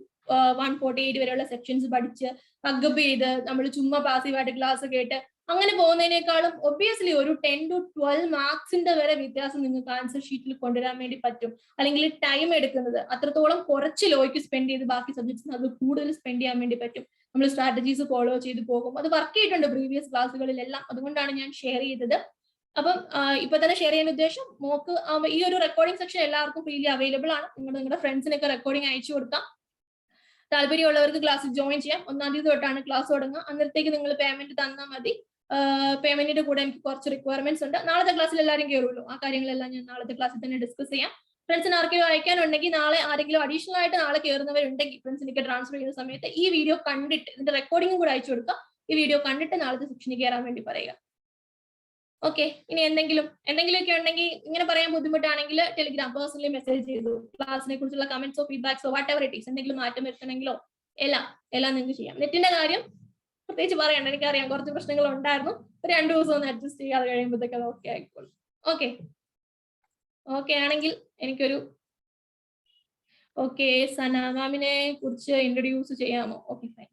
148 വരെയുള്ള സെക്ഷൻസ് പഠിച്ച് പഗ്ഗപ്പ് ചെയ്ത് നമ്മൾ ചുമ്മാ പാസീവായിട്ട് ക്ലാസ് കേട്ട് അങ്ങനെ പോകുന്നതിനേക്കാളും ഒബ്വിയസ്ലി ഒരു 10 to 12 മാർക്സിന്റെ വരെ വ്യത്യാസം നിങ്ങൾക്ക് ആൻസർ ഷീറ്റിൽ കൊണ്ടുവരാൻ വേണ്ടി പറ്റും. അല്ലെങ്കിൽ ടൈം എടുക്കുന്നത് അത്രത്തോളം കുറച്ച് ലോയ്ക്ക് സ്പെൻഡ് ചെയ്ത് ബാക്കി സബ്ജക്ട്സിന് അത് കൂടുതൽ സ്പെൻഡ് ചെയ്യാൻ വേണ്ടി പറ്റും. നമ്മൾ സ്ട്രാറ്റജീസ് ഫോളോ ചെയ്ത് പോകും. അത് വർക്ക് ചെയ്തിട്ടുണ്ട് പ്രീവിയസ് ക്ലാസ്സുകളിലെല്ലാം. അതുകൊണ്ടാണ് ഞാൻ ഷെയർ ചെയ്തത്. അപ്പം ഇപ്പൊ തന്നെ ഷെയർ ചെയ്യാൻ ഉദ്ദേശം, മോക്ക് ഈ ഒരു റെക്കോർഡിംഗ് സെക്ഷൻ എല്ലാവർക്കും ഫ്രീലി അവൈലബിൾ ആണ്. നിങ്ങളുടെ ഫ്രണ്ട്സിനൊക്കെ റെക്കോർഡിംഗ് അയച്ചു കൊടുക്കാം. താല്പര്യമുള്ളവർക്ക് ക്ലാസ്സിൽ ജോയിൻ ചെയ്യാം. 1ാം തീയതി തൊട്ടാണ് ക്ലാസ് തുടങ്ങുക. അന്നേരത്തേക്ക് നിങ്ങൾ പേയ്മെന്റ് തന്നാൽ മതി. പേയ്മെന്റിന്റെ കൂടെ എനിക്ക് കുറച്ച് റിക്വയർമെന്റ്സ് ഉണ്ട്. നാളത്തെ ക്ലാസ്സിൽ എല്ലാവരും കയറുമല്ലോ. ആ കാര്യങ്ങളെല്ലാം ഞാൻ നാളത്തെ ക്ലാസ്സിൽ തന്നെ ഡിസ്കസ് ചെയ്യാം. ഫ്രണ്ട്സിന് ആർക്കെങ്കിലും അയക്കാനുണ്ടെങ്കിൽ, നാളെ ആരെങ്കിലും അഡീഷണൽ ആയിട്ട് നാളെ കയറുന്നവരുണ്ടെങ്കിൽ ഫ്രണ്ട്സിനൊക്കെ ട്രാൻസ്ഫർ ചെയ്യുന്ന സമയത്ത് ഈ വീഡിയോ കണ്ടിട്ട്, ഇതിന്റെ റെക്കോർഡിംഗും കൂടെ അയച്ചു കൊടുക്കുക. ഈ വീഡിയോ കണ്ടിട്ട് നാളത്തെ സെക്ഷനിൽ കയറാൻ വേണ്ടി പറയുക. ഓക്കെ. ഇനി എന്തെങ്കിലുമൊക്കെ ഉണ്ടെങ്കിൽ, ഇങ്ങനെ പറയാൻ ബുദ്ധിമുട്ടാണെങ്കിൽ ടെലിഗ്രാം പേഴ്സണലി മെസ്സേജ് ചെയ്തു. ക്ലാസിനെ കുറിച്ചുള്ള കമന്റ്സോ ഫീഡ്ബാക്സോ വാട്ട് എവർ ഇറ്റ് ഈസ്, എന്തെങ്കിലും മാറ്റം വരുത്തണമെങ്കിലോ എല്ലാം നിങ്ങൾക്ക് ചെയ്യാം. നെറ്റിന്റെ കാര്യം പ്രത്യേകിച്ച് പറയണ്ട, എനിക്കറിയാം കുറച്ച് പ്രശ്നങ്ങൾ ഉണ്ടായിരുന്നു. ഒരു 2 ദിവസം ഒന്ന് അഡ്ജസ്റ്റ് ചെയ്യാതെ കഴിയുമ്പോഴത്തേക്ക് അത് ഓക്കെ ആയിക്കോളും. ഓക്കെ ആണെങ്കിൽ എനിക്കൊരു സന മാമിനെ കുറിച്ച് ഇൻട്രൊഡ്യൂസ് ചെയ്യാമോ? Okay fine.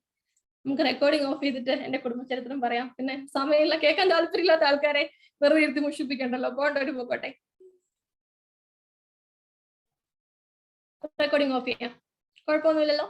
നമുക്ക് റെക്കോർഡിംഗ് ഓഫ് ചെയ്തിട്ട് എന്റെ കുടുംബചരിത്രം പറയാം. പിന്നെ സമയമില്ല, കേൾക്കാൻ താല്പര്യമില്ലാത്ത ആൾക്കാരെ വെറുതെ ഇരുത്തി മുഷിപ്പിക്കണ്ടല്ലോ. പോകട്ടെ. റെക്കോർഡിംഗ് ഓഫ് ചെയ്യാം, കുഴപ്പമൊന്നുമില്ലല്ലോ.